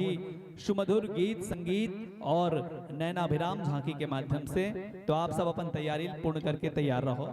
वही सुमधुर गीत संगीत और नैनाभिराम झांकी के माध्यम से। तो आप सब अपन तैयारी पूर्ण करके तैयार रहो।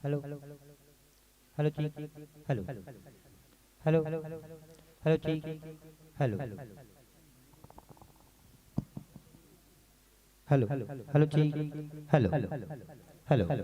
हेलो हेलो ठीक हेलो हेलो हेलो ठीक हेलो हेलो हेलो ठीक hello hello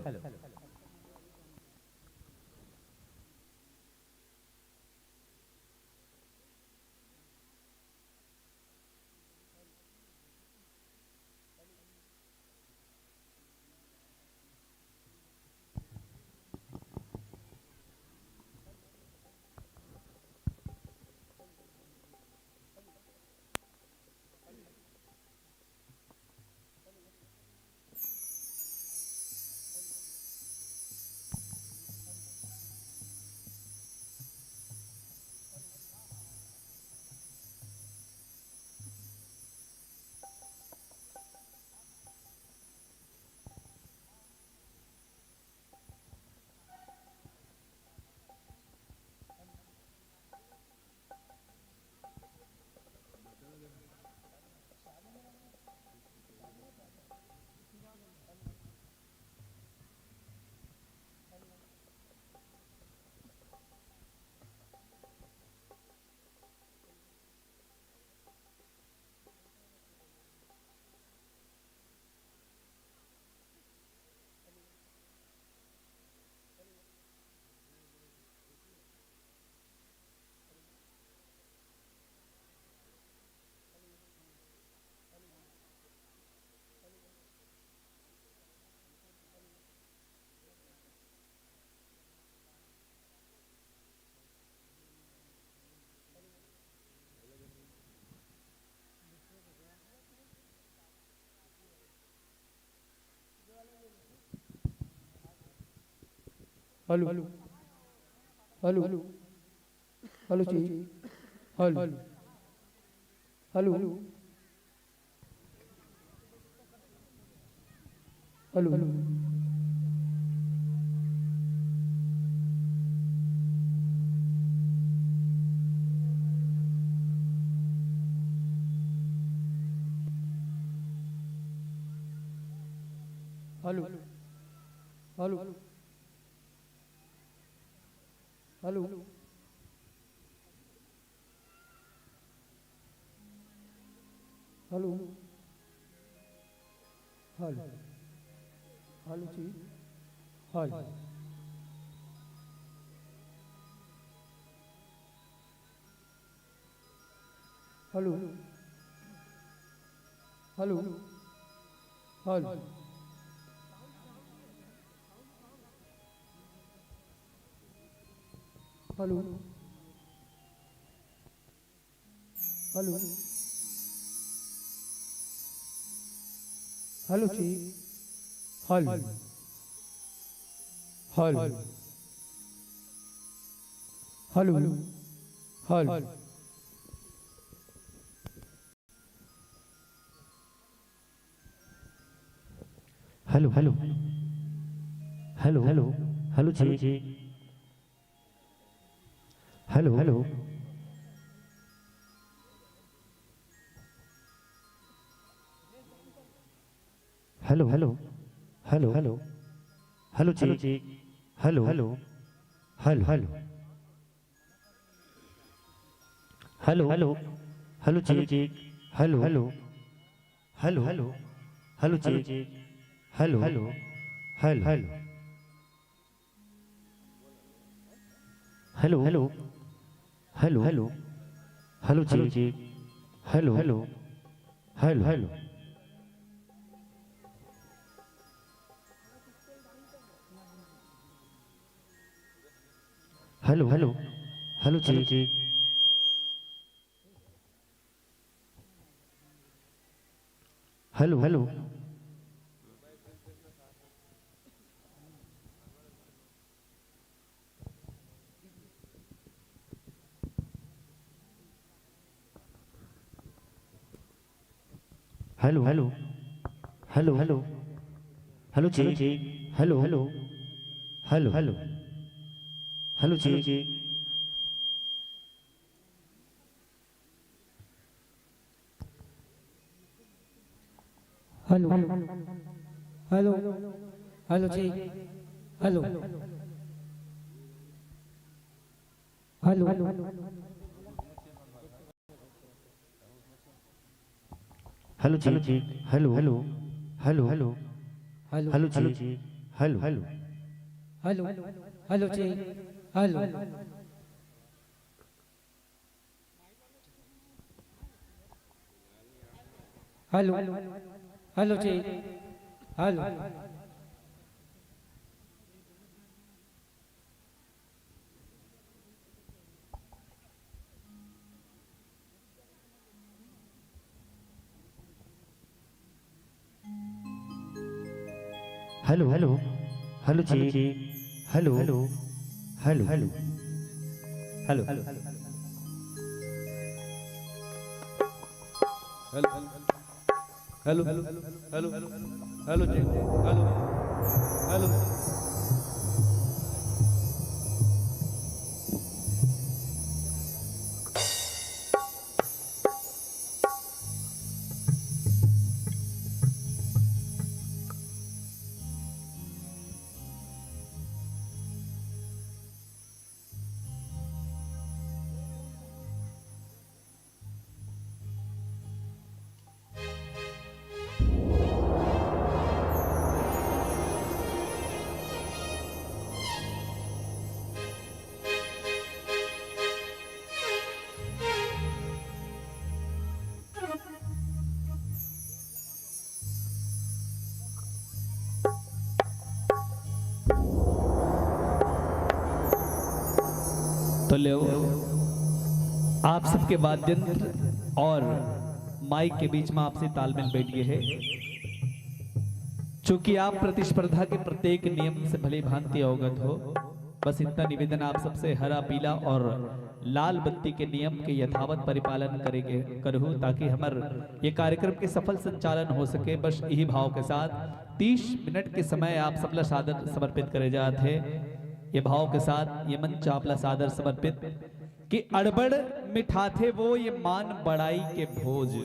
hello hello hello check hello hello hello hello hello hello hello hello hello जी hello hello hello hello hello hello hello जी hello hello hello hello hello hello hello hello hello जी hello hello hello hello hello hello hello जी hello hello hello hello hello hello hello जी hello hello hello hello hello जी hello hello hello hello hello hello hello hello जी hello hello hello hello hello hello hello जी hello hello hello hello hello hello hello जी hello hello hello hello hello जी hello hello hello जी hello hello hello जी hello hello hello hello hello जी hello hello hello hello जी hello hello hello जी hello hello hello hello जी hello hello hello hello hello hello hello hello hello जी hello hello तो ले आप सबके वाद्य यंत्र और माइक के बीच में आपसे तालमेल बैठ गए है। चूंकि आप प्रतिस्पर्धा के प्रत्येक नियम से भली भांति अवगत हो, बस इतना निवेदन आप सबसे, हरा पीला और लाल बत्ती के नियम के यथावत परिपालन करेंगे करहु, ताकि हमार ये कार्यक्रम के सफल संचालन हो सके। बस यही भाव के साथ 30 मिनट के समय आप सबला सादर समर्पित करे जाते हैं। ये भाव के साथ ये मंच आपला सादर समर्पित कि अड़बड़ मिठाथे वो ये मान बड़ाई के भोज,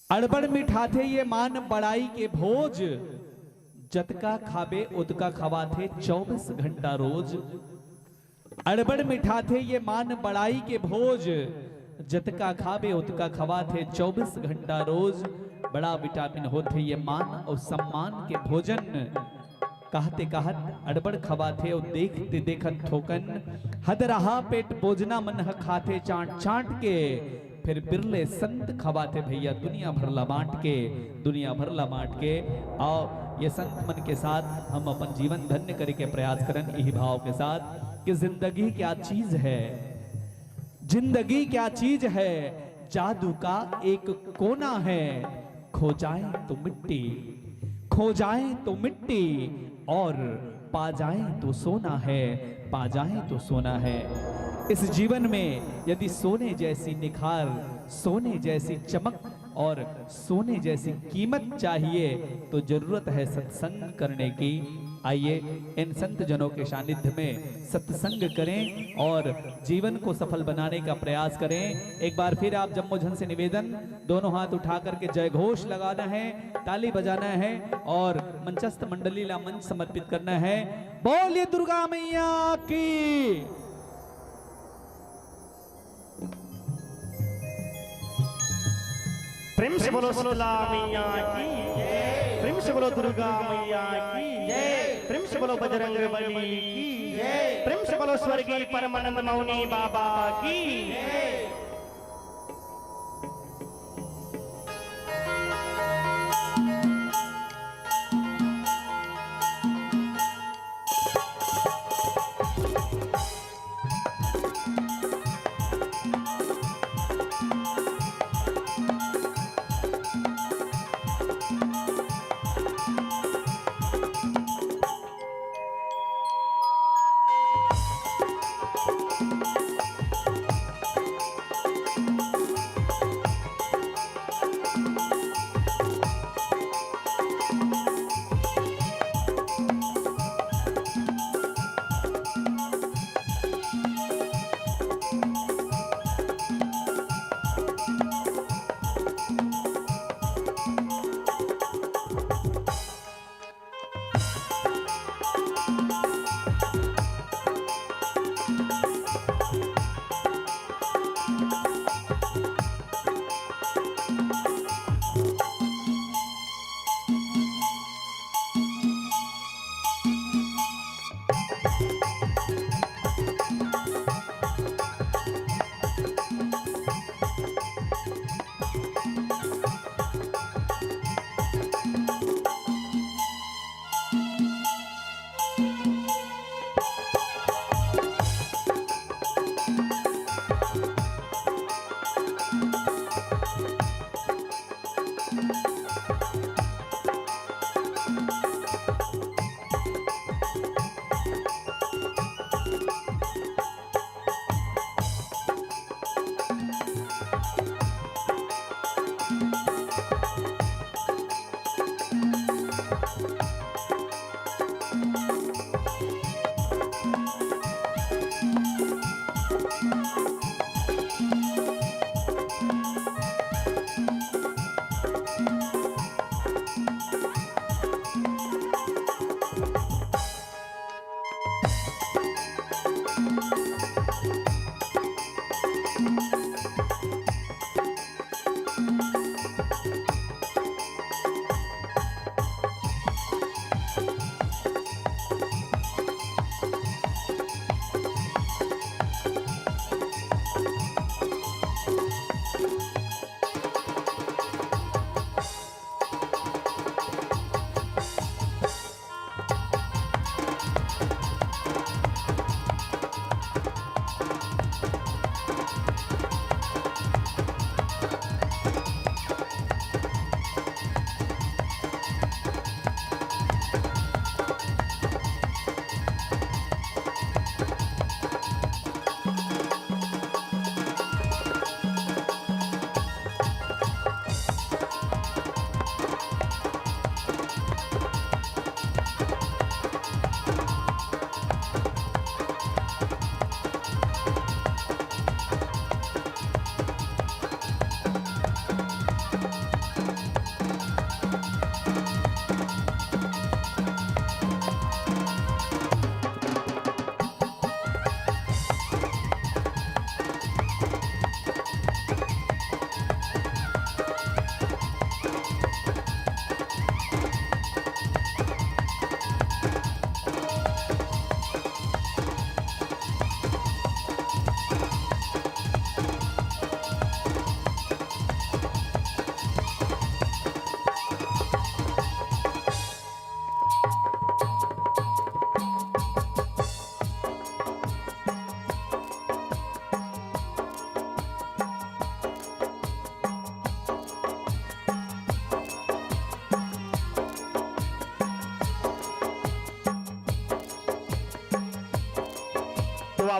अड़बड़ मिठाथे ये मान बड़ाई के भोज, जतका खाबे उतका खवाथे 24 घंटा रोज। अड़बड़ मिठाथे ये मान बड़ाई के भोज, जतका खाबे उतका खवाथे 24 घंटा रोज। बड़ा विटामिन होते ये मान और सम्मान के भोजन, कहते कहत अड़बड़ खवाथे और देखते देखत ठोकन। हद रहा पेट भोजना मन खाते चाट चाट के, फिर बिरले संत खवाते भैया दुनिया भरला बांट के, दुनिया भरला बांट के। आओ ये संत मन के साथ हम अपन जीवन धन्य करे के प्रयास करन, यही भाव के साथ कि जिंदगी क्या चीज है, जिंदगी क्या चीज है, जादू का एक कोना है। खो जाए तो मिट्टी, खो जाए तो मिट्टी, और पा जाए तो सोना है, पा जाए तो सोना है। इस जीवन में यदि सोने जैसी निखार, सोने जैसी चमक और सोने जैसी कीमत चाहिए तो जरूरत है सत्संग करने की। आइए इन संत जनों के सानिध्य में सत्संग करें और जीवन को सफल बनाने का प्रयास करें। एक बार फिर आप जम्मोझन से निवेदन, दोनों हाथ उठा करके जय घोष लगाना है, ताली बजाना है और मंचस्थ मंडली ला मंच समर्पित करना है। बोलिए दुर्गा मैया की। प्रेम से बोलो शीतला मैया की, प्रेम से बोलो दुर्गा मैया की, प्रेम से बोलो बजरंग बली की, प्रेम से बोलो स्वर्गीय परमानंद मौनी बाबा की।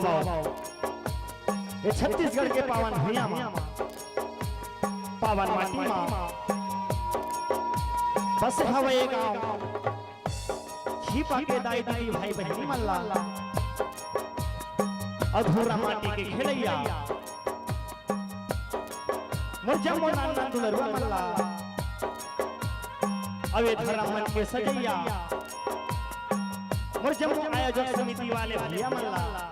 जुड़वाओ ये छत्तीसगढ़ के पावन भैया माँ पावन माटी माँ बस हवे गाँव छिपा के दाई दाई भाई बहनी मल्ला अधूरा माटी के खेलैया मोर जम्मो नाना दुलरुआ मल्ला अवे धरा मन के सजैया मोर जम्मो आयोजक समिति वाले भैया मल्ला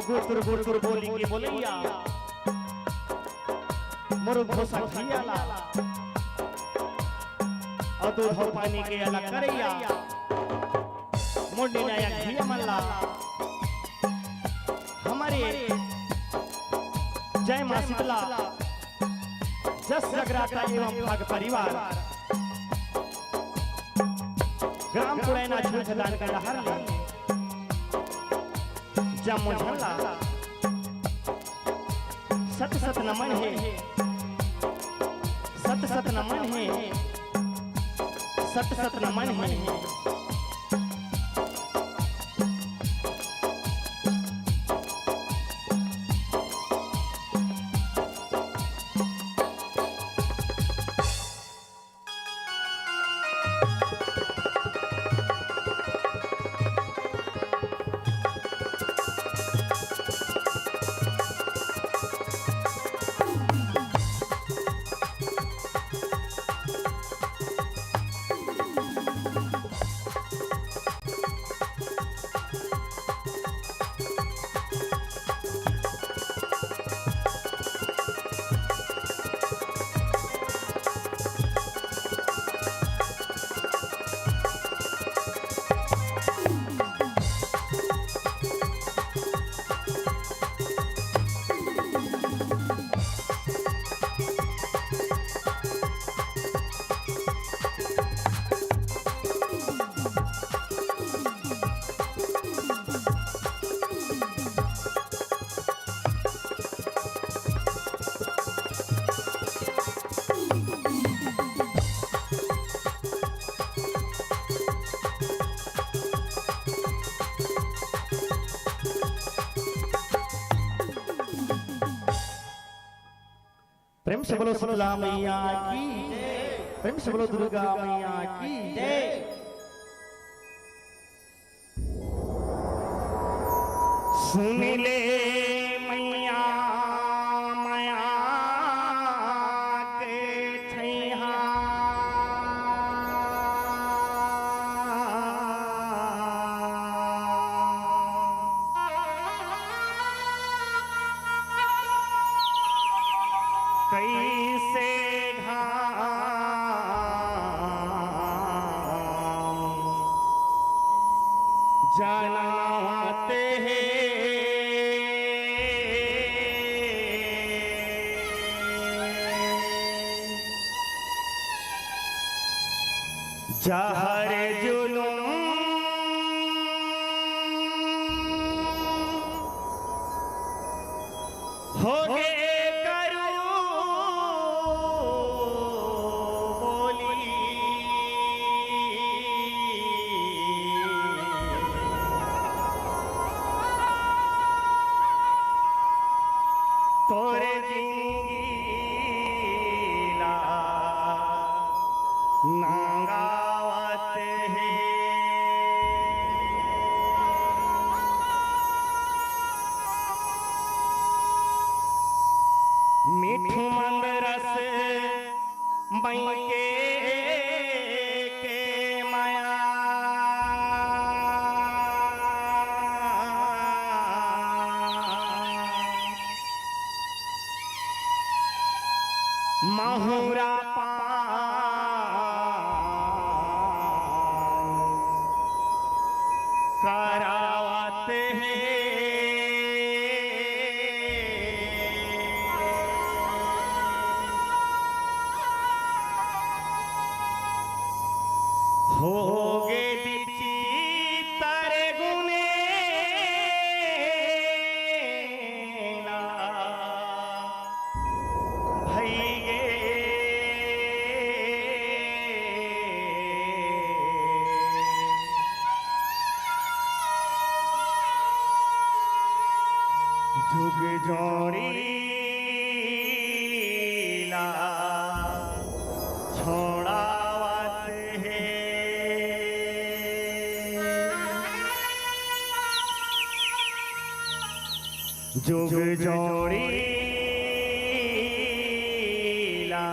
गुरतुर गुरतुर बोली के बोलैया मोर घोसा खियाला और दूध हो पानी के अलग करैया मोर निनायक भैया मल्ला हमारे जय मां शीतला जस जगराता एवं भाग परिवार ग्राम पुरैना झूठदान का लहर ले जम्मू झल्ला सत सत नमन है सत सत नमन है सत सत नमन है प्रेम से बोलो शीतला मैया की प्रेम से बोलो दुर्गा मैया की जय। सुन ले मैया माया के छैहा कैसे जनाते हैं जहर जुलूम हो गए तोरे जिंगीला नांगावर जोड़ी ला छोड़ावत है जुग जोड़ी ला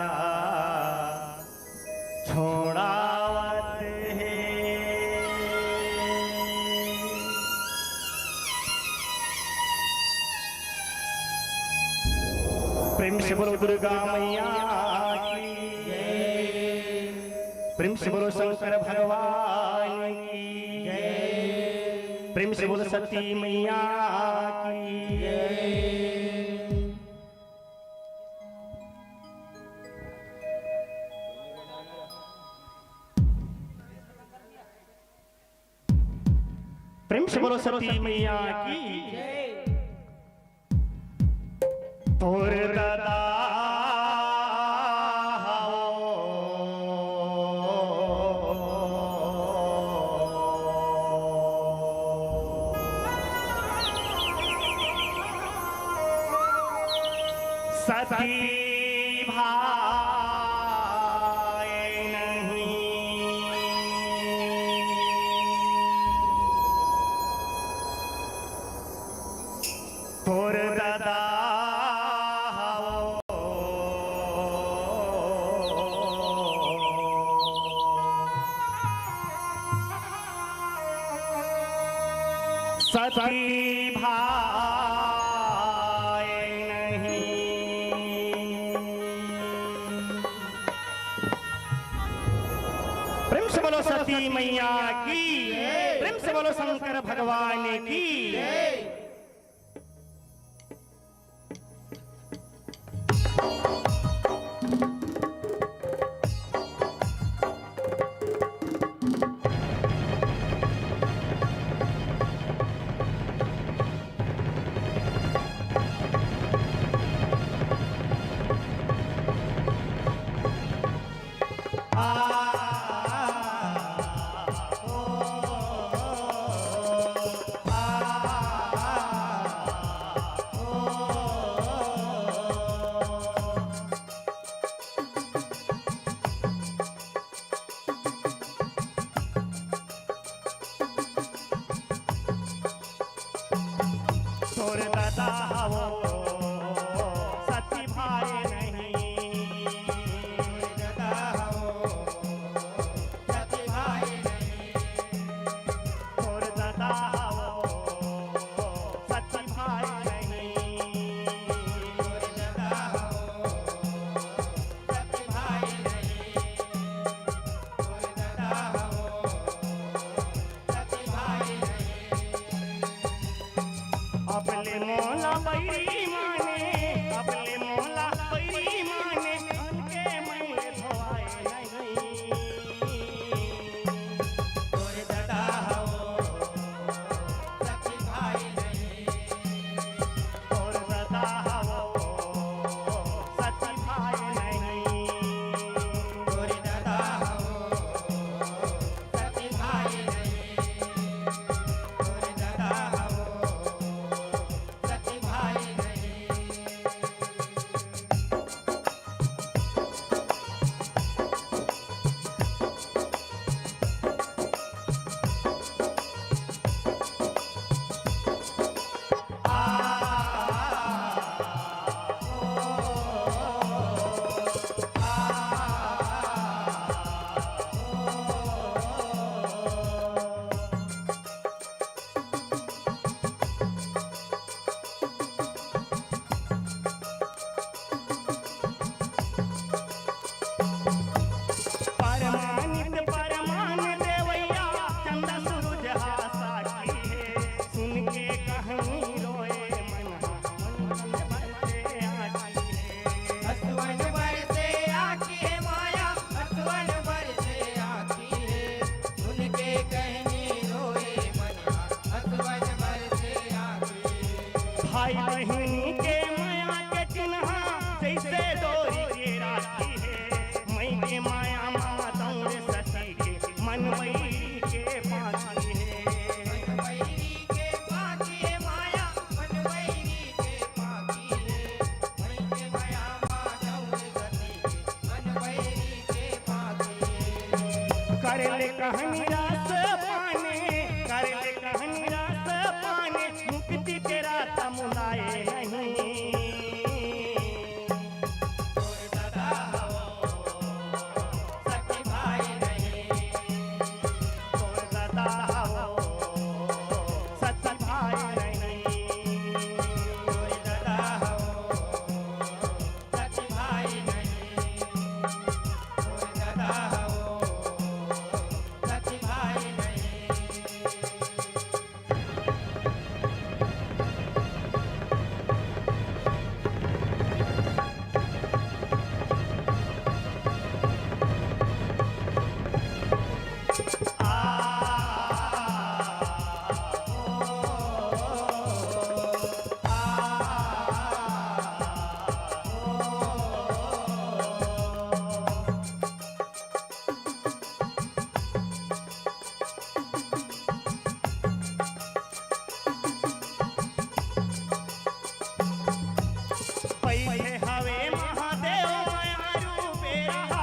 छोड़ावत है प्रेम से बोलो दुर्गा मैया की जय। प्रेम से बोलो शंकर भगवान की जय। प्रेम से बोलो सती मैया की जय। प्रेम से बोलो सती मैया की जय। तोर दादा सती भाई नहीं तोर दादा सती भाई नहीं प्रेम से बोलो सती मैया की प्रेम से बोलो शंकर भगवान की तोर दादा हो सती भाई नहीं दादा हो सती भाई नहीं तोर दादा हो सती भाई नहीं तोर दादा हो सती भाई नहीं तोर दादा हो सती भाई नहीं अपने मोला बैरी माने अपने मोला बैरी माने उनके मैं धोआए नहीं तोरे दादा हो सखी भाई नहीं तोरे दादा हो सखी भाई नहीं तोरे दादा हो सखी भाई नहीं तोरे दादा हो सती भाई नहीं परमानित परमान देवैया चंद सूरज हासा की है सुन के कहानी रोए मन भरते आती है हसवन बरसे आकी है माया हसवन बरसे आकी है सुन के कहनी रोए मना हसवन बरसे आकी है भाई बहनी के माया के चिन्हा जैसे डोरी के राखी है मई के माया मामा दौड़ सती के मन मई के पाती है कहानी रस पाने, कर ले कहानी रस पाने, मुक्ति के रास्ता मुलाए नहीं। दादा हो सखी भाई नहीं, तोर दादा हो सच्चा भाई नहीं। दादा हो सखी भाई नहीं, दादा हो सखी भाई नहीं। पैसे हवे महादेव माया रूपे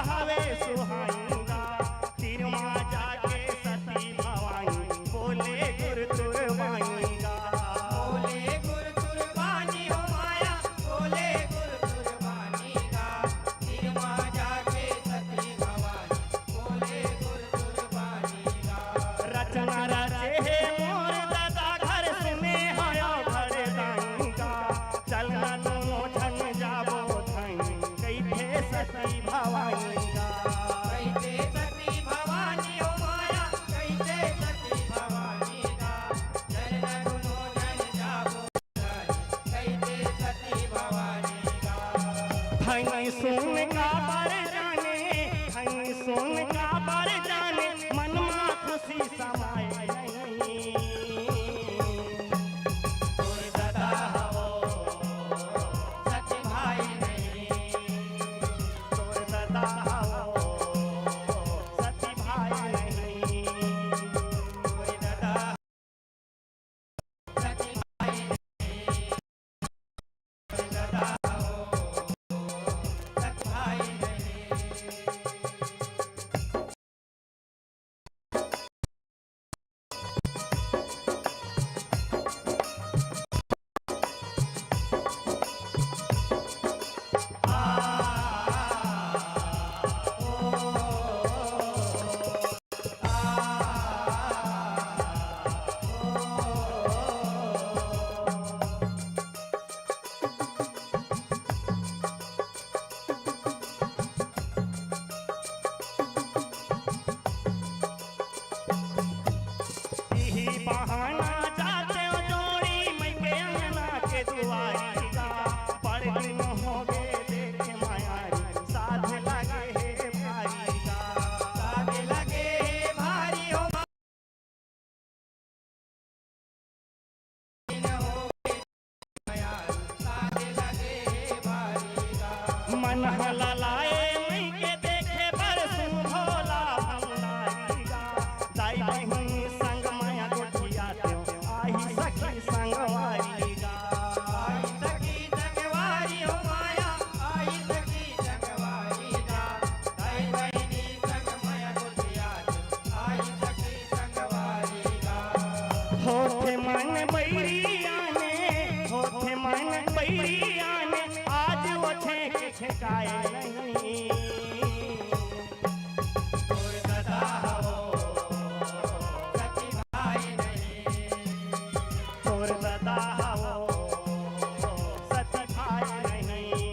हवे सुहाईगा, तिरमा जाके सती भवानी बोले गुर तुरवाईगा। बोले गुर कुर्बानी हो माया, बोले गुर कुर्बानी का, तिरमा जाके सती भवानी बोले गुर कुर्बानी का। रचना रचे है मोर दादा घर सुने हयो घर दाईगा, चलना दोनों झन जाबो धाई कैथे सती भवानीगा। कैसे सती भवानी हो माया, कैसे सती भवानी का, चरण गुनो जन जाबो धाई, कैसे सती भवानी का। धनी सुन का बर जाने, धनी सुन का बर जाने, मन में खुशी समाए नहीं। तोर दादा हो सखी भाई नहीं, तोर दादा हो सती भाई नहीं। तोर दादा सखी भाई नहीं, तोर दादा हो सखी भाई नहीं। यही बहाना जाते हो जोड़ी मैं के अंगना के दुआरी का, बड़े दिन हो गए देखे मायारी, साथ लगे है भारी का। साथ लगे भारी हो दिन हो माया, साथ लगे भारी का। मन हलाए मैं के देखे बरसू भोला भंडारी का, दाई बहिनी संग माया गोठिया त्यो आई सखी संगवारी का। आई सखी संगवारी हो माया, आई सखी संगवारी का, दाई बहिनी संग माया गोटिया, आई सखी संगवारी का। होठे मन बैरिया ने, होठे मन बैरिया ने, आज वो छेके छेकाए नहीं। तोर दादा हो सखी भाई नहीं, तोर दादा हो सती भाई नहीं।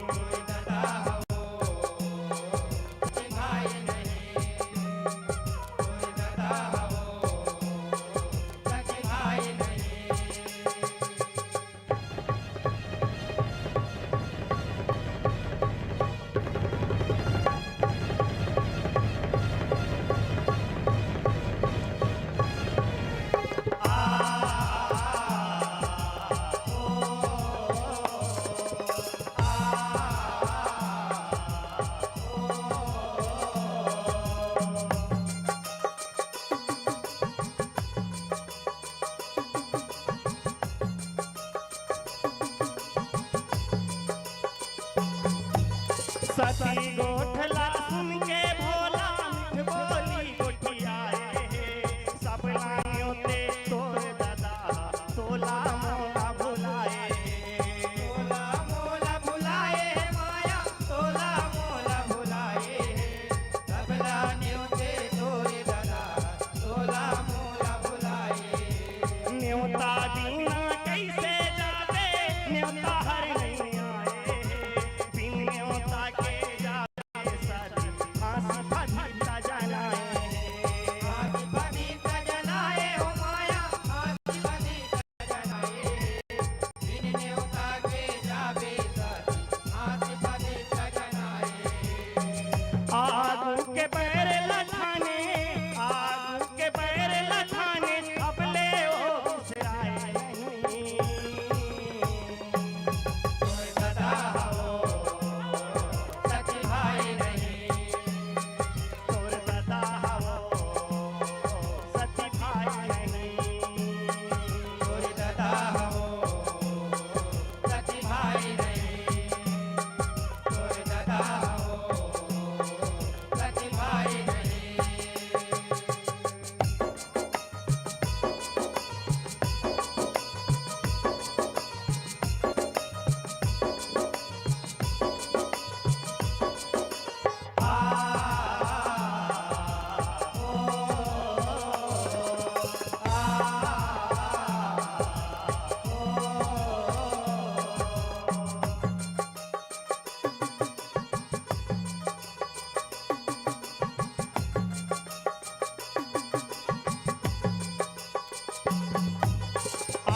तोर दादा हो सखी भाई नहीं, तोर दादा हो सखी भाई सती गोठला सुन के भोला मिठ बोली सब लायोते तोर दादा तोला मोला भुलाए तोला मोला भुलाए माया तोला मोला भुलाए सबला न्योते तोरे दादा तोला मोला भुलाए न्योता दीना कैसे जावे न्योता हर नहीं आए बिन न्योता के जावे साथी फांसी फजीता जनाए आज बनी तजनाए हो माया आज बनी तजनाए बिन न्योता के जावे साथी आज बनी तजनाए आगू के पैर लठाने आगू के पैर लठाने अपले ओ बिसराए नहीं तोरे दादा हो सची भाई नहीं तोर दादा हो सती भाई नहीं तोरे दादा हो सची भाई नहीं तोरे दादा हो सची भाई नहीं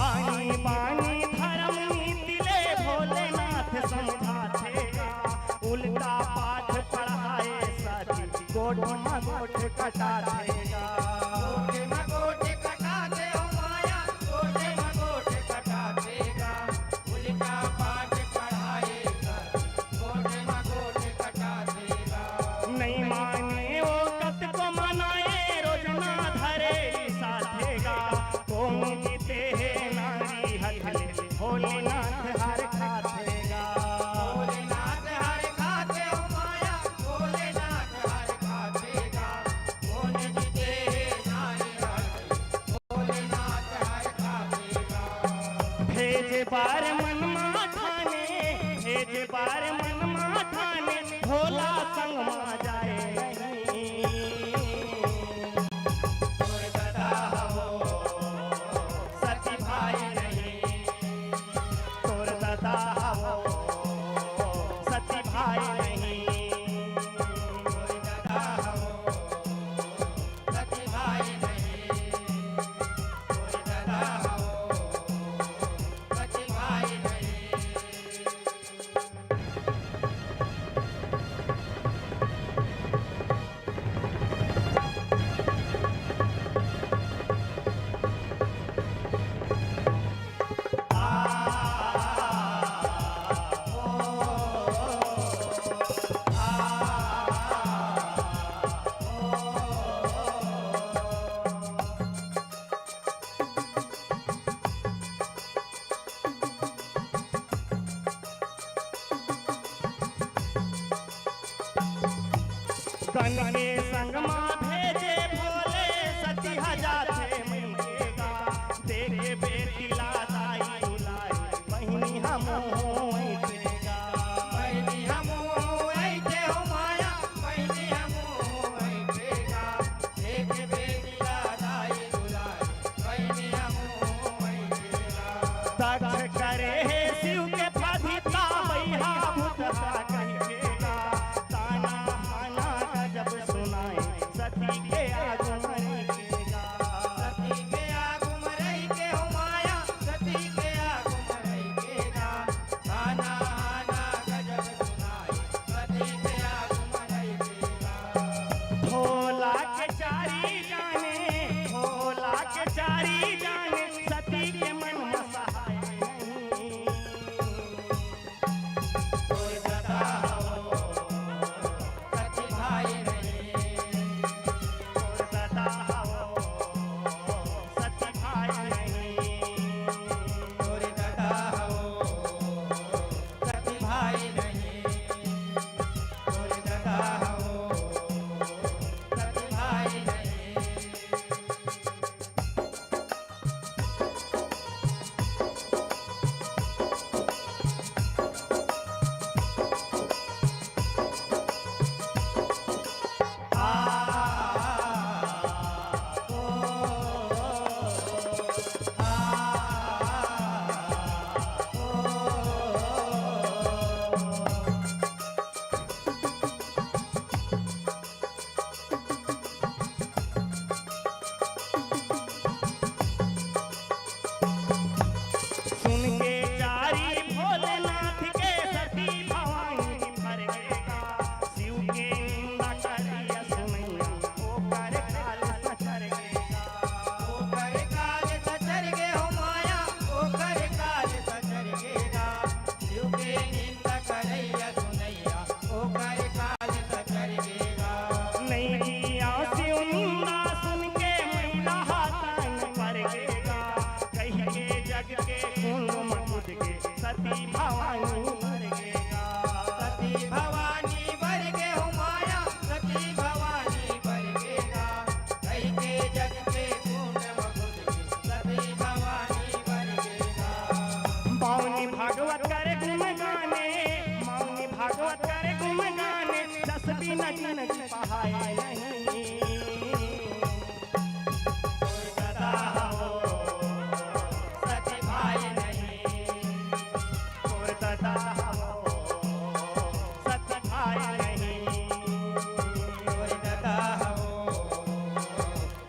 आनी बानी धर्म नीति ले भोलेनाथ समझातेगा उल्टा पाठ पढ़ाए साथी गोठ में गोठ कटातेगा गोटे मगोटे कटाते हो माया गोटे मगोटे कटातेगा उल्टा पाठ पढ़ाएगा गोटे मगोटे कटातेगा नहीं माने वो कत को मनाए रोजना धरे साधेगा कौन जीते है नारी हथले भोलेनाथ हर खातेगा भोलेनाथ हर खाते हो माया भोलेनाथ हर खातेगा कौन जीते नारी हर भोलेनाथ हर खातेगा भेज बार मन माठाने भेज बार मन माठाने भोला संग मा जाए नहीं तोरे दादा हो सची भाई नहीं तोर दादा हो सती भाई नहीं तोरे दादा हो सची भाई नहीं तोरे दादा हो सची भाई नहीं कन के संग माँ भेजे भोले सती हजाते मंगेगा देखे बेटी लादाई दुलाई बहिनी हम देगा बैठी हमू ऐठे हो माया बैठी हमू ऐठेगा एक बेटी लादाई दुलाई बैठी हमू ऐठेगा दक्ष करे है शिव के फधिता बैहा भूतहा कहिएगा ताना हाना गजब सुनाए सती के आगमन केगा हो सच भाई नहीं और दादा हो सच भाई नहीं कोई दादा हो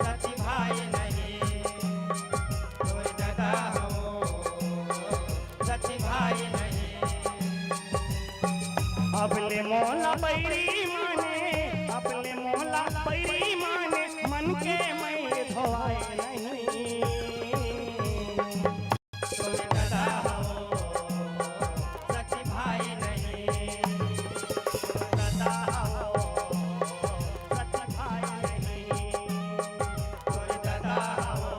सच भाई नहीं कोई दादा हो सच भाई नहीं अपने मोहल्ला बैरी माने अपने मोहल्ला बैरी माने मन के मैं धोए नहीं कोई दादा हो सच भाई नहीं दादा हो सच भाई नहीं कोई दादा हो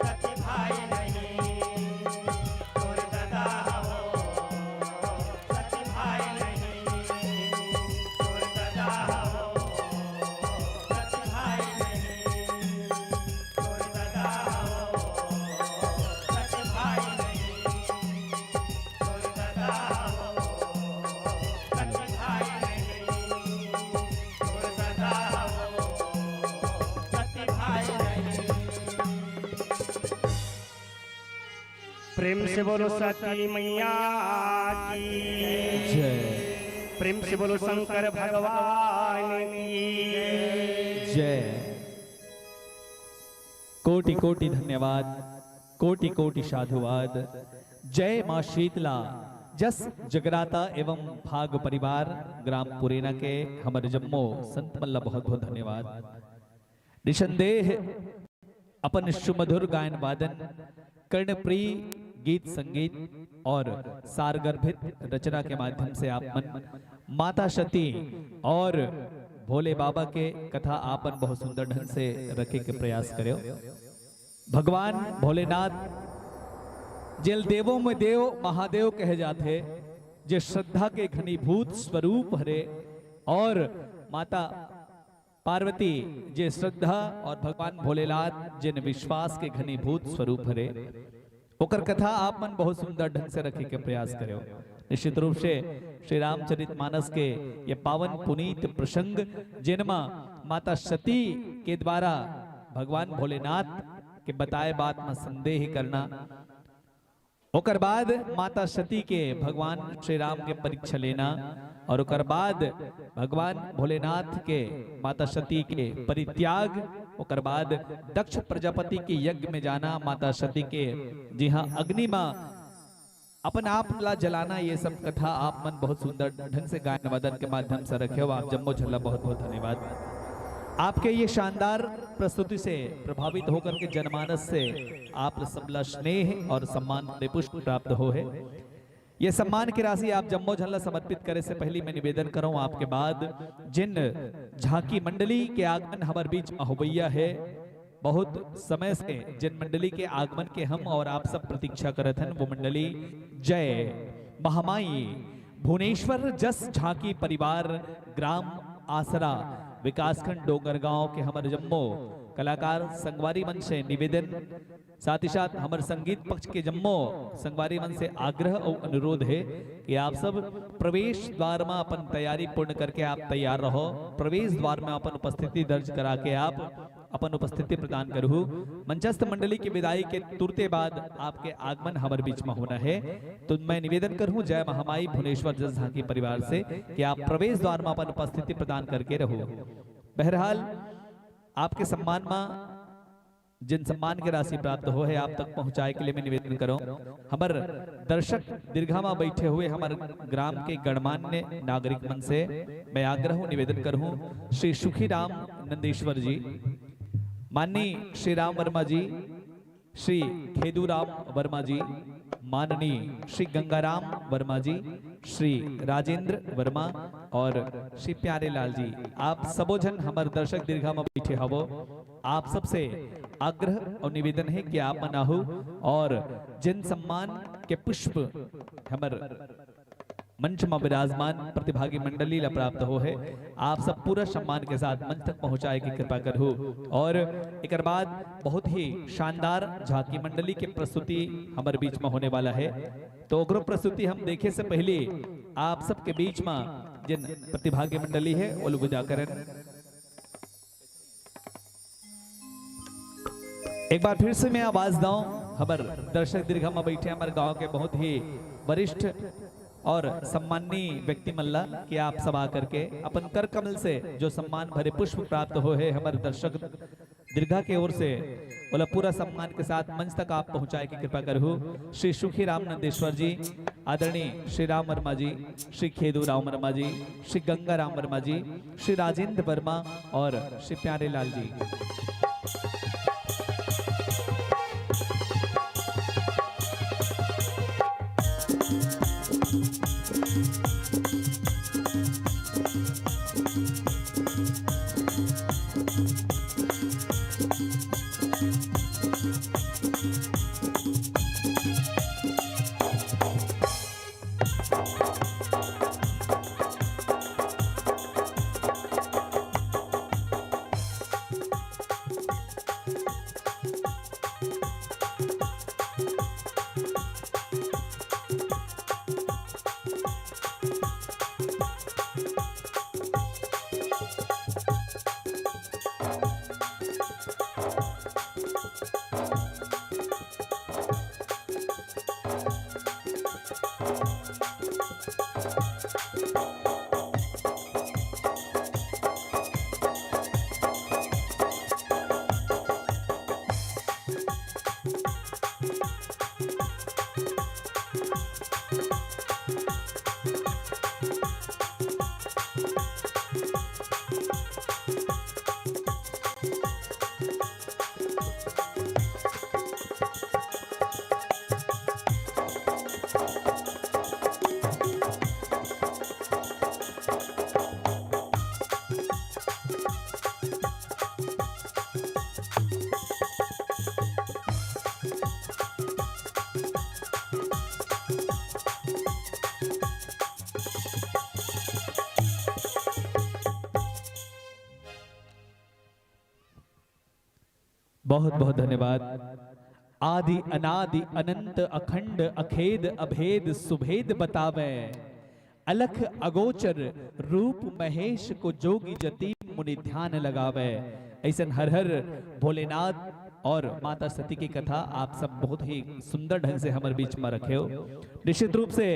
सच भाई नहीं कोई दादा हो सच भाई नहीं कोई दादा हो सच भाई नहीं कोई दादा हो सच भाई नहीं कोई दादा हो सच भाई नहीं कोई दादा हो सच भाई नहीं प्रेम से बोलो सती मैया की जय प्रेम से बोलो शंकर भगवान की जय। कोटि कोटि धन्यवाद, कोटि कोटि साधुवाद। जय मां शीतला। जस जगराता एवं भाग परिवार ग्राम पुरेना के हमारे जम्मो संत मल्ला बहुत बहुत धन्यवाद। निसंदेह अपन सुमधुर गायन वादन कर्णप्रिय गीत संगीत और सारगर्भित रचना के माध्यम से आप मन माता सती और भोले बाबा के कथा आपन बहुत सुंदर ढंग से रखे के प्रयास करो। भगवान भोलेनाथ जिल देवों में देव महादेव कहे जाते, जे श्रद्धा के घनीभूत स्वरूप हरे, और माता पार्वती जे श्रद्धा और भगवान भोलेनाथ जिन विश्वास के घनीभूत स्वरूप हरे, ओकर कथा आप मन बहुत सुंदर ढंग से रखे के प्रयास करो। निश्चित रूप से श्री रामचरितमानस के ये पावन पुनीत प्रसंग जिनमा माता सती के द्वारा भगवान भोलेनाथ के बताए बात में संदेह करना, ओकर बाद माता सती के भगवान श्री राम के परीक्षा लेना, और ओकर बाद भगवान भोलेनाथ के माता सती के परित्याग, ओकर बाद दक्ष प्रजापति के यज्ञ में जाना, माता सती के जी हाँ अग्नि में अपन आप ला जलाना, ये सब कथा आप मन बहुत सुंदर ढंग से गायन वादन के माध्यम से रखे हो। आप जम्मो झल्ला बहुत बहुत धन्यवाद। आपके ये शानदार प्रस्तुति से प्रभावित होकर के जनमानस से आप सबला स्नेह और सम्मान के पुष्प प्राप्त हो है। ये सम्मान की राशि आप जम्मो झल्ला समर्पित करे से पहले मैं निवेदन करूं आपके बाद जिन झांकी मंडली के आगमन हमारे बीच महोबैया है, बहुत समय से जिन मंडली के आगमन के हम और आप सब प्रतीक्षा करत हैं, वो मंडली जय महामाई भुवनेश्वर जस झांकी परिवार ग्राम आसरा विकासखंड डोंगरगांव के हमारे जम्मो कलाकार संगवारी मंच से निवेदन, साथ ही साथ हमारे संगीत पक्ष के जम्मो संगवारी मंच से आग्रह और अनुरोध है कि आप सब प्रवेश द्वार में अपन तैयारी पूर्ण करके आप तैयार रहो। प्रवेश द्वार में अपन उपस्थिति दर्ज करा के आप अपन उपस्थिति प्रदान करू। मंचस्थ मंडली की विदाई के तुरते बाद आपके आगमन हमारे बीच में होना है, तो मैं निवेदन करूं जय महामाई भुवनेश्वर जस झांकी परिवार से कि आप प्रवेश द्वार में अपन उपस्थिति प्रदान करके रहो। बहरहाल आपके सम्मान में जिन सम्मान की राशि प्राप्त हो है आप तक पहुंचाए के लिए मैं निवेदन करूं। हमार दर्शक दीर्घा में बैठे हुए हमारे ग्राम के गणमान्य नागरिक मन से मैं आग्रह निवेदन करूं, श्री सुखी राम नंदेश्वर जी, माननीय श्री राम वर्मा जी, श्री खेदूराम वर्मा जी, माननीय श्री गंगाराम वर्मा जी, श्री राजेंद्र वर्मा और श्री प्यारेलाल जी, आप सबो जन हमारे दर्शक दीर्घा में बैठे हवो। आप सबसे आग्रह और निवेदन है कि आप मनाहु और जिन सम्मान के पुष्प हमारे मंच में विराजमान प्रतिभागी मंडली ला प्राप्त हो है, आप सब पूरा सम्मान के साथ मंच तक पहुंचाए की कृपा करो। और एक बाद बहुत ही शानदार झांकी मंडली के प्रस्तुति हमारे बीच में होने वाला है, तो अग्र प्रस्तुति हम देखे से पहले आप सबके बीच में जिन प्रतिभागी मंडली है वो लोग जाकर एक बार फिर से मैं आवाज दूं हमार दर्शक दीर्घ में बैठे हमारे गांव के बहुत ही वरिष्ठ और सम्माननीय व्यक्ति मल्ला कि आप सब आकर के अपन कर कमल से जो सम्मान भरे पुष्प प्राप्त हो है हमारे दर्शक दीर्घा के ओर से बोला पूरा सम्मान के साथ मंच तक आप पहुंचाए की कृपा करूँ। श्री सुखी राम नंदेश्वर जी, आदरणीय श्री राम वर्मा जी, श्री खेदू राम वर्मा जी, श्री गंगा राम वर्मा जी, श्री राजेंद्र वर्मा और श्री प्यारे लाल जी। बहुत बहुत धन्यवाद। आदि अनादि अनंत अखंड अखेद अभेद सुभेद बतावे, अलख अगोचर रूप महेश को जोगी जति मुनि ध्यान लगावे। ऐसा हर हर भोलेनाथ और माता सती की कथा आप सब बहुत ही सुंदर ढंग से हमारे बीच में रखे हो। निश्चित रूप से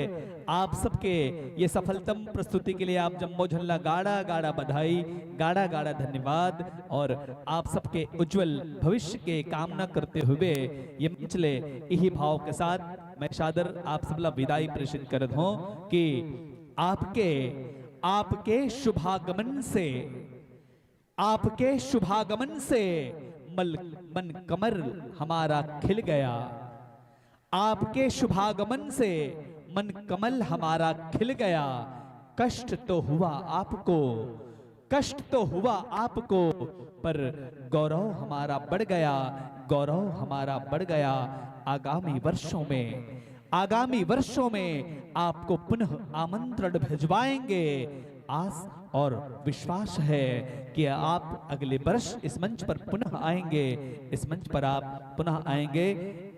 आप सबके ये सफलतम प्रस्तुति के लिए आप जम्मो झल्ला गाड़ा गाड़ा बधाई, गाड़ा गाड़ा धन्यवाद। और आप सबके उज्जवल भविष्य के कामना करते हुए ये मंचले यही भाव के साथ मैं सादर आप सबला विदाई प्रेषित करत हूं कि आपके शुभागमन से मन कमर हमारा खिल गया। आपके शुभागमन से मन कमल हमारा खिल गया। कष्ट तो हुआ आपको पर गौरव हमारा बढ़ गया। आगामी वर्षों में आपको पुनः आमंत्रण भिजवाएंगे। आस और विश्वास है कि आप अगले वर्ष इस मंच पर पुनः आएंगे।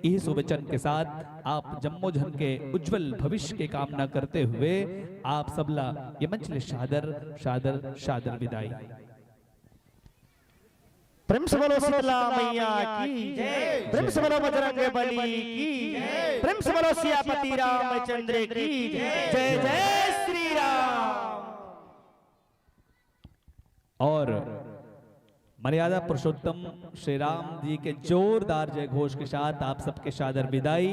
इस शुभवचन के साथ आप जम्मो जन के उज्जवल भविष्य के कामना करते हुए आप सबला ये मंच ले शादर विदाई। प्रेम से बोलो शीतला मैया की जय, प्रेम से बोलो बजरंग बली की जय, प्रेम से बोलो सियापति रामचंद्र की जय। जय जय श्री राम। और मर्यादा पुरुषोत्तम श्री राम जी के जोरदार जय घोष के साथ आप सबके सादर विदाई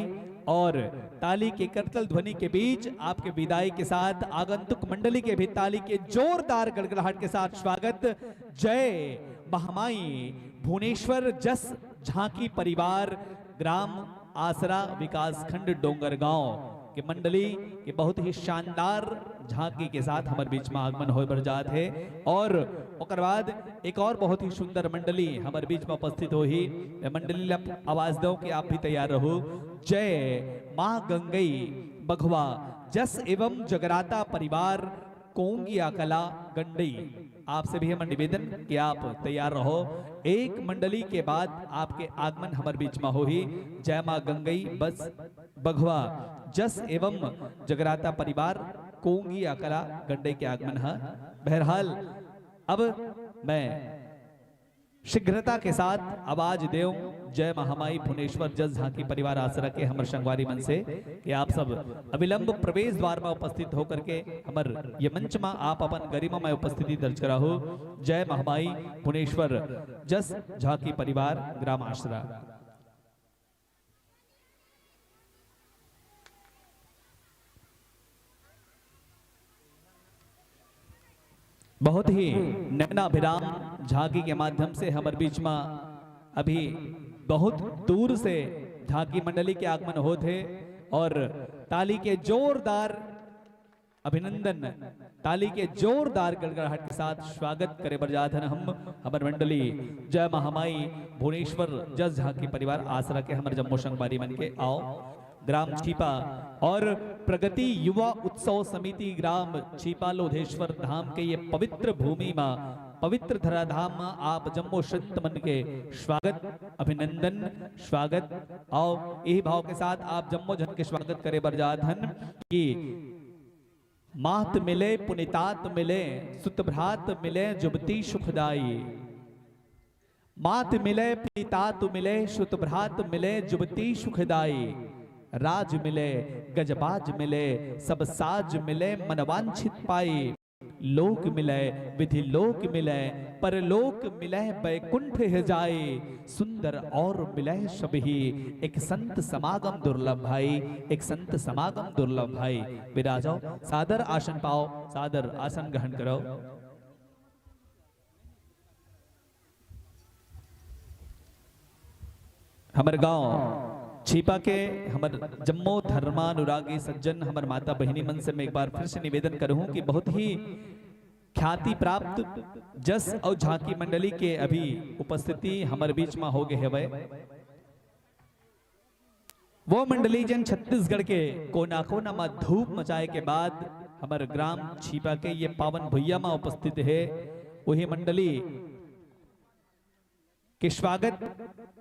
और ताली के करतल ध्वनि के बीच आपके विदाई के साथ आगंतुक मंडली के भी ताली के जोरदार गड़गड़ाहट के साथ स्वागत। जय महामाई भुवनेश्वर जस झांकी परिवार ग्राम आसरा विकास खंड डोंगरगांव के मंडली के बहुत ही शानदार झांकी के साथ हमारे बीच में आगमन हो बर जात है। और ओकर बाद एक और बहुत ही सुंदर मंडली हमारे बीच में उपस्थित हो ही मंडली आवाज दो कि आप भी तैयार रहो। जय मां गंगई बघवा जस एवं जगराता परिवार कोंगिया कला गंडई। आपसे भी हम निवेदन कि आप तैयार रहो। एक मंडली के बाद आपके आगमन हमारे बीच में हो ही। जय मां गंगई बस बघवा जस एवं जगराता परिवार कोंगी अकला गंडे के आगमन है। बहरहाल अब मैं शीघ्रता के साथ आवाज देऊं जय महामाई भुवनेश्वर जस झांकी परिवार आसरा के हमर संगवारी मन से कि आप सब अविलंब प्रवेश द्वार में उपस्थित होकर के हमर ये मंच में आप अपन गरिमा में उपस्थिति दर्ज कराहो। जय महामाई भुवनेश्वर जस झांकी परिवार ग्राम आसरा। बहुत ही नैनाभिराम झांकी के माध्यम से हमारे बीच में अभी बहुत दूर से झांकी मंडली के आगमन होते और ताली के जोरदार अभिनंदन, ताली के जोरदार गड़गड़ाहट के साथ स्वागत करे बरजात हैं हम हमार मंडली जय महामाई भुवनेश्वर जस झांकी परिवार आसरा के हमारे जम्मू संगवारी मन के आओ ग्राम छीपा और प्रगति युवा उत्सव समिति ग्राम छीपा लोधेश्वर धाम के ये पवित्र भूमि में, पवित्र धराधाम में आप जम्मू संत मन के स्वागत अभिनंदन स्वागत आओ यही भाव के साथ आप जम्मू जन के स्वागत करे बरजात हन कि मात मिले पुनितात मिले सुतभ्रात मिले जुबती सुखदाई। मात मिले पुनितात मिले सुतभ्रात मिले जुबती सुखदाई। राज मिले गजबाज मिले सब साज मिले मनवांछित पाई। लोक मिले विधि लोक मिले परलोक मिले बैकुंठ है जाए। सुंदर और मिले सभी एक संत समागम दुर्लभ भाई, एक संत समागम दुर्लभ भाई। विराजो सादर आसन पाओ, सादर आसन ग्रहण करो। हमारे गांव छीपा के हमर जम्मो धर्मानुरागी सज्जन हमर माता बहिनी मन से मैं एक बार फिर से निवेदन करूं कि बहुत ही ख्याति प्राप्त जस और झांकी मंडली के अभी उपस्थिति हमारे बीच में हो गए है। वो मंडली जन छत्तीसगढ़ के कोना कोना में धूप मचाए के बाद हमारे ग्राम छीपा के ये पावन भुइया में उपस्थित है। वही मंडली के स्वागत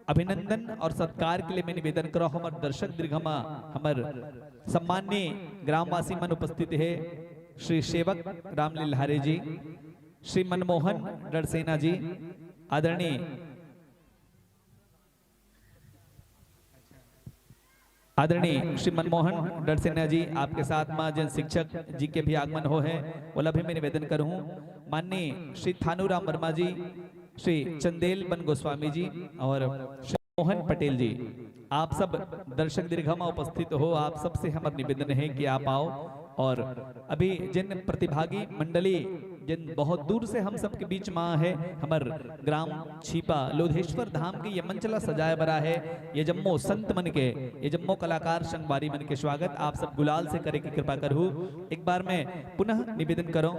अभिनंदन और सत्कार के लिए मैं निवेदन करो हमारे दर्शक दीर्घमा हमारे सम्माननीय ग्रामवासी मन उपस्थित है। श्री सेवक रामलील हारे जी, श्री मनमोहन डरसेना जी, आदरणीय श्री मनमोहन डरसेना जी, आपके साथ में जन शिक्षक जी के भी आगमन हो है वाला भी मैं निवेदन करूं। माननीय श्री थानूराम वर्मा जी, श्री चंदेल बन गोस्वामी जी और श्री मोहन पटेल जी, आप सब दर्शक दीर्घा में उपस्थित हो। आप सबसे हमारा निवेदन है कि आप आओ और अभी जिन प्रतिभागी मंडली जिन बहुत दूर से हम सबके बीच में है हमार ग्राम छीपा लोधेश्वर धाम के ये मंचला सजाया बरा है। ये जम्मो संत मन के, ये जम्मो कलाकार संगवारी मन के स्वागत आप सब गुलाल से करे की कृपा करूँ। एक बार मैं पुनः निवेदन करूं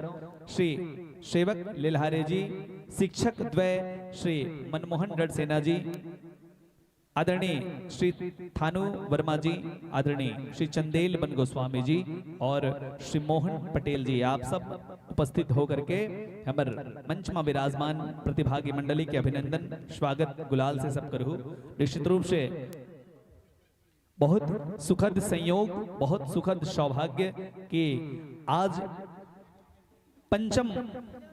श्री सेवक लिलहारे जी, शिक्षक द्वय श्री मनमोहन डरसेना जी, आदरणीय श्री थानू वर्मा जी, आदरणीय श्री चंदेल बन गोस्वामी जी और श्री मोहन पटेल जी, आप सब उपस्थित होकर के हमारे मंच में विराजमान प्रतिभागी मंडली के अभिनंदन स्वागत गुलाल से सब करूँ। निश्चित रूप से बहुत सुखद संयोग, बहुत सुखद सौभाग्य कि आज पंचम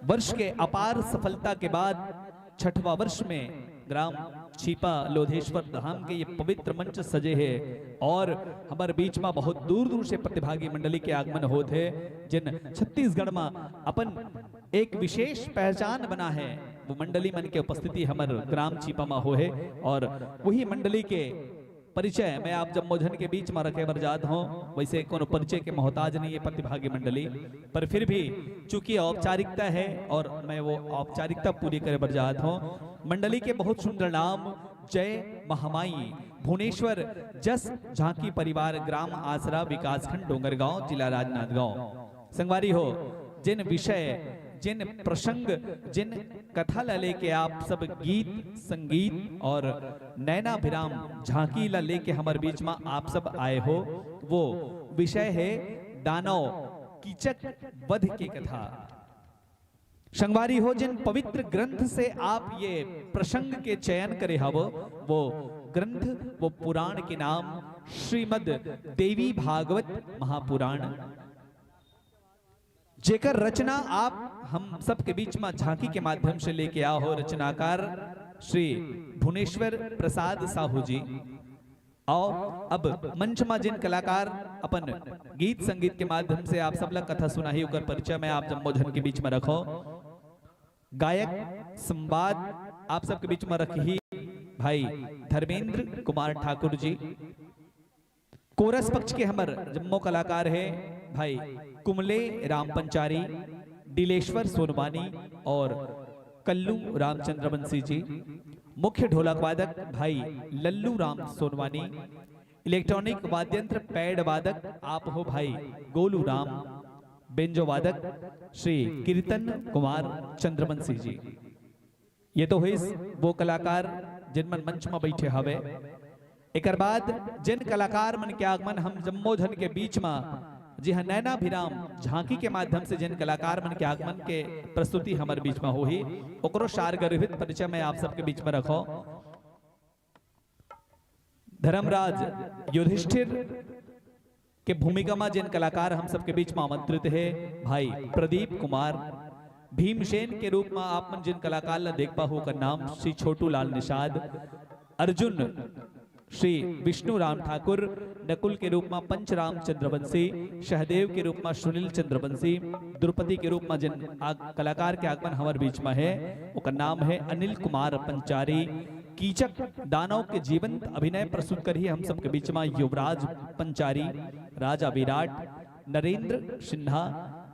वर्ष के अपार सफलता के बाद छठवां वर्ष में ग्राम छीपा लोधेश्वर धाम के ये पवित्र मंच सजे हैं और हमारे बीच में बहुत दूर दूर से प्रतिभागी मंडली के आगमन होते जिन छत्तीसगढ़ में अपन एक विशेष पहचान बना है। वो मंडली मन के उपस्थिति हमारे ग्राम छीपा में हो है और वही मंडली के परिचय मैं आप जब मोझन के बीच में रखे बरजात हूँ। वैसे कोनो परिचय के मोहताज नहीं है प्रतिभागी मंडली, पर फिर भी चूंकि औपचारिकता है और मैं वो औपचारिकता पूरी करे बरजात हूँ। मंडली के बहुत सुंदर नाम जय महामाई भुवनेश्वर जस झांकी परिवार ग्राम आसरा विकासखंड डोंगरगांव जिला राजनांदगांव। संगवारी हो जिन विषय जिन प्रसंग जिन कथा ला लेके आप सब गीत संगीत और नैनाभिराम झांकी ला लेके हमारे बीच में आप सब आए हो, वो विषय है दानव कीचक वध की कथा। संगवारी हो जिन पवित्र ग्रंथ से आप ये प्रसंग के चयन करे हवो, वो ग्रंथ वो पुराण के नाम श्रीमद देवी भागवत महापुराण, जेकर रचना आप हम सब के बीच में झांकी के माध्यम से लेके आओ हो। रचनाकार श्री भुवनेश्वर प्रसाद साहू जी। और अब मंच में जिन कलाकार अपन गीत संगीत के माध्यम से आप सब लोग कथा सुनाही उकर परिचय में आप जम्मोधन के बीच में रखो। गायक संवाद आप सबके बीच में रखी भाई धर्मेंद्र कुमार ठाकुर जी। कोरस पक्ष के हमर जम्मो कलाकार है भाई कुमले राम पंचारी, डिलेश्वर सोनवानी और कल्लू रामचंद्र बंसी जी। मुख्य ढोलक वादक भाई लल्लू राम सोनवानी। इलेक्ट्रॉनिक वाद्यंत्र पैड वादक आप हो भाई गोलू राम। बेंजो वादक श्री कीर्तन कुमार चंद्रबंसी जी। ये तो हुई वो कलाकार जिनमन मंच में बैठे हवे। एक बाद जिन कलाकार मन के आगमन हम जम्मोधन के बीच में जी हाँ नैना भिराम झांकी के माध्यम से जिन कलाकार मन के आगमन के प्रस्तुति हमारे बीच में होही ओकरो सार गर्भित परिचय में आप सबके बीच में रखो। धर्मराज युधिष्ठिर के भूमिका में जिन कलाकार हम सबके बीच में आमंत्रित है भाई प्रदीप कुमार। भीमसेन के रूप में आप मन जिन कलाकार ला देख पाहो का नाम श्री छोटू लाल निषाद। अर्जुन श्री विष्णु राम ठाकुर। नकुल के रूप में पंचराम चंद्रवंशी। सहदेव के रूप में सुनील चंद्रवंशी। द्रुपदी के रूप में जिन कलाकार के आगमन हमारे बीच में है उसका नाम है अनिल कुमार पंचारी। कीचक दानव के जीवंत अभिनय प्रस्तुत कर ही हम सबके बीच में युवराज पंचारी। राजा विराट, नरेंद्र सिन्हा,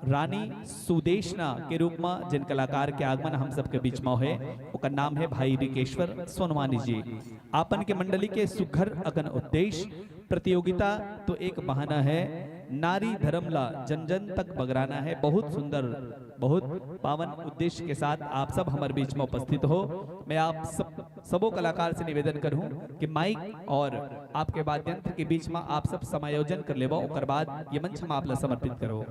रानी सुदेशना के रूप में जिन कलाकार के आगमन हम सबके बीच में है उसका नाम है भाई रिकेश्वर सोनवानी जी। आपन के मंडली के सुघर अगन उद्देश्य प्रतियोगिता तो एक बहाना है, नारी धर्म ला जन जन तक बगराना है। बहुत सुंदर बहुत पावन उद्देश्य के साथ आप सब हमारे बीच में उपस्थित हो। मैं आप सबों कलाकार से निवेदन करूं कि माइक और आपके वाद्यंत्र के बीच में आप सब समायोजन कर लेबो। उसके बाद ये मंच हम आप ला समर्पित करो।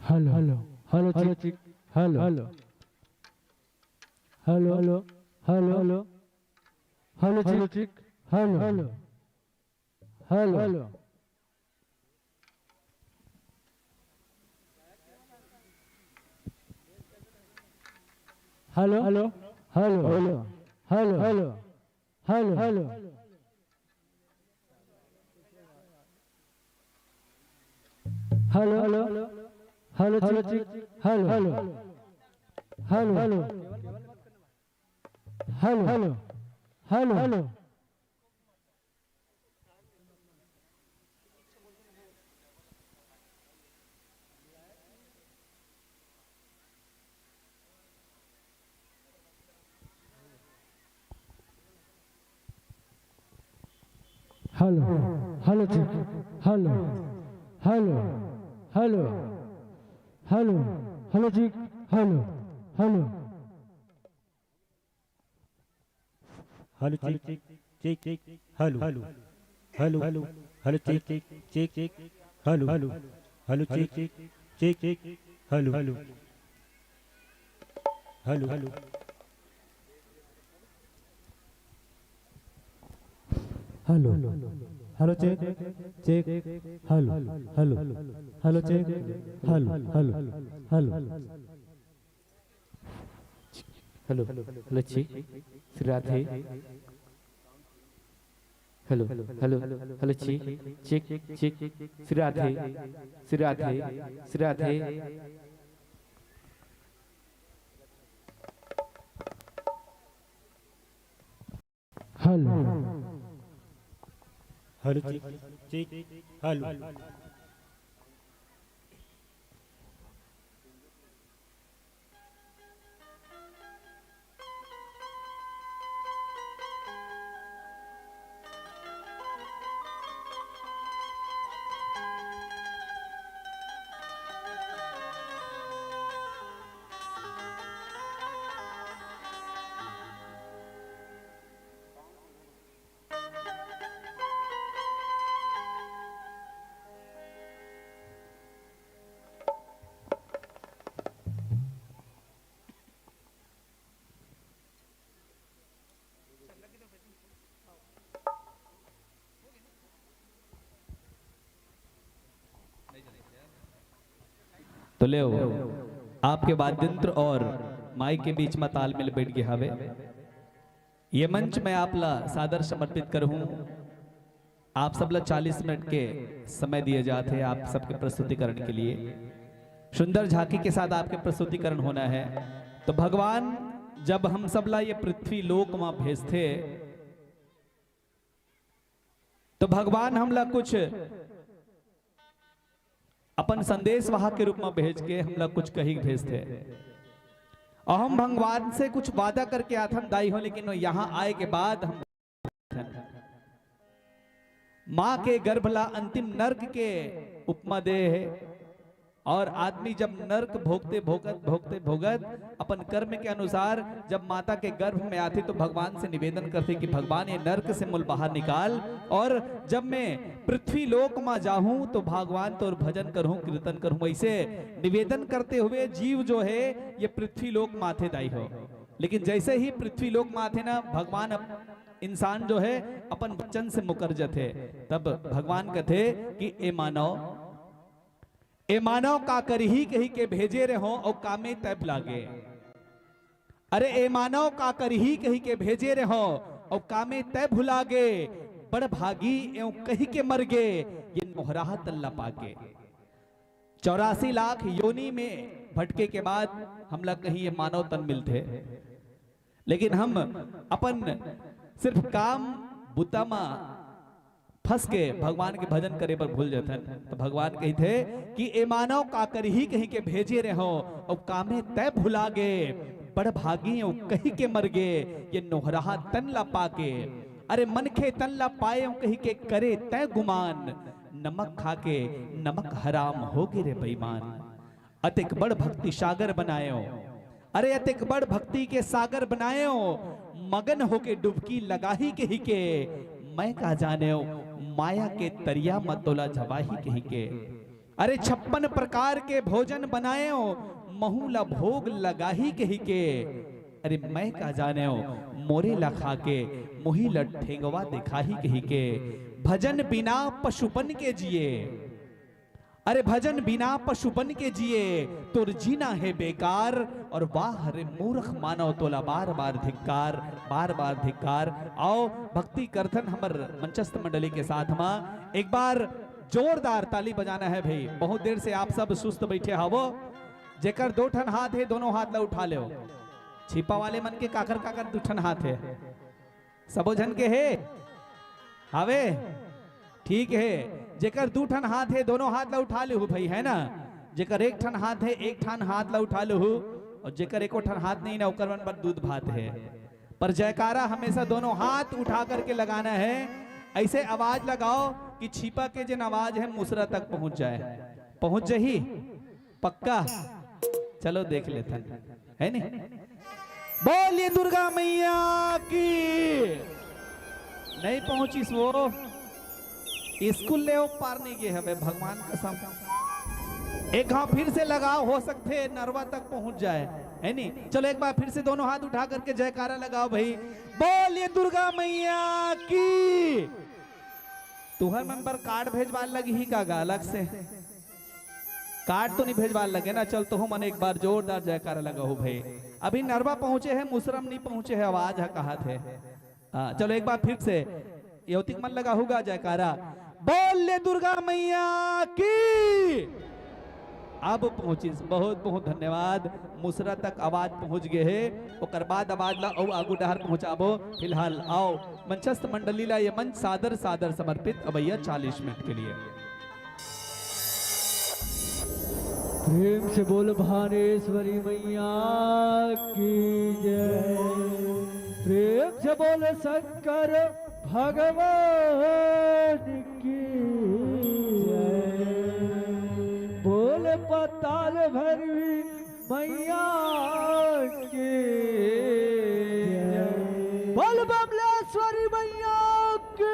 Hello hello hello check hello hello hello hello hello hello hello check hello hello hello hello hello hello hello hello hello hello hello hello hello hello hello check hello hello hello hello hello hello hello hello hello hello check hello hello hello hello hello check hello hello hello check check check hello hello hello hello hello check check check check hello hello hello check check check check hello hello hello hello hello hello check check hello hello hello check hello hello hello hello hello check Radhe hello hello hello check check check Radhe Radhe Radhe hello hello check check hello तो ले आपके वाद्यंत्र और mic के बीच में तालमेल बैठ गया हवे। ये मंच में आपला सादर समर्पित करहूं। आप सबला 40 मिनट के समय दिए जाते हैं आप सबके प्रस्तुतिकरण के लिए। सुंदर झांकी के साथ आपके प्रस्तुतिकरण होना है। तो भगवान जब हम सबला ये पृथ्वी लोक में भेजते तो भगवान हमला कुछ अपन संदेश वहां के रूप में भेज के हमला कुछ कहीं भेजते और हम भगवान से कुछ वादा करके आथन दाई हो, लेकिन यहाँ आए के बाद हम माँ के गर्भला अंतिम नर्क के उपमा दे है। और आदमी जब नर्क भोगते भोगत भोगते भोगत अपन कर्म के अनुसार जब माता के गर्भ में आते तो भगवान से निवेदन करते कि भगवान ये नर्क से मुझे बाहर निकाल, और जब मैं पृथ्वी लोक में जाऊं तो भगवान तो भजन करूं कीर्तन करूं। ऐसे निवेदन करते हुए जीव जो है ये पृथ्वी लोक माथे दाई हो। लेकिन जैसे ही पृथ्वी लोक माथे ना भगवान इंसान जो है अपन वचन से मुकर जाते, तब भगवान कहते कि ए मानव का करही कही के भेजे रहो और कामे तैब लागे। अरे ए मानव का करही कही के भेजे रहो और कामे तय भुलागे। बड़ भागी एवं कही के मर गे ये मोहराह तल्ला पाके। 84 लाख योनि में भटके के बाद हमला कहीं ये मानव तन मिलते, लेकिन हम अपन सिर्फ काम बुतामा फंस के भगवान के भजन करे पर भूल जाते। तो भगवान कही थे कि ए मानव का करही कहीं के भेजे रहो और कामे तय भुला गे। बड़ भागी कही के मर गे ये नोहराहा तन ला पाके। अरे मन खे तन ला पाए कही के करे तय गुमान। नमक खा के नमक हराम हो गे रे बेईमान। अतिक बड़ भक्ति सागर बनायो, अरे अतिक बड़ भक्ति के सागर बनायो। मगन होके डुबकी लगाही कही के मैं का जाने माया के तरिया मतोला झवाही कही के। अरे 56 प्रकार के भोजन बनाए महूला भोग लगाही कही के। अरे मैं का जाने मोरे ला खा के मोही लट ठेंगवा दिखाही कही के। भजन बिना पशुपन के जिए, अरे भजन बिना पशुपन के जिए तोर जीना है बेकार। और वाह रे मूर्ख मानव तोला बार बार धिक्कार, बार बार धिक्कार। आओ भक्ति करथन हमर मंचस्थ मंडली के साथ हम एक बार जोरदार ताली बजाना है भाई। बहुत देर से आप सब सुस्त बैठे हवो। जेकर दो ठन हाथ है दोनों हाथ ला उठा ले। छिपा वाले मन के काकर काकर दो ठन हाथ है, सबो झन के है हवे ठीक है। जेकर दो ठन हाथ है दोनों हाथ ला उठा ले भाई, है ना। जेकर एक ठन हाथ है एक ठन हाथ ला उठा ले, और जेकर एको ठन हाथ नहीं ना ओकर मन पर दूध भात है। पर जयकारा हमेशा दोनों हाथ उठा करके लगाना है। ऐसे आवाज लगाओ कि छिपा के जिन आवाज है मुसरा तक पहुंच जाए। पहुंच जाही पक्का? चलो देख लेते है नहीं। बोलिए दुर्गा मैया की। नहीं पहुंची वो स्कूल ले पार नहीं गए हमें, भगवान कसम। एक हाँ फिर से लगाओ, हो सकते नरवा तक पहुंच जाए, है नहीं। चलो एक बार फिर से दोनों हाथ उठा करके जयकारा लगाओ भाई। बोलिए दुर्गा मैया की। तुहर मन पर कार्ड भेजवा लगी ही का अलग से? कार्ड तो नहीं भेजवा लगे ना। चल तो हम मन एक बार जोरदार जयकारा लगा हो भाई। अभी नरवा पहुंचे हैं, मुसरम नहीं पहुंचे है, आवाज है कहा थे। चलो एक बार फिर से यौतिक मन लगा होगा जयकारा। बोले दुर्गा मैया की। अब पहुंची, बहुत बहुत धन्यवाद। मुसरा तक आवाज पहुंच गए है, और बाद आवाज ला और आगू डहर पहुंचाबो। फिलहाल आओ मंचस्थ मंडली ला ये मंच सादर सादर समर्पित अभैया 40 मिनट के लिए। प्रेम से बोल भानेश्वरी मैया की जय। प्रेम से बोल शंकर भगवान की जय। बोल पताल भैरवी मैया की जय। बोल बमलेश्वरी मैया की।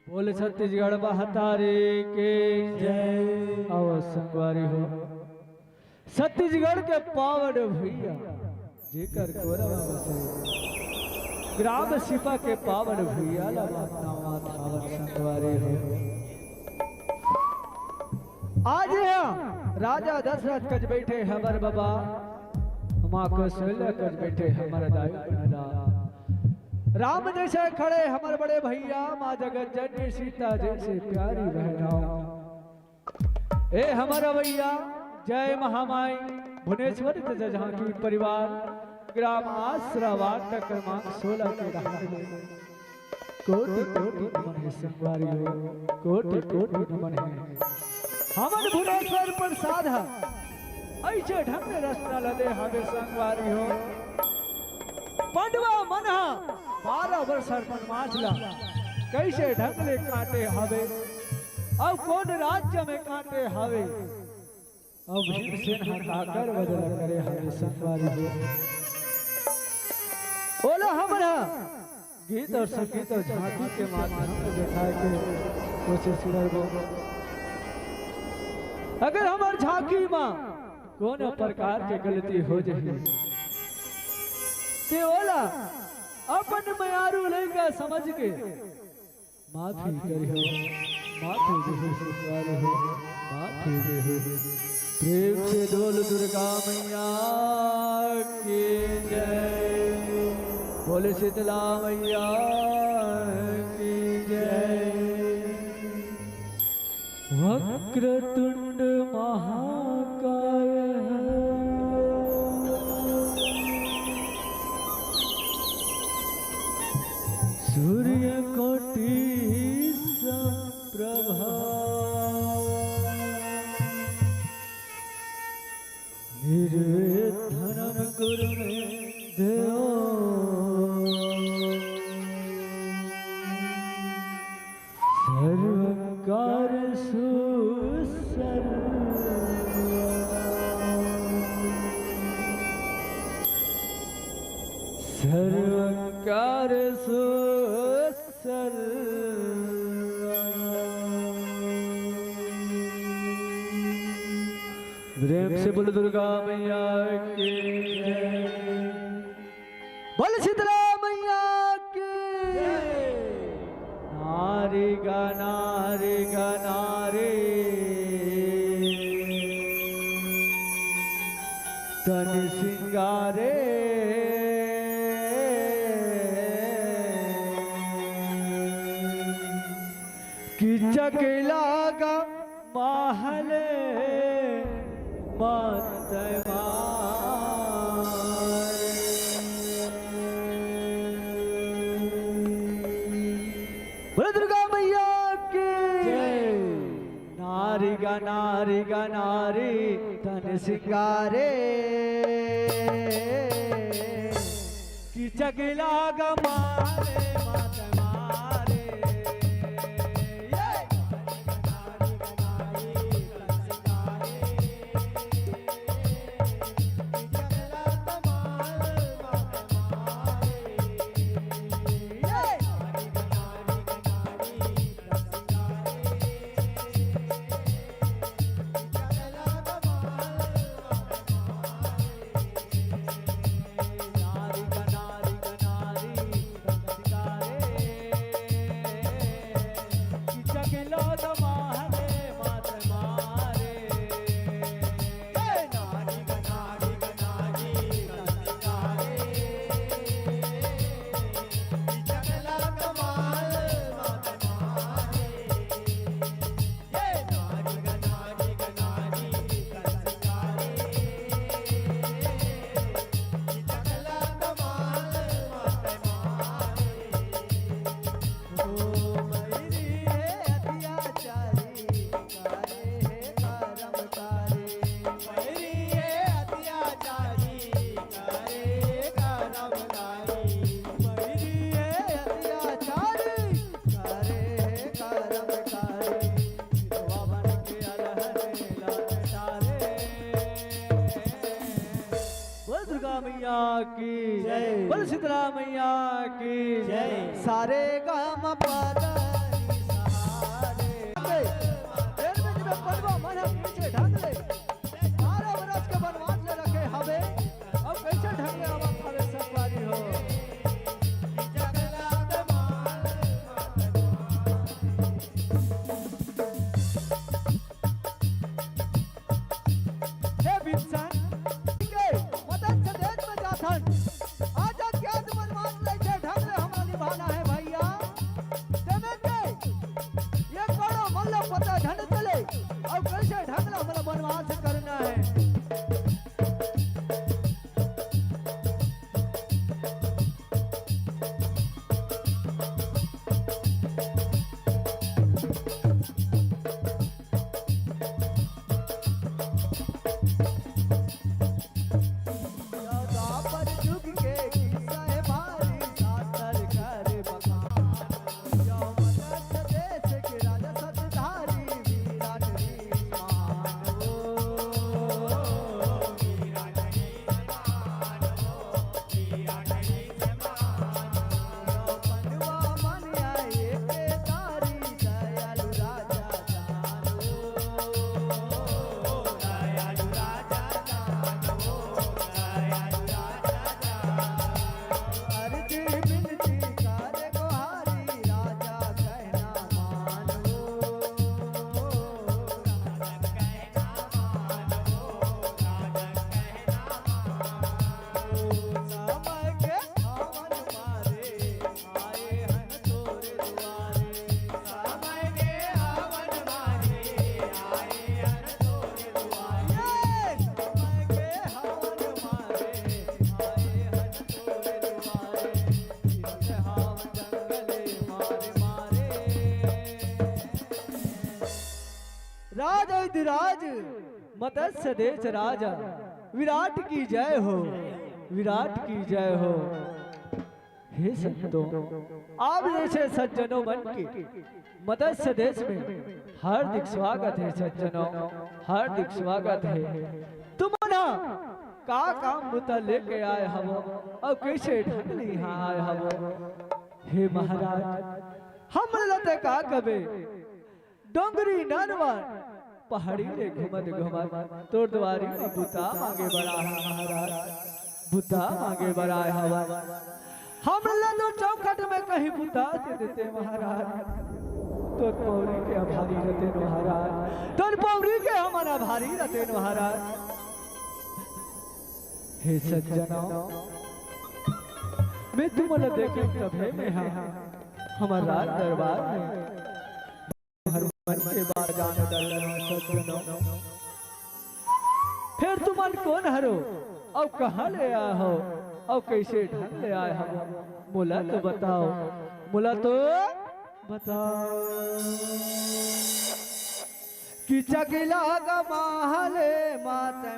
बोले छत्तीसगढ़ बहतारे के जय। आओ संगवारी हो छत्तीसगढ़ के पावन भैया जेकर गोरवा बसे ग्राम सिपा के पावन भैया नामा थावर संगवारी हो। आज यहाँ राजा दशरथ कज बैठे हमर बाबा माँ कौशल्या कज बैठे हमर दाई बनला राम जैसे खड़े हमर बड़े भैया माँ जगत जननी सीता जैसे प्यारी बहना। ए हमारा भैया जय महामाई भुवनेश्वरी तथा झांकी परिवार ग्राम आसरा वार्ड क्रमांक 16 के रहने कोटि कोटि नमन है संगवारी हो, कोटि कोटि नमन है हमन भुवनेश्वर प्रसाद ऐसे ढंग रचना लदे हमें संगवारी हो। पंडवा मनहा 12 वर्ष माछला कैसे ढंग ले काटे हवे अब कौन राज्य में काटे हवे अब भीमसेन हटाकर बदला करे हवे संगवारी हो। बोला हमारा गीत और संगीत और झांकी के माध्यम से दिखाए के कोशिश करबो। अगर हमार झांकी मां कोनो प्रकार के गलती हो जाए ते ओला अपन मयारू लेगा समझ के माफी करियो, माफी दे सुसवारी हो, माफी दे। प्रेम से डोल दुर्गा मैया की जय, बोले शीतला मैया की जय। वक्रतुंड महाकाय सूर्य कोटि समप्रभा निर्विघ्नं कुरु मे देव सर्वकार्येषु सर्वकार्येषु प्रेम से बोल दुर्गा मैया की जय, बोल शीतला मैया की जय। नारी गा नारी गा नारी तन सिंगारे कि चकला का महल मात बोले दुर्गा मैया की जय। नारी गा नारी तन सिंगारे कि चकला का मारे मात मारे। मैया की जय, बोल शीतला मैया की जय। सारे गाम पादा सहारे मन पीछे ढांग ले 12 बरस के भीमसेन के मदद से देश में जाथन आजा क्या तुमन मान ले छे ढंग ले हमरा निभाना है भैया देवे के ये बड़ो मल्ल पता ढंग चले और कैसे ढंग ले हमरा बनवास करना है राज मत्स्य देश राजा विराट की जय हो विराट की जय हो। हे संतों आप जैसे सज्जनों मन के मत्स्य देश में हार्दिक स्वागत है सज्जनों हार्दिक स्वागत है। तुम ना का काम मुता लेके आए हम और कैसे ढंग यहाँ आए हम। हे महाराज हम लते का कबे डोंगरी नरवन पहाड़ी ले घुमत घुमत तोर द्वारी में बुता मांगे बड़ा है महाराज बुता मांगे बड़ा है हवा हम तो चौखट में कहीं बुता दे देते महाराज तो पौरी के आभारी रहते महाराज तो पौरी के हमारा भारी रहते महाराज। हे सज्जनों मैं तुम्हें देखे तभे में हमारा दरबार में मन के बाद जाने सज्जनों फिर तुमन कौन हरो और कहाँ ले आए हो और कैसे ढंग ले आए हो मुला तो बताओ मुला तो बताओ कि चकिला गमाले माते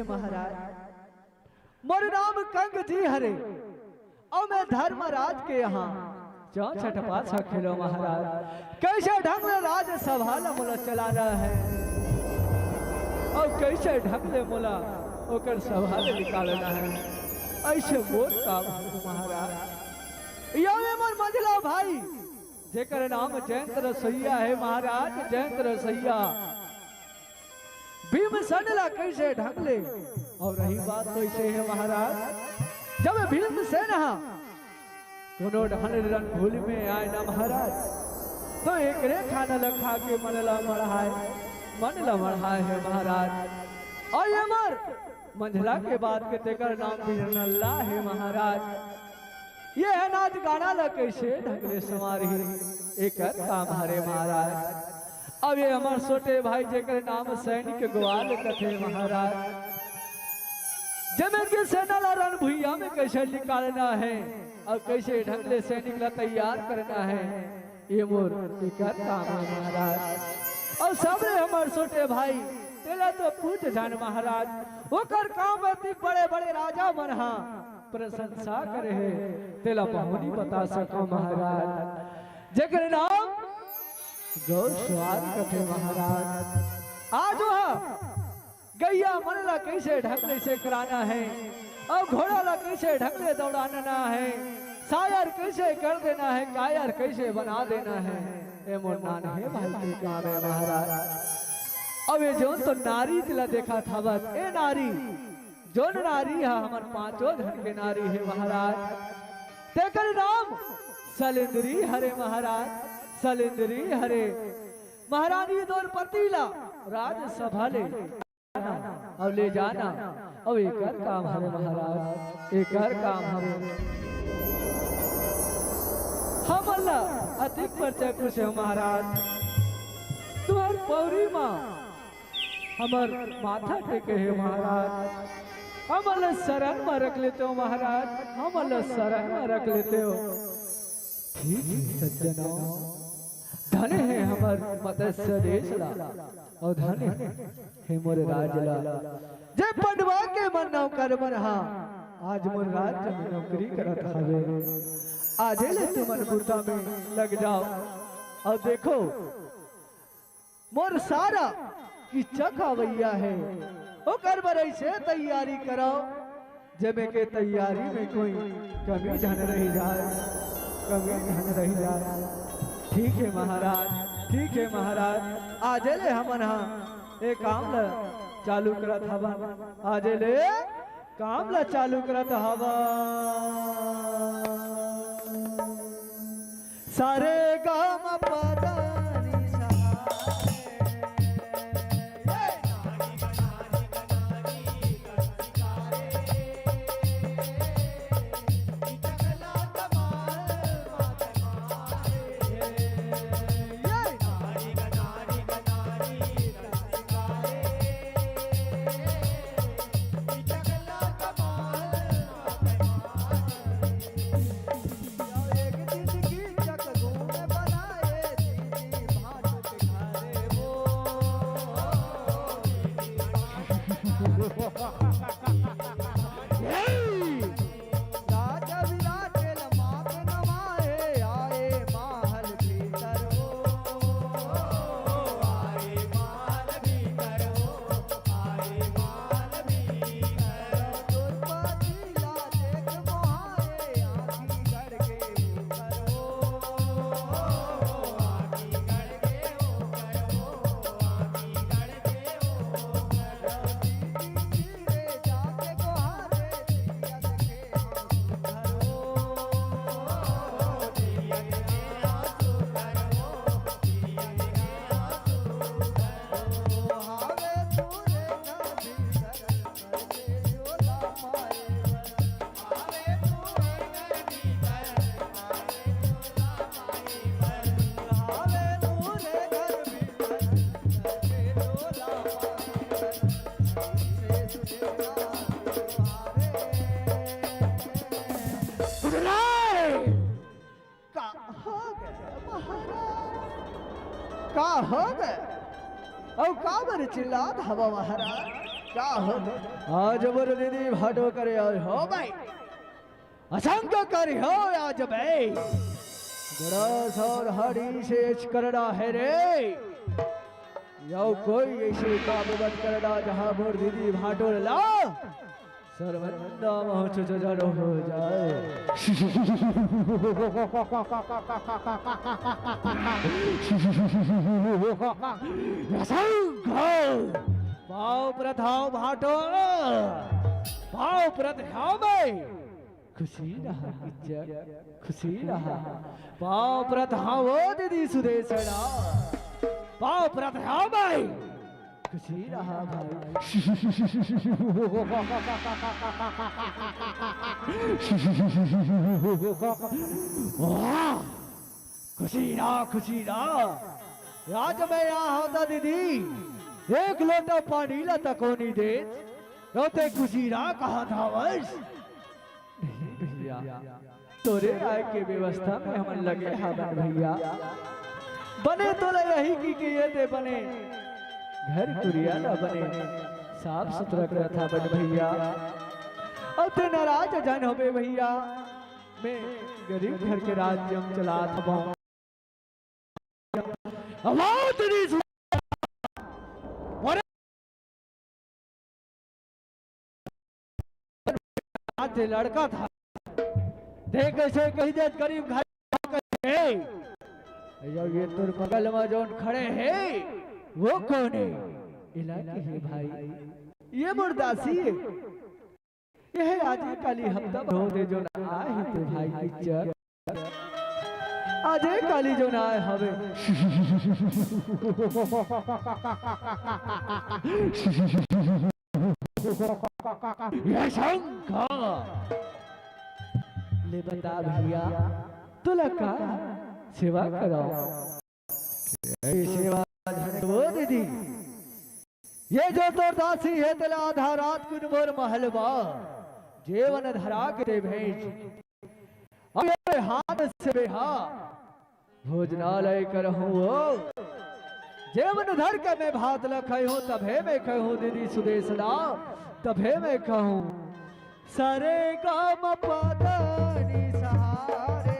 महाराज मोर नाम कंग जी हरे और मैं धर्मराज के यहाँ 64 पासा खेलो महाराज कैसे ढंग से राज सभा मुला चला रहा है और कैसे ढंग से मुला ओकर सभा निकालना है ऐसे मोर काम महाराज यो मोर मंझला भाई जेकर नाम जयंत रसैया है महाराज जयंत रसैया भीमसेन ला कैसे ढंग ले और रही बात तो ऐसे है महाराज, जब भीमसेन कोनो ढन रणभूमि में आए ना महाराज, तो एक रे खाना लखा के मन ला मढ़ाए है महाराज। और ये मर मंझला के बाद के तेकर नाम भी नल्ला है महाराज। ये है नाच गाना ला कैसे ढंगले समारी एक काम हरे महाराज। अब ये हमार छोटे भाई जेकर नाम सैनिक ग्वाल कथे महाराज, जमे के सेना ला रणभूमि में कैसे निकालना है और कैसे ढंगले सैनिक ला तैयार करना है, ये मोर कर काम है महाराज। और सबरे हमार छोटे भाई तेला तो पूछ जान महाराज, वो कर काम अति बड़े बड़े राजा मनहा प्रशंसा करे है, तेला बहुनी बता सको महाराज। जेकर नाम गौस्वार कथे महाराज। आज वह गैया मन ला कैसे ढंगले से कराना है और घोड़ा ला कैसे ढंगले दौड़ाना है, शायर कैसे कर देना है, कायर कैसे बना देना है, ये मोरनान है भाई के काम है महाराज। अब ये जो तो नारी तिला देखा था बस, ए नारी जो नारी है हमार पांचों धन के नारी है महाराज। तेकर नाम सलिंद्री हरे महाराज, सलिंद्री हरे महारानी द्रौपदीला राजसभा ले और ले जाना, और एक काम हरे महाराज, एक काम हरे हम अल्लाह अधिक परिचय कुछ है महाराज। तुम्हार पौरी माँ हमार माथा टेके है महाराज, हम अल्लाह शरण में रख लेते हो महाराज, हम अल्लाह शरण में रख लेते हो। ठीक है सज्जनों, धन है हमार मत्स्य देश ला और धन है मोरे राज ला, जे पढ़वा के मन नौकर बनहा आज मोर राज्य में नौकरी करत हवे। आज ले तुम मनपुरता में लग जाओ और देखो मोर सारा की चखावैया है, वो कर बरई से तैयारी कराओ, जब के तैयारी में कोई कमी धन रही जाए, कमी धन रही जाए। ठीक है महाराज, ठीक है महाराज। आज ले हमन एक काम ला चालू करत हवा, आज ले काम ला चालू करत हवा। सारे गाम पदानी का हो गए और का बर चिल्लात हवा महाराज, का हो आज बोल दीदी भाटो करे और हो भाई असंख्य करी हो आज भाई गरस और हरी शेष करना है रे, यो कोई ऐसे काम मत करना जहाँ बोल दीदी भाटो ला सर्वनंदा मोह जड़ो हो जाए। पाव प्रथाओ भाटो पाव प्रथाओ में खुशी रहा इज्जत खुशी रहा पाव प्रथाओ दीदी सुदेशना पाव प्रथाओ में खुशी रहा भाई खुशी ना राज में यहाँ होता दीदी एक लोटा पानी ला तकोनी दे रोते खुशी ना कहा था वर्ष भैया तोरे आय के व्यवस्था में हम लगे हवन भैया बने तो यही की ये दे बने घर कुरिया ना बने साफ सुथरा कर था बन भैया अब ते नाराज जन हो भैया मैं गरीब घर के राज्य में चला था लड़का था देख ऐसे कही दे गरीब घर ये तुर बगल में जो खड़े हैं वो कौन है इलाके है भाई ये मुर्दासी है यह आज काली हफ्ता हो दे जो ना आए तो भाई पिक्चर आज काली जो ना आए हवे ये शंकर ले बता भैया तो लगा सेवा कराओ सेवा वो दीदी ये जो तो दासी है तेला आधा रात कुन मोर महलवा जेवन धरा के भेज अब हाथ से बेहा भोजनालय करहूं जेवन धर के मैं भात लखाई हूं तभे मैं कहूं दीदी सुदेशना तभे मैं कहूं सारे काम पादानी सहारे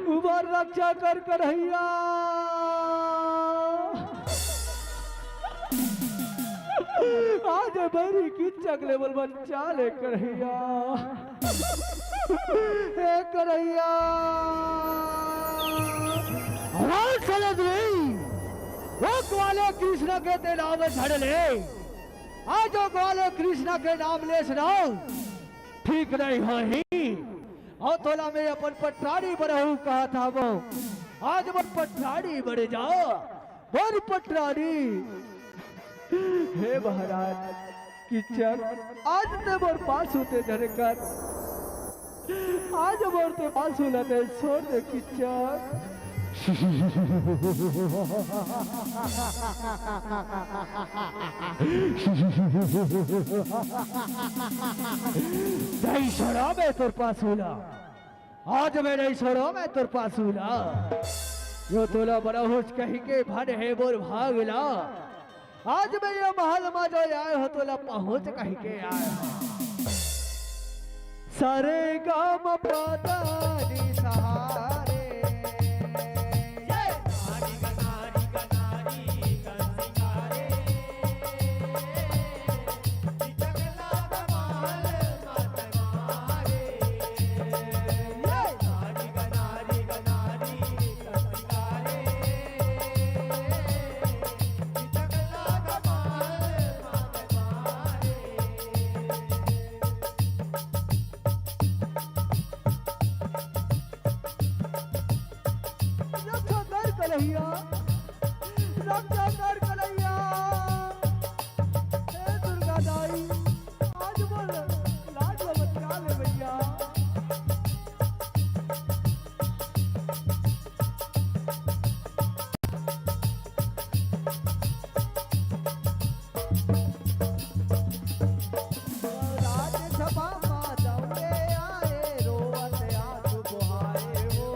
उमर रक्षा कर करैया आज बड़ी की चगले बोल बच्चा ले करैया हे करैया आवाज चले रे वो ग्वाले कृष्ण के ते नाम झड़ ले। आज जो ग्वाले कृष्ण के नाम ले सुनाओ ठीक नहीं हो ही। और तोला में अपन पटरानी बरहू कहा था वो, आज मन पटरानी बड़े जाओ बोल पटरानी। हे महाराज किचक आज ते मोर पास होते झरकर, आज मोर ते पास होते छोड़ दे किचक। नहीं छोड़ा मैं तुर पास हूला, आज मैं नहीं छोड़ा मैं तुर पास हूला। यो तोला बड़ा होश कहीं के भन है बोर भागला, आज मैं ये महल में जो आए हो तोला पहुंच कहीं के आए हो। सारे गाम पाता नी सहारे, कन्हैया रक्षा कर कन्हैया। हे दुर्गा दाई आज बोल लाज बचा ले भैया। राजसभा में दौड़े आए रोवत आंसू बहाए हो।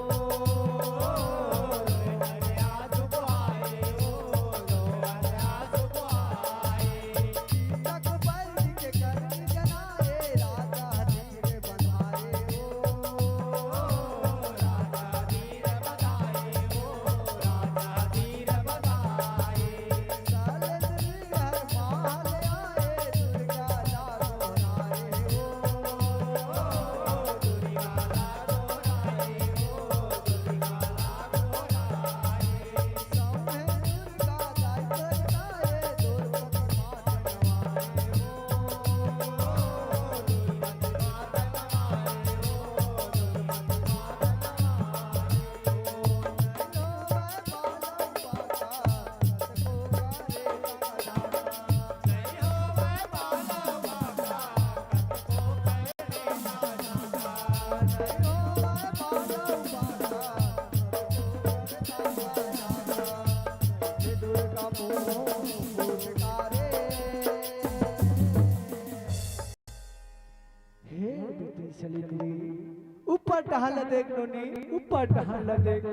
ऊपर टहल देख नोनी ऊपर टहल देख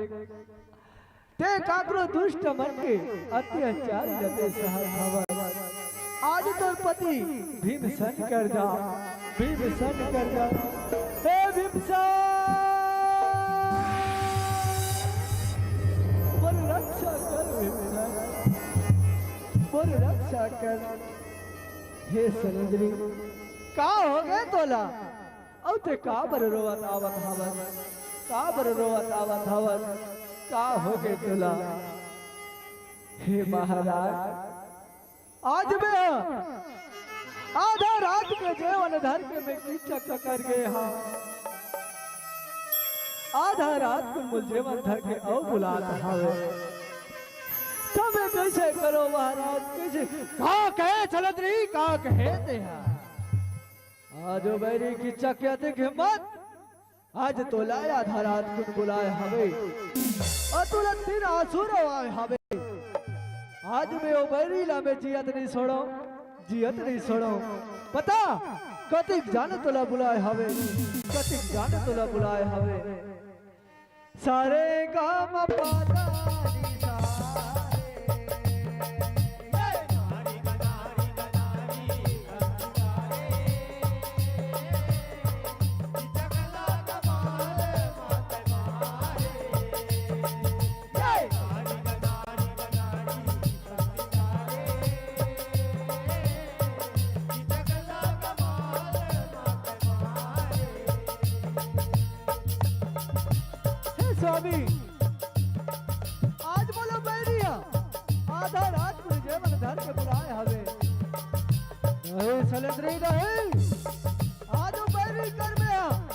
ते काकरो दुष्ट मन के अत्याचार लते सहर भवन। आज तोर पति भीमसन कर जा, भीमसन कर जा। हे भीमसन बोल रक्षा कर भीमसन, बोल रक्षा कर। हे समुद्री का हो गए तोला औ ते का बर रोवत आवत हवन, का बर रोवत आवत हवन, का हो गए तोला। हे महाराज आज मैं आधा रात के जेवन धर के मैं कीचक कर गए हाँ। आधा रात को मुझे जेवन धर के औ बुलाता हवे, तो मैं कैसे करो महाराज कैसे। का कहे चलत रही का कहे ते हाँ। आज बैरी की चकिया देख हिम्मत, आज तो लाया धरात कुछ बुलाए हवे और तुरंत दिन आंसू आए हवे। आज मैं ओ बैरी ला में जियत नहीं छोड़ो, जियत नहीं छोड़ो। पता कतिक जाने तोला बुलाए हवे, कतिक जाने तोला बुलाए हवे। सारे गाम पाता नी सहारे, स्वामी आज बोलो बैरिया आज सलेंद्री रहे आज बैरी कर में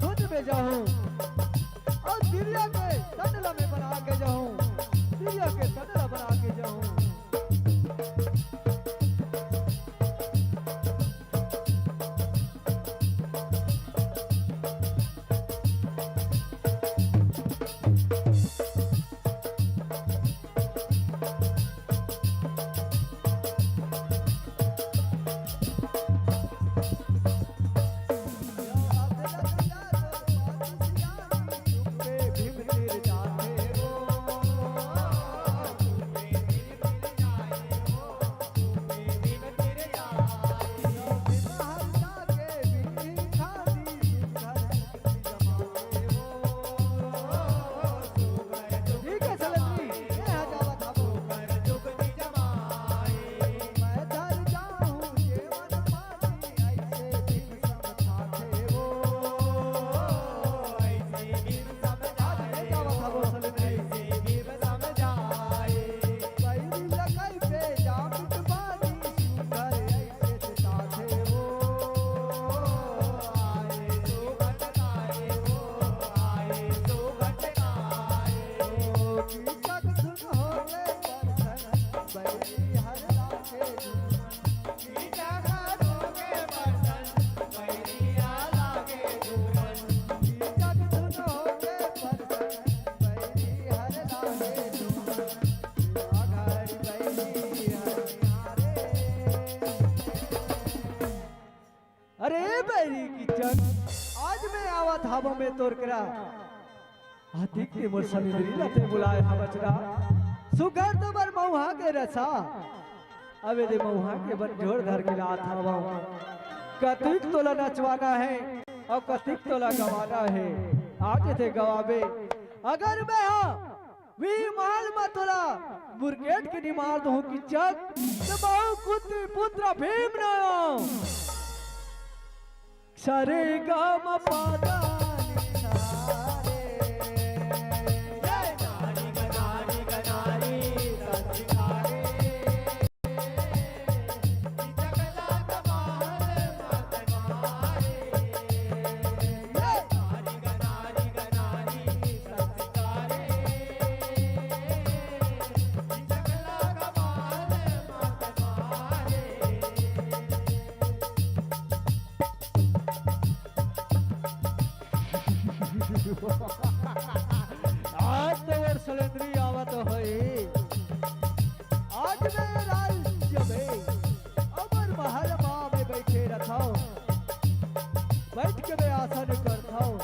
खुद में जाऊं और दिरिया के तंडला में बना के जाऊं, दिरिया के तंडला बना के जाऊं। अरे बैरी किचन आज मैं आवा थाबो में तोर करा आतिक के मोर समुद्री लते बुलाए हवचरा सुगर तो बर मौहा के रसा अबे दे मौहा के बर जोर धर के ला थाबो कतिक तोला नचवाना है और कतिक तोला गवाना है आगे थे गवाबे अगर मैं हाँ वी माल मतोला बुरकेट की निमार दो की चक तो बहु कुत्ती पुत्र भीम ना सारे गाम पादा निसारे गनारी गनारी गनारी संस्कारे जगला कमाल मतवारे गनारी गनारी गनारी संस्कारे जगला कमाल मतवारे आज तो वर सलेंद्री आवत है आज मैं राज्य में अमर महल में बैठे रखा बैठ के मैं आसन करता हूँ।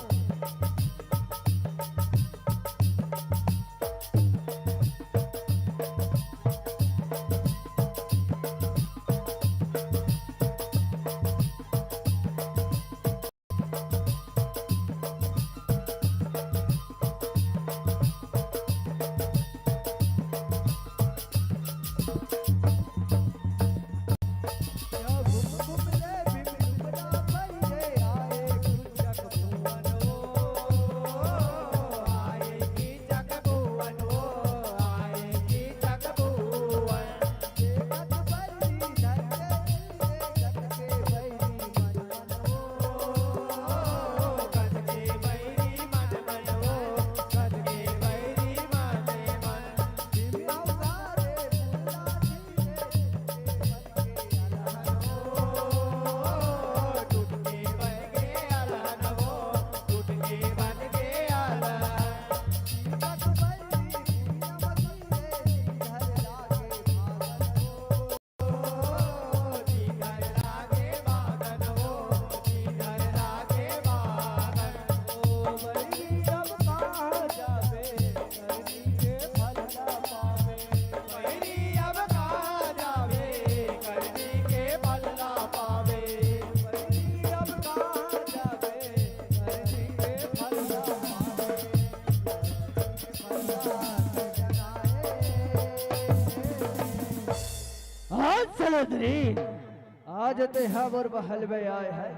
आज ते हवर महल में आए हैं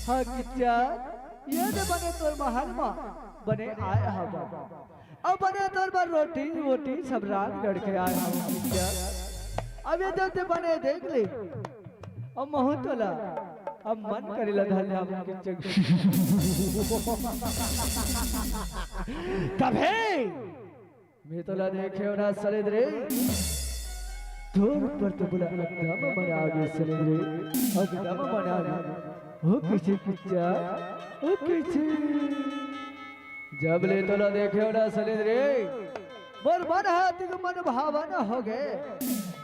हाँ किच्चा ये ने बने तोर महल में बने आए हम अब बने तोर पर रोटी रोटी सब रात लड़के आए हम किच्चा अब ये जब ते बने देख ले अब महु तोला अब मन करेला धल्या के चग कभे मैं तोला देखे ना सलेद रे दूर पर तो बुला एकदम मन आगे सलेद रे एकदम मन आगे हो किसी किच्चा हो किसी जब ले तोला देखे ना सलेद रे मोर मन हाथ के मन भावना हो गए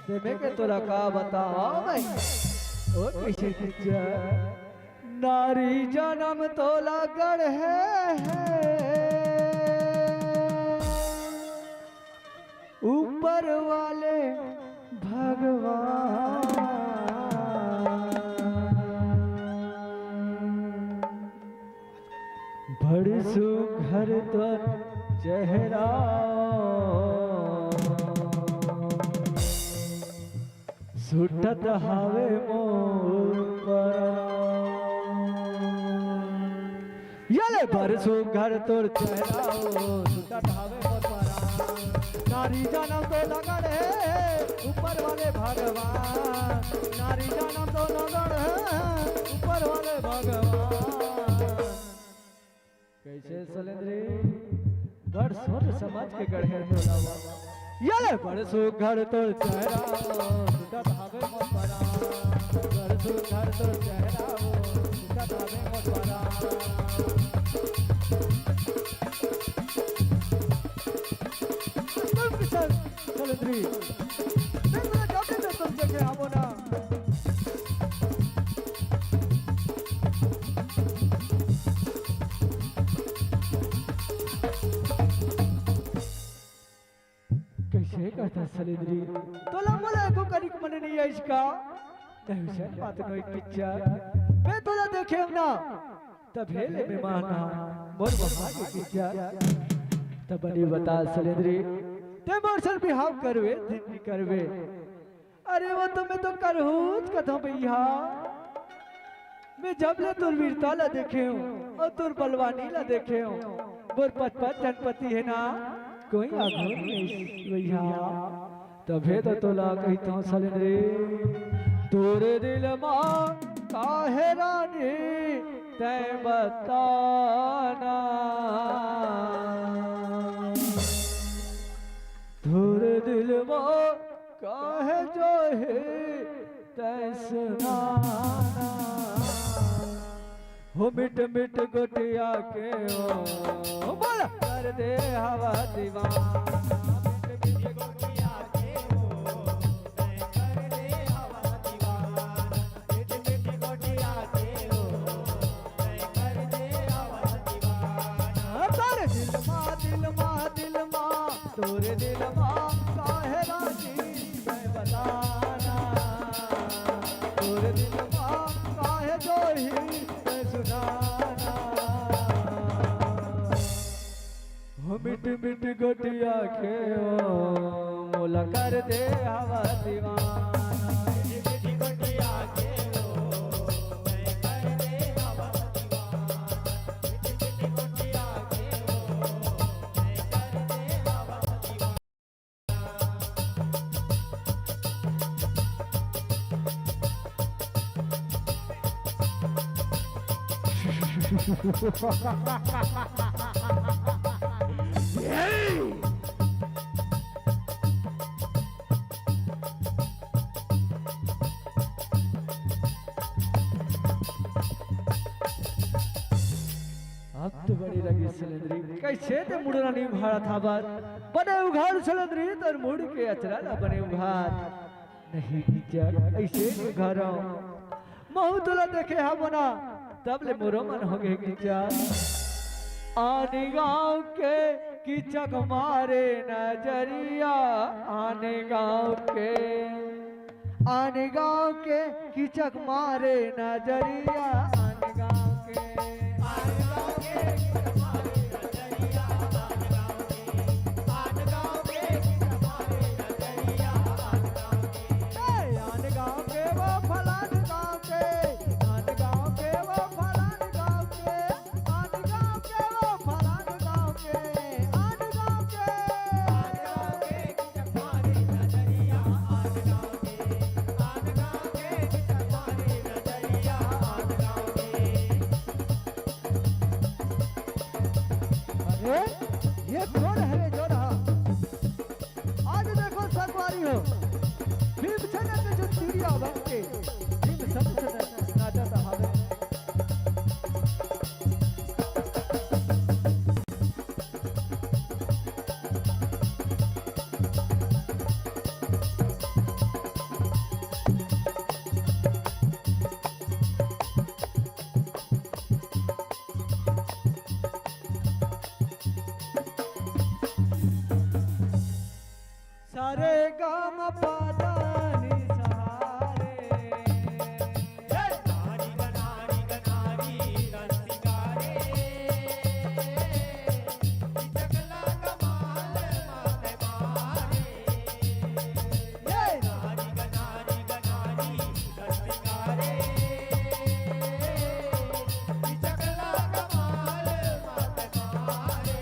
ते मैं के तोला का बताओ भाई ओ किसी किच्चा नारी जन्म तोला गढ़ है ऊपर वाले भगवान बड़ सुघर तो चेहरा सुटत हावे मोर पर यले बरसो घर तोर चेहरा सुटत हावे मोर पर नारी जन्म तो लगन है ऊपर वाले भगवान नारी जन्म तो लगन है ऊपर वाले भगवान कैसे सलेंद्री बड़ सोच समझ के गढ़े तोला यले बड़ सुघर तोर चेहरा सुटत हावे मोर परा बड़ सुघर तोर चेहरा सुटत हावे मोर परा तुम किसान सलेंद्री मैं तो जाके तो तुम जगह आवो ना कैसे करता सलेंद्री तोला मोला को करिक मन नहीं है इसका नहीं से बात नो एक पिक्चर मैं तोला देखे ना तब हेले में माना मोर बहा के पिक्चर तब बनी बता सलेंद्री ते मोर सर बिहाव करवे दिन करवे अरे वो तो मैं तो करहूत कथा भैया मैं जब ले तुर वीरता ला देखे हूं और तुर बलवानी ला देखे हूं मोर पचपच जनपति है ना कोई आगो नहीं भैया तभे तो तोला कहता हूँ सलेंद्री तोरे दिल मां काहे रानी तै बताना तोरे दिल मां काहे जो है तै सुनाना हो मिट मिट गोटिया के ओ बोला कर दे हवा दीवाना मिट मिट गोटिया के ओ कर दे हवा दीवाना मिट मिट गोटिया के ओ कर दे हवा दीवाना तोरे दिल मां तोरे दिल मां काहे रानी मैं बताना तोरे दिल मां काहे जोही मिट मिट गोटिया के ओ मोला कर दे हवा दीवाना मिट मिट गोटिया के ओ मैं कर दे हवा दीवाना मिट मिट गोटिया के ओ मैं कर दे हवा दीवाना अब तो बड़ी लगी सलेंद्री कैसे ते मुड़ना नहीं उघाड़ा था बात बने उघाड़ सलेंद्री तर मुड़ के अचरा ना बने उघाड़ नहीं बिचार ऐसे उघाड़ा महू तोला देखे हा बना तब ले मोरो मन हो गए बिचार आने गांव के कीचक मारे नजरिया आने गांव के कीचक मारे नजरिया आने गांव के काम पादानी सहारे नारी गनारी गनारी रसिकारे जगला कमाल माते मारे नारी गनारी गनारी रसिकारे जगला कमाल माते मारे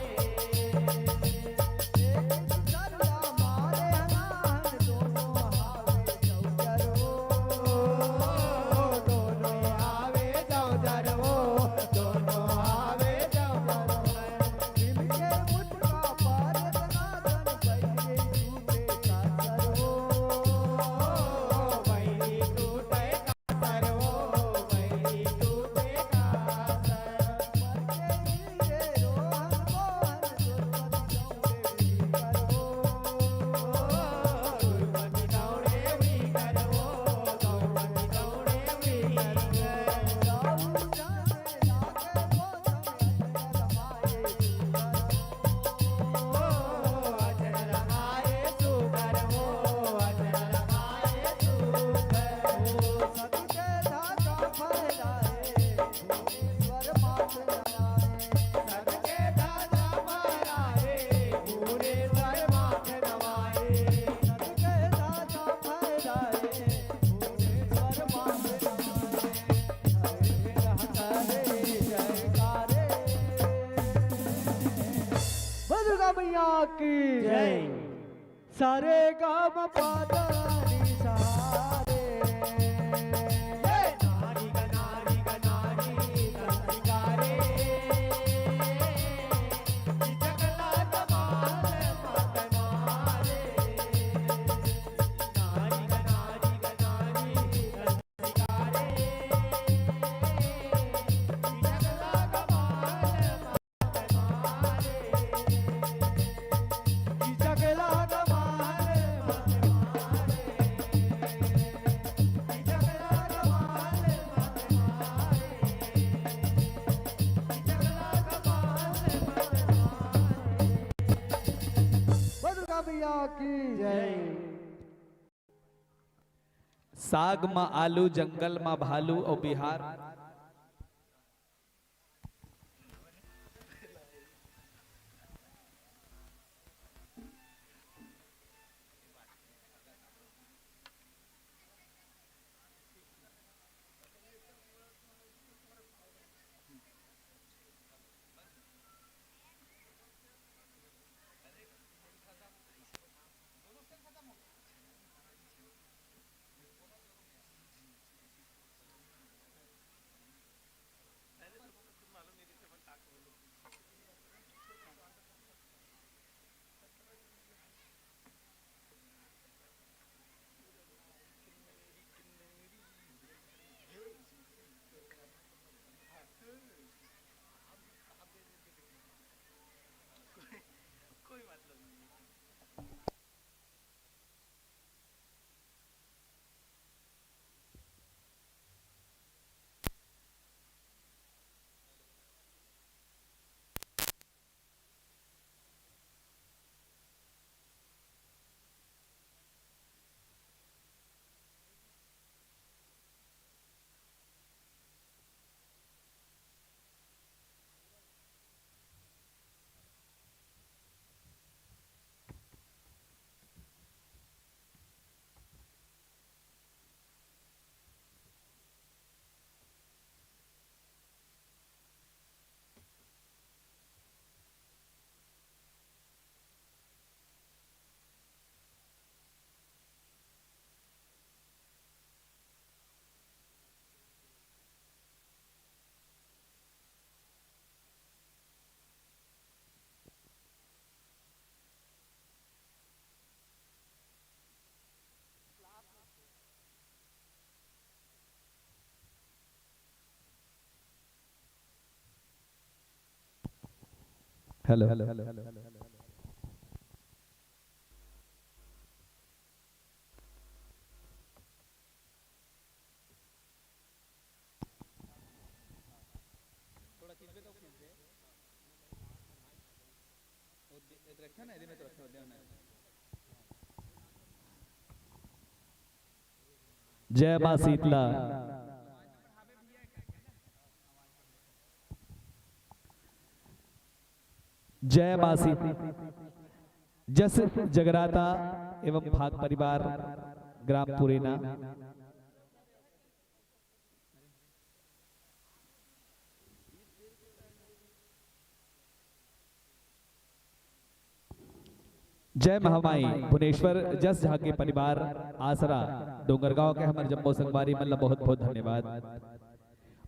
सरला मारे अनाहन दोनों हावे चौजरो दोनों आवे चौधरो दोनों आवे चौधरो इनके मुठका पार सनातन पहिले टूटे कासरो वही टूटे कासरो वही टूटे कासर मरके हीरे रोहन मोहन दुर्मति दौड़े भी करो दुर्मति दौड़े हुई करो दुर्मति दौड़े हुई दाऊ जाने लागे मौसम अजर रमाए तू करो अजर रमाए सुगर अजर रमाए सुगर सत्य धागा फहराए भुवनेश्वर माथ लगाए सबके दादा महाराए पूरे सर माथ नवाए सत्य धागा फहराए भुवनेश्वर माथ लगाए हरे जयकारे दुर्गा मैया की जय सारे काम पादानी सहारे नारी गनारी गनारी रसिकारे जगला कमाल मत मारे नारी गनारी गनारी रसिकारे जगला कमाल मत मारे जगला कमाल दुर्गा मैया की जय साग में आलू जंगल में भालू और बिहार हेलो जय मां शीतला। जय मां शीतला। जस जगराता एवं भाग परिवार ग्राम पुरेना। जय महामाई भुवनेश्वर जस झा के परिवार आसरा डोंगरगांव के हमारे जम्मू संगवारी मतलब बहुत बहुत धन्यवाद।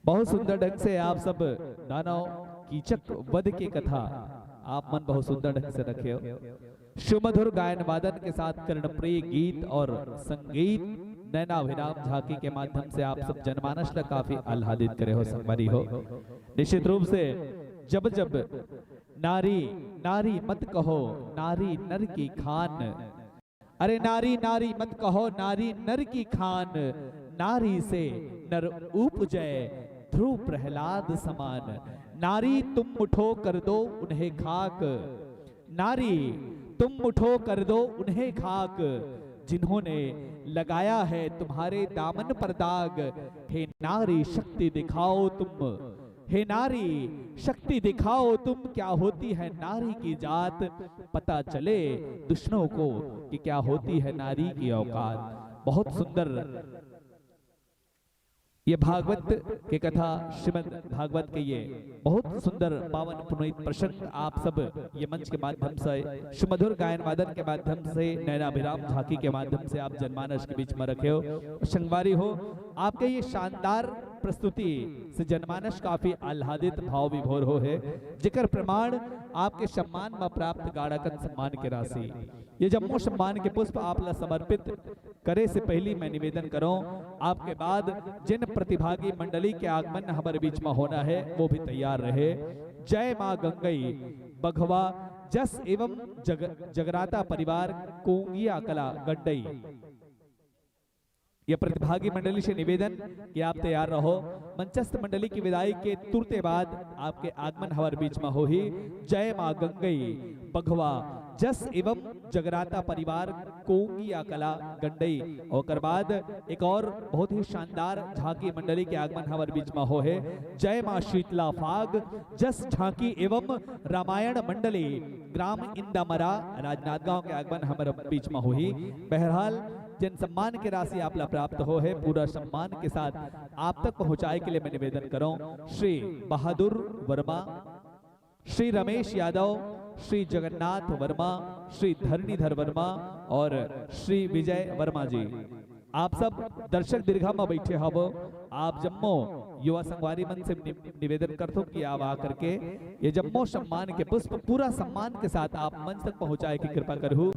बहुत सुंदर ढंग से आप सब दानव कीचक वध की कथा आप मन बहुत सुंदर ढंग से रखे हो। सुमधुर गायन वादन के साथ कर्णप्रिय गीत और संगीत नैनाभिराम झांकी के माध्यम से आप सब जनमानस को काफी आह्लादित करे हो संगवारी हो। निश्चित रूप से जब जब नारी नारी मत कहो नारी नर की खान, अरे नारी नारी मत कहो नारी नर की खान, नारी से नर उपजे ध्रुव प्रहलाद समान। नारी तुम उठो कर दो उन्हें खाक, नारी तुम उठो कर दो उन्हें खाक, जिन्होंने लगाया है तुम्हारे दामन पर दाग। हे नारी शक्ति दिखाओ तुम, हे नारी शक्ति दिखाओ तुम, क्या होती है नारी की जात, पता चले दुश्मनों को कि क्या होती है नारी की औकात। बहुत सुंदर ये भागवत के कथा श्रीमद् भागवत के ये बहुत सुंदर पावन पुनीत प्रसंग आप सब ये मंच के माध्यम से सुमधुर गायन वादन के माध्यम से नैनाभिराम झांकी के माध्यम से आप जनमानस के बीच में रखे हो। संगवारी हो आपके ये शानदार प्रस्तुति से जनमानस काफी आह्लादित भाव विभोर हो है, जिकर प्रमाण आपके सम्मान में प्राप्त गाड़ाकन सम्मान के राशि ये जम्मू सम्मान के पुष्प आप ला समर्पित करे से पहले मैं निवेदन करूं आपके बाद जिन प्रतिभागी मंडली के आगमन हमारे बीच में होना है वो भी तैयार रहे। जय मां गंगई बघवा जस एवं जगराता परिवार कोंगिया कला गड्डई। यह प्रतिभागी मंडली से निवेदन कि आप तैयार रहो। मंचस्थ मंडली की विदाई के तुरते बाद आपके आगमन हमारे बीच में हो ही। जय मां गंगई बघवा जस एवं जगराता परिवार कोंगिया कला गंडई। और बाद एक और बहुत ही शानदार झांकी मंडली के आगमन हमारे बीच में हो है। जय मां शीतला फाग जस झांकी एवं रामायण मंडली ग्राम इंदामरा राजनांदगांव के आगमन हमारे बीच में हो ही। बहरहाल जिन सम्मान की राशि आप ला प्राप्त हो है पूरा सम्मान के साथ आप तक पहुंचाए के लिए मैं निवेदन करूं। श्री बहादुर वर्मा, श्री रमेश यादव, श्री जगन्नाथ वर्मा, श्री धरणीधर वर्मा और श्री विजय वर्मा जी आप सब दर्शक दीर्घा में बैठे हब। आप जम्मो युवा संगवारी मंच से निवेदन करते हो कि आप आकर के ये जम्मो सम्मान के पुष्प पूरा सम्मान के साथ आप मंच तक पहुंचाए की कृपा करूं।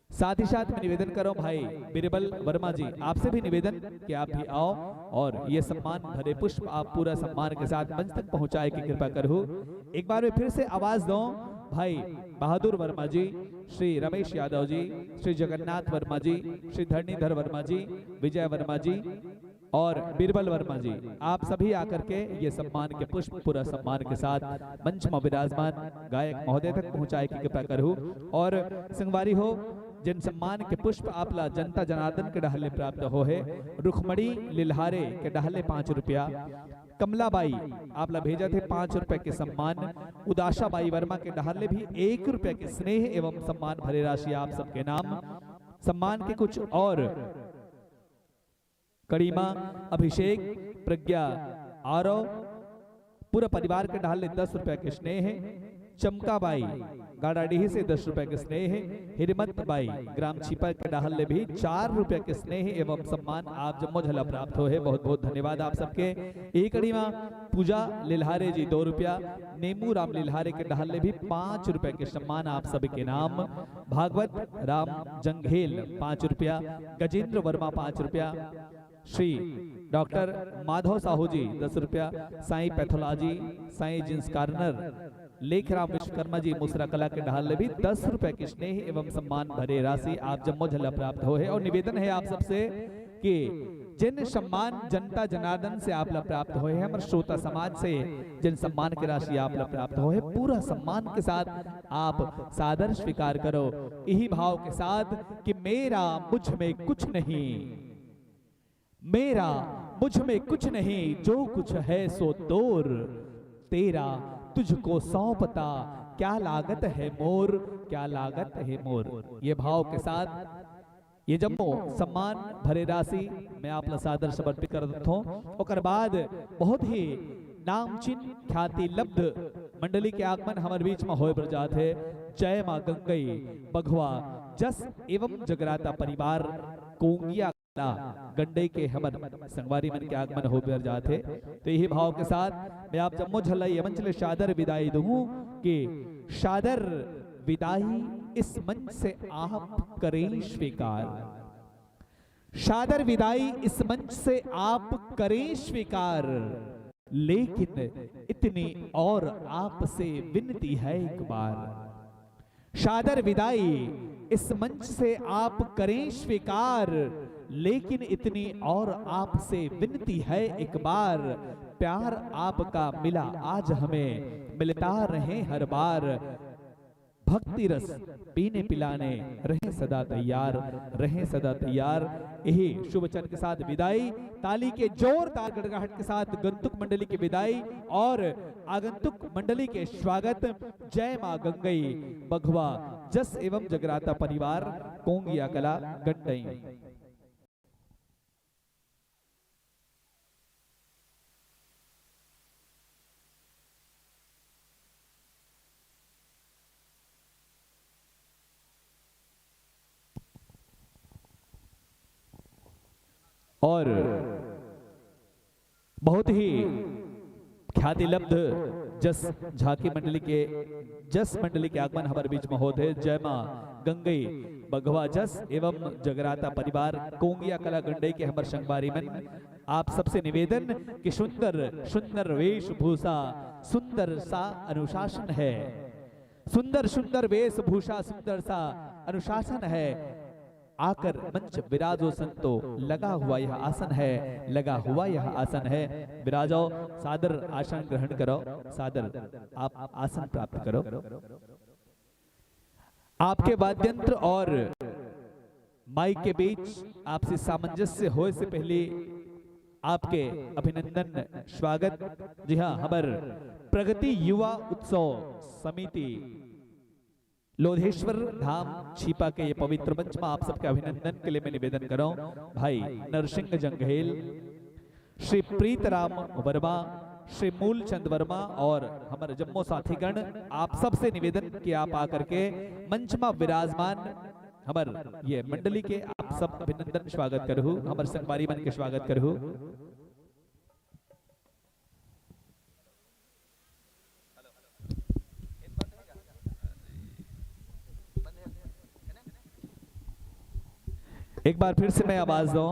साथ ही साथ में निवेदन करो भाई बीरबल वर्मा जी आपसे भी निवेदन कि आप भी आओ और ये सम्मान भरे पुष्प आप पूरा सम्मान के साथ मंच तक पहुंचाए की कृपा करो। एक बार मैं फिर से आवाज दो भाई बहादुर वर्मा जी, श्री रमेश यादव जी, श्री जगन्नाथ वर्मा जी, श्री धरणीधर वर्मा जी, विजय वर्मा जी और बीरबल वर्मा जी आप सभी आकर के ये सम्मान के पुष्प पूरा सम्मान के साथ मंच में विराजमान गायक महोदय तक पहुंचाए की कृपा करूं। और संगवारी हो जिन सम्मान के पुष्प आपला जनता जनार्दन के डहले प्राप्त हो है। रुखमणी लिल्हारे के डहले 5 रुपया, कमलाबाई आपला भेजा थे 5 रुपए के सम्मान, उदाशाबाई वर्मा के डहले भी 1 रुपए के स्नेह एवं सम्मान भरे राशि आप सबके नाम। सम्मान के कुछ और कड़ीमा अभिषेक प्रज्ञा आरव पूरा परिवार के डहले 10 रुपए के स्नेह है। चमकाबाई गाड़ाडीही से 10 रुपए के स्नेह है। हिरमत बाई ग्राम छिपा के डहले भी 4 रुपए के स्नेह एवं सम्मान आप जम्मो झला प्राप्त हो है। बहुत बहुत धन्यवाद आप सबके। एक कड़ीमा पूजा लिल्हारे जी 2 रुपया, नेमू राम लिल्हारे के डहले भी 5 रुपए के सम्मान आप सबके नाम। भागवत राम जंघेल 5 रुपया, गजेंद्र वर्मा 5 रुपया, श्री डॉक्टर माधव साहू जी 10 रुपया, Sai pathology, Sai jeans corner, Lekhram Vishwakarma ji Musra Kala के ढाल भी 10 रुपए की स्नेह एवं सम्मान भरे राशि आप जम्मो झल्ला प्राप्त हो है। और निवेदन है आप सबसे कि जिन सम्मान जनता जनार्दन से आप ला प्राप्त हो है, हमारे श्रोता समाज से जिन सम्मान की राशि आप ला प्राप्त हो है पूरा सम्मान के साथ आप सादर स्वीकार करो। यही भाव के साथ कि मेरा मुझ में कुछ नहीं, मेरा मुझ में कुछ नहीं, जो कुछ है सो तोर, तेरा तुझको सौंपता क्या लागत है मोर, क्या लागत है मोर। ये भाव के साथ ये जम्मो सम्मान भरे राशि मैं आप सादर समर्पित कर देता हूँ। और बाद बहुत ही नामचिन ख्याति लब्ध मंडली के आगमन हमारे बीच में होए प्रजात है। जय मां गंगई बघवा जस एवं जगराता परिवार कोंगिया गंडे के हमर संगवारी मन के आगमन हो प्रजात है। तो यही भाव के साथ मैं आप जम्मो झल्लाई मंचले शादर विदाई दूं कि शादर विदाई इस मंच से आप करें स्वीकार, शादर विदाई इस मंच से आप करें स्वीकार, लेकिन इतनी और आपसे विनती है एक बार। शादर विदाई इस मंच से आप करें स्वीकार, लेकिन इतनी और आपसे विनती है एक बार। प्यार आपका मिला आज हमें, मिलता रहे हर बार। भक्ति रस पीने पिलाने रहे सदा तैयार, रहे सदा तैयार। यही शुभ चरण के साथ विदाई, ताली के जोरदार गड़गड़ाहट के साथ गंतुक मंडली की विदाई और आगंतुक मंडली के स्वागत। जय मां गंगई बघवा जस एवं जगराता परिवार कोंगिया कला गंडई। और बहुत ही ख्याति लब्ध जस झांकी मंडली के जस मंडली के आगमन हमारे बीच में होते। जय मां गंगई बघवा जस एवं जगराता परिवार कोंगिया कला गंडई के हमर संगवारी मन आप सबसे निवेदन कि सुंदर सुंदर वेशभूषा सुंदर सा अनुशासन है, सुंदर सुंदर वेशभूषा सुंदर सा अनुशासन है। आकर मंच विराजो संतो, लगा हुआ यह आसन है, लगा हुआ यह आसन है। विराजो, सादर आसन ग्रहण करो, सादर आप आसन प्राप्त करो। आपके वाद्यंत्र और माइक के बीच आपसे सामंजस्य होए से पहले आपके अभिनंदन स्वागत। जी हाँ, हमार प्रगति युवा उत्सव समिति लोधेश्वर धाम छिपा के ये पवित्र मंच में आप सबके अभिनंदन के लिए मैं निवेदन कर रहा हूं। भाई नरसिंह जंघेल, श्री प्रीतराम वर्मा, श्री मूलचंद वर्मा और हमारे जम्मो साथीगण, आप सबसे निवेदन कि आप आकर के मंच में विराजमान हमार ये मंडली के आप सब अभिनंदन स्वागत करहु, हमारे संगवारी मन के स्वागत करहु। एक बार फिर से मैं आवाज दूं।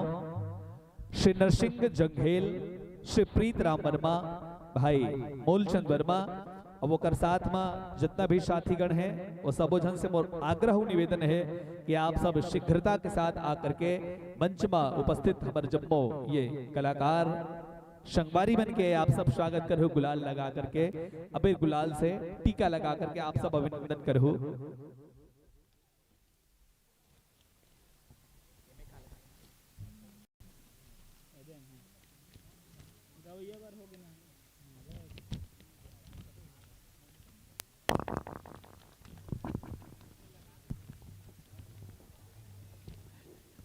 श्री नरसिंह जंघेल, श्री प्रीतराम वर्मा, भाई मूलचंद वर्मा और वो कर साथ में जितना भी साथीगण हैं वो सबो जन से मोर आग्रह निवेदन है कि आप सब शीघ्रता के साथ आकर के मंच में उपस्थित हमारे जम्मो ये कलाकार संगवारी बन के आप सब स्वागत करो। गुलाल लगा करके अबे गुलाल से टीका लगा करके आप सब अभिनंदन करो।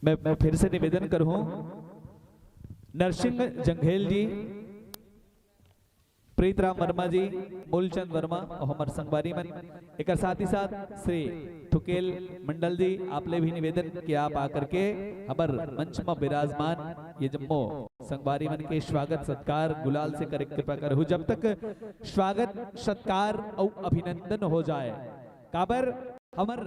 मैं फिर से निवेदन करूं, नरसिंह जंघेल जी, प्रीतराम वर्मा जी, मूलचंद वर्मा और हमारे संगवारी मन, एक साथ ही साथ श्री थुकेल मंडल जी, आप ले भी निवेदन कि आप आकर के हमार मंच में विराजमान ये जम्मो संगवारी मन के स्वागत सत्कार गुलाल से करे कृपा करो। जब तक स्वागत सत्कार और अभिनंदन हो जाए, काबर हमर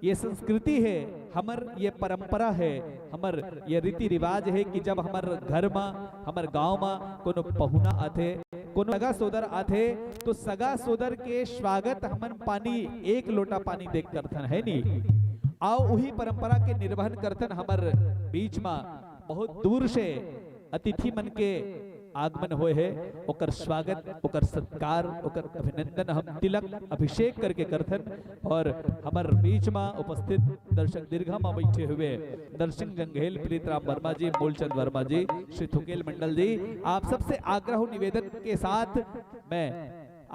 ये संस्कृति है, हमर ये परंपरा है, हमर ये रीति रिवाज है कि जब हमार घर में हमार गांव में कोनो पहुना आथे, कोनो सगा सोदर आथे तो सगा सोदर के स्वागत हमन पानी एक लोटा पानी देख करथन है नी। आओ वही परंपरा के निर्वहन करथन। हमार बीच में बहुत दूर से अतिथि मन के आगमन होए है ओकर स्वागत ओकर सत्कार ओकर अभिनंदन हम तिलक अभिषेक करके करथन। और हमार बीच में उपस्थित दर्शक दीर्घा में बैठे हुए दर्शन जंघेल प्रीतराम वर्मा जी, मूलचंद वर्मा जी, श्री थुकेल मंडल जी, आप सबसे आग्रह निवेदन के साथ मैं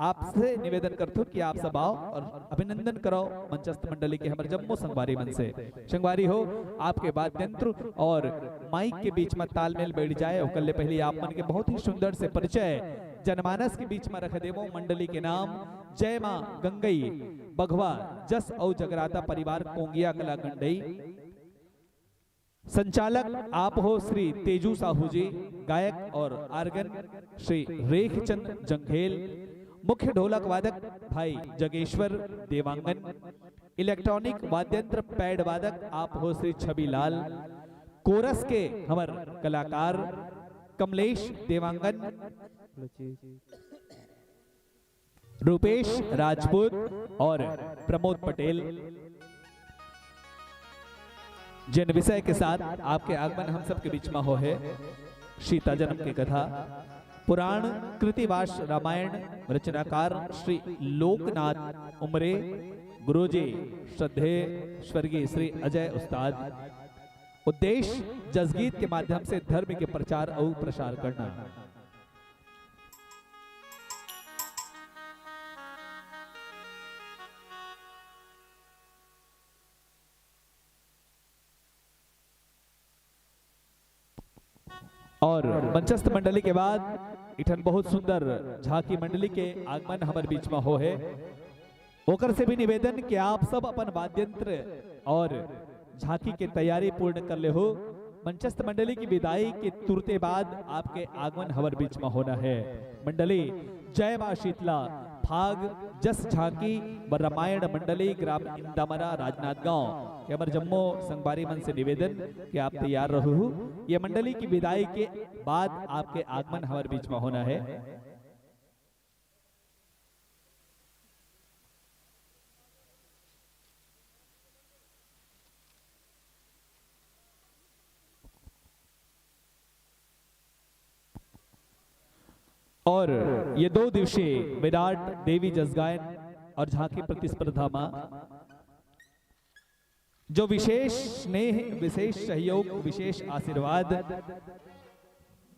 आपसे निवेदन करता हूं कि आप सब आओ और अभिनंदन करो मंचस्थ मंडली के हमारे जम्मू संगवारी मन से। संगवारी हो आपके वाद्यंत्र और माइक के बीच में तालमेल बैठ जाए। कल पहले आप मन के बहुत ही सुंदर से परिचय जनमानस के बीच में रख देवो। मंडली के नाम जय मां गंगई बघवा जस औ जगराता परिवार कोंगिया कला गंडई। संचालक आप हो श्री तेजू साहू जी, गायक और आर्गन श्री रेखचंद जंघेल, मुख्य ढोलक वादक भाई जगेश्वर देवांगन, इलेक्ट्रॉनिक वाद्यंत्र पैड वादक आप हो श्री छवि लाल, कोरस के हमार कलाकार कमलेश देवांगन, रूपेश राजपूत और प्रमोद पटेल, जिन विषय के साथ आपके आगमन हम सब के बीच में हो है सीता जन्म की कथा, पुराण कृतिवास रामायण रचनाकार श्री लोकनाथ उमरे, गुरुजी श्रद्धेय स्वर्गीय श्री अजय उस्ताद। उद्देश्य जसगीत के माध्यम से धर्म के प्रचार और प्रसार करना। और मंचस्थ मंडली के बाद इठन बहुत सुंदर झांकी मंडली के आगमन हमारे बीच में हो है। ओकर से भी निवेदन कि आप सब अपन वाद्यंत्र और झांकी के तैयारी पूर्ण कर ले हो। मंचस्थ मंडली की विदाई के तुरते बाद आपके आगमन हमारे बीच में होना है। मंडली जय मां शीतला भाग जस झांकी व रामायण मंडली ग्राम इंदामरा राजनांदगांव के हमारे जम्मू संगवारी मन से निवेदन कि आप तैयार रहो। ये मंडली की विदाई के बाद आपके आगमन हमारे बीच में होना है। और ये 2 दिवसीय विराट देवी जसगायन और झांकी प्रतिस्पर्धा में जो विशेष स्नेह, विशेष सहयोग, विशेष आशीर्वाद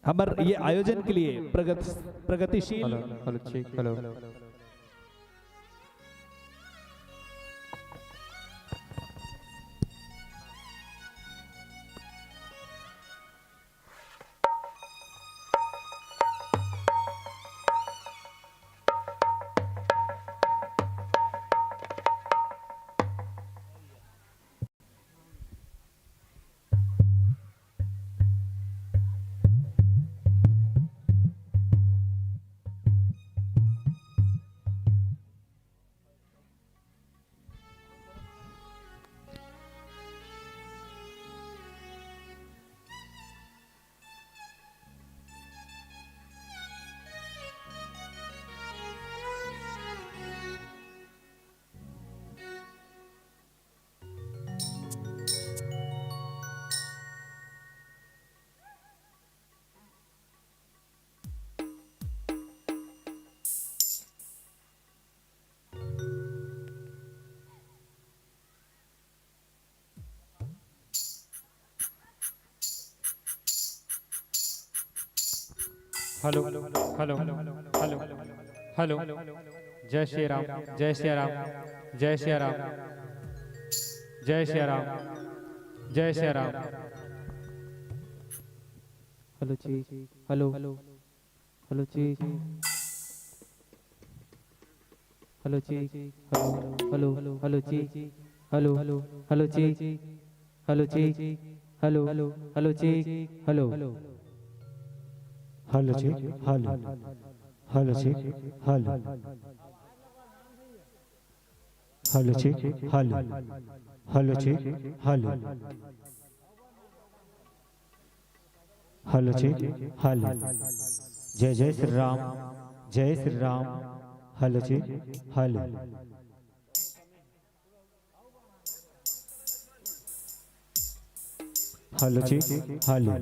हमारे ये आयोजन के लिए प्रगतिशील hello hello hello hello hello जय श्री राम, जय श्री राम, जय श्री राम, जय श्री राम, जय श्री राम। हेलो जी, हेलो हेलो हेलो जी, हेलो जी, हेलो हेलो हेलो जी, हेलो हेलो हेलो जी, हेलो जी, हेलो हेलो हेलो जी, हेलो हेलो जी, हेलो हेलो जी, हेलो हेलो जी, हेलो हेलो जी, हेलो हेलो जी, हेलो जय जय श्री राम, जय श्री राम। हेलो जी, हेलो हेलो जी, hello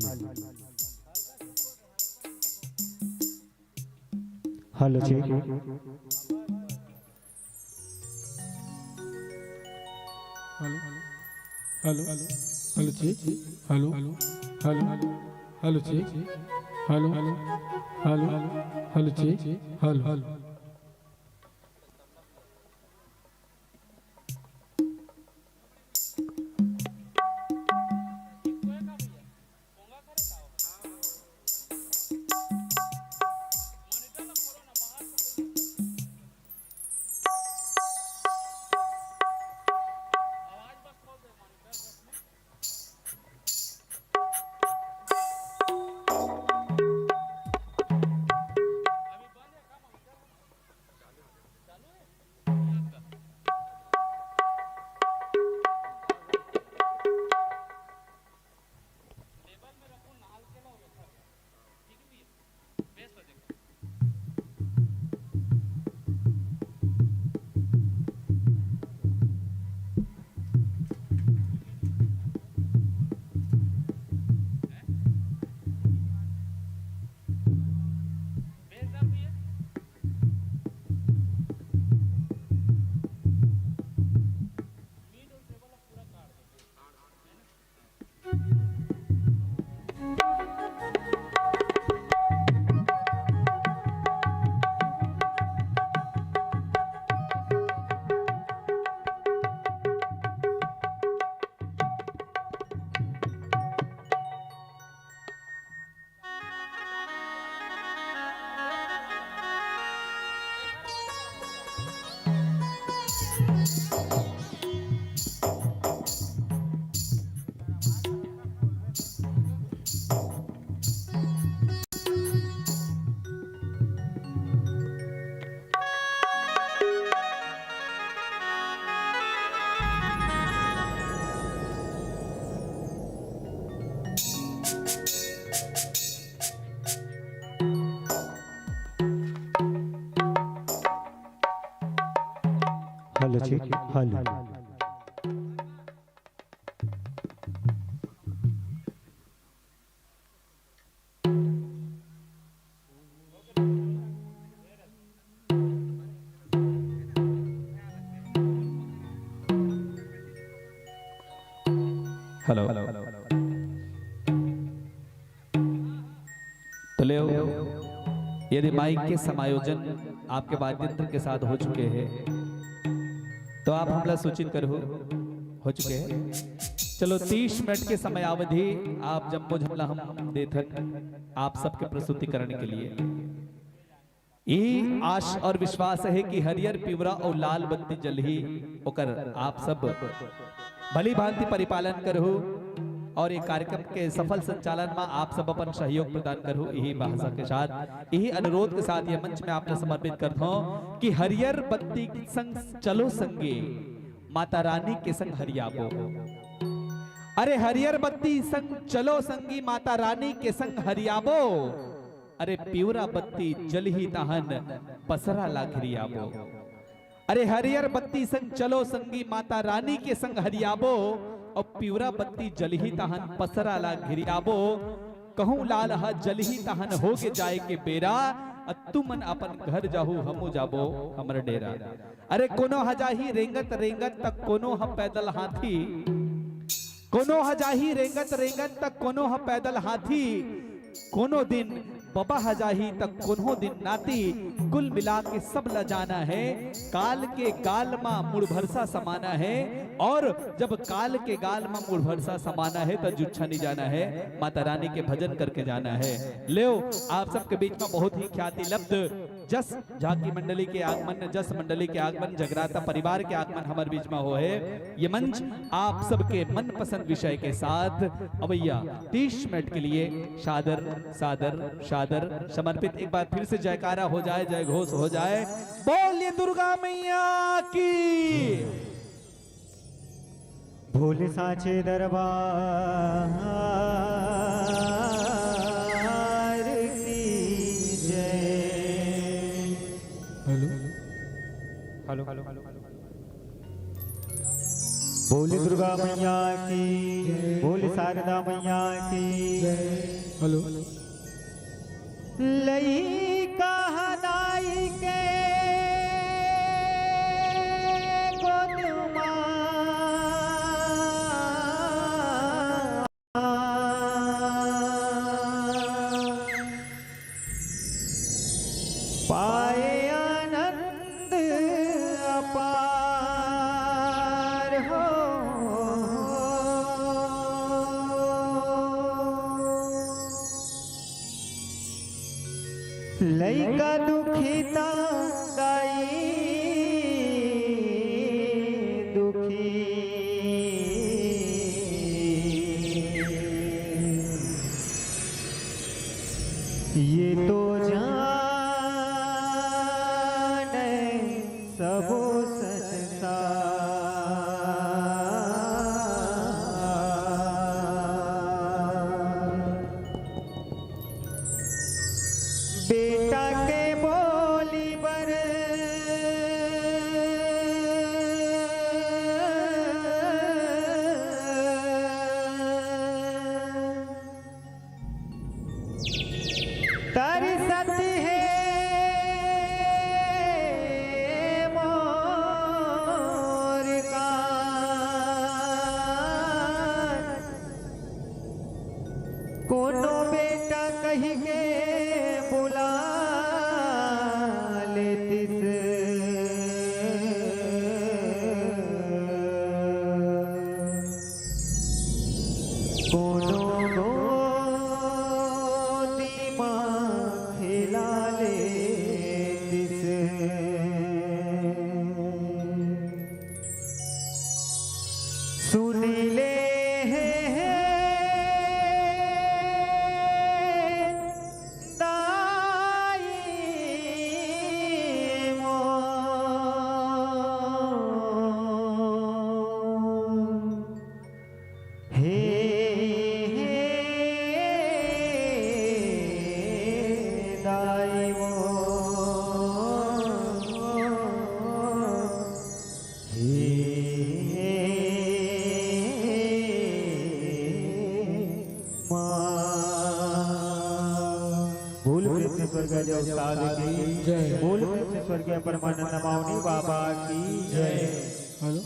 hello check. Hello hello hello check. Hello hello hello hello check. Hello hello hello hello check. Hello hello hello check. Hello hello तो ले यदि माइक के समायोजन आपके वाद्य यंत्र के साथ हो चुके हैं तो आप हमला सूचित करो हो चुके हैं। चलो 30 मिनट के समय अवधि आप जम्मो झमला हम देथन आप सबके प्रस्तुतिकरण के लिए यही आश और विश्वास है कि हरियर पिवरा और लाल बत्ती जलही ओकर आप सब भली भांति परिपालन करो और एक कार्यक्रम के सफल संचालन में आप सब अपन सहयोग प्रदान करो। यही भाषा के साथ यही अनुरोध के साथ यह मंच में आपने समर्पित करता हूं कि हरियर बत्ती के संग चलो संगे माता रानी के संग हरियाबो। अरे हरियर बत्ती संग चलो संगी माता रानी के संग हरियाबो। अरे पिवरा बत्ती जलही तहन पसरा लाखरियाबो। अरे हरियर बत्ती संग चलो संगी माता रानी के संग हरियाबो और पिवरा बत्ती जलही तहन पसरा ला घिरियाबो। कहूं लाल हा जलही तहन होगे जाए के बेरा तुमन अपन घर जाहू हमू जाबो हमर डेरा। अरे कोनो हजाही रेंगत रेंगत तक कोनो हम पैदल हाथी। कोनो हजाही रेंगत रेंगत तक कोनो हम पैदल हाथी। कोनो दिन बबा हजाही तक कोनो दिन नाती। कुल मिला के सब ल जाना है काल के गाल मा मुड़ भरसा समाना है। और जब काल के गाल मा मुड़ भरसा समाना है तो जुच्छा नहीं जाना है माता रानी के भजन करके जाना है। ले आप सबके बीच में बहुत ही ख्याति लब्ध जस झांकी मंडली के आगमन जस मंडली के आगमन जगराता परिवार के आगमन हमारे बीच में हो है। ये मंच आप सबके मनपसंद विषय के साथ अवैया 30 मिनट के लिए सादर सादर सादर समर्पित। एक बार फिर से जयकारा हो जाए जय घोष हो जाए। बोलिए दुर्गा मैया की। भोले साचे दरबार की जय। हेलो हेलो बोले दुर्गा मैया की। बोले शारदा मैया की। हेलो लई कहनाई लइका दुखिता गाई दुखी ये तो जाने सबो बेटा के बोली बर तारी सती है मोर का कोनो बेटा कही के बुला लेतिस कोनो गोदी माँ खिला लेतिस सुन ले स्वर्गीय उस्ताद की जय। बोल स्वर्गीय परमानंद मौनी बाबा की जय। हेलो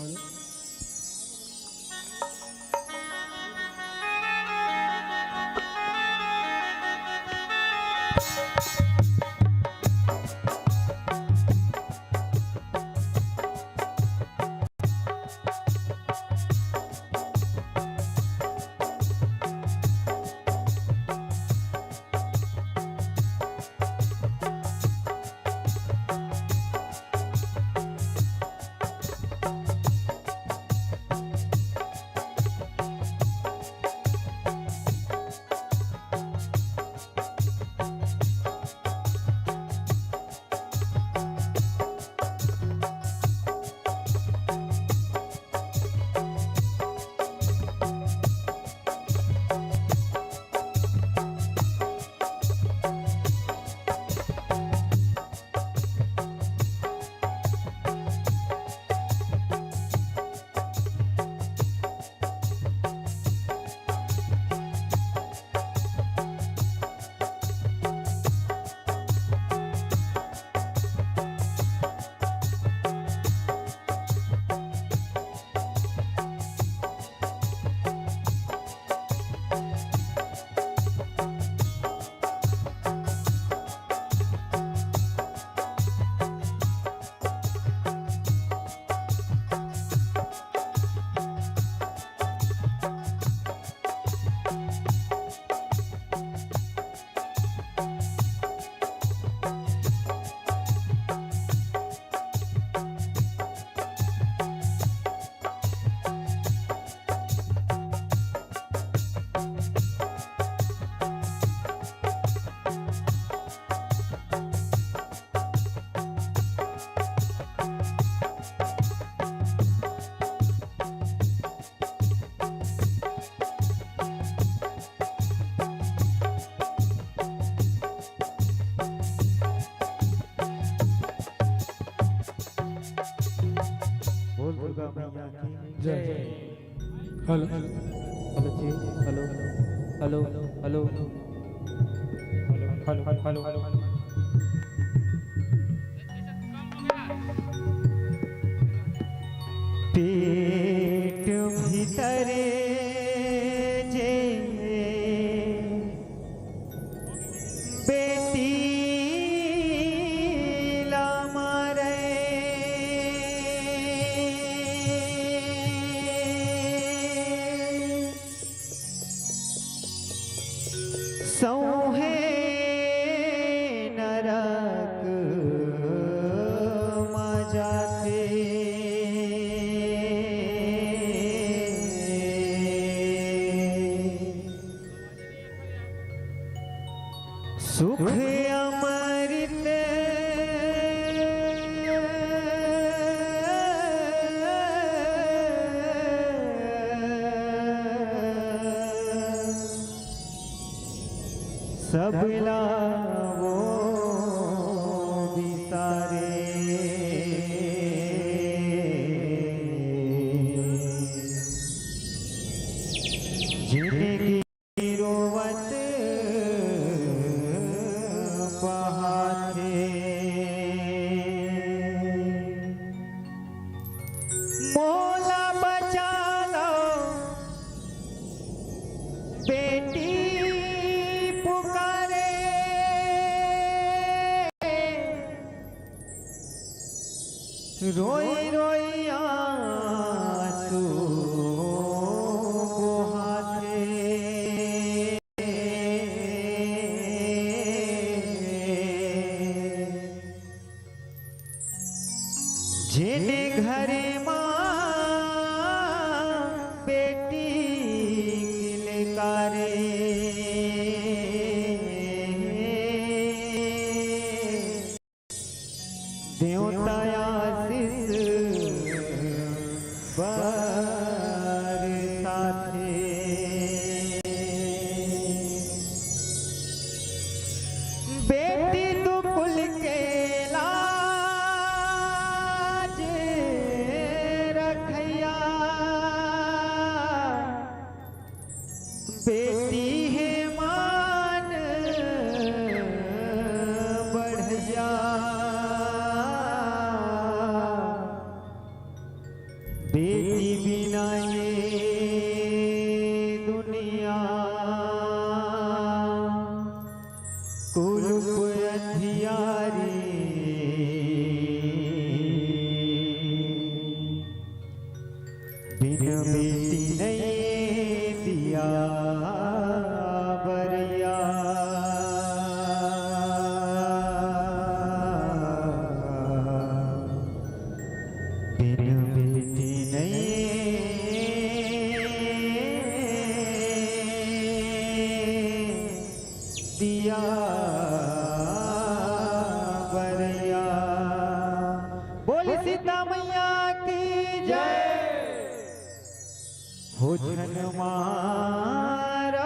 जय। Hello hello hello hello hello hello hello पेट भीतरे जे बेटी ला मारे सौहे नर सुख अमृत सब लावो विसारे जिनकी रोवत बहाते मोला बचा लो बेटी पुकारे रोई रोई आंसू बहाते जिने घरे माँ बेटी किलकारे देवता आशीष बरसाते बेटी तू कुल के लाज रखैया बेटी है मान बढ़ जा बेटी बिना ये दुनिया कुलुप अंधियारी बिन बेटी नहीं दिया बरिया बिन बेटी नहीं दिया बरिया बोल सीता मैया की जय हो धन मारो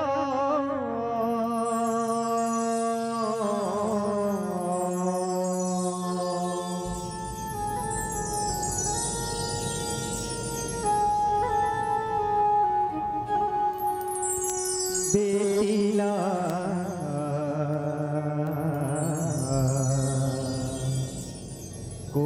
बेटीला को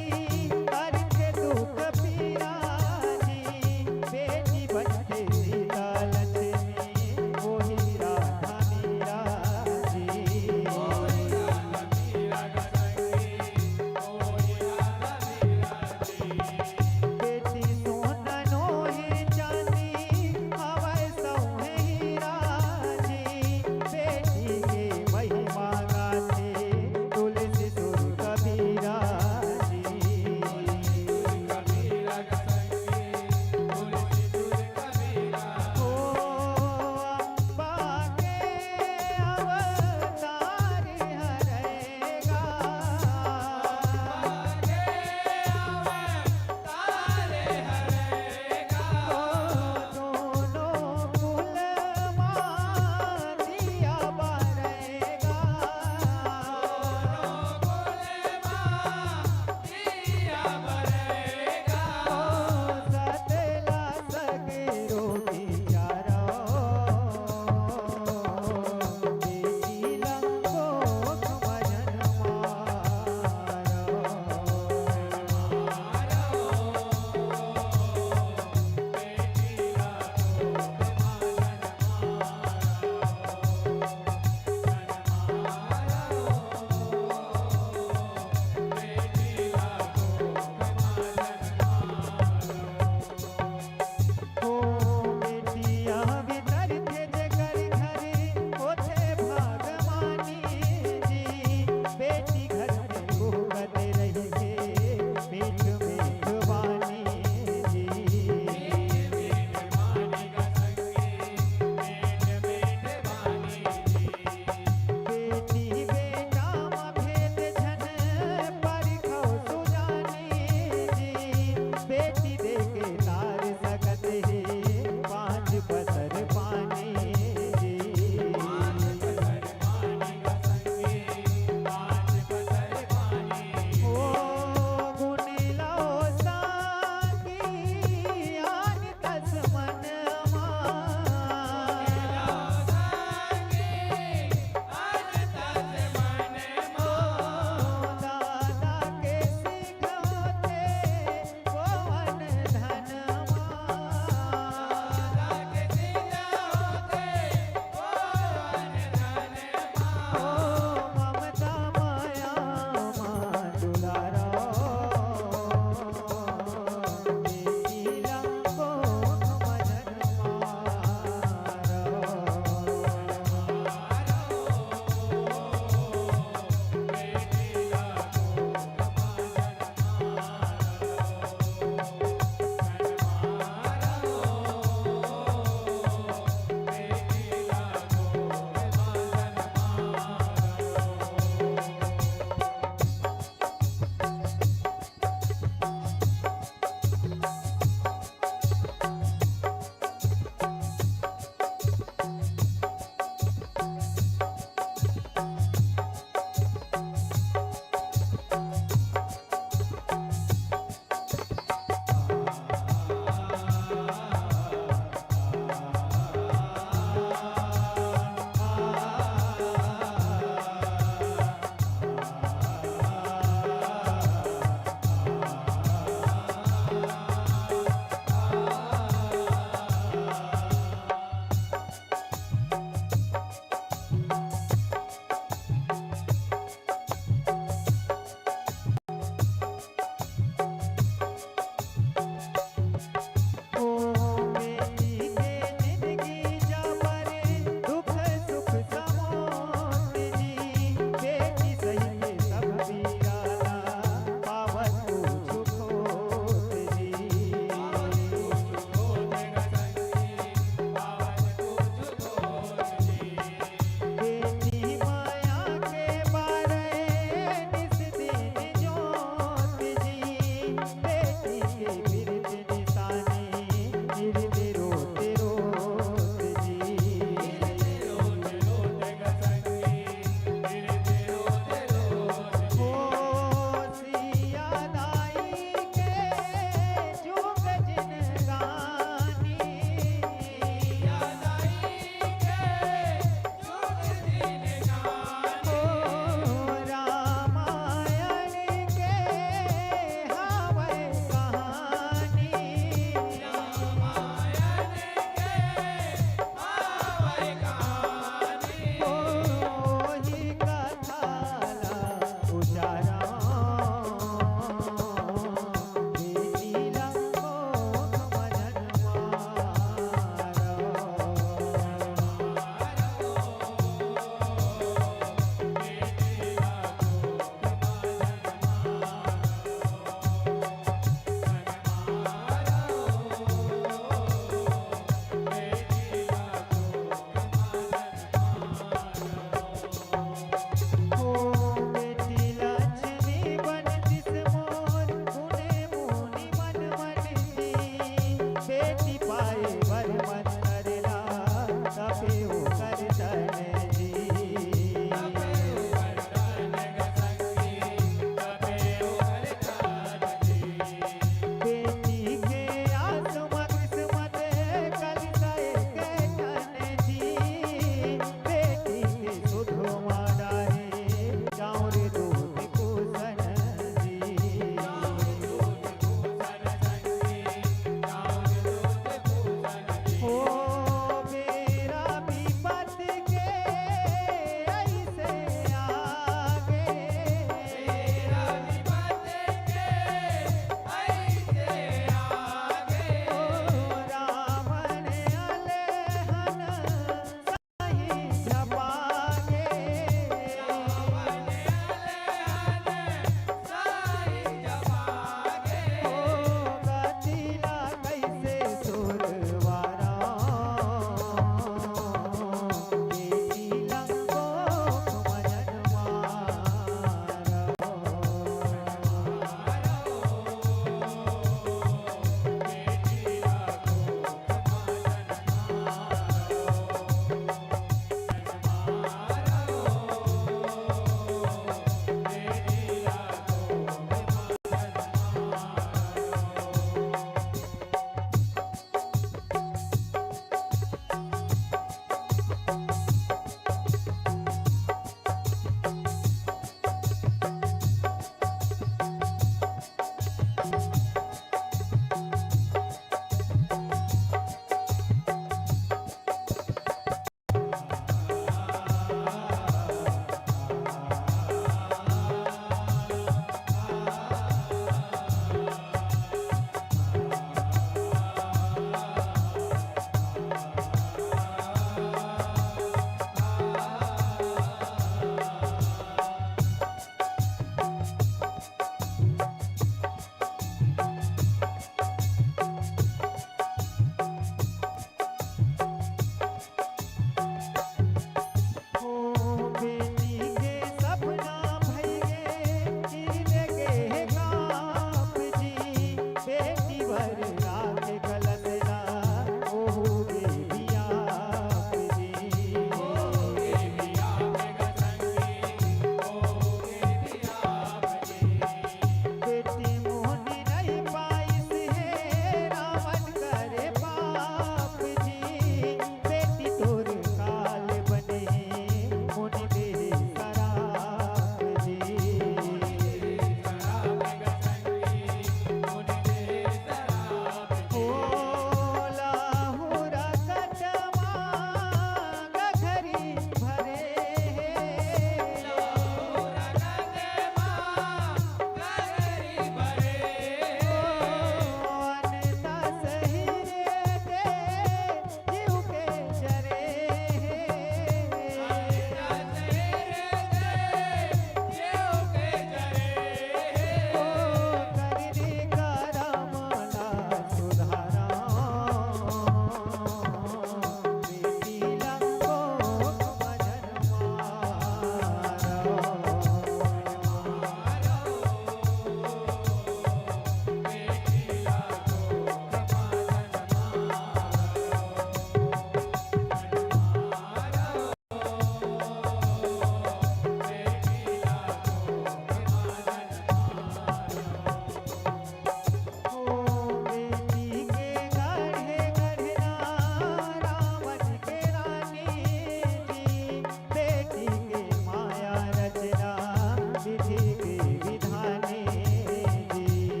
विधि के विधाने जी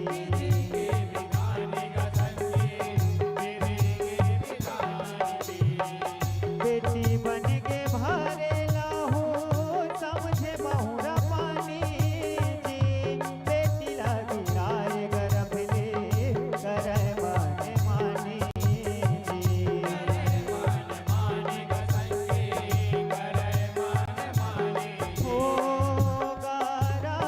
बेटी बन के भारे लाहू समझे बहुरा पानी जी बेटी लगी राय गर्भ ले करे माने मानी जी ओ गारा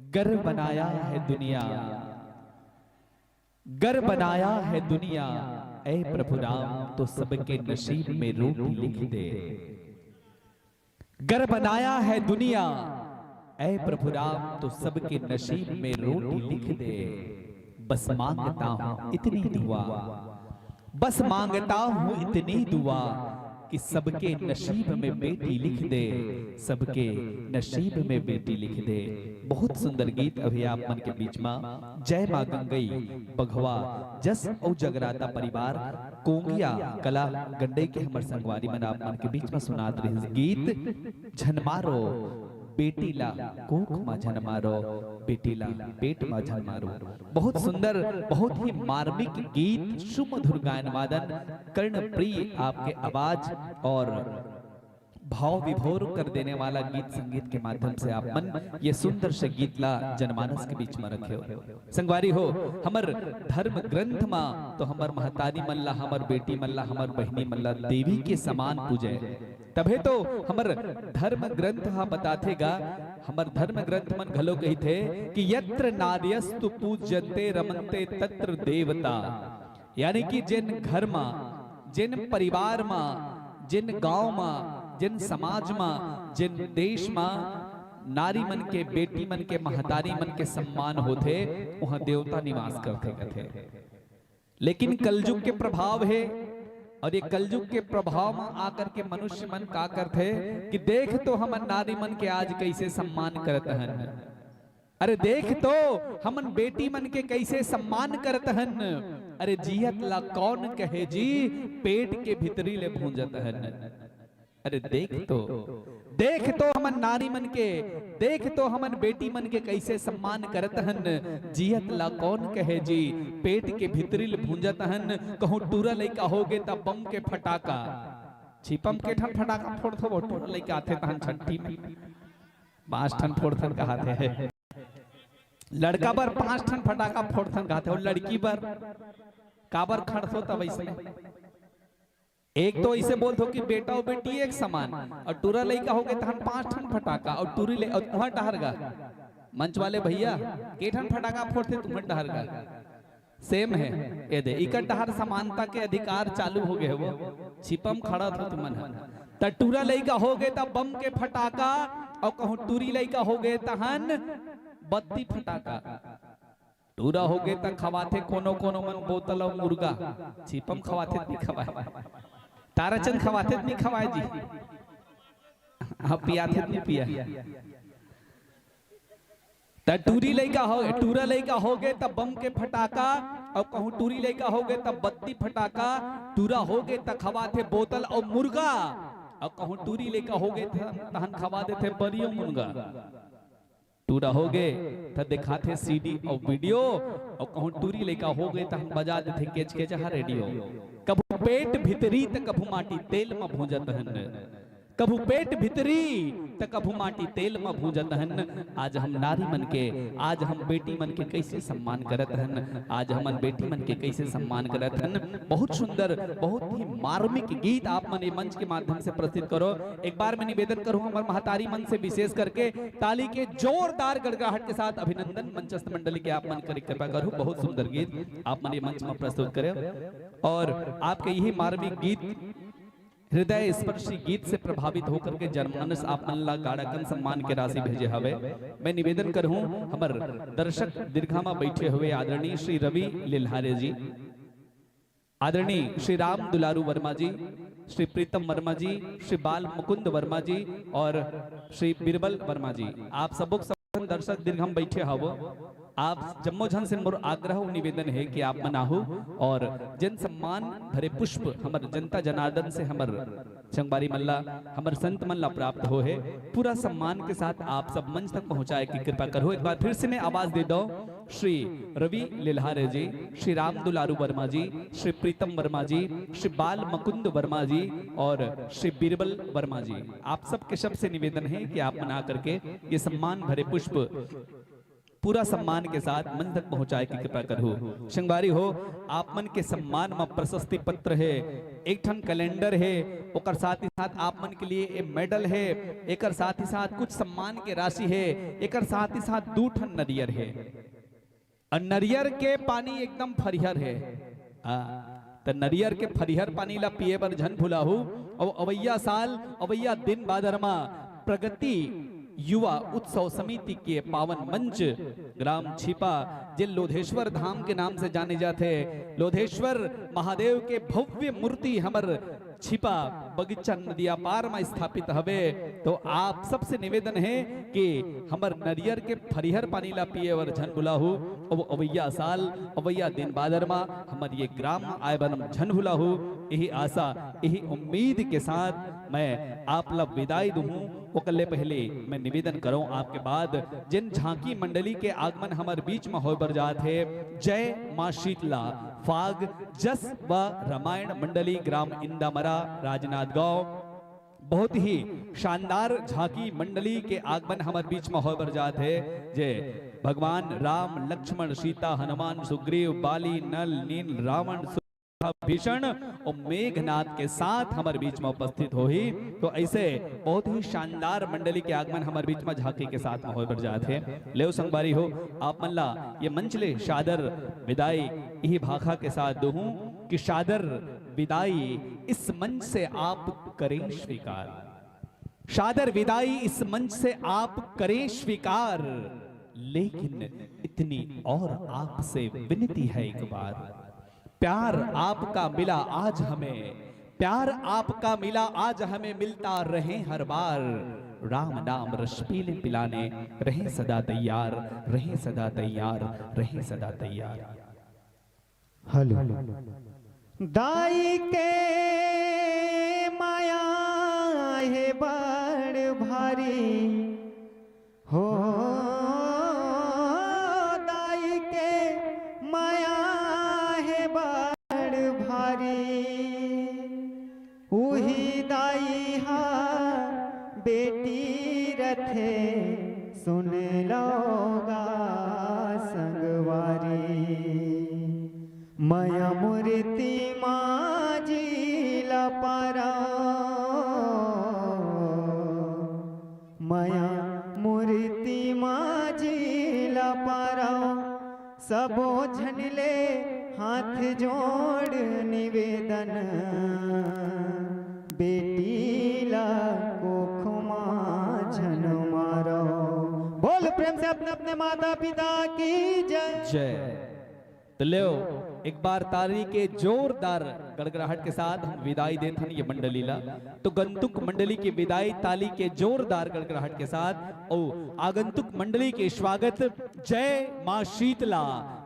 गर बनाया है दुनिया, गर बनाया है दुनिया, ऐ प्रभु राम तो सबके नसीब में रोटी लिख दे। गर बनाया है दुनिया, ऐ प्रभु राम तो सबके नसीब में रोटी लिख दे। बस मांगता हूं इतनी दुआ, बस मांगता हूं इतनी दुआ कि सबके नसीब में बेटी लिख दे, सबके नसीब में बेटी लिख दे। बहुत सुंदर गीत अभी आप मन के बीच में जय मां गंगई बघवा जस और जगराता परिवार कोंगिया कला गंडई के हमर संगवारी मन आप मन के बीच में सुनात रहे गीत झनमारो बेटीला कोख मा झनमारो, बेटीला पेट मा झनमारो। बहुत सुंदर, बहुत ही मार्मिक गीत, सुमधुर गायन वादन, कर्ण प्रिय आपके आवाज और भाव विभोर कर देने वाला गीत संगीत के माध्यम से आप मन ये सुंदर से गीत ला जनमानस के बीच में रखे हो। संगवारी हो हमर धर्म ग्रंथ मा तो हमर महतारी मल्ला, हमर बेटी मल्ला, हमर बहनी मल्ला देवी के समान पूजे। तभे तो हमर धर्म ग्रंथ हा बताथेगा, हमर धर्म ग्रंथ मन घलो कही थे कि यत्र नार्यस्तु पूज्यन्ते रमन्ते तत्र देवता। यानी कि जिन घर मा, जिन परिवार मा, जिन गांव मा, जिन समाज मा, जिन देश मा नारी मन के, बेटी मन के, महतारी मन के सम्मान होते वहां देवता निवास करते थे। लेकिन कलयुग के प्रभाव है, और ये कलयुग के प्रभाव में आकर के मनुष्य मन का करते कि देख तो हमन नारी मन के आज कैसे सम्मान करते हैं, अरे देख तो हमन बेटी मन के कैसे सम्मान करते हैं, अरे जियत ला कौन कहे जी पेट के भीतरी ले भूंजत है। अरे देख तो हमन नारी मन के, देख तो हमन बेटी मन के कैसे सम्मान करत हन, जियत ला कौन कहे जी पेट के भीतरी ले भूंजत हन। कहूं टूरा लइका होगे तब बम के फटाका, छिपम के ठन फटाका फोड़थो, वो टूरा लइका आथे तहन छठी में 5 ठन फोड़थन कहाते है। लड़का बर 5 ठन फटाका फोड़थन कहाते, और लड़की बर काबर खड़थो तब ऐसे। एक तो इसे बोल दो कि बेटा और बेटी एक समान, और टूरा लइका हो गए तहन 5 ठन फटाका, और टूरी ले और वहां टहरगा मंच वाले भैया के ठन फटाका फोड़ते तुम्हें टहरगा सेम है। ये दे इकर टहर समानता के अधिकार चालू हो गए, वो छिपम खड़ा था तुमन त टूरा लइका हो गए तब बम के फटाका, और कहूं टूरी लइका हो गए तहन बत्ती फटाका। टूरा हो गए तक खवाथे कोनो कोनो मन बोतल और मुर्गा, छिपम खवाथे नहीं खवाए, ताराचंद खवाथे नहीं खवाए जी, आप पियाथे नहीं पिया। टूरी लइका हो, टूरा लइका हो गए तब बम के फटाका, और कहूं टूरी लइका हो गए तब बत्ती फटाका। टूरा हो गए तब खवाथे बोतल और मुर्गा, और कहूं टूरी लइका हो गए तहन खवा देते बरियो मुर्गा। टूरा हो गए तो दिखाते सीडी और वीडियो, और कहूं टूरी लेका हो गए तो हम बजा देते केच के जहा रेडियो। कभू पेट भीतरी तो कभू माटी तेल में भूंजत हन, कभू पेट भीतरी तो कभू माटी तेल में भूंजत हन। आज हम नारी मन के, आज हम बेटी मन के कैसे सम्मान करत हन, आज हम बेटी मन के कैसे सम्मान करत हन। बहुत सुंदर, बहुत ही मार्मिक गीत आप मन मंच के माध्यम से प्रस्तुत करो। एक बार मैं निवेदन करूं हमारे महतारी मन से विशेष करके ताली के जोरदार गड़गड़ाहट के साथ अभिनंदन मंचस्थ मंडली के आप मन कर कृपा करूं। बहुत सुंदर गीत आप मन मंच में प्रस्तुत करें, और आपके यही मार्मिक गीत, हृदय स्पर्शी गीत से प्रभावित होकर के जनमानस आप मन ला गाड़ाकन सम्मान के राशि भेजे हवे। मैं निवेदन करहूं हमर दर्शक दीर्घा में बैठे हुए आदरणीय श्री रवि लिल्हारे जी, आदरणीय श्री राम दुलारू वर्मा जी, श्री प्रीतम वर्मा जी, श्री बाल मुकुंद वर्मा जी और श्री बिरबल वर्मा जी, आप सबों दर्शक दीर्घम बैठे हवो। आप जम्मो झन से मोर आग्रह निवेदन है कि आप मनाहु और जन सम्मान भरे पुष्प हमर जनता जनार्दन से हमर संगवारी मल्ला हमर संत मल्ला प्राप्त हो है। पूरा सम्मान के साथ आप सब मंच तक पहुंचाए की कृपा करो। एक बार फिर से मैं आवाज दे दो, श्री रवि लिल्हारे जी, श्री राम दुलारू वर्मा जी, श्री प्रीतम वर्मा जी, श्री बाल मुकुंद वर्मा जी और श्री बिरबल वर्मा जी, आप सबके शब्द से निवेदन है कि आप मना करके ये सम्मान भरे पुष्प पूरा सम्मान के साथ मंच तक पहुंचाए की कृपा करू। संगवारी हो आप मन के सम्मान में प्रशस्ति पत्र है, एक ठन कैलेंडर है, ओकर साथ ही साथ आप मन के लिए एक मेडल है, एकर साथ ही साथ कुछ सम्मान के राशि है, एकर साथ ही साथ 2 ठन नरियर है। और नरियर के पानी एकदम फरिहर है। तो नरियर के फरिहर पानी ला पिए बर झन भुलाहू। और अवैया साल अवैया दिन बादरमा प्रगति युवा उत्सव समिति के पावन मंच ग्राम छिपा जिन लोधेश्वर धाम के नाम से जाने जाते, लोधेश्वर महादेव के भव्य मूर्ति हमर छिपा बगीचा नदिया पार में स्थापित हवे। तो आप सबसे निवेदन है कि हमर नरियर के फरिहर पानी ला पिए वर झन बुलाहू। और अवैया साल अवैया दिन बादरमा हमर ये ग्राम आय बनम झन भुलाहू। यही आशा यही उम्मीद के साथ मैं आप ला विदाई दूं। ओकले पहले मैं निवेदन करूं आपके बाद जिन झांकी मंडली के आगमन हमारे बीच में हो बर जात है, जय मां शीतला फाग जस व रामायण मंडली ग्राम इंदामरा राजनांदगांव, बहुत ही शानदार झांकी मंडली के आगमन हमारे बीच में हो बर जात है। जय भगवान राम लक्ष्मण सीता हनुमान सुग्रीव बाली नल नील रावण भीषण और मेघनाथ के साथ हमारे बीच में उपस्थित हो ही। तो ऐसे बहुत ही शानदार मंडली के आगमन हमारे बीच में झांकी के साथ में हो बर जाते हैं। ले संगवारी हो आप मल्ला ये मंचले शादर विदाई यही भाखा के साथ दूं कि शादर विदाई इस मंच से आप करें स्वीकार, शादर विदाई इस मंच से आप करें स्वीकार। लेकिन इतनी और आपसे विनती है एक बार, प्यार आपका मिला आज हमें, प्यार आपका मिला आज हमें, मिलता रहे हर बार। राम नाम रस पीले पिलाने रहे सदा तैयार, रहे सदा तैयार, रहे सदा तैयार। हेलो दाई के माया है बड़ भारी हो, दाई के माया है बड़ भारी, उही दाई हा बेटी रथे सुन लोगा संगवारी। माया मूर्ति माजी लपारा, माया मूर्ति माजी लपारा, सबो झनले हाथ जोड़ निवेदन, बेटी ला कोखमा झन मारो। बोल प्रेम से अपने अपने माता पिता की जय जय। तो ले एक बार ताली के जोरदार गड़गड़ाहट के साथ हम विदाई देते हैं ये मंडली ला। तो गंतुक मंडली की विदाई ताली के जोरदार गड़गड़ाहट के साथ और आगंतुक मंडली के स्वागत जय मां शीतला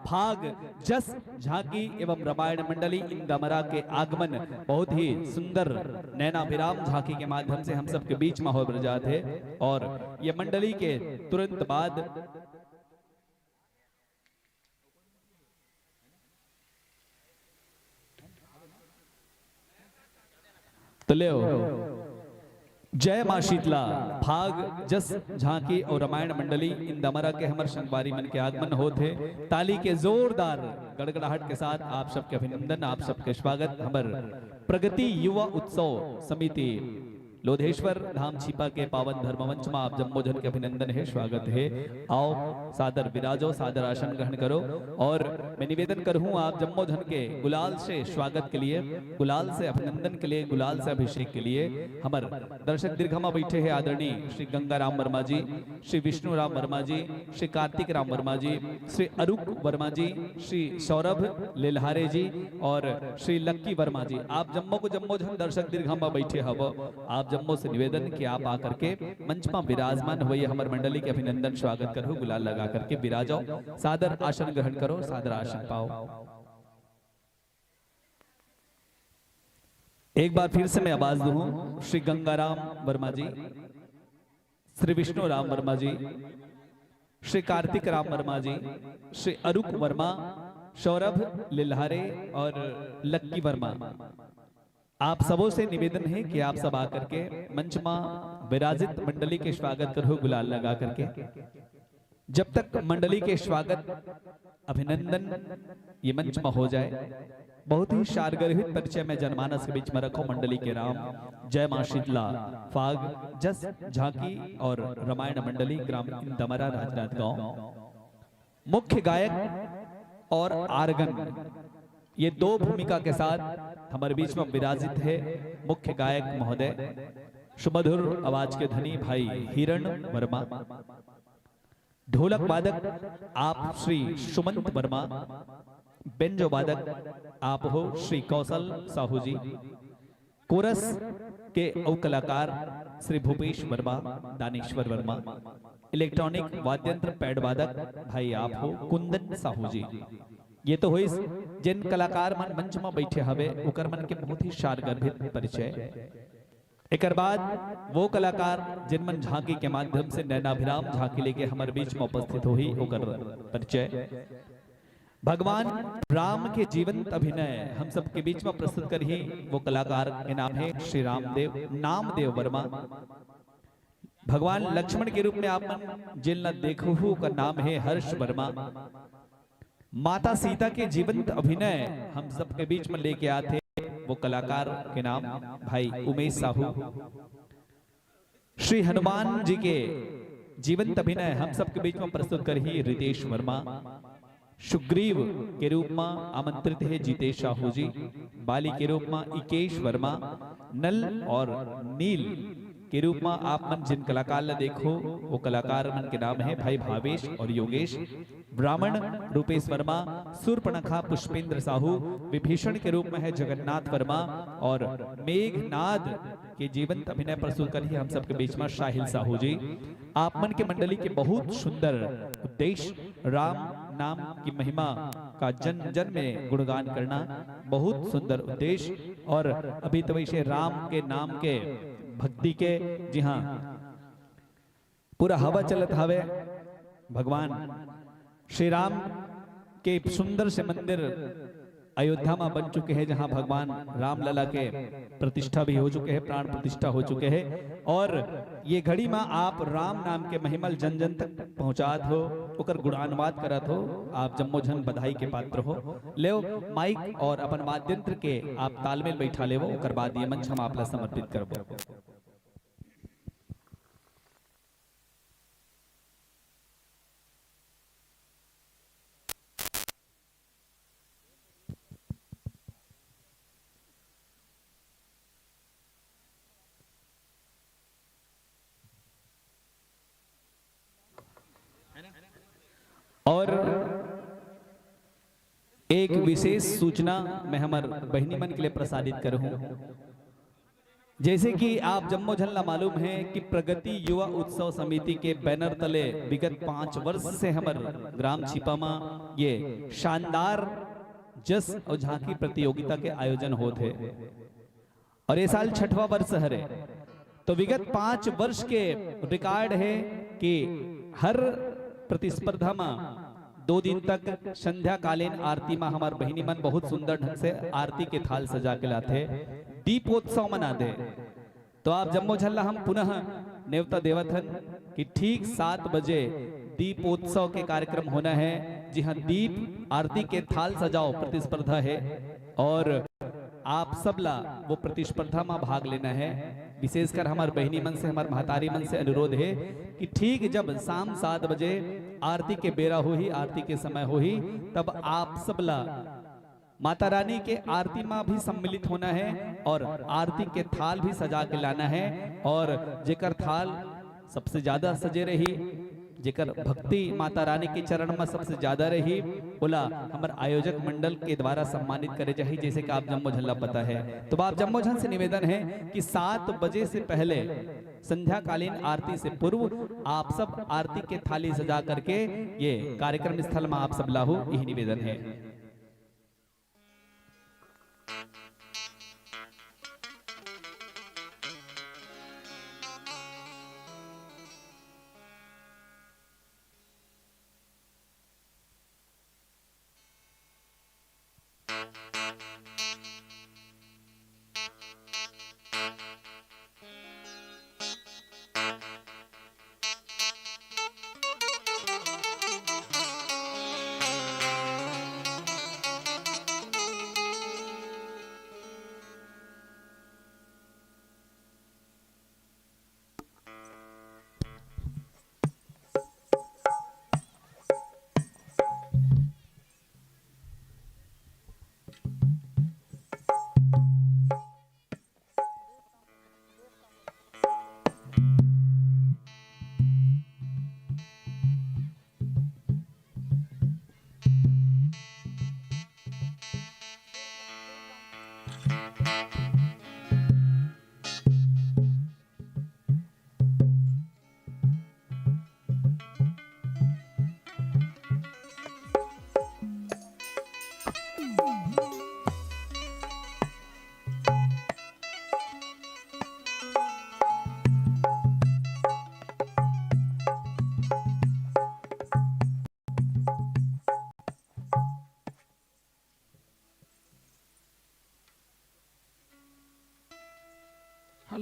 भाग जस झांकी एवं रामायण मंडली इंदामरा के आगमन बहुत ही सुंदर नैनाभिराम झांकी के माध्यम से हम सबके बीच में हो जाते हैं। और ये मंडली के तुरंत बाद तो ले जय मां शीतला भाग जस झांकी और रामायण मंडली इंदामरा के हमर संगवारी मन के आगमन होते, ताली के जोरदार गड़गड़ाहट के साथ आप सबके अभिनंदन, आप सबके स्वागत। हमर प्रगति युवा उत्सव समिति लोधेश्वर धाम छिपा के पावन धर्मवंच में आप जम्मो जन के अभिनंदन है, स्वागत है। आओ सादर विराजो, सादर आसन ग्रहण करो। और मैं निवेदन करूं आप जम्मो जन के गुलाल से स्वागत के लिए, गुलाल से अभिनंदन के लिए, गुलाल से अभिषेक के लिए हमार दर्शक दीर्घमा बैठे हैं आदरणीय श्री गंगाराम वर्मा जी, श्री विष्णु राम वर्मा जी, श्री कार्तिक राम वर्मा जी, श्री अरुक वर्मा जी, श्री सौरभ लेल्हारे जी और श्री लक्की वर्मा जी। आप जम्मो को जम्मो जन दर्शक दीर्घमा बैठे हव, आप जम्मो से निवेदन कि आप आकर के मंच में विराजमान हुए हमारे मंडली के अभिनंदन स्वागत करो, गुलाल लगा करके विराजो, सादर आसन ग्रहण करो, सादर आसन पाओ। एक बार फिर से मैं आवाज दूं, श्री गंगाराम वर्मा जी, श्री विष्णु राम वर्मा जी, श्री कार्तिक राम वर्मा जी, श्री अरुक वर्मा, सौरभ लिल्हारे और लक्की वर्मा। आप सबों से निवेदन है कि आप सब आकर के मंच में विराजित मंडली के स्वागत करो, गुलाल लगा करके। जब तक मंडली के स्वागत अभिनंदन ये मंच में हो जाए, बहुत ही शारगर्भित परिचय में जनमानस के बीच में रखो मंडली के राम। जय मां शीतला, फाग, जस, झांकी और रामायण मंडली, ग्राम दमरा, राजनांदगांव। मुख्य गायक और आर्गन, ये दो भूमिका के साथ हमारे बीच में विराजित है। मुख्य गायक महोदय, सुमधुर आवाज के धनी भाई हिरण वर्मा। ढोलक वादक आप श्री सुमंत वर्मा। बेंजो वादक आप हो श्री कौशल साहू जी। कोरस के कलाकार श्री भूपेश वर्मा, दानेश्वर वर्मा। इलेक्ट्रॉनिक वाद्यंत्र पैड वादक भाई आप हो कुंदन साहू जी। ये तो हुई जिन कलाकार मन मंच में बैठे हवे ओकर मन के बहुत ही शारगर्भित परिचय। एक बाद वो कलाकार जिन मन झांकी के माध्यम से नैनाभिराम झांकी लेके हमारे बीच में उपस्थित हुई ओकर परिचय। भगवान राम के जीवंत अभिनय हम सब के बीच में प्रस्तुत कर ही वो कलाकार के नाम है श्री रामदेव नामदेव वर्मा। भगवान लक्ष्मण के रूप में आप मन जिन न देखू का नाम है हर्ष वर्मा। माता सीता के जीवंत अभिनय हम सब के बीच में लेके आते वो कलाकार के नाम भाई उमेश साहू। श्री हनुमान जी के जीवंत अभिनय हम सब के बीच में प्रस्तुत कर ही रितेश वर्मा। सुग्रीव के रूप में आमंत्रित है जितेश साहू जी। बाली के रूप में इकेश वर्मा। नल और नील के रूप में आप मन जिन कलाकार ने देखो वो कलाकार मन के नाम है भाई भावेश और योगेश। ब्राह्मण रूपेश वर्मा। सूर्पणखा पुष्पेंद्र साहू। विभीषण के रूप में है जगन्नाथ वर्मा। और मेघनाद के जीवंत अभिनय प्रस्तुत कर ही हम सबके बीच में साहिल साहू जी। आप मन के मंडली के बहुत सुंदर उद्देश्य राम नाम की महिमा का जन जन में गुणगान करना, बहुत सुंदर उद्देश्य। और अभी तो वैसे राम के नाम के भक्ति के जी हाँ पूरा हवा चलत हवे। भगवान श्री राम के सुंदर से मंदिर अयोध्या में बन चुके हैं, जहां भगवान रामलला के प्रतिष्ठा भी हो चुके हैं, प्राण प्रतिष्ठा हो चुके हैं। और ये घड़ी में आप राम नाम के महिमल जन जन तक पहुंचात हो, ओकर गुणानुवाद करत हो। आप जम्मो जन बधाई के पात्र हो। ले माइक और अपन वाद्यंत्र के आप तालमेल बैठा ले, ओकर बाद ये मंच हम आपला समर्पित करबो। और एक विशेष सूचना मैं हमार बहनी मन के लिए प्रसारित करूं। जैसे कि आप जम्मो झल्ला मालूम है कि प्रगति युवा उत्सव समिति के बैनर तले विगत 5 वर्ष से हमार ग्राम छिपामा ये शानदार जस और झांकी प्रतियोगिता के आयोजन होते हैं। और ये साल 6वां वर्ष है। तो विगत 5 वर्ष के रिकॉर्ड है कि हर प्रतिस्पर्धा में 2 दिन तक संध्याकालीन आरती में हमार बहिनी मन बहुत सुंदर ढंग से आरती के थाल सजा के लाते, दीपोत्सव मना दे। तो आप जम्मो झल्ला हम पुनः नेवता देवथन कि ठीक 7 बजे दीपोत्सव के कार्यक्रम होना है। जी हाँ, दीप आरती के थाल सजाओ प्रतिस्पर्धा है और आप सबला वो प्रतिस्पर्धा में भाग लेना है। विशेषकर हमारे बहनी मन से हमारे महतारी मन से अनुरोध है कि ठीक जब शाम 7 बजे आरती के बेरा हो ही, आरती के समय हो ही, तब आप सबला माता रानी के आरती में भी सम्मिलित होना है और आरती के थाल भी सजा के लाना है। और जेकर थाल सबसे ज्यादा सजे रही, जेकर भक्ति माता रानी के चरण में सबसे ज्यादा रही, बोला हमारे आयोजक मंडल के द्वारा सम्मानित करे जाए। जैसे कि आप जम्मो झल्ला पता है, तो आप जम्मो झन से निवेदन है कि 7 बजे से पहले संध्याकालीन आरती से पूर्व आप सब आरती के थाली सजा करके ये कार्यक्रम स्थल में आप सब लाहू, यही निवेदन है।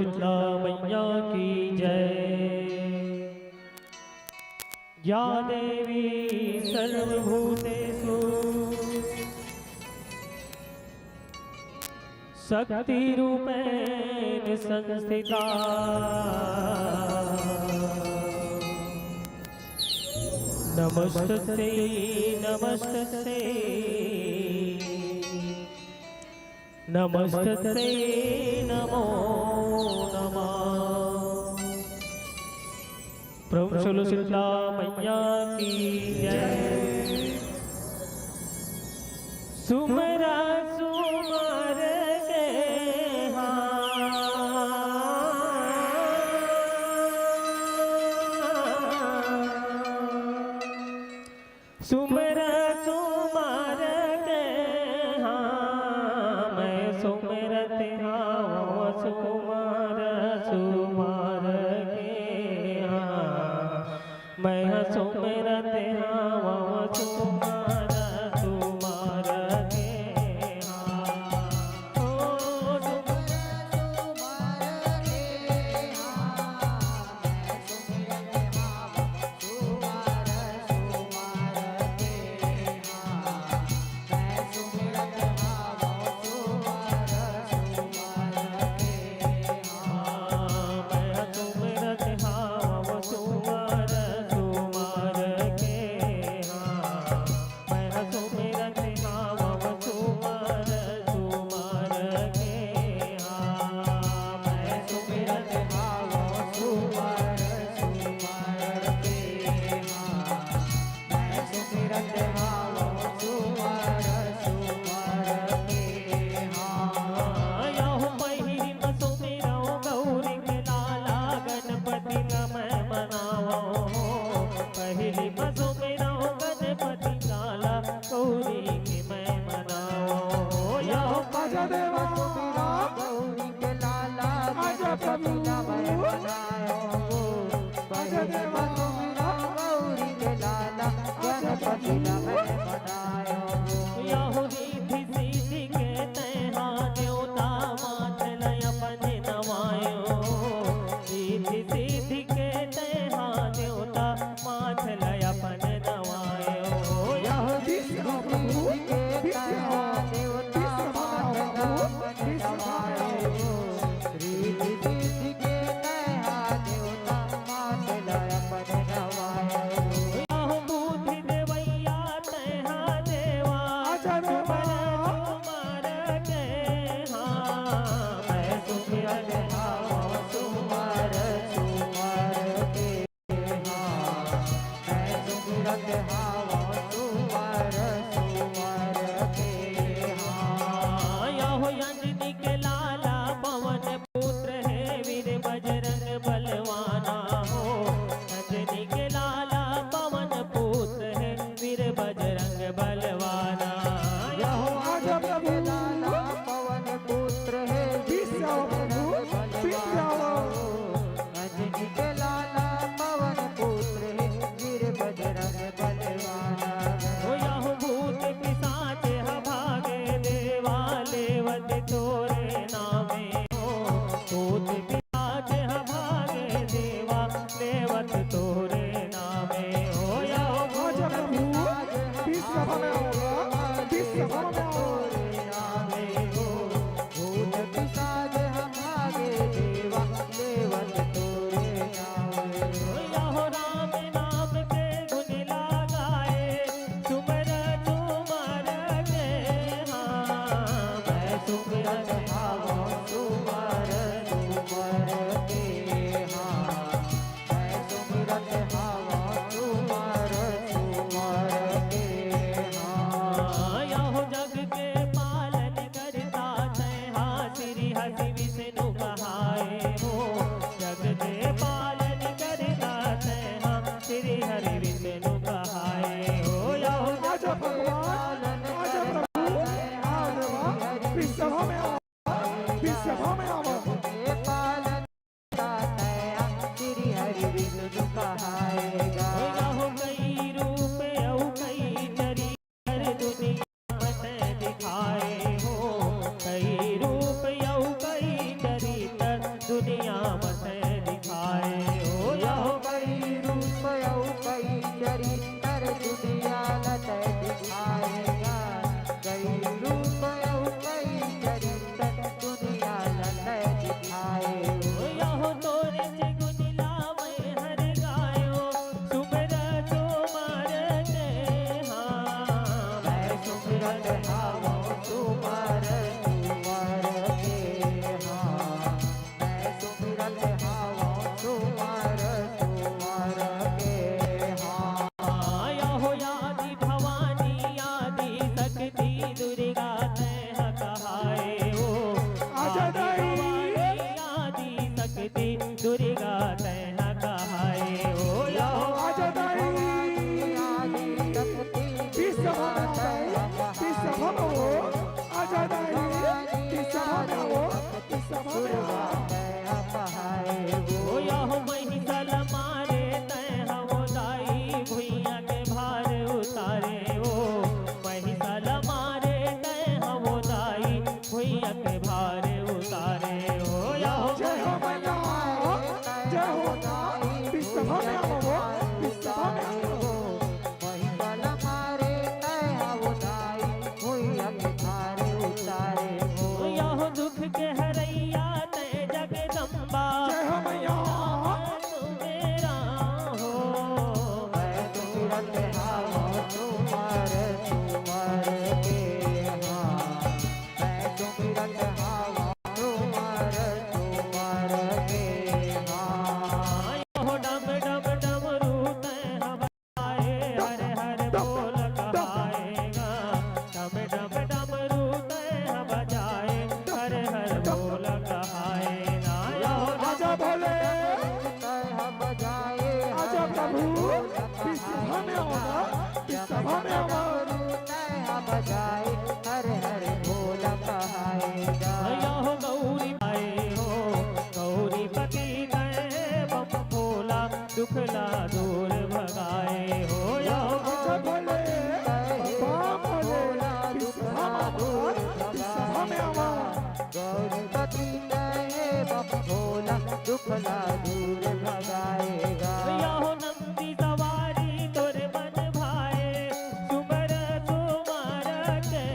शीतला मैया की जय। या देवी सर्वभूतेषु शक्तिरूपेण संस्थिता नमस्तस्यै नमस्तस्यै नमस्तस्यै नमो नमः। प्रभु शीतला मैया की जय। सुमरा सुमर के सुमरा सुमर के मैं सुमरत हाँ सुमर सुमर के मैं सुमरत हाँ सुमर सुमर के हावा तुमार तुमार के हाँ मैं सुमिरत हावा तुमार तुमार के हाँ हो डम डम डमरू तैं बजाए हर हर बोल कहाएगा डम डम डमरू तैं बजाए हर हर बोल कहाएगा आजा भोले बजाए आजा प्रभु इस सभा में आओ ना इस सभा में आओ बजाए हर हर बोल कहाएगा या हो गौरी आए हो गौरी पति गए बम भोला दुखला दूर भगाए हो या हो आजा भोले बाप भोले इस सभा में आओ गौरीपति गए बम भोला दुखला दूर भगाएगा या हो नंदी सवारी तोर मन भाए सुमर तुमार के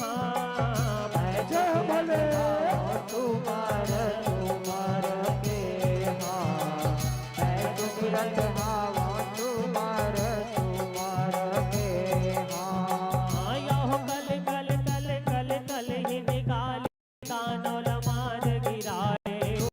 हाँ जय भोले तुमार तुमार के हाँ मैं सुमिरत हावा तुमार तुमार के हाँ या हो कल कल कल कल कल ही निकाल कानों मार गिराए हो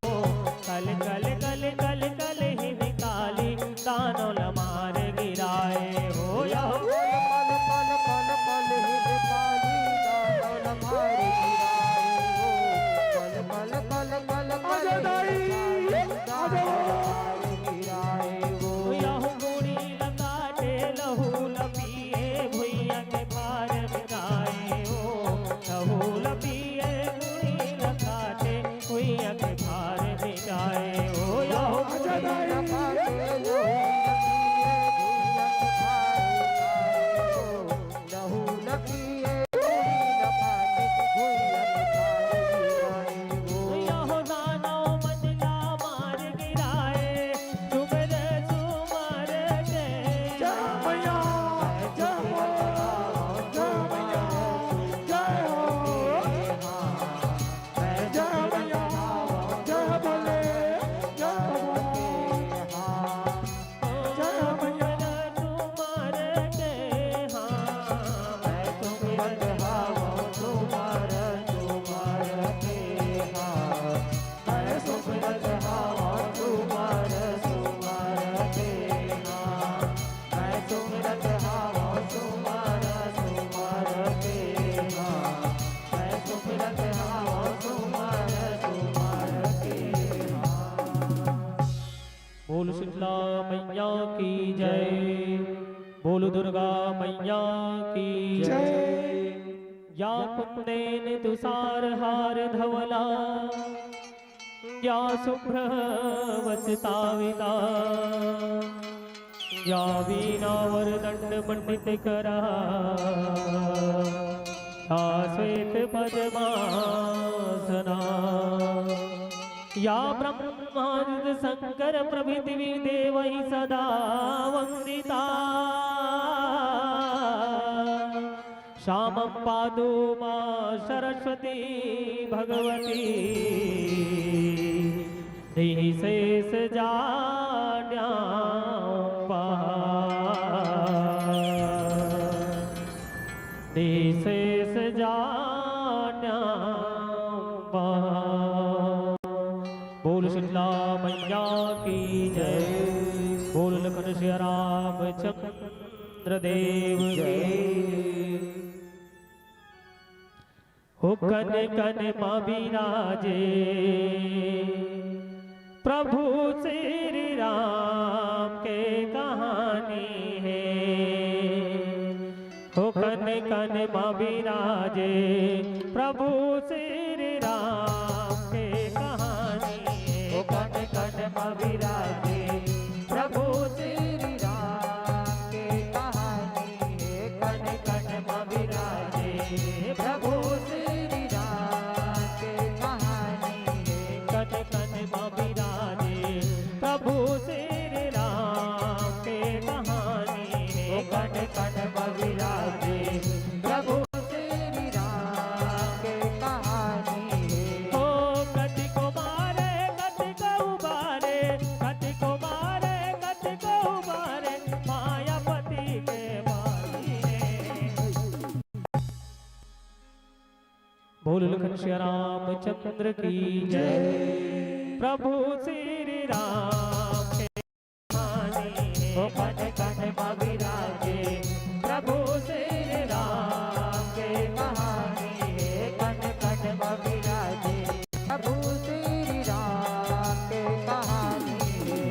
कल कल कल कल कल ही निकाली कानों मार गिराए हो या हो पल पल पल पल ही पाली गानों मार गिराए हो पल पल पल पल आजा दाई आजा गिराए हो या हो गोरी लगाटे लहू लपिए भुइया के पार बिगाए हो लहू लपिए गोरी लगाटे भुइया के पार बिगाए हो या हो आजा दाई या हो दानो मंडला मार गिराए सुमर सुमार के जय मैया जय हो जय मैया जय हो जय मैया जय भोले जय भोले जय मैया तुमार के हाँ मैं सुमिरत हावा तुमार के हाँ मैं सुमिरत हावा तुमार के हाँ मैं सुमिरत हावा तुमार के हाँ मैं सुमिरत हावा तुमार के हाँ बोल शीतला मैया की जय बोल दुर्गा मैया की जय या कुंदेन तुषार हार धवला या शुभ्र वसताविता या वीणावर दंड पंडित करा या श्वेत पद्मासना या ब्रह्मानंद शंकर प्रभृति देवै सदा वंदिता श्यामं पादु मां सरस्वती भगवती देहि शेष जाड्यां देहि शेष जाड्यां बोल शीतला मैया की जय बोल लखन श्री रामचंद्र देव की हो कन कन मां विराजे प्रभु श्री राम के कहानी है हो कन कन मां विराजे प्रभु श्री राम के कहानी है ओ कन कन मां विराजे प्रभु श्री राम के कहानी है कन कन मां विराजे प्रभु श्री राम के कहानी है कन कन मां विराजे प्रभु श्री राम के कहानी है ओ कन कन मां विराजे प्रभु श्री राम के कहानी है हो कति को मारे कति को उबारे कति को मारे कति को उबारे मायापति के बोल लखन श्री रामचंद्र की जय। प्रभु श्री राम के कहानी हो कट कट विराजे। प्रभु श्री राम के कहानी है कट कट विराजे। प्रभु श्री राम के कहानी है।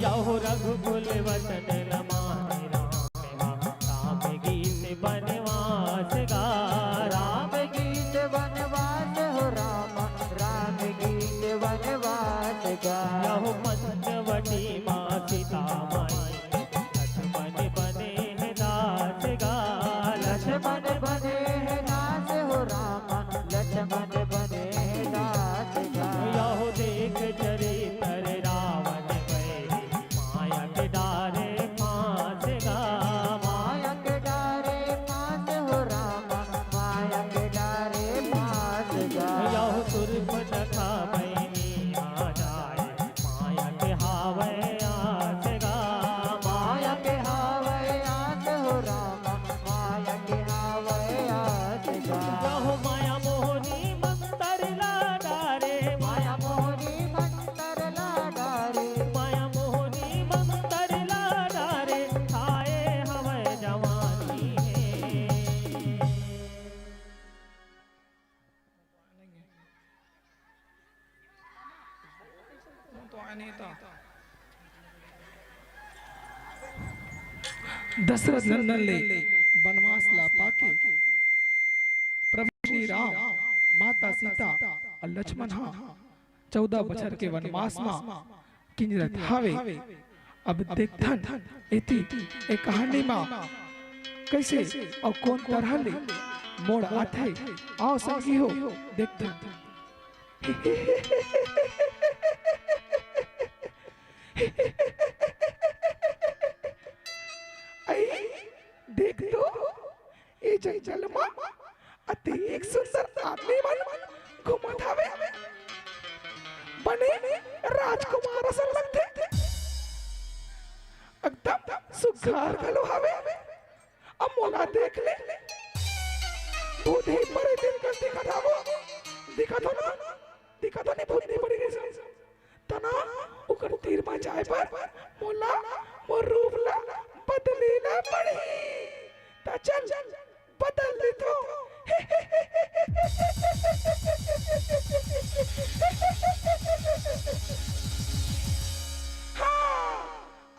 यहो रघुकुल वचन रमानि राम गीत बनवास गा। राम गीत वनवास हो राम राम गीत वनवास गा। यहो पंचवटी माँ सीता माई लक्ष्मण बने हैं दास गा। लक्ष्मण बने हैं दास हो राम लक्ष्मण बने हैं दास गा। यहो देख चरित्र रावण बैरी माया के डारे फांस गा। माया के डारे फांस हो राम माया के डारे फांस गा। यहो सुरपनखा बहिनी आ जाए माया के हावे आस गा। माया के हावे आस हो राम माया के हावे आस गा। यहो माया मोहनी मंतर लाडारे। माया मोहनी मंतर लाडारे। माया मोहनी मंतर लाडारे आए हमें जवानी है। दशरथ नंदन ले वनवास ला पाके प्रभु श्री राम माता सीता और लक्ष्मण 14 बछर के वनवास में किंजरत हावे। अब देखथन एती ए कहानी में कैसे और कौन तरह ले मोड़ आथे आओ संगी हो देखथन। देख तो ये जंगल में अति एक सुंदर आदमी मन घूमत हवे। बने राजकुमार सा लगते एकदम सुघार घलो हवे। अब मोला देख ले बूढ़े बड़े दिन का दिखत आवो दिखत हो ना दिखत हो नहीं बूढ़े बड़े के तना उकर तीर में जाए पर मोला मोर रूप ला बदली ना पड़ी। ता चल बदल ले तो। हाँ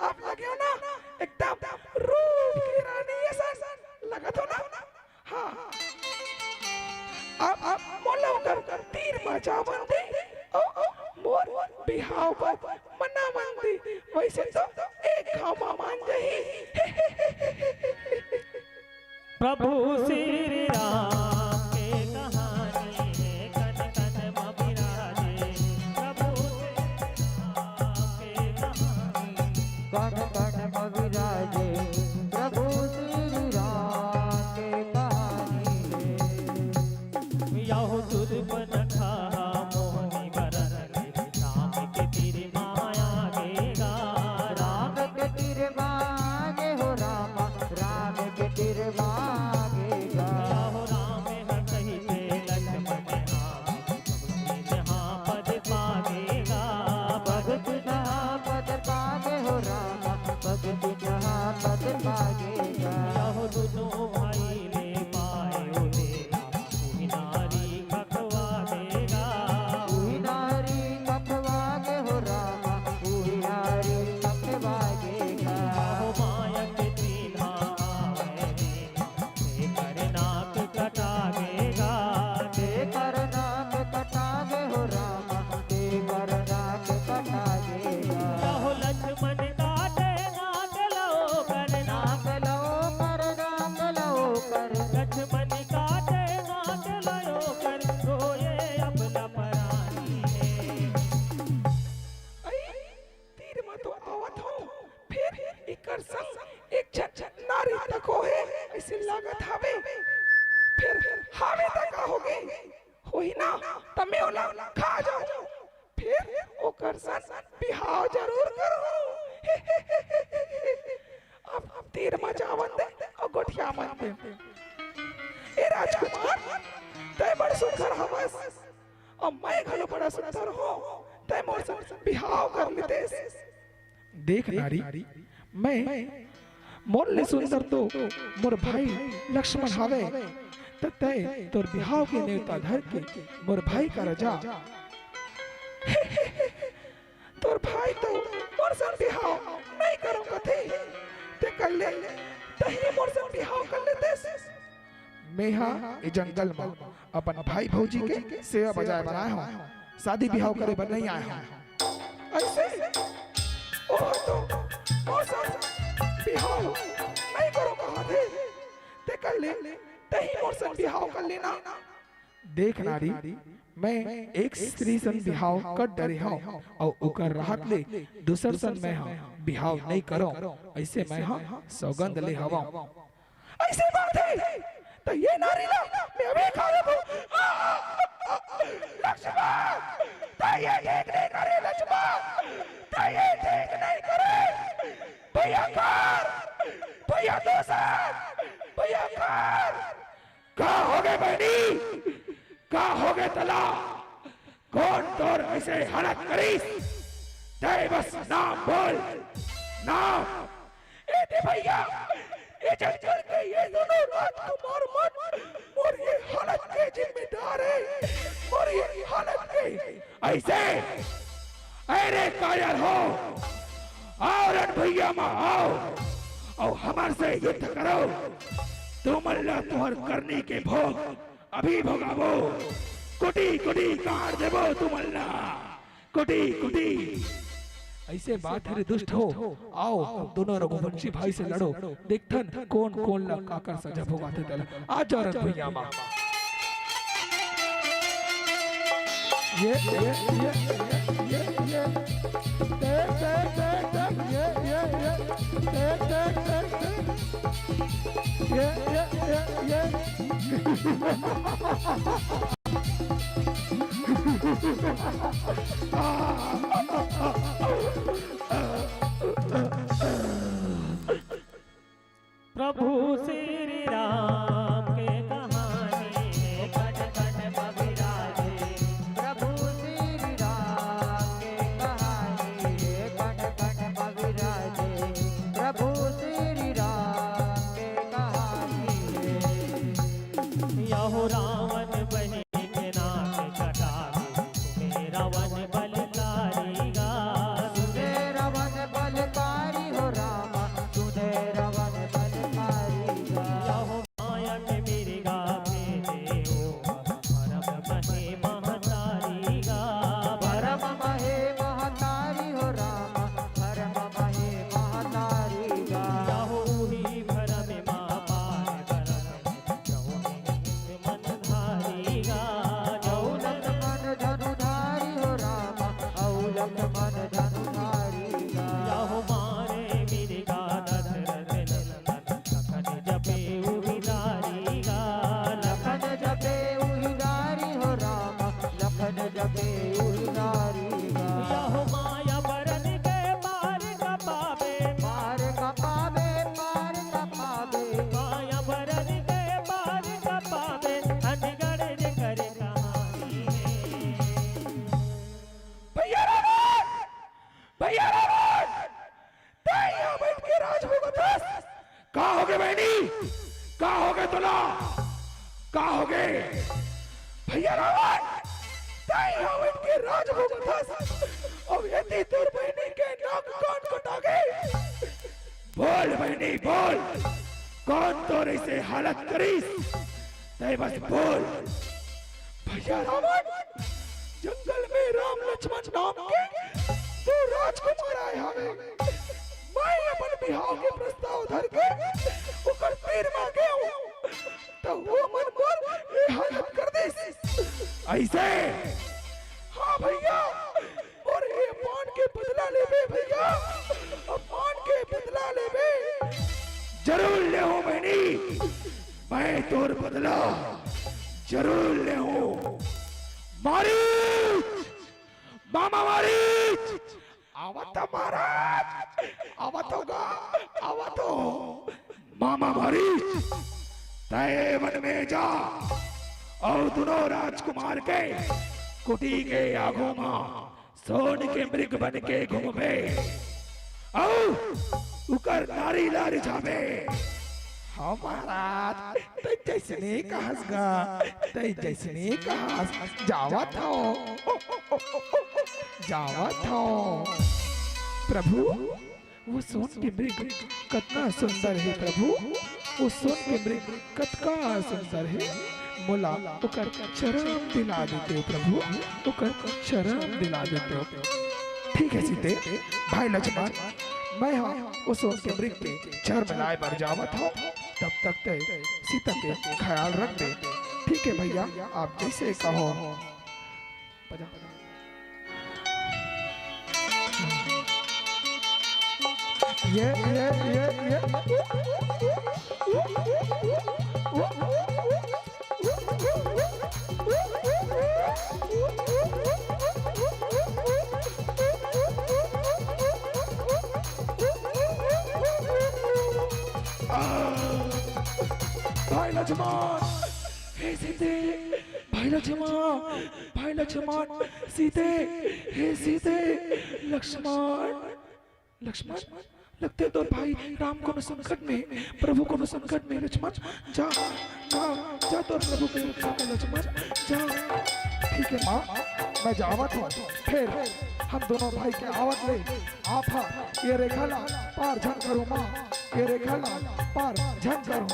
आप लगे हो ना एकदम रूप की रानी ऐसा लगा तो ना। हाँ आप मोला कर तीर मचा बंदी मोर बिहाव पर मना बंदी वैसे तो एक घाव मान जाही। प्रभु श्री राम के कहानी है कन कन विराजे। प्रभु श्री राम के कहानी कन कन विराजे। प्रभु श्री राम के कहानी है। यहो सुरपनखा मोहनी बरन राम के तीर माया गेगा। राम के तीर मांगे हो राम राम के तीर मांगेगा। यहो राम हटहि पे लक्ष्मण जहाँ पद पागेगा। भगत जहाँ पद पागे हो राम भगत जहाँ पद पागेगा। यहो दुनो भाई ले पाए उलेला तू नारी खखवा देगा। उही नारी कखवागे हो राम उही नारी कखवागेगा। यहो माया के तीन्हा आवे देकर नाक कटागेगा। देकर नाक कटागे हो राम देकर नाक कटागेगा। यहो लक्ष्मण काटे नाक लो कर नाक लो कर नाक लो कर। लक्ष्मण काटे नाक लो कर रोए अब लपरानी है। तीर में तो आवत हो फिर इकर संग एक छन नारी तक हो है ऐसे लागत हवे। फिर हावे तक होगे होई ना तमे ओला खा जाओ। फिर ओकर संग बिहाव जरूर करो। अब तीर में जावन दे और गोठिया मन दे। ए राजकुमार तय बड़ सुंदर हवस और मैं घलो बड़ा सुंदर हो तय मोर से बिहाव कर लेते। देख नारी मैं मोर ले सुंदर तो मोर भाई लक्ष्मण हवे त तय तोर बिहाव के नेवता धर के मोर भाई का रजा तोर भाई तो मोर से बिहाव नहीं करो कथे ते कर ले तही मोर से बिहाव कर लेते। मैं ये जंगल में अपन भाई भौजी के सेवा बजाय बनाया हूँ, शादी बिहाव करे पर नहीं आया हूँ। ऐसे ओ तो मोर से बिहाव नहीं करो कहा थे ते कर ले तही मोर से बिहाव कर लेना। देख नारी मैं एक स्त्री सन बिहाव कर डरे हूँ और उकर राहत ले दूसर सन मैं बिहाव नहीं करो ऐसे मैं सौगंध ले हवा। ऐसे बात है तो ये नारी ला मैं अभी खा लूं। लक्ष्मण तो ये ठीक नहीं करे, लक्ष्मण तो ये ठीक नहीं करे। भैया कर भैया दोस्त भैया कर कहाँ हो गए बहनी कहाँ हो गए तला कौन तोर ऐसे हालत करीस दे बस नाम बोल नाम। ए दे भैया ये जंगल के ये दोनों राजकुमार मत और ये हालत के जिम्मेदार है और ये हालत के ऐसे अरे कायर हो और भैया माँ आओ और हमारे से युद्ध करो। तुम अल्लाह तुहर करने के भोग अभी भोगावो कुटी कुटी काट देवो तुम अल्लाह कुटी कुटी। ऐसे बात है दुष्ट हो आओ हम दोनों रघुवंशी भाई से लड़ो देखथन कौन कौन ला काकर सजा भोगाते तला आ जा रण भैया मां। ये प्रभु श्री राम के कहानी है कट कट बबिराजे। प्रभु श्री राम के कहानी है कट कट बबिराजे। प्रभु श्री राम के कहानी है। यहो रावण बने के नाक कटावे मेरा वन बलकारी गा। सुने रवन बलकारी हो रामा सुने रवन बलकारी गा। यहो माया के मिर्गा भेजे हो परम महे महतारी गा। परम महे महतारी हो रामा परम महे महतारी गा। यहो ही भरम माँ पार करम जहो मन धारी गा। औलख मन धनुधारी हो रामा औलख मन धनुधारी गा। यहो मारे मिर्गा दशरथ नंदन लखन जपे उबिदारी गा। लखन जपे उहिदारी हो रामा लखन जपे उहिदारी गा। यहो माया बरन के पार कपावे। पार कपावे पार कपावे माया बरन के पार कपावे अनगढ़ कर कहानी है। भैया रावण यहाँ बैठ के राज भोगतस कहाँ हो गए बहनी कहाँ हो गए तुला कहाँ हो गए भैया रावण यहाँ बैठ के राज भोगतस और यदि तोर बहनी के नाक कान कटा गए बोल बहनी बोल कौन तोर ऐसे हालत करीस तय बस बोल। भैया रावण जंगल में राम लक्ष्मण नाम के तो राजकुमार आए हमें मैं अपन बिहाव के प्रस्ताव धर के उकर पैर में गया हूँ तो वो मन पर ये हालत कर दे ऐसे। हाँ भैया और ये मान के बदला ले बे भैया मान के बदला ले बे जरूर ले हो बहनी मैं तोर बदला जरूर ले हो। मारीच मामा मारीच आवत महाराज आवत होगा आवत हो मामा मारीच तय वन में जा और दोनों राजकुमार के कुटी के आगू में सोन के मृग बन के घूमे और उकर नारी लारी जावे। हाँ महाराज, तै जैसने कहसगा तै जैसने कहस जावत हो जावत हो। प्रभु वो सोन के मृग कितना सुंदर है प्रभु, वो सोन के मृग कतका सुंदर है। मोला उकर चरण दिला देते हो प्रभु, उकर चरण दिला देते हो। ठीक है सीते भाई लक्ष्मण, मैं हाँ उस सोन के मृग पे चर मिलाए बर जावत हो, तब तक ते सीता के ख्याल रख दे। ठीक है भैया, आप जैसे कहो। ये भाई लक्ष्मण, हे सीते, भाई लक्ष्मण, भाई लक्ष्मण, सीते, हे सीते, लक्ष्मण, लक्ष्मण, लगते तो भाई राम को संकट में, प्रभु को संकट में। लक्ष्मण जा जा जा, तो प्रभु के रक्षा कर लक्ष्मण जा। ठीक है माँ, मैं जावत हूँ, फिर हम दोनों भाई के आवत ले आप हाँ ये रेखा ला पार झन करूँ माँ, ये रेखा ला पार झन करूँ।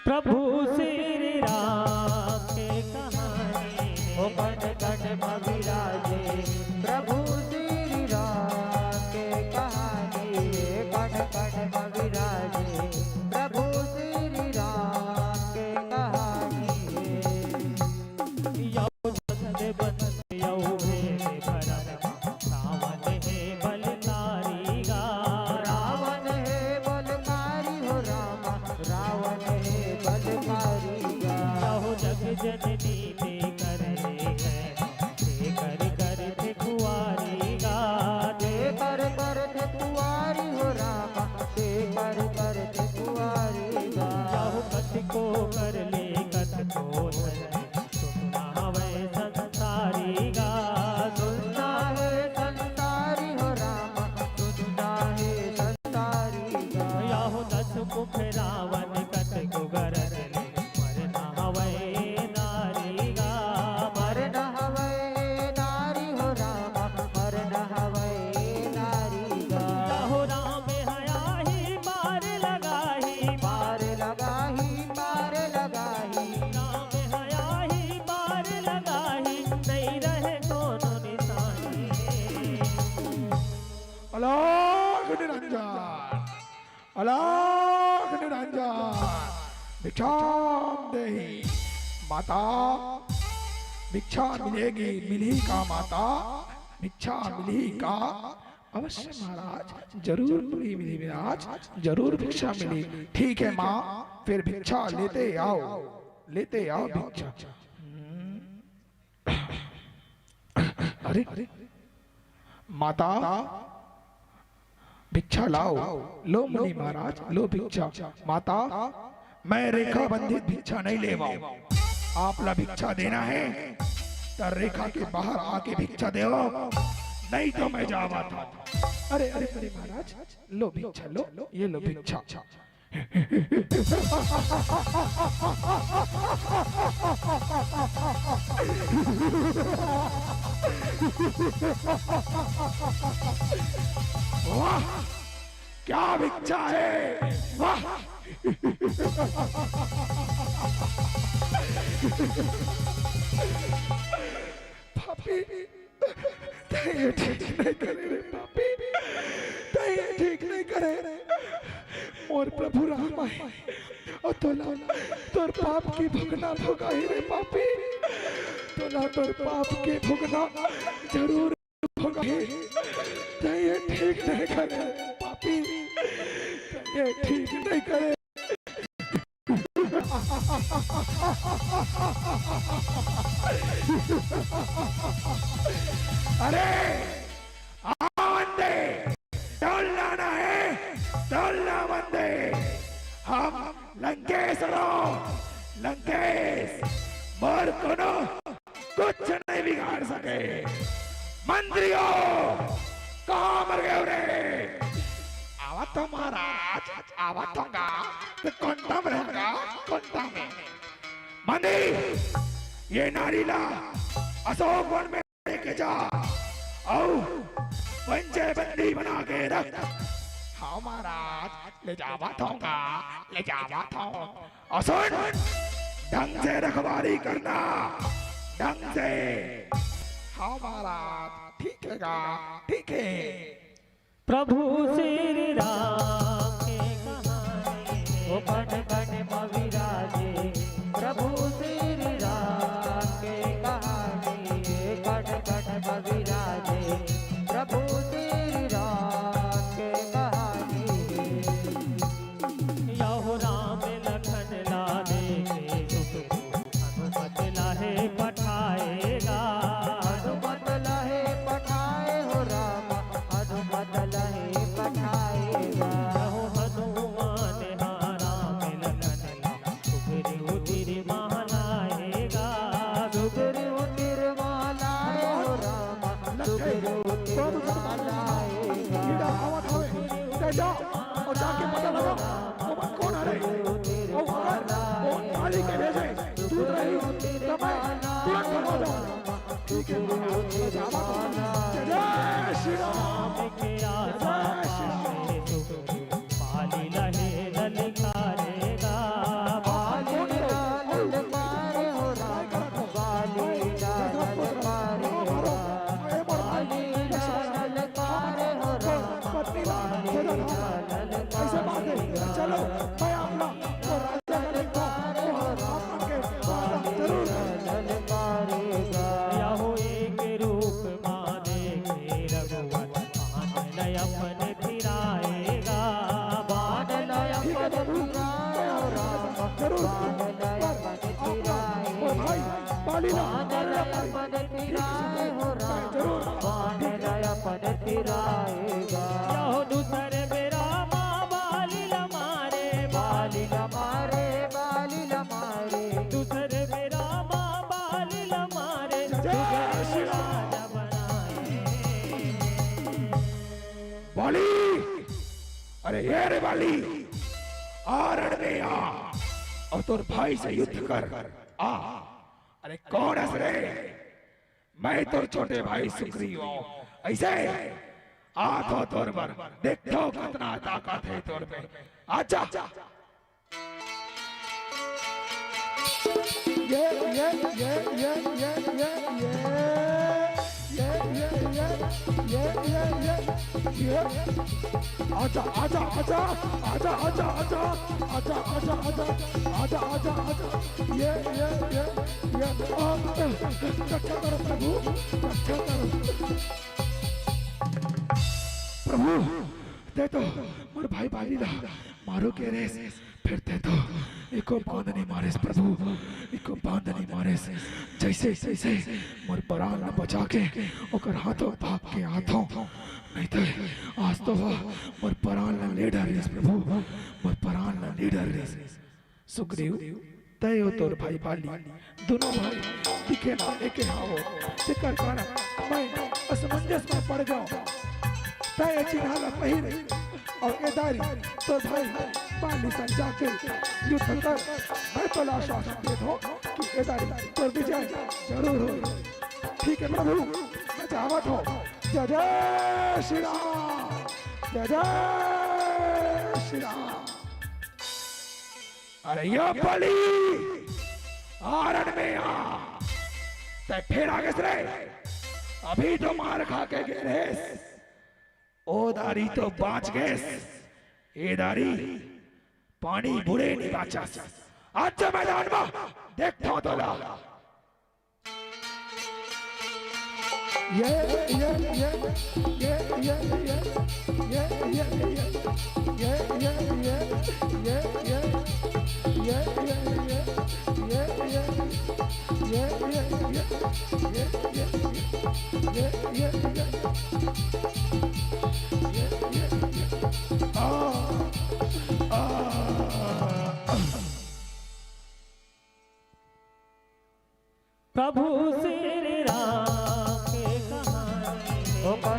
प्रभु श्री राम के कहानी ओ कट कट मविराजे, प्रभु श्री राम के कहानी कट कट मविराजे, प्रभु श्री राम के कहानी। यौ जगत बन यौ भेद भरम, रावण है बलकारी गा, रावण है बलकारी हो राम, रावण है बलकारी गा। यौ जग जननी में कर ले है, दे कर कर थे कुआरी गा, दे कर थे कुआरी हो राम, दे कर थे कुआरी गा। यौ कथ को कर ले कथ को धर, सुनना वै संसारी गा, सुनना है संसारी हो राम, सुनना है संसारी गा। यौ दस मुख रावण कथ को गरज ले, मरना वै नारी गा, मरना हवै नारी हो राम, मरना हवै नारी गा। हो राम हयाही पार लगाही, पार लगाही, पार लगाही, राम हयाही पार लगाही, नहीं रहे दोनों निशानी। अलग निरंजन, अलग निरंजन, भिक्षाम देहि माता, भिक्षा मिलेगी, मिली का माता, भिक्षा मिली का। अवश्य महाराज, जरूर मिली मिली महाराज, जरूर भिक्षा मिली। ठीक है माँ, फिर भिक्षा लेते आओ, लेते आओ भिक्षा। अरे माता भिक्षा लाओ, लो मुनि महाराज, लो भिक्षा। माता मैं रेखा बंधित भिक्षा नहीं लेवाऊं, आप ला भिक्षा देना है तो रेखा के बाहर आके भिक्षा दे, नहीं तो मैं जावा था। अरे अरे अरे महाराज, लो भिक्षा, लो ये लो भिक्षा। वाह क्या भिक्षा है, वाह। पापी ये ठीक नहीं करे रे, पापी ये ठीक नहीं करे रे। और प्रभु राम आए और तोर पाप की भुगना भुगाई रे पापी, तोला तोर पाप के भुगना जरूर भुगाई। ये ठीक नहीं करे पापी, ये ठीक नहीं करे। अरे आंदे, डोल लाना है, डोल लंकेश लंकेश मोर कोनो कुछ नहीं बिगाड़ सके। मंत्रियों कहाँ मर गए रे? आवा तो महाराज, आवा तो गा तो कोंटा में रहेगा, कोंटा में। मंदिर ये नारीला अशोक वन में लेके जा और पंचे बंदी बना के रख। हाँ महाराज ले जावा थोगा, ले जावा थो। और सुन ढंग से रखवाली करना, ढंग से। हाँ महाराज ठीक है, ठीक है। प्रभु श्री राम के कहानी वो बन बन विराजे। प्रभु श्री राम के कहानी बन बन विराजे। प्रभु श्री राम के कहानी यहो राम लखन लाने के हनुमत लाहे पठाएगा। हनुमत लाहे पठाए हो राम, हनुमत लाहे पठाएगा। हो हनुमान राम लखन ला सुग्री उतिर महलाएगा। सुग्री उतिर महलाए हो राम, सुग्री उतिर महलाएगा। और जाके पता लगा कौन आ रहे और कौन माली के भेजे दूध रही तो मैं तुरंत भगा दूं। ठीक है जय श्री राम। पाली लहे ललकारेगा। पाली ललकारे हो राम, पाली ललकारेगा। पाली ललकारे हो राम, ऐसे बात है। चलो मैं अपना वो राजा ललकारे हो राम के जरूर यहो एक रूप माने के रघुवर बान लय अपन फिराएगा। बान लय अपन फिराए हो राम, बान लय अपन फिराएगा। भाई पालीला बान लय अपन फिराए हो राम, बान लय अपन फिराएगा। यहो दूसरे बेरा माँ बाली लमारे, बाली लमारे, बाली लमारे। दूसरे बेरा माँ बाली लमारे, जय श्री राम। राजा बनाए। बाली, अरे ये रे बाली, आ रण में आ और तोर भाई से युद्ध कर। आ अरे कौन हंस रे? मैं तोर छोटे भाई सुग्रीव हूं। ऐसे आ तो तोर पर देखो कितना ताकत है तोर पे। आजा आजा आजा आजा आजा आजा आजा आजा आजा आजा आजा आजा आजा ये रक्षा करो प्रभु, रक्षा करो प्रभु। दे तो मोर भाई बालीला मारो के रेस फिर दे तो एको बांध नहीं मारेस प्रभु, एको बांध नहीं मारेस। जैसे जैसे मोर प्राण न बचा के ओकर हाथों भाग के हाथों नहीं तो आज तो मोर प्राण न ले डरेस प्रभु, मोर प्राण न ले डरेस। सुग्रीव तय हो तोर भाई बाली दोनों भाई दिखे ना एके हावो तेकर कारण मैं असमंजस में पड़ जाऊं। तय चिन्हाला पहिरे और एदारी तो भाई बाली सन जाके युद्ध कर। मैं तो आश्वासन दे दूं कि एदारी तो विजय जरूर हो। ठीक है प्रभु, मैं चाहत हूँ। जय जय श्री राम, जय जय श्री राम। अरे ये बलि आरण में आ ते फिर आगे से अभी तो मार खा के गए। ओ दारी तो बाँच गए, ए दारी पानी बुरे नहीं बाचा। आज मैदान में देखता तो ला। ये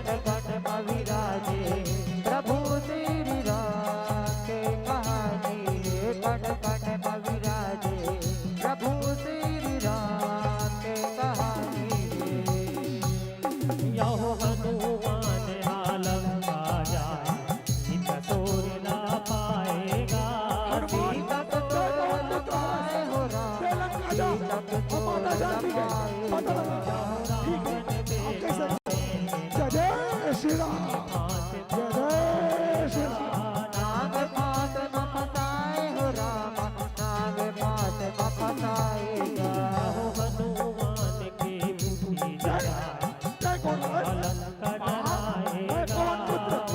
कट कट विराजे प्रभु श्री राम के कहानी कट कट विराजे प्रभु श्री राम के कहानी यहो हनुमान आलम राजा सीता तोर ना पाएगा सीता को तोड़ पाए हो राम सीता को तोड़ पाएगा जय श्री राम जय श्री राम नाग पात न फसाए हो राम नाग पात न फसाएगा यहो हनुमान की बुद्धि जरा जय कौन है अलंक डराएगा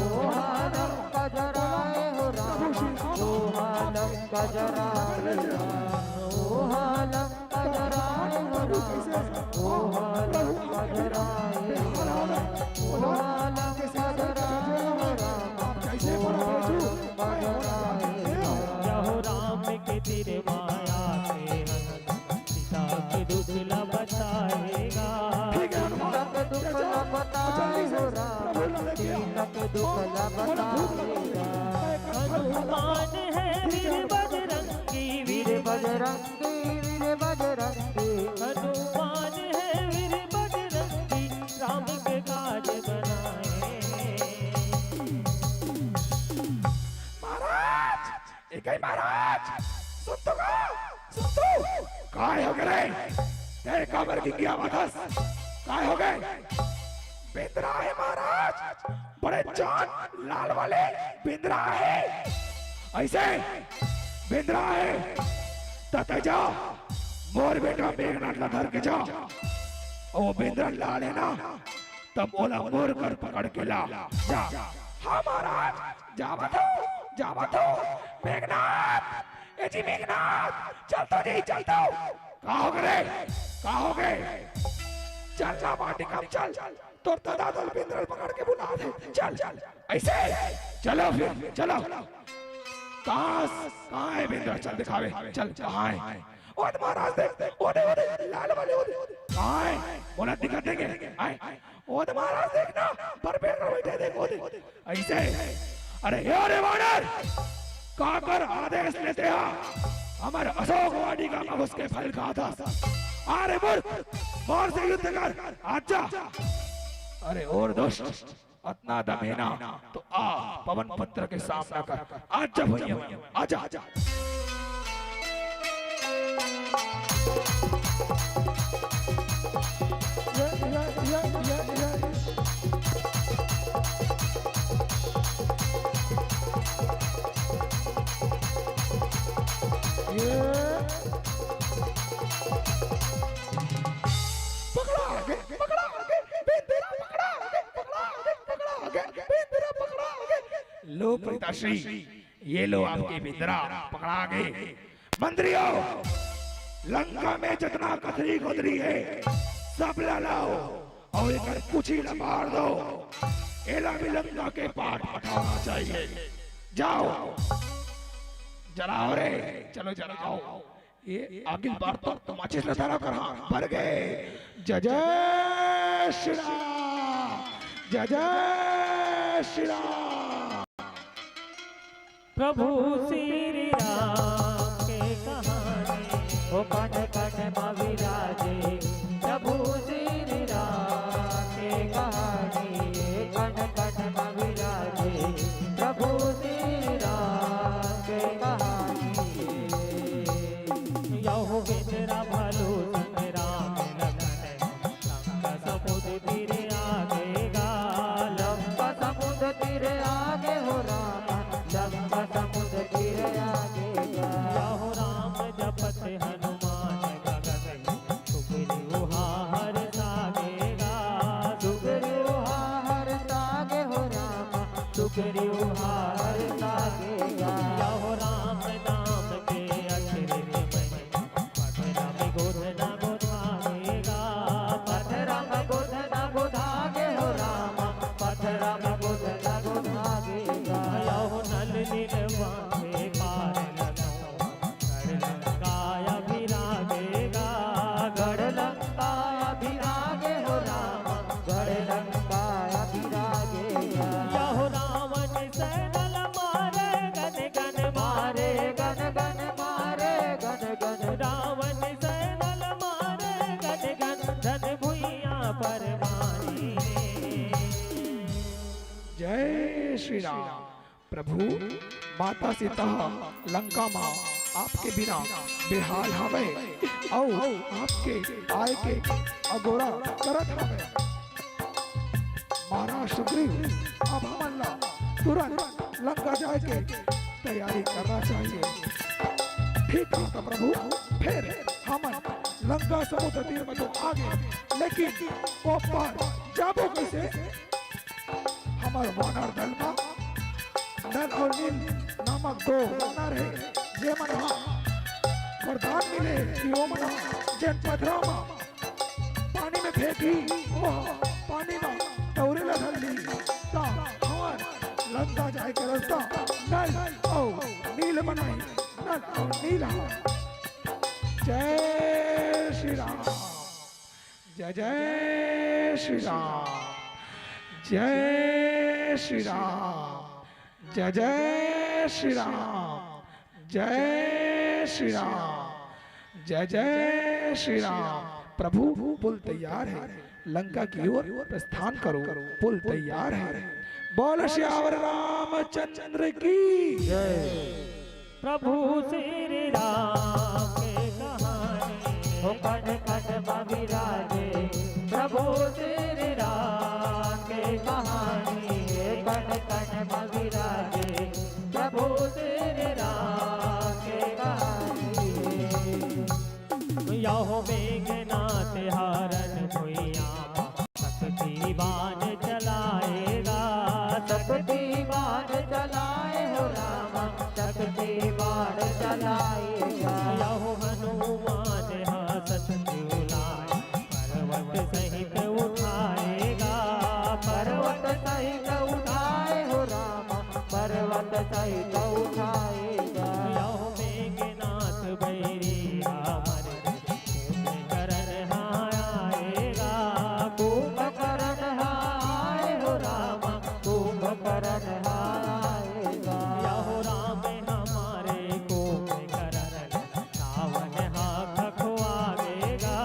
ओहालम कजराए हो राम ओहालम कजराए ओहालम कजराए हो राम ओहालम कजराए ओहालम कजराए हो राम कैसे बड़ा भेजू यहो राम के तेरे माया से सीता के दुख ला बचाएगा ठीक है हनुमान तक दुख न बताए हो राम तक दुख न बताएगा हनुमान है वीर बजरंगी वीर बजरंगी वीर बजरंगी हनुमान है वीर बजरंगी राम के काज बनाए महाराज एक ही महाराज सुन तो काय हो गए तेरे कमर की क्या वादस काय हो गए बिंद्रा है महाराज बड़े जान लाल वाले बिंद्रा है ऐसे बिंद्रा है तते जाओ मोर बेटा मेघनाथ ला धर के जाओ वो बिंद्रा लाल है ना तब बोला मोर कर पकड़ के ला जा हाँ महाराज जा बतो मेघनाथ ए जी मेघनाथ चल तो जी चल तो कहाँ हो गए चल ना माटी काम चल तो दादा दल बिंद्रल पकड़ के बुला दे चल ऐसे चलो फिर चलो कहाँ है बिंद्रल चल दिखावे चल कहाँ है और महाराज देख ओदे लाल वाले ओदे कहाँ है बोला दिखा देंगे ओदे महाराज देखना पर बैठे देख ओदे ऐसे अरे यारे वानर काकर आदेश लेते हैं हमारे अशोक वाड़ी का मगुस के फल का था अरे मूर्ख मोर से युद्ध कर आजा अरे और दोस्त अतना दम है ना तो आ पवन पत्र के सामना कर आजा भैया आजा लो प्रीताश्री ये लो आपकी बिंद्रा पकड़ा गए मंत्रियों लंका में जितना कथरी खुदरी है सब ला लाओ और एक कुछ ही मार दो एला भी लंका के पाठ पठाना चाहिए जाओ जलाओ रे चलो जलाओ ये अगली बार तो तुम अच्छे से धरा कर हाँ भर गए जय जय श्री राम जय जय श्री राम प्रभु श्री राम के कहानी ओ कट कट विराजे प्रभु श्री राम के कहानी कट कट विराजे प्रभु श्री राम के कहानी यहो बिंद्रा भालू संग राम लगन लंका समुद्र तीर आगेगा लंका समुद्र तीर आगे हो राम लंका समुद्र तीर आगे यहो राम जपत हनुमान गगन सुग्रीव हार सागेगा सुग्रीव हार सागे हो राम सुग्रीव हार सागेगा यहो राम नाम के अक्षर में पथरा में गोधना गोधागेगा पथरा में गोधना गोधागे हो राम पथरा में गोधना गोधागेगा यहो नल नीलवासे पार लगाओ कर लंकाया विरागेगा गढ़ लंका विरागे हो राम गढ़ लंका विरागे जय श्री राम। प्रभु माता सीता लंका माँ आपके बिना बेहाल हमें और आपके आय के अगोरा करत हमें। महाराज सुग्रीव अब हमला तुरंत लंका जाए के तैयारी करना चाहिए। ठीक है तो प्रभु, फिर हम लंका समुद्र तीर में तो आगे, लेकिन वो पार जाबो कैसे? हमारे वानर दल में नल और नील नामक दो वानर है, जे मना वरदान मिले कि वो मना जन पथरामा पानी में फेंकी, वो पानी में दौरे लधल ली ता हमार लंका जाए के रास्ता नल और नील बनाई, नल और नील। जय श्री राम, जय जय श्री राम, जय श्री राम, जय जय श्री राम, जय श्री राम, जय जय श्री राम। प्रभु पुल तैयार है, लंका की ओर प्रस्थान करो। पुल तैयार है। बोल श्यावर रामचंद्र की जय। प्रभु श्री राम के कहानी हो कट कट विराजे। प्रभु श्री राम के कहानी कट कट विराजे। प्रभु श्री राम के कहानी यहो मेघनाथ हरण भुइया शक्ति बाण चलाएगा। शक्ति बाण चलाए हो राम, शक्ति बाण चलाएगा। यहो हनुमान हसत झूलाए, पर्वत सहित उठाएगा। पर्वत सहित उठाए हो राम, पर्वत सहित उठाएगा। यहो मेघनाथ बैरी हमारे कुंभकर्ण आएगा। कुंभकर्ण आए हो राम, कुंभकर्ण आएगा। यहो राम हमारे कुंभकर्ण रावण हाथ खखवाएगा।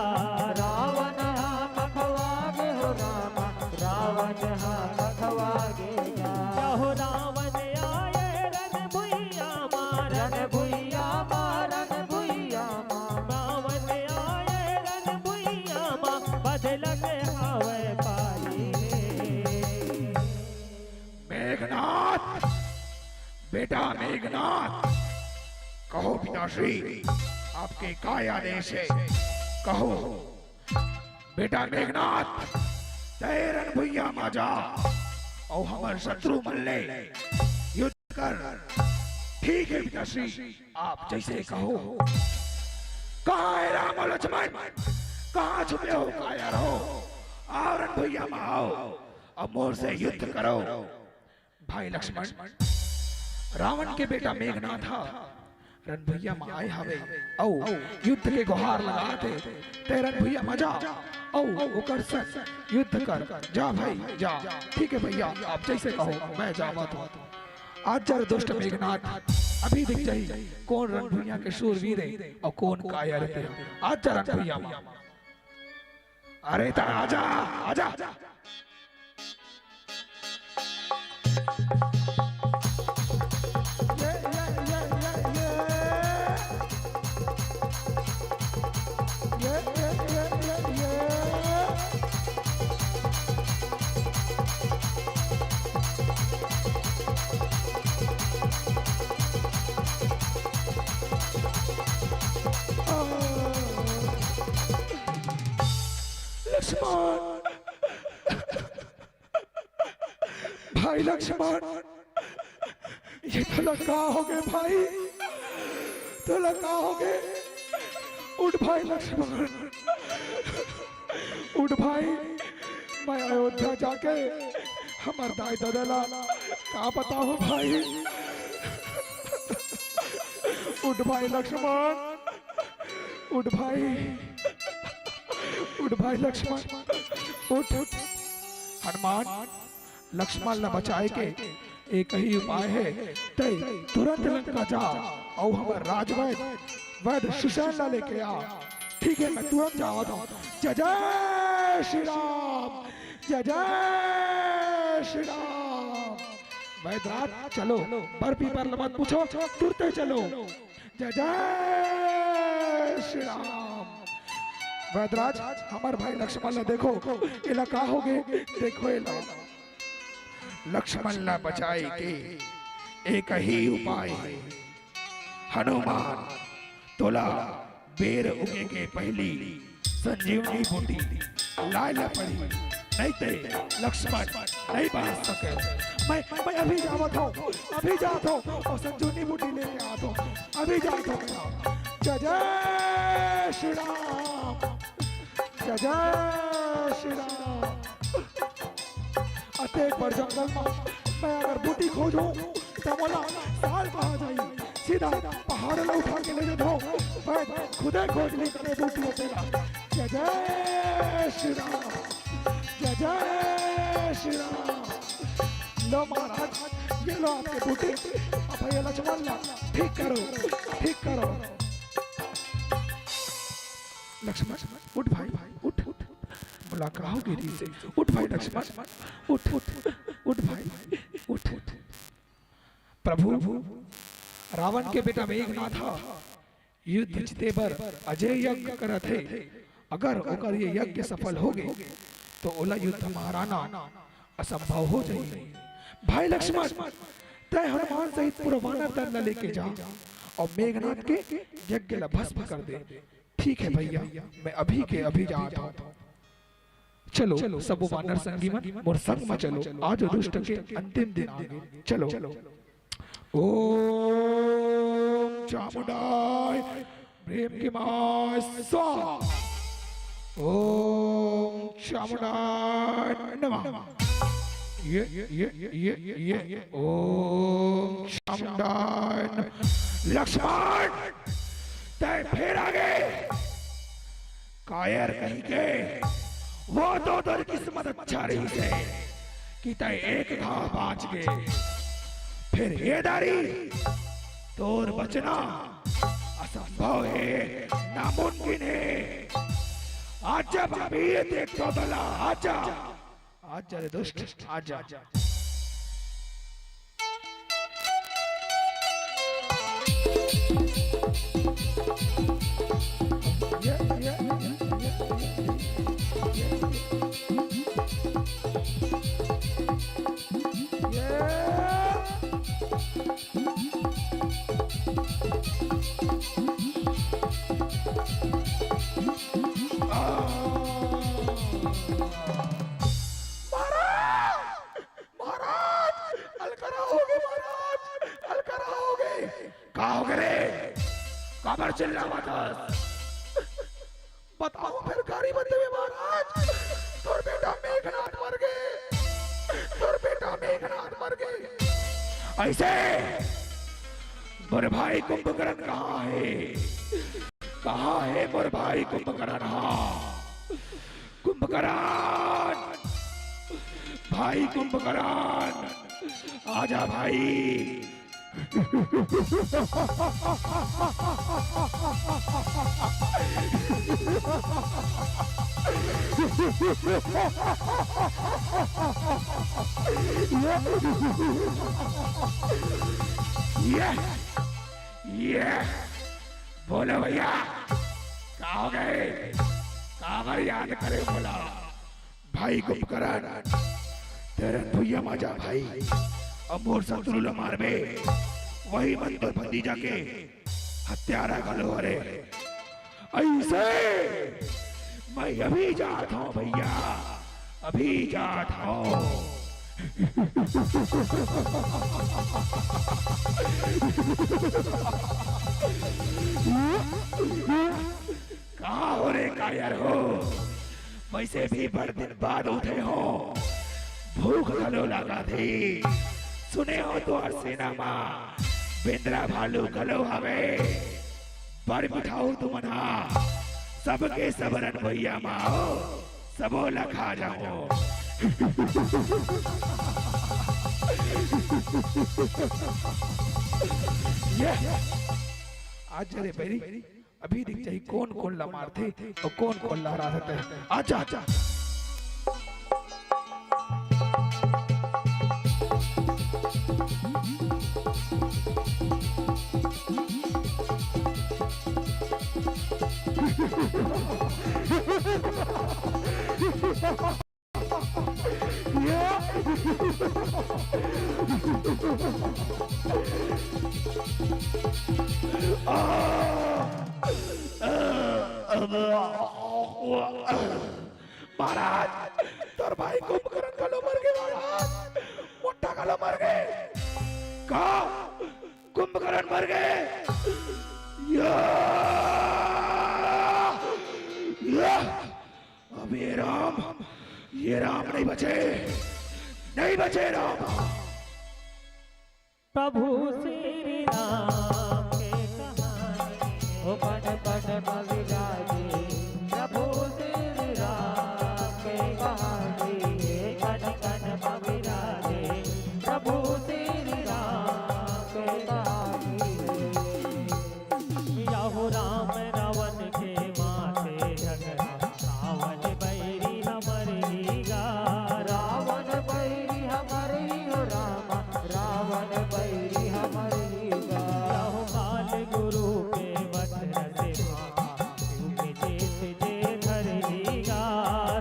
रावण हाथ खखवागे हो राम, रावण हाथ खखवाएगा। यहो रावण आए रण भुइया मारन भुइया मारन भुइया मां। रावण आए रण भुइया मां, बदलक हवे पारी। मेघनाथ, बेटा मेघनाथ, कहो पिताश्री आपके काय आदेश है? कहो बेटा मेघनाथ, तैरन भुइया माजा और हमारे शत्रु मल्ले युद्ध कर। ठीक है पिताश्री, आप जैसे कहो। कहाँ है राम और लक्ष्मण? कहाँ छुपे हो काया रहो? और भैया में आओ, अब मोर से युद्ध करो। भाई लक्ष्मण, रावण के बेटा मेघनाथ रण भैया में आए हवे औ युद्ध के गुहार लगाते। ते रण भैया मजा औ ओकर संग युद्ध कर। जा भाई जा। ठीक है भैया, आप जैसे कहो मैं जावत हूँ। आज जर दुष्ट मेघनाथ अभी दिख जाई कौन रण भैया के शूरवीर है और कौन काया रहते। आज जरा रण भैया, अरे तारा आजा आजा। लक्ष्मण, भाई लक्ष्मण, ये तो लगा हो गए भाई, तो लगा हो गए। उठ भाई लक्ष्मण, उठ भाई। मैं अयोध्या जाके हमार दाई दादा का पता हो भाई। उठ भाई लक्ष्मण, उठ भाई, उठ भाई लक्ष्मण, उठ। हनुमान, लक्ष्मण न बचाए के एक ही उपाय है, ते तुरंत लंका जा और हमार राजवैद वैद सुशैन लेके आ। ठीक है, मैं तुरंत जावत हूँ। जय जय श्री राम, जय जय श्री राम। वैद्यराज चलो, पर पीपर मत पूछो, तुरते चलो। जय जय श्री राम। वैद्यराज हमार भाई लक्ष्मण ला देखो, इला का हो गए, देखो इला लक्ष्मण ला बचाए के एक ही उपाय है। हनुमान तोला बेर उगे के पहली संजीवनी बूटी लाला पड़ी, नहीं ते लक्ष्मण नहीं बांध सके। मैं अभी जावत हूँ, अभी जात हूँ और संजीवनी बूटी ले आता हूँ, अभी जात हूँ। जय जय श्री राम, जय जय श्री राम। अतेक बड़ जंगल में मैं अगर बूटी खोजूं तो बोला साल कहाँ जाई, सीधा पहाड़ में उठा के ले जाता हूँ, मैं खुदे खोज ली करे बूटी अतेला। जय जय श्री राम, जय जय श्री राम। लो महाराज ये लो आपके बूटी, अब ये लक्ष्मण ला ठीक करो, ठीक करो। लक्ष्मण उठ भाई, उठ उठ, बोला कहा गिरी से, उठ भाई लक्ष्मण, उठ उठ उठ भाई, उठ उठ। प्रभु रावण के बेटा मेघनाथ युद्ध जीते बर अजय यज्ञ कर थे, अगर ओकर ये यज्ञ सफल हो गए तो ओला युद्ध महाराना असंभव हो जाए। भाई लक्ष्मण तय हनुमान सहित पूरा वानर दल लेके जा और मेघनाथ के यज्ञ ला भस्म कर दे। ठीक है भैया, मैं अभी के अभी जाता हूँ। चलो सब वानर संगी मन मोर संग में चलो, आज दुष्ट के अंतिम दिन आ गए। चलो ओम चामुंडाय प्रेम की मां स्वाहा, ओम चामुंडाय नमः। ये ओम चामुंडाय। लक्ष्मण तय फिर आगे कायर कहीं के, वो तो तेरी किस्मत अच्छा रही है कि तय एक घाव बाँच गए, फिर ये दारी तोर बचना असंभव है, नामुमकिन है। आज जब अभी देख तो दला, आजा आजा रे दुष्ट, आजा। बताओ फिर गाड़ी बनते हुए महाराज, तोर बेटा मेघनाथ मर गए, तोर बेटा मेघनाथ मर गए। ऐसे मोर भाई कुंभकर्ण कहाँ है, कहाँ है मोर भाई कुंभकर्ण? हाँ कुंभकर्ण, भाई कुंभकर्ण आजा भाई। ये बोलो भैया कहाँ हो गए, कहाँ याद करे बोला। भाई कुंभकर्ण तेरे भैया माजा भाई, अब मोर शत्रु मार में वही मंदिर बंदी जाके हत्यारा गलो। अरे ऐसे मैं अभी जाता हूँ भैया, अभी जाता हूँ। कहाँ हो रे कायर हो, वैसे भी बड़े दिन बाद उठे हो, भूख गलो लगा थी। सुने हो तो सेना माँ बेंद्रा भालू गलो हवे, पर बिठाओ तुमना सबके सबरन भैया माओ, सबो लखा जाओ। ये आज रे बेरी अभी दिख जाए कौन कौन ला मारते और कौन कौन ला रहा था। आजा आजा महाराज तर भाई कुंभकर्ण कालो मर गए महाराज मोटा कालो मर गए का कुंभकर्ण मर गए या या अब ये राम नहीं बचे राम प्रभु श्री राम के कहानी ओ पट पट विराजे प्रभु श्री राम के कहानी कट कट विराजे प्रभु श्री राम के कहानी यहो राम रावण के माथे झगड़ा रावण बैरी हमरी गा रावण बैरी हमरी हो राम रावण बैरी हमरी गा यहो काल गुरु के वचन से शिव के जेत जे धरही गा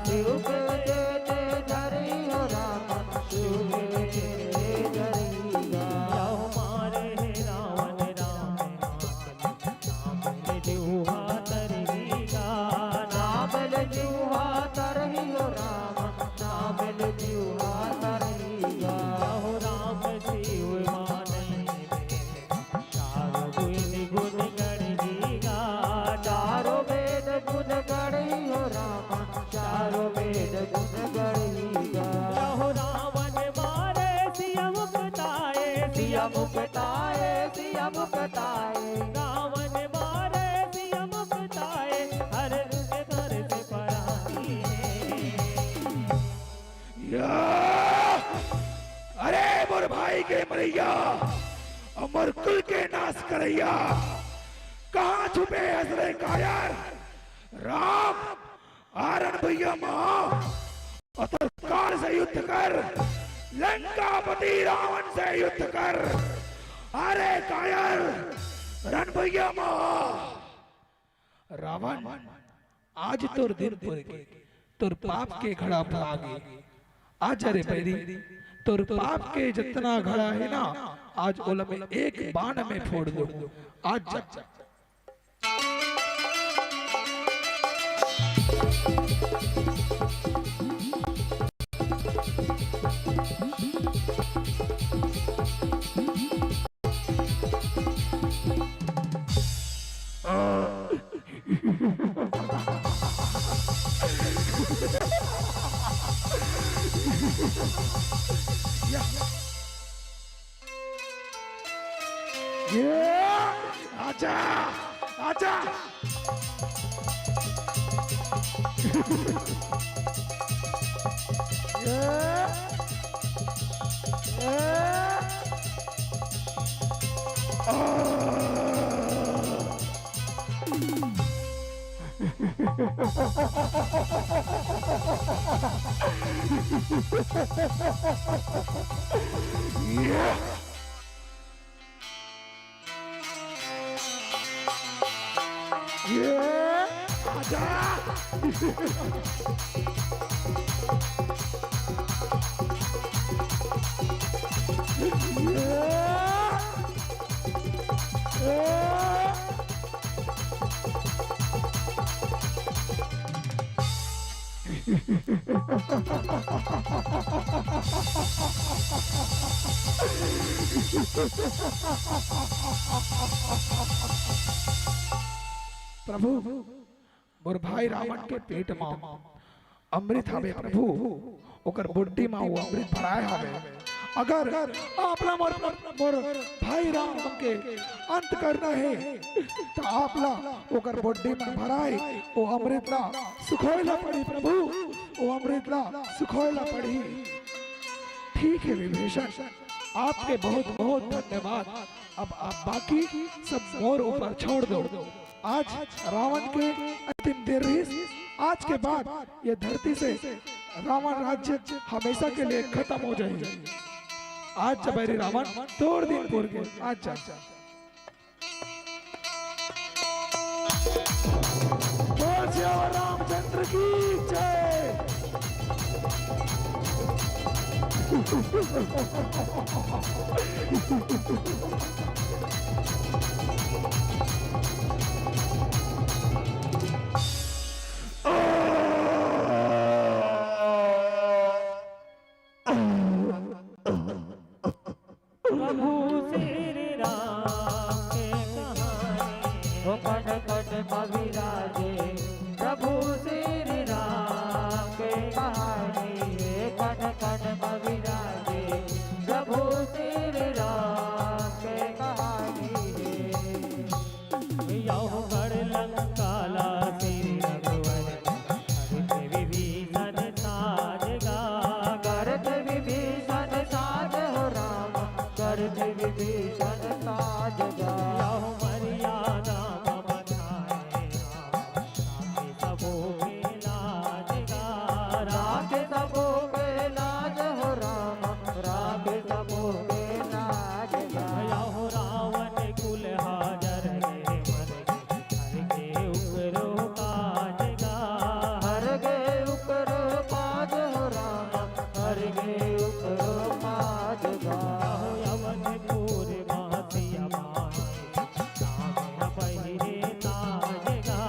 शिव के जेत धरही हो राम शिव के जेत धरही गा यहो मारे रावण राम नाम जुहा तरही गा नाम जुहा तरही हो राम नाम जुहा तरही गा हो राम शिव मानई चारों वेद गुण गढ़ी गा चारों वेद गुण गढ़ी हो राम चारों वेद गुण गढ़ी गा हो रावण मारे सिया मुक्ताए सिया मुक्ताए सिया मुक्ताए रावण मारे सिया मुक्ताए हर के घर से पराती है या अरे मोर भाई के मरैया अमर कुल के नाश करैया कहाँ छुपे हसरे कायर राम आरण भैया माँ अतर काल से युद्ध कर लंकापति रावण से युद्ध कर अरे कायर रण भैया माँ रावण आज तोर दिन पुर के तोर पाप के घड़ा भागे आज अरे बैरी तोर पाप के जितना घड़ा है ना आज ओला में एक बाण में फोड़ दो आज जा आजा आजा प्रभु मोर भाई रावण के पेट में अमृत हवे प्रभु ओकर बुड्ढी में वो अमृत भराए हवे अगर आपला मोर भाई राम के अंत करना है तो आपला ओकर बुड्ढी में भराए वो अमृत ला सुखोयला पड़ी प्रभु वो अमृत ला सुखोयला पड़ी ठीक है विभीषण आपके बहुत बहुत धन्यवाद अब आप बाकी सब मोर ऊपर छोड़ दो आज रावण के अंतिम दिन आज के बाद ये धरती से रावण राज्य हमेशा के लिए खत्म हो जाएगी आज जब रावण तोड़ दिन पूर के आज रामचंद्र की जय। प्रभु श्री राम के कहानी हो कट कट कविराजे। प्रभु श्री राम के कहानी कट कट कविराजे। प्रभु श्री राम के कहानी यौ गढ़ लंकाला श्री रघुवर करत विभीषण साजगा। करत विभीषण साज हो राम करत विभीषण साजगा। यौ मर्यादा बधाए राम सबो के लाजगा। राख सबो के लाज हो राम राख सबो के लाजगा। यौ रावण कुल हाजर गे हर गे उकरो काजगा। हर गे उकरो काज हो राम हर गे उकरो काजगा। अवधपुर मातिया माए राम पहिरे ताजगा।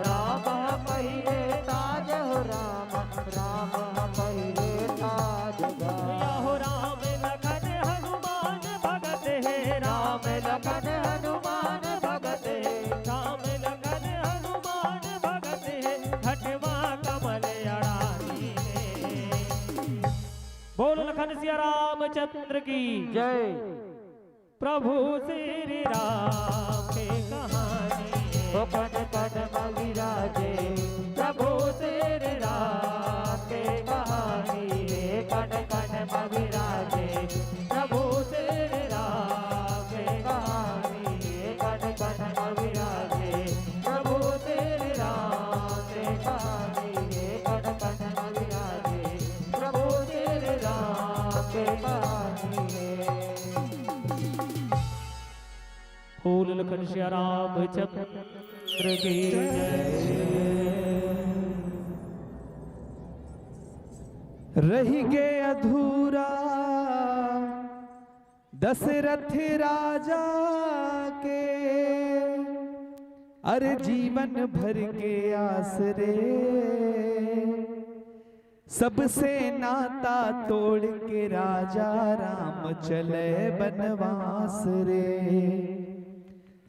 राम पहिरे ताज हो राम राम पहिरे ताजगा। यहो राम लखन हनुमान भगत है। राम लखन हनुमान भगत है। राम लखन हनुमान भगत है। हटवा कमल अड़ानी है। बोल लखन सिया रामचंद्र की जय। प्रभु श्री राम के कहानी हो कट कट कविराजे। प्रभु श्री राम के कहानी कट कट कविराजे। प्रभु श्री राम के कहानी कट कट कविराजे। प्रभु श्री राम के कहानी कट कट कविराजे। प्रभु श्री राम के कहानी। फूल लखन श्या रामचंद्र की जय। रही गे अधूरा दशरथ राजा के। अरे जीवन भर के आसरे सबसे नाता तोड़ के राजा राम चले बनवास रे।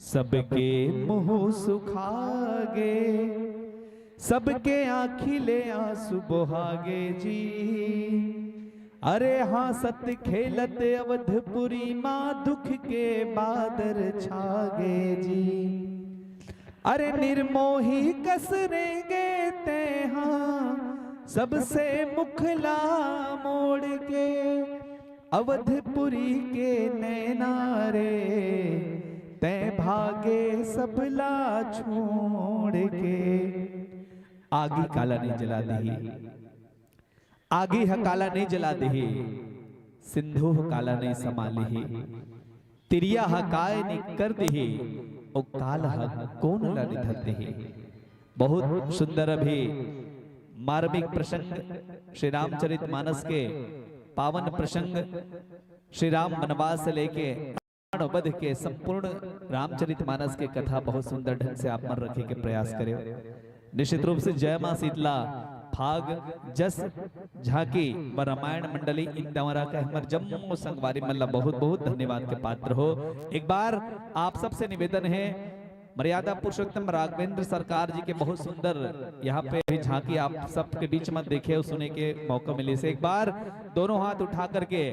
सबके मुंह सुखागे सबके आँखिले आंसू बहागे जी। अरे हाँ सत्य खेलत अवधपुरी माँ दुख के बादर छागे जी। अरे निर्मोही कसरेंगे ते हाँ सबसे मुखला मोड़ के। अवधपुरी के नैनारे तै भागे सबला छोड़ के। आगी काला नहीं जला दही आगी ह काला नहीं जला दही। सिंधु ह काला नहीं समालिही। तिरिया ह काय नहीं कर दही। ओ काल ह कौन ला निधर दही। बहुत सुंदर अभी मार्मिक प्रसंग श्री रामचरित मानस के पावन प्रसंग। श्री राम वनवास से लेके वध के संपूर्ण रामचरित मानस के कथा बहुत सुंदर ढंग से आप मन रखे के प्रयास करें। निश्चित रूप से जय मां शीतला भाग जस झांकी व रामायण मंडली इन दवरा का हमर जम्मू संगवारी मल्ला बहुत बहुत धन्यवाद के पात्र हो। एक बार आप सबसे निवेदन है मर्यादा पुरुषोत्तम राघवेंद्र सरकार जी के बहुत सुंदर यहाँ पे भी झांकी आप सबके बीच में देखे और सुने के मौका मिले से एक बार दोनों हाथ उठा करके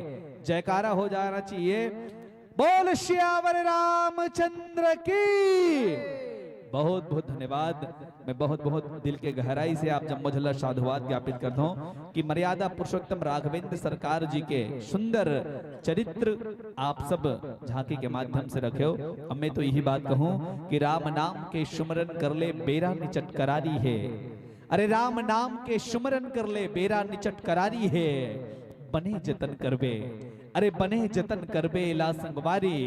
जयकारा हो जाना चाहिए। बोल श्यावर रामचंद्र की। बहुत बहुत धन्यवाद। मैं बहुत बहुत दिल के गहराई से आप जम्मो झल्ला साधुवाद ज्ञापित करता हूँ कि मर्यादा पुरुषोत्तम राघवेंद्र सरकार जी के सुंदर चरित्र आप सब झांकी के माध्यम से रखे हो। अब मैं तो यही बात कहूँ कि राम नाम के सुमरन कर ले बेरा निचट करारी है। अरे राम नाम के सुमरन कर ले बेरा निचट करारी है। बने जतन करबे अरे बने जतन करबे ला संगवारी।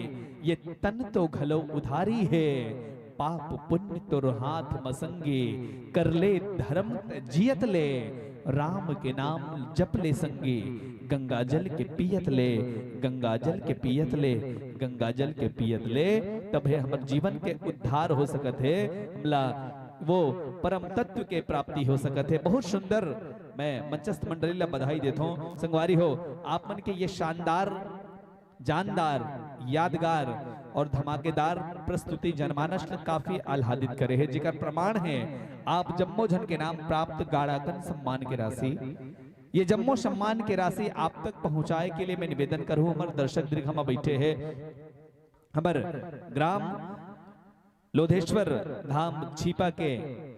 ये तन तो घलो उधारी है। पाप पुण्य तुर हाथ मसंगे, कर ले धर्म जियत ले, राम के नाम जप ले संगे, गंगा जल के पियत ले, गंगा जल के पियत ले, गंगा जल के पियत ले, तब है हमारे जीवन के उद्धार हो सकत है, हमला वो परम तत्व के प्राप्ति हो सकत है। बहुत सुंदर, मैं मंचस्थ मंडली ला बधाई देता हूँ। संगवारी हो, आप मन के ये शानदार, जानदार, यादगार और धमाकेदार प्रस्तुति जनमानस ने काफी आह्लादित करे है, जिकर प्रमाण है आप जम्मो जन के नाम प्राप्त गाड़ाकन सम्मान की राशि, ये जम्मो सम्मान की राशि आप तक पहुंचाए के लिए मैं निवेदन करूं। हमारे दर्शक दीर्घ हम बैठे हैं हमारे ग्राम लोधेश्वर धाम छीपा के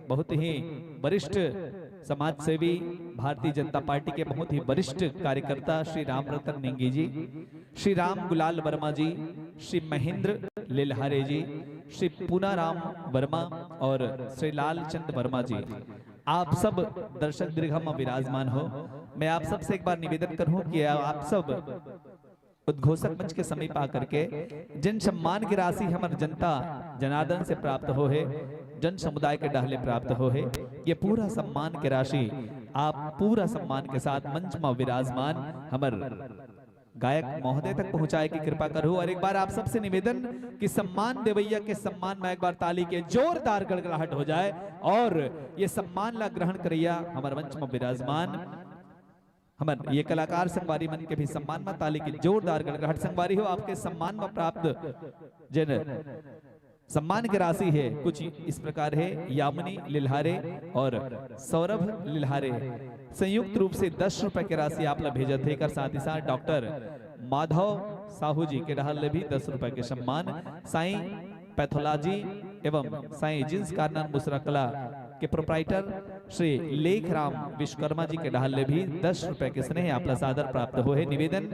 बहुत ही वरिष्ठ समाज सेवी, भारतीय जनता पार्टी के बहुत ही वरिष्ठ कार्यकर्ता श्री राम रतन नेंगी जी, श्री राम गुलाल वर्मा जी, श्री महेंद्र लिलहारे जी, श्री पूनाराम वर्मा और श्री लालचंद वर्मा जी, आप सब दर्शक दीर्घ में विराजमान हो। मैं आप सब से एक बार निवेदन करूं कि आप सब उद्घोषक मंच के समीप आकर के जिन सम्मान की राशि हमारे जनता जनार्दन से प्राप्त हो है, जन समुदाय के डहले प्राप्त हो है, ये पूरा सम्मान की राशि आप पूरा सम्मान के साथ मंच में विराजमान हमार गायक महोदय तक पहुंचाए की कृपा करो। और एक बार आप सबसे निवेदन कि सम्मान देवैया के सम्मान में एक बार ताली के जोरदार गड़गड़ाहट हो जाए और ये सम्मान ला ग्रहण करिया हमारे मंच में विराजमान हमारे ये कलाकार संगवारी मन के भी सम्मान में ताली की जोरदार गड़गड़ाहट। संगवारी हो, आपके सम्मान में प्राप्त जिन सम्मान की राशि है कुछ इस प्रकार है। यामिनी लिलहारे और सौरभ लिलहारे संयुक्त रूप से 10 रुपए की राशि आप लोग भेजा थे। साथ ही साथ डॉक्टर माधव साहू जी के डहाल भी 10 रुपए के सम्मान, साई पैथोलॉजी एवं साई जिन्स कारनर मुसरा कला के प्रोप्राइटर श्री लेखराम विश्वकर्मा जी के डहाल भी 10 रुपए के स्नेह आप सादर प्राप्त हो है। निवेदन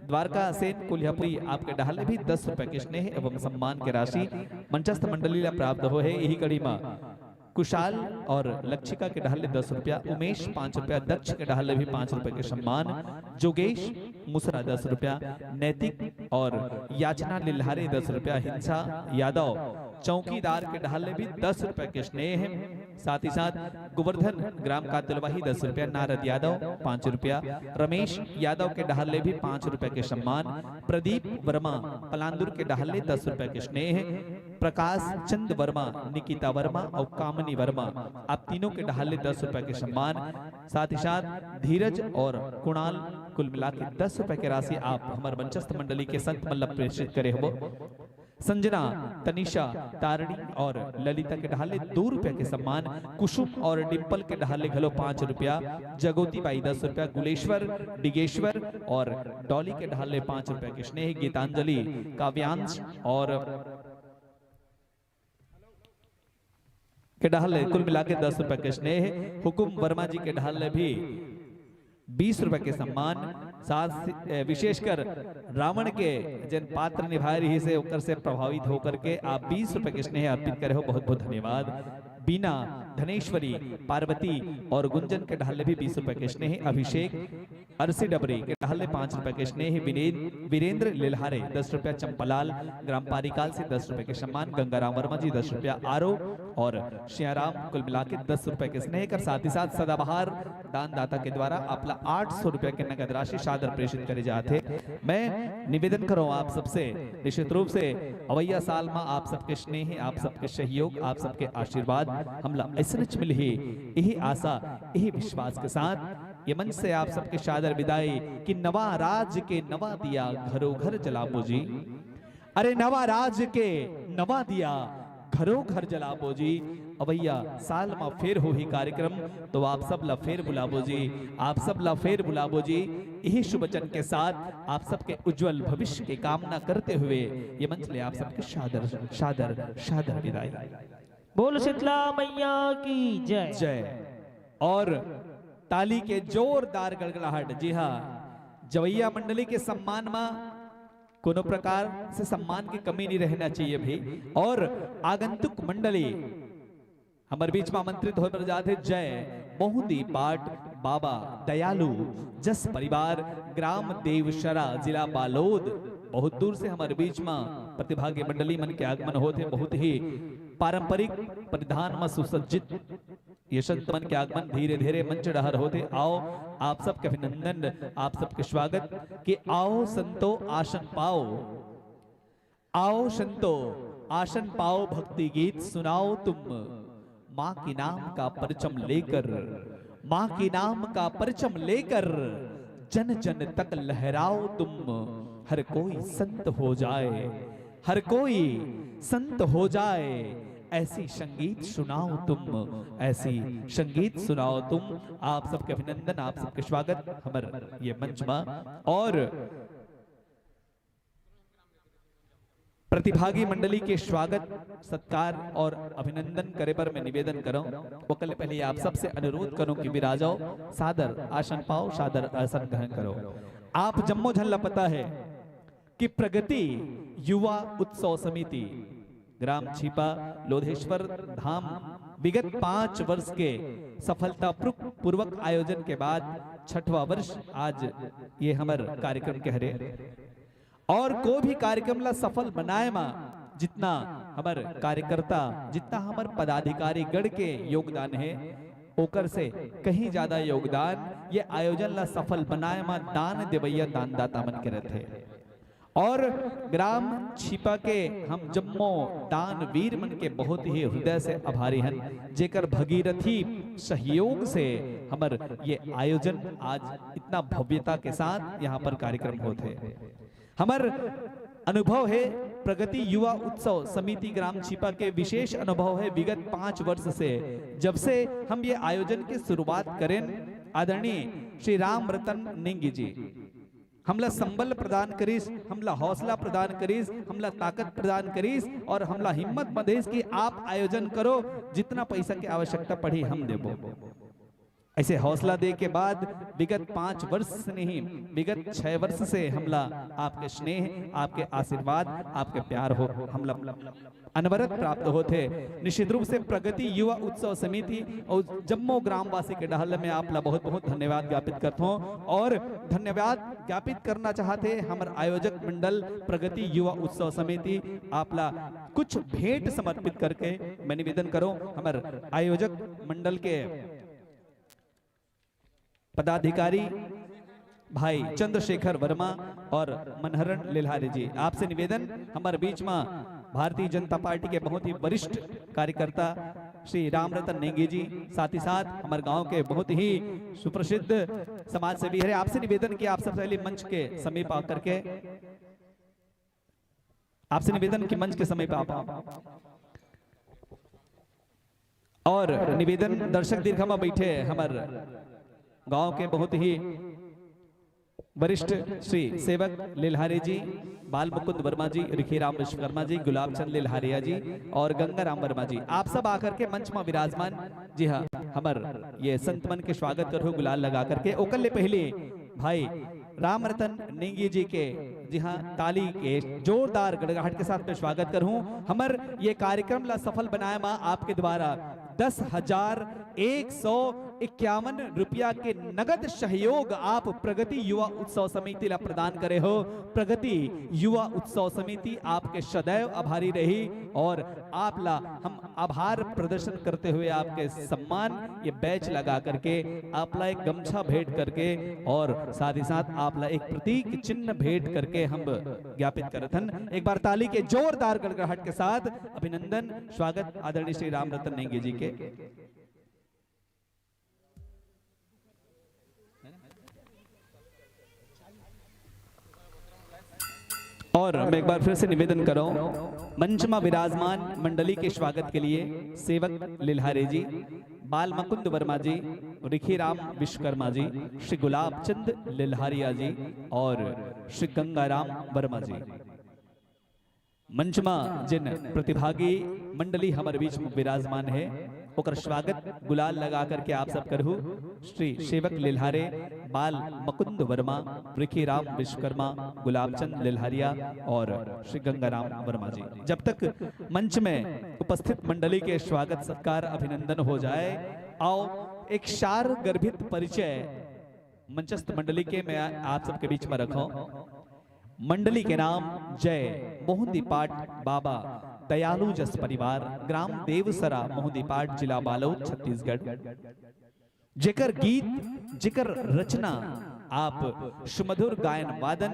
द्वारका सेन कुल्हापुरी आपके डहाल भी 10 रुपए के स्नेह एवं सम्मान के राशि मंचस्थ मंडली ला प्राप्त हो है। यही कड़ी में कुशाल और लक्षिका के डहाले 10 रुपया, उमेश 5 रुपया, दक्ष के डहाले भी 5 रुपए के सम्मान, जोगेश मुसरा 10 रुपया, नैतिक और याचना लिल्हारे 10 रुपया, हिंसा यादव चौकीदार के डहाले भी 10 रुपए के स्नेह, साथ ही साथ गोवर्धन ग्राम का तिलवाही 10 रुपया, नारद यादव 5 रुपया, रमेश यादव के डहाले भी 5 रुपए के सम्मान, प्रदीप वर्मा पलांदुर के डहाले 10 रुपए के स्नेह, प्रकाश चंद वर्मा, निकिता वर्मा और कामनी वर्मा आप तीनों के डहाले 10 रुपए के सम्मान, साथ ही साथ धीरज और कुणाल कुल मिला के 10 रुपए की राशि आप हमारे मंचस्थ मंडली के संत मल्लभ प्रेषित करे हो। संजना, तनिषा, तारणी और ललिता के डहाले 2 रुपए के सम्मान, कुसुम और डिंपल के डहाले घलो 5 रुपया, जगोती बाई 10 रुपया, गुलेश्वर, डिगेश्वर और डॉली के डहाले 5 रुपए के स्नेह, गीतांजलि, काव्यांश और के डहाले कुल मिला के 10 रुपए के स्नेह, हुकुम वर्मा जी के डहाले भी 20 रुपए के सम्मान, साथ विशेषकर रावण के जन पात्र निभा रही से होकर से प्रभावित होकर के आप 20 रुपए के स्नेह अर्पित करे हो। बहुत बहुत धन्यवाद। बीना, धनेश्वरी, पार्वती और गुंजन के ढाले भी 20 रुपए के स्नेह, अभिषेक अरसी डबरी के ढाले 5 रुपए के स्नेह, वीरेंद्र लिलहारे 10 रुपया, चंपालाल ग्राम पारिकाल से 10 रुपए के सम्मान, गंगाराम वर्मा जी 10 रुपया, आरो और श्याराम कुल मिला के 10 रुपए के स्नेह कर, साथ ही साथ सदाबहार दानदाता के द्वारा अपना 800 रुपया के नगद राशि सादर प्रेषित करे जाते। मैं निवेदन करूं आप सबसे निश्चित रूप से अवैया साल में आप सबके स्नेह, आप सबके सहयोग, आप सबके आशीर्वाद हमला ऐसे मिल ही यही आशा यही विश्वास के साथ ये मंच से आप सबके सादर विदाई कि नवा राज के नवा दिया घरों घर जलाबो जी। अरे नवा राज के नवा दिया घरों घर जलाबो जी। अवैया साल में फेर हो ही कार्यक्रम तो आप सब ला फेर बुलाबो जी, आप सब ला फेर बुलाबो जी। यही शुभ वचन के साथ आप सबके उज्जवल भविष्य की कामना करते हुए ये मंच ले आप सबके सादर सादर सादर विदाई। बोल शीतला मैया की जय जय। और ताली के जोरदार गड़गड़ाहट। जी हाँ, जवैया मंडली के सम्मान में कोनो प्रकार से सम्मान की कमी नहीं रहना चाहिए भाई। और आगंतुक मंडली हमारे बीच में आमंत्रित होकर जाते जय मोहदी पाठ बाबा दयालु जस परिवार ग्राम देवशरा जिला बालोद। बहुत दूर से हमारे बीच में प्रतिभागी मंडली मन के आगमन होते, बहुत ही पारंपरिक परिधान में सुसज्जित ये संत मन के आगमन धीरे धीरे मंच डहर होते। आओ आप सबके अभिनंदन, आप सबके स्वागत कि आओ संतो आसन पाओ, आओ संतो आसन पाओ, भक्ति गीत सुनाओ तुम, माँ के नाम का परचम लेकर, माँ के नाम का परचम लेकर जन जन तक लहराओ तुम। हर कोई संत हो जाए, हर कोई संत हो जाए, ऐसी संगीत सुनाओ तुम, ऐसी संगीत सुनाओ तुम। आप सबके अभिनंदन, आप सबके स्वागत हमर ये मंच में। और प्रतिभागी मंडली के स्वागत सत्कार और अभिनंदन करे पर मैं निवेदन करूं। वकल पहले आप सबसे अनुरोध करूं कि विराजो, सादर आसन पाओ, सादर आसन ग्रहण करो। आप जम्मो झल्ला पता है कि प्रगति युवा उत्सव समिति ग्राम छिपा लोधेश्वर धाम विगत 5 वर्ष के सफलता पूर्वक आयोजन के बाद 6वां वर्ष आज ये हमर कार्यक्रम के हरे। और को भी कार्यक्रम ला सफल बनाए मा जितना हमर कार्यकर्ता, जितना हमर पदाधिकारी गण के योगदान है, ओकर से कहीं ज्यादा योगदान ये आयोजन ला सफल बनाए मा दान देवैया दानदाता मन के रहते। और ग्राम छिपा के हम जम्मो दान वीर मन के बहुत ही हृदय से आभारी हैं, जेकर भगीरथी सहयोग से हमर ये आयोजन आज इतना भव्यता के साथ यहाँ पर कार्यक्रम होते। हमर अनुभव है प्रगति युवा उत्सव समिति ग्राम छिपा के विशेष अनुभव है विगत 5 वर्ष से, जब से हम ये आयोजन की शुरुआत करें। आदरणीय श्री राम रतन नेंगी जी हमला संबल प्रदान करीस, हमला हौसला प्रदान करीस, हमला ताकत प्रदान करीस और हमला हिम्मत बंधेस कि आप आयोजन करो, जितना पैसा की आवश्यकता पड़ी हम देबो। ऐसे हौसला दे के बाद विगत 5 वर्ष से नहीं, विगत 6 वर्ष से हमला आपके स्नेह, आपके आशीर्वाद, आपके प्यार हो हमला अनवरत प्राप्त होते। निश्चित रूप से प्रगति युवा उत्सव समिति और जम्मू ग्रामवासी के डहल में आपला बहुत बहुत धन्यवाद ज्ञापित करता हूँ। और धन्यवाद ज्ञापित करना चाहते हमारे आयोजक मंडल प्रगति युवा उत्सव समिति आपला कुछ भेंट समर्पित करके मैं निवेदन करूं। हमारे आयोजक मंडल के पदाधिकारी भाई चंद्रशेखर वर्मा और मनहरण लिल्हारी जी, आपसे निवेदन हमारे बीच में भारतीय जनता पार्टी के बहुत ही वरिष्ठ कार्यकर्ता श्री राम रतन नेंगी जी, साथ ही साथ हमारे गांव के बहुत ही सुप्रसिद्ध समाज सेवी है। आपसे निवेदन कि आप सबसे पहले मंच के समीप आकर के, आपसे निवेदन कि मंच के समीप आप और निवेदन दर्शक दीर्घा में बैठे हमारे गांव के बहुत ही वरिष्ठ श्री सेवक लिल्हारी जी, बाल मुकुंद वर्मा जी, रिखीराम विश्वकर्मा जी, गुलाबचंद लिल्हारिया जी और गंगाराम वर्मा जी, आप सब आकर के मंच में विराजमान। जी हाँ, हमार ये संत मन के स्वागत करो गुलाल लगा करके। ओकल्ले पहले भाई राम रतन नेंगी जी के जी हाँ ताली के जोरदार गड़गड़ाहट के साथ में स्वागत करूं। हमर ये कार्यक्रम ला सफल बनाया मां आपके द्वारा 10,151 रुपया के नगद सहयोग आप प्रगति युवा उत्सव समिति ला प्रदान करे हो। प्रगति युवा उत्सव समिति आपके सदैव आभारी रही और आप ला हम आभार प्रदर्शन करते हुए आपके सम्मान ये बैच लगा करके आपला एक गमछा भेंट करके और साथ ही साथ आपला एक प्रतीक चिन्ह भेंट करके हम ज्ञापित करथन। एक बार ताली के जोरदार गड़गड़ाहट के साथ अभिनंदन स्वागत आदरणीय श्री राम रतन नेंगी जी के। और मैं एक बार फिर से निवेदन कर रहा हूं, मंच में विराजमान मंडली के स्वागत के लिए सेवक लिल्हारी जी, बाल मुकुंद वर्मा जी, रिखीराम विश्वकर्मा जी, श्री गुलाबचंद लिल्हारिया जी और श्री गंगाराम वर्मा जी। मंच में जिन प्रतिभागी मंडली हमारे बीच में विराजमान है ओकर स्वागत गुलाल लगा करके आप सब करहु। श्री सेवक लिल्हारे, बाल मुकुंद वर्मा, रिखीराम विश्वकर्मा, गुलाबचंद लिल्हारिया और श्री गंगाराम वर्मा जी। जब तक मंच में उपस्थित मंडली के स्वागत सत्कार अभिनंदन हो जाए, आओ एक शार गर्भित परिचय मंचस्थ मंडली के मैं आप सबके बीच में रखूं। मंडली के नाम जय मोहन दीपाट बाबा दयालु जस परिवार, ग्राम देवसरा, मोहदीपाट, जिला बालोद, छत्तीसगढ़। जेकर गीत, जेकर रचना आप सुमधुर गायन वादन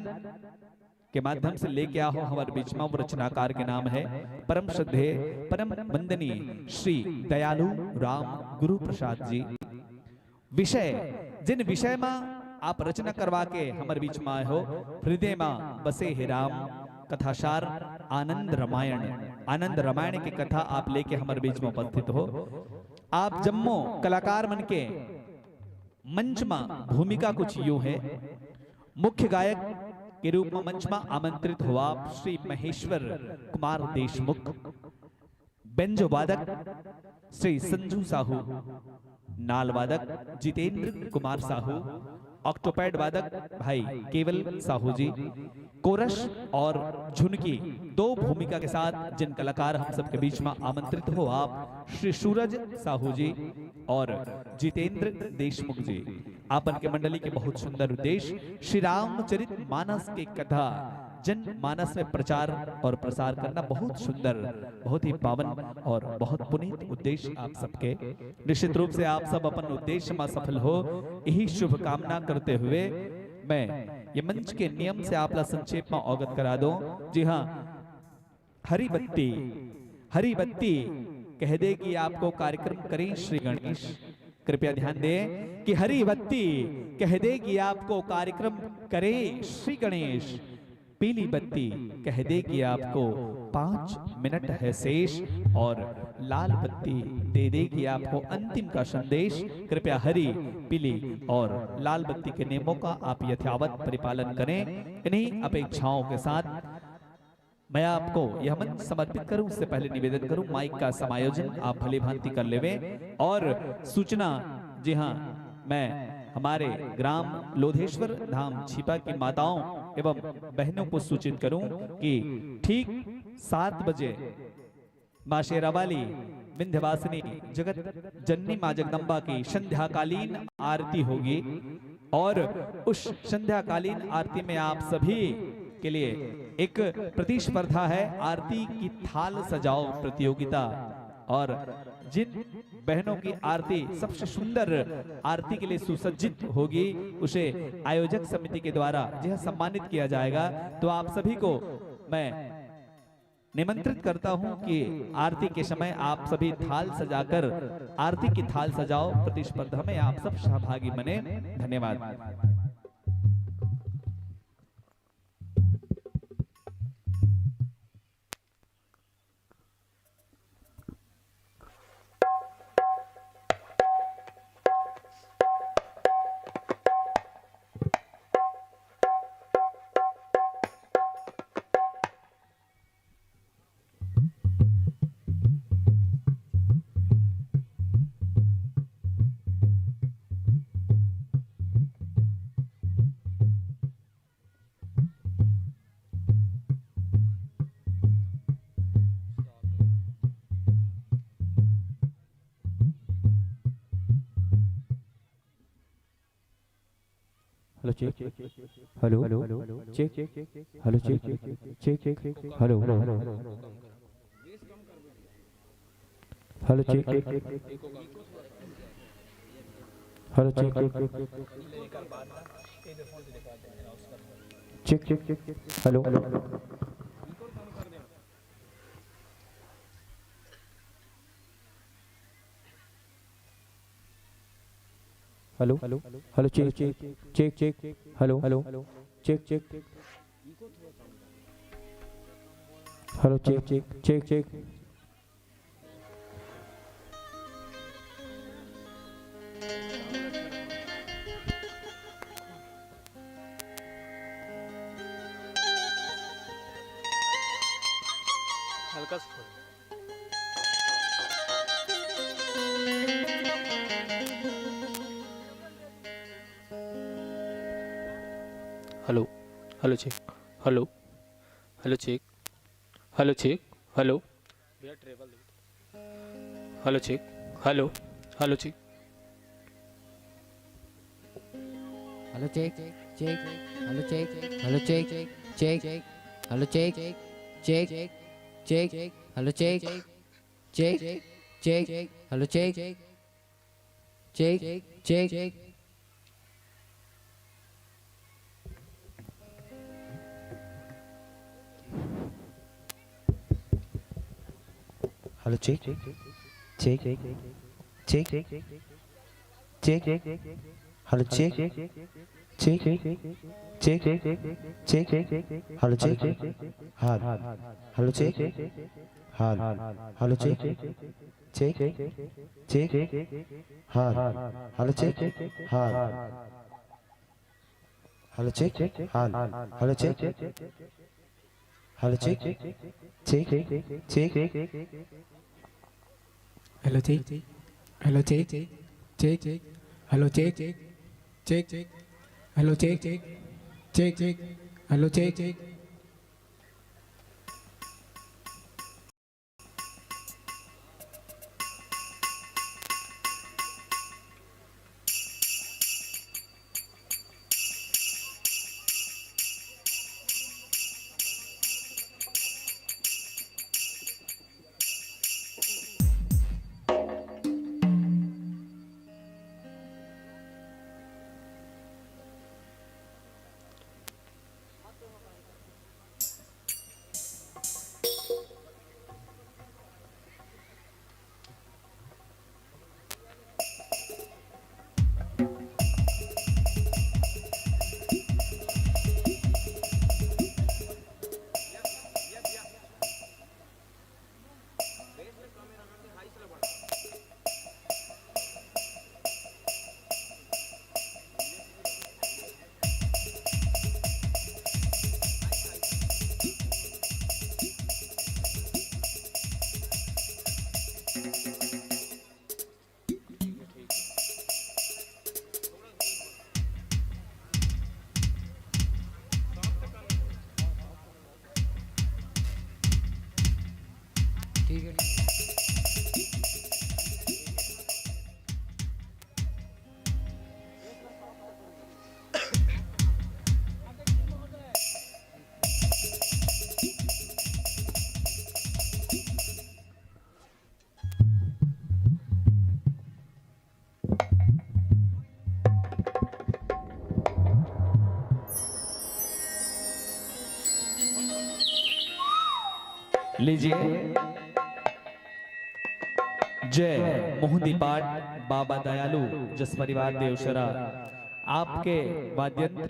के माध्यम से लेके आओ हमारे बीच में। रचनाकार के नाम है परम श्रद्धेय, परम वंदनीय श्री दयालु राम गुरु प्रसाद जी। विषय, जिन विषय में आप रचना करवा के हमारे बीच में आए हो, हृदय में बसे हे राम, कथासार आनंद रामायण। आनंद रामायण की कथा आप लेके हमारे बीच में उपस्थित हो। आप जम्मो कलाकार मन के मंच में भूमिका कुछ यूं है। मुख्य गायक के रूप में मंच में आमंत्रित हुआ श्री महेश्वर कुमार देशमुख, बेंजो वादक श्री संजू साहू, नाल वादक जितेंद्र कुमार साहू, ऑक्टोपैड वादक भाई केवल साहू जी, कोरस और झुनकी दो भूमिका के साथ जिन कलाकार हम सबके बीच में आमंत्रित हो आप श्री सूरज साहू जी और जितेंद्र देशमुख जी। आपन के मंडली के बहुत सुंदर उद्देश्य श्री रामचरित मानस की कथा जन मानस में प्रचार और प्रसार करना बहुत सुंदर, बहुत ही पावन और बहुत पुनीत उद्देश्य आप सबके। निश्चित रूप से आप सब अपन उद्देश्य में सफल हो, यही शुभकामना करते हुए मैं ये मंच के नियम से आपला संक्षेप में अवगत करा दूं। जी हाँ, हरी बत्ती, हरी बत्ती कह दे कि आपको कार्यक्रम करें श्री गणेश। कृपया ध्यान दें कि हरी बत्ती कह दे कि आपको कार्यक्रम करें श्री गणेश। पीली बत्ती कह दे कि आपको 5 मिनट है शेष, और लाल बत्ती दे दे कि आपको अंतिम का संदेश। कृपया हरी, पीली और लाल बत्ती के नियमों का आप यथावत परिपालन करें। इन्हीं अपेक्षाओं के साथ मैं आपको यह मंच समर्पित करूं, उससे पहले निवेदन करूं माइक का समायोजन आप भली भांति कर लेवें। और सूचना, जी हाँ, मैं हमारे ग्राम लोधेश्वर धाम छिपा की माताओं एवं बहनों को सूचित करूं कि ठीक 7 बजे मां शेरावाली विंध्यवासिनी जगत जननी मां जगदम्बा की संध्याकालीन आरती होगी, और उस संध्याकालीन आरती में आप सभी के लिए एक प्रतिस्पर्धा है, आरती की थाल सजाओ प्रतियोगिता। और जिन बहनों की आरती सबसे सुंदर आरती के लिए सुसज्जित होगी, उसे आयोजक समिति के द्वारा यह सम्मानित किया जाएगा। तो आप सभी को मैं निमंत्रित करता हूं कि आरती के समय आप सभी थाल सजाकर आरती की थाल सजाओ, प्रतिस्पर्धा में आप सब सहभागी बने। धन्यवाद। Hello check, hello check, hello check, check, hello hello check, hello check, check, hello hello hello check, check, check, hello check, check, hello check, check, check, हल्का hello hello check, hello hello check, hello check, hello भैया travel, hello check, hello hello check, hello check, check, hello check, hello check, check, hello check, check, check, hello check check check hello check check check hello check check check check hello check check check check hello check हाल hello check हाल hello check check check हाल hello check हाल hello check हाल hello check hello check check check hello check hello check check hello check check hello check check hello check ठीक है लीजिए जय मोहदी पाठ बाबा दयालु जस परिवार देवशरा आपके वाद्यंत्र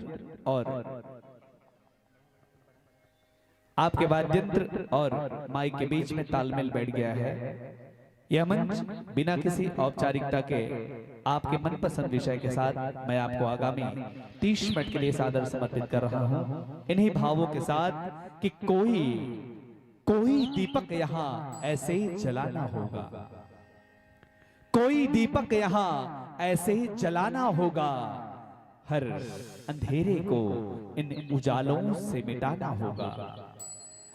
और माइक के बीच में तालमेल बैठ गया है। यह मंच बिना किसी औपचारिकता के आपके मनपसंद विषय के साथ मैं आपको आगामी 30 मिनट के लिए सादर समर्पित कर रहा हूं इन्हीं भावों के साथ कि कोई दीपक यहाँ ऐसे ही जलाना होगा, कोई दीपक यहाँ ऐसे ही जलाना होगा, हर अंधेरे को इन उजालों से मिटाना होगा।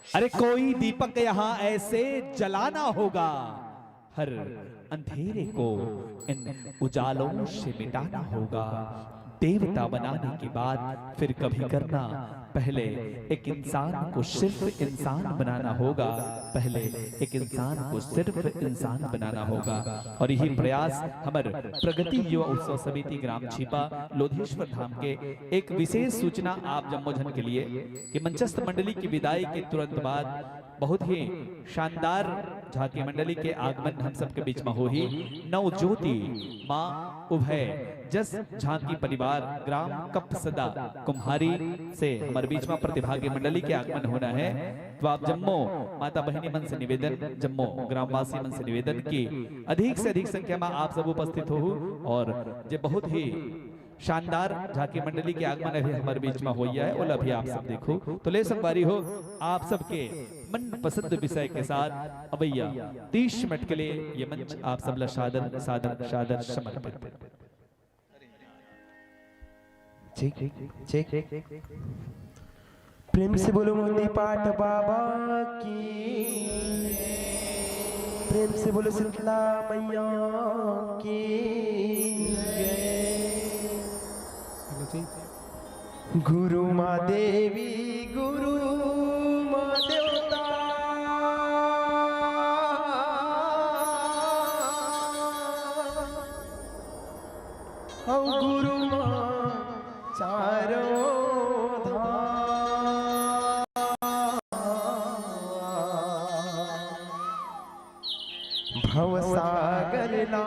अरे कोई दीपक यहाँ ऐसे जलाना होगा, हर अंधेरे को इन उजालों से मिटाना होगा। देवता बनाने के बाद फिर कभी करना, पहले एक इंसान को सिर्फ इंसान बनाना होगा, पहले एक इंसान को सिर्फ इंसान बनाना होगा। और यही प्रयास हमारे प्रगति युवा उत्सव समिति ग्राम छिपा लोधेश्वर धाम के एक विशेष सूचना आप जम्मोजन के लिए कि मंचस्थ मंडली की विदाई के तुरंत बाद बहुत ही शानदार झांकी मंडली के आगमन हम सबके बीच में हो ही नवज्योति मां उभय जस झांकी परिवार ग्राम कपसदा कुम्हारी से हमारे बीच में प्रतिभागी मंडली के आगमन होना है। तो आप जम्मो माता बहनी मन से निवेदन, जम्मो ग्रामवासी मन से निवेदन की अधिक से अधिक संख्या में आप सब उपस्थित हो और जो बहुत ही शानदार झांकी मंडली के आगमन अभी हमारे बीच में हो गया है और अभी आप सब देखो तो ले संवारी हो आप सबके मन पसंद विषय के साथ अवैया 30 मिनट के लिए ये मंच आप सब सादर सादर सादर समर्पित। प्रेम से बोलो मोदी पाठ बाबा की, प्रेम से बोलो शीतला मैया की। गुरु माँ देवी गुरु माँ देवता भव सागर ला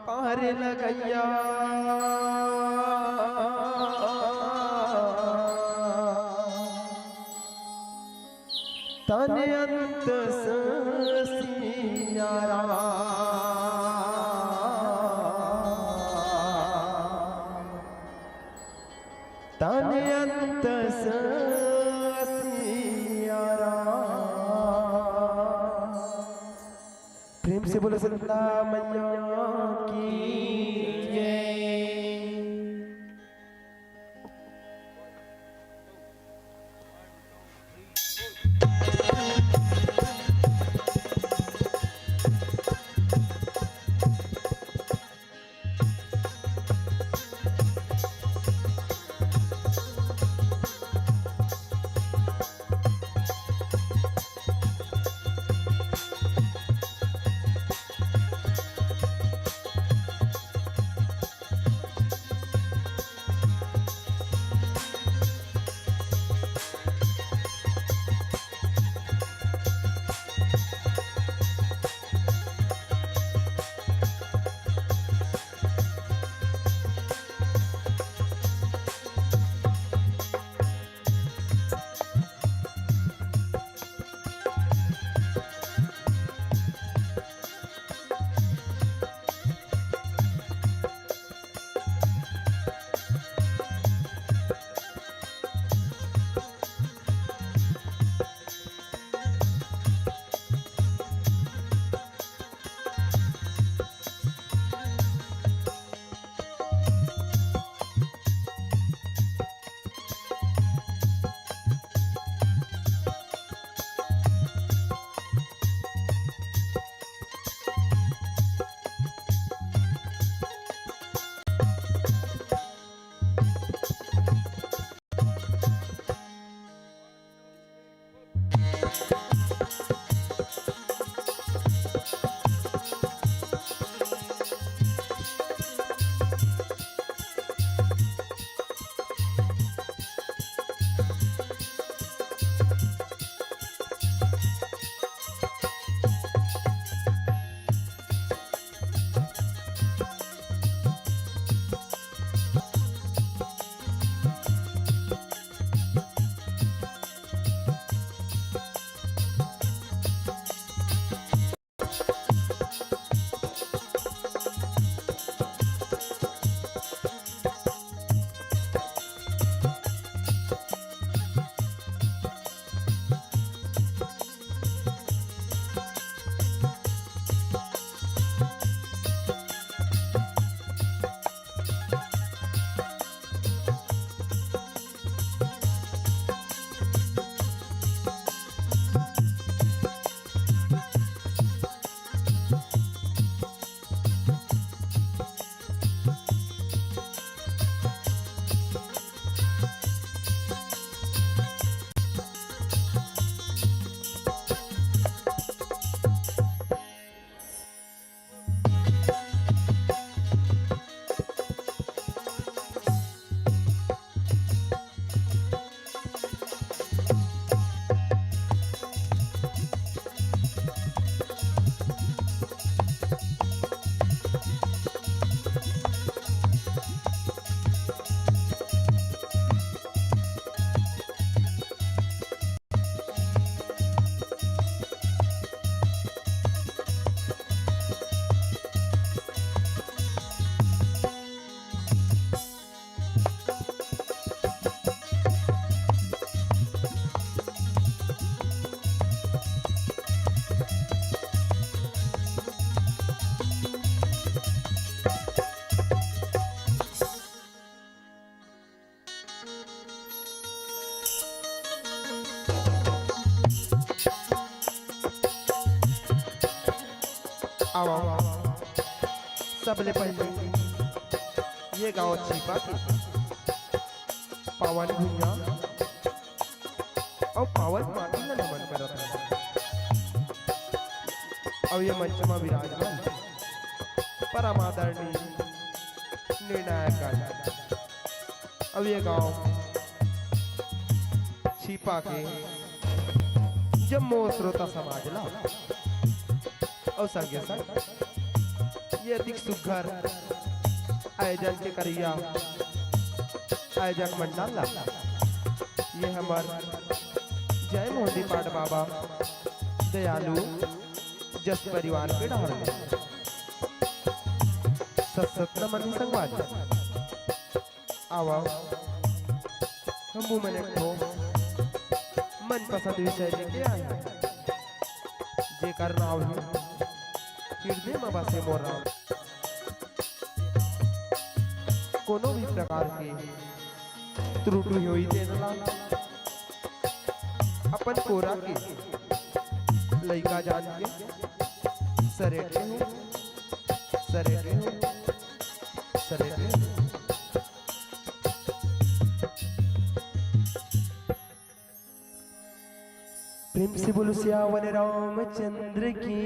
पार लगैया तन अंत सियारा तन अंत सियारा। प्रेम से बोलो सीता मैया की जय। आओ सबले पहले ये गांव छिपा के पावन भुइया और पावन माटी ला नमन करत है। और ये मंच में विराजमान परम आदरणीय निर्णायक गायक अब ये गांव छिपा के जम्मू श्रोता समाज ला और संगे संग ये अधिक सुघर आयोजन के करिया आयोजक मंडल ये हमार जय मोदी पाठ बाबा दयालु जस परिवार के डाल में सत नमन संगवाद आवा हम मैंने को मन पसंद विषय लेके आए हैं जे करना हो हृदय में बसे मोर राम कोनो भी प्रकार के त्रुटि हुई देना अपन कोरा के लइका जान के सरेटे हो सरेटे हो सरेटे हो। प्रेम से बोलो सियावर रामचंद्र की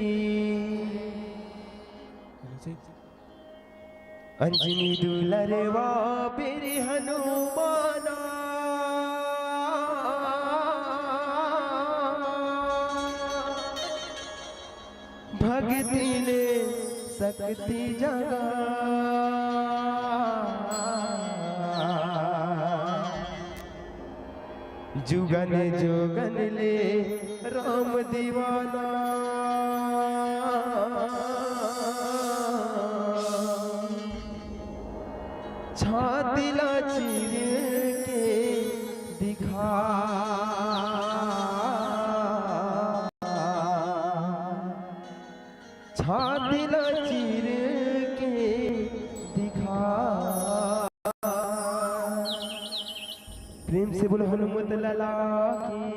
अंजनी दुलरवा बेरे हनुमाना भक्ति ने शक्ति जगा जुगन जोगन ले राम दीवाना छातिला चीर के दिखा छातिला चीर के दिखा प्रेम से बोलो हनुमत लाला की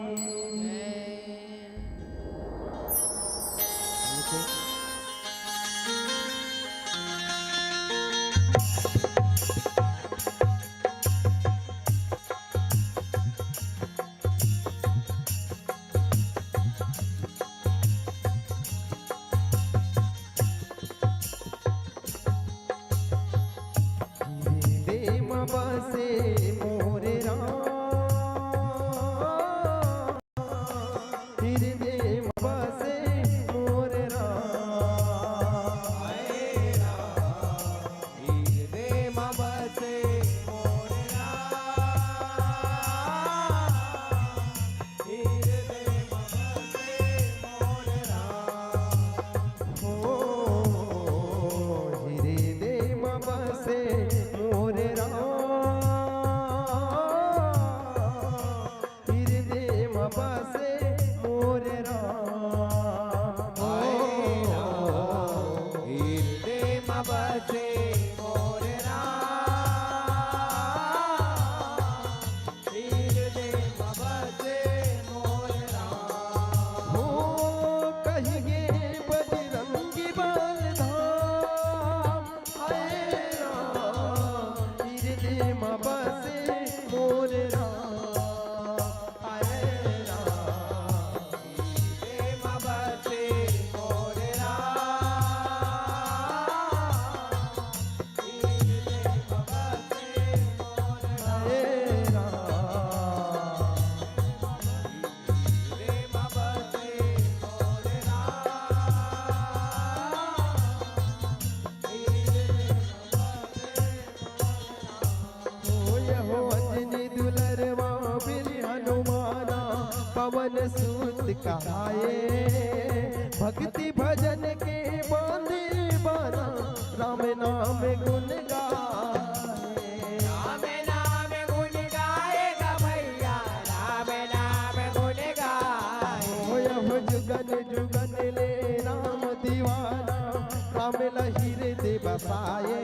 बसे मोरे राम हृदय बसे मोरे राम हृदय बसे मोरे राम हृदय बसे मोरे राम हो हृदय बसे मोरे राम पवन सूत कहाए भक्ति भजन के बांधे बारा राम नाम गुण गाए राम नाम गुण गाएगा भैया राम नाम गुण गाए हो जुगन जुगन ले राम दीवाना राम लहिर दे बसाए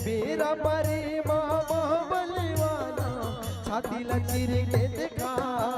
मेरा परे मामा बलवाना छाती लचीर के दिखाए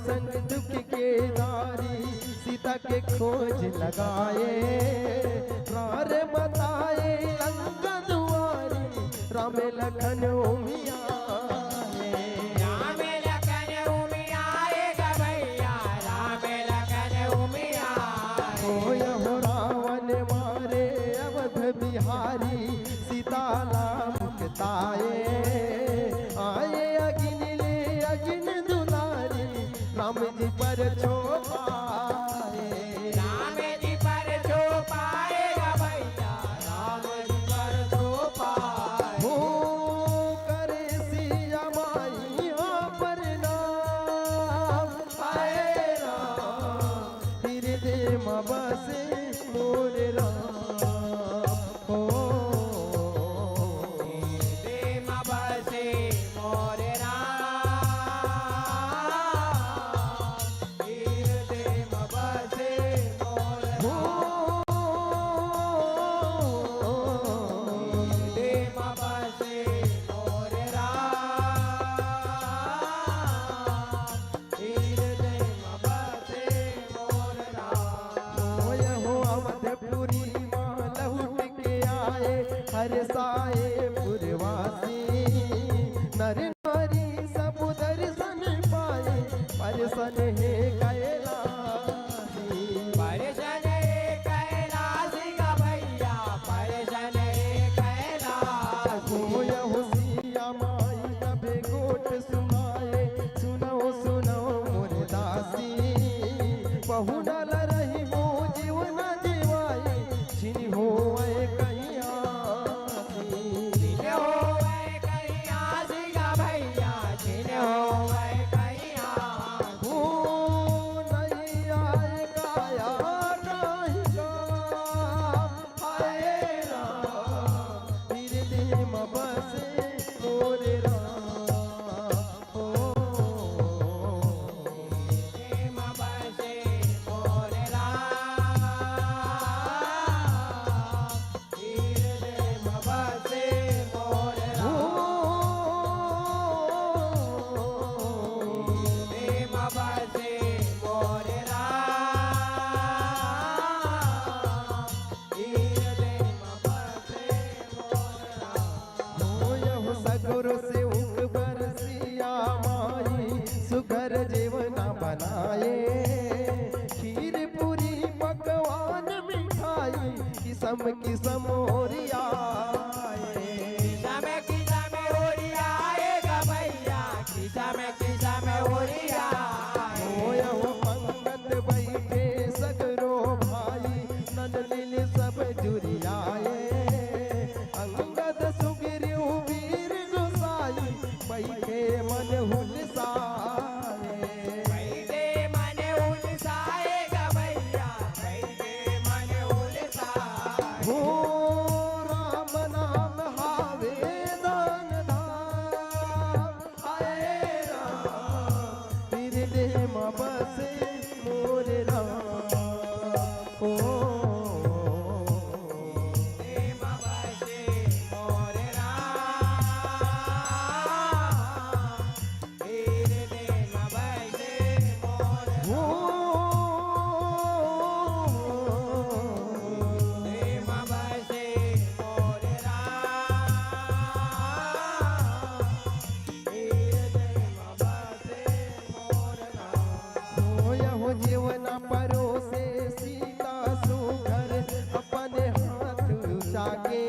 संग दुख के नारी सीता के खोज लगाए प्रार बताए लंका दुआरी राम लखन उमिया राम लखन उमियाए गवैया राम लखन उमियाए हो यहो रावण मारे अवध बिहारी सीता मुक्ताए आए अगिन ले अगिन दुलारी राम जी पर छोपाए राम जी पर छोपाए गवैया राम जी पर छोपाए हो करे सिया माई पर नाम आए राम हृदय में बसे मोर राम हो देम बसे मोर राम देम बसे मोर देम बसे मोर राम देम बसे मोर राम होय हो अवधपुरी मां लौट के आए हर साए पुरवासी नर नारी सब दर्शन पाए परसन है कैलासी परशन कैलाश गवैया परशन कैलाश होय हो सिया माई तबे गोट सुनाए सुनो सुनो मोर दासी बहु डाल रही हो जीवन जीवाए छिन हो कैया जिन होवे कैलाश गवैया जिन होवे कैलाश हो नहीं आए काया नहीं का आए राम हृदय में बसे मोर राम हो देम बसे मोर राम देम बसे मोर राम देम बसे मोर राम देम बसे मोर राम होय हो सगुरु से उक बरसिया माई सुगर जीवना बनाए खीर पूरी पकवान मिठाई किसम किसम ओरियाए किसा में ओरियाए गवैया किसा में ओरियाए होय हो पंगत बैठे सगरो भाई नंदनील सब जुरियाए अंगद सुग्रीव वीर गोसाई बैठे मन हुलसाए बैठे मन उलसाए गवैया बैठे मन उलसाए हो राम नाम हावे दान धाम आए राम हृदय में बसे मोर राम हो देम बसे मोर राम देम बसे मोर हो देम बसे मोर राम देम बसे मोर राम होय हो जीवन परोसे सीता सुघर अपने हाथ जाके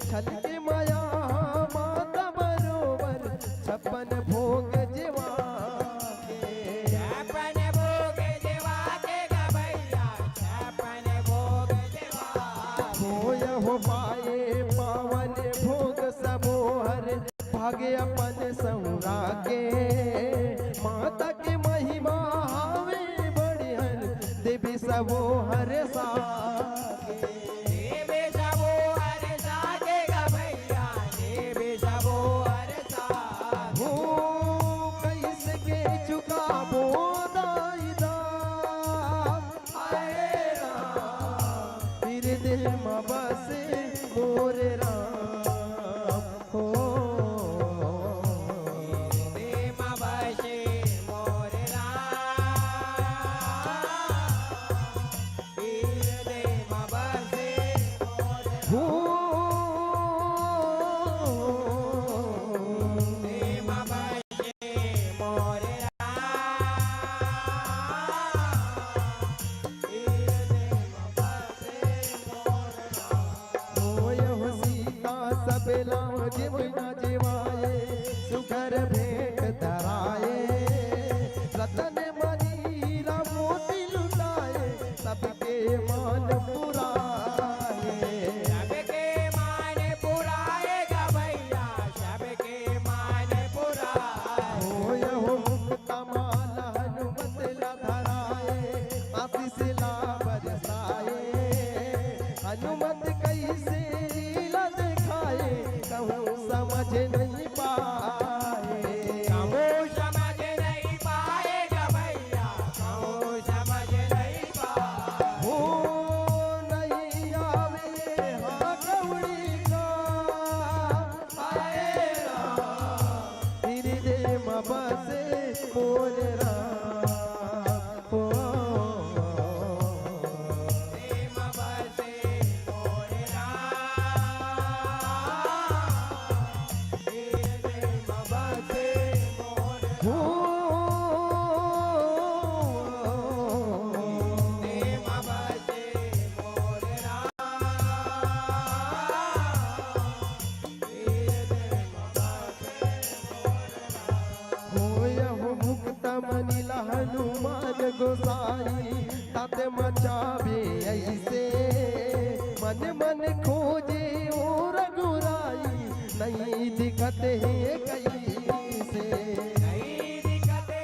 छल के माया माता बरोबर छप्पन भोग जीवा के छप्पन भोग जेवा के गवैया छप्पन भोग जेवा होय हो पाए पावन भोग सबोहर भागे अपन सौरा के माता के महिमा हावे बढ़ियन देवी सबोहर साके देवे सबो हर साके गवैया देवे सबो हर साके हो कैसे के चुकाबो दाई दाम आए राम हृदय में बसे मोर राम हो देम सब लाज मुना जीवाए सुघर भेंट धराए रतन मनीरा मोती लुटाए सबके मान पुराए सबके मान पुराएगा भैया सबके मान पुराए होय हो मुक्ता माल हनुमत ला धराए आशीष ला बरसाए हनुमत कैसे लीला दिखाए कहूँ समझ नहीं पाए कहूँ समझ नहीं पाएगा भैया कहूँ समझ नहीं पाए हो नहीं आवे हाँ कौड़ी का आएगा हृदय में बसे मोर राम हो प्रेम बसे मोर हनुमान गोसाई तात मचावे ऐसे मन मन खोजे ओ रघुराई नहीं दिखत है कैसे नहीं दिखते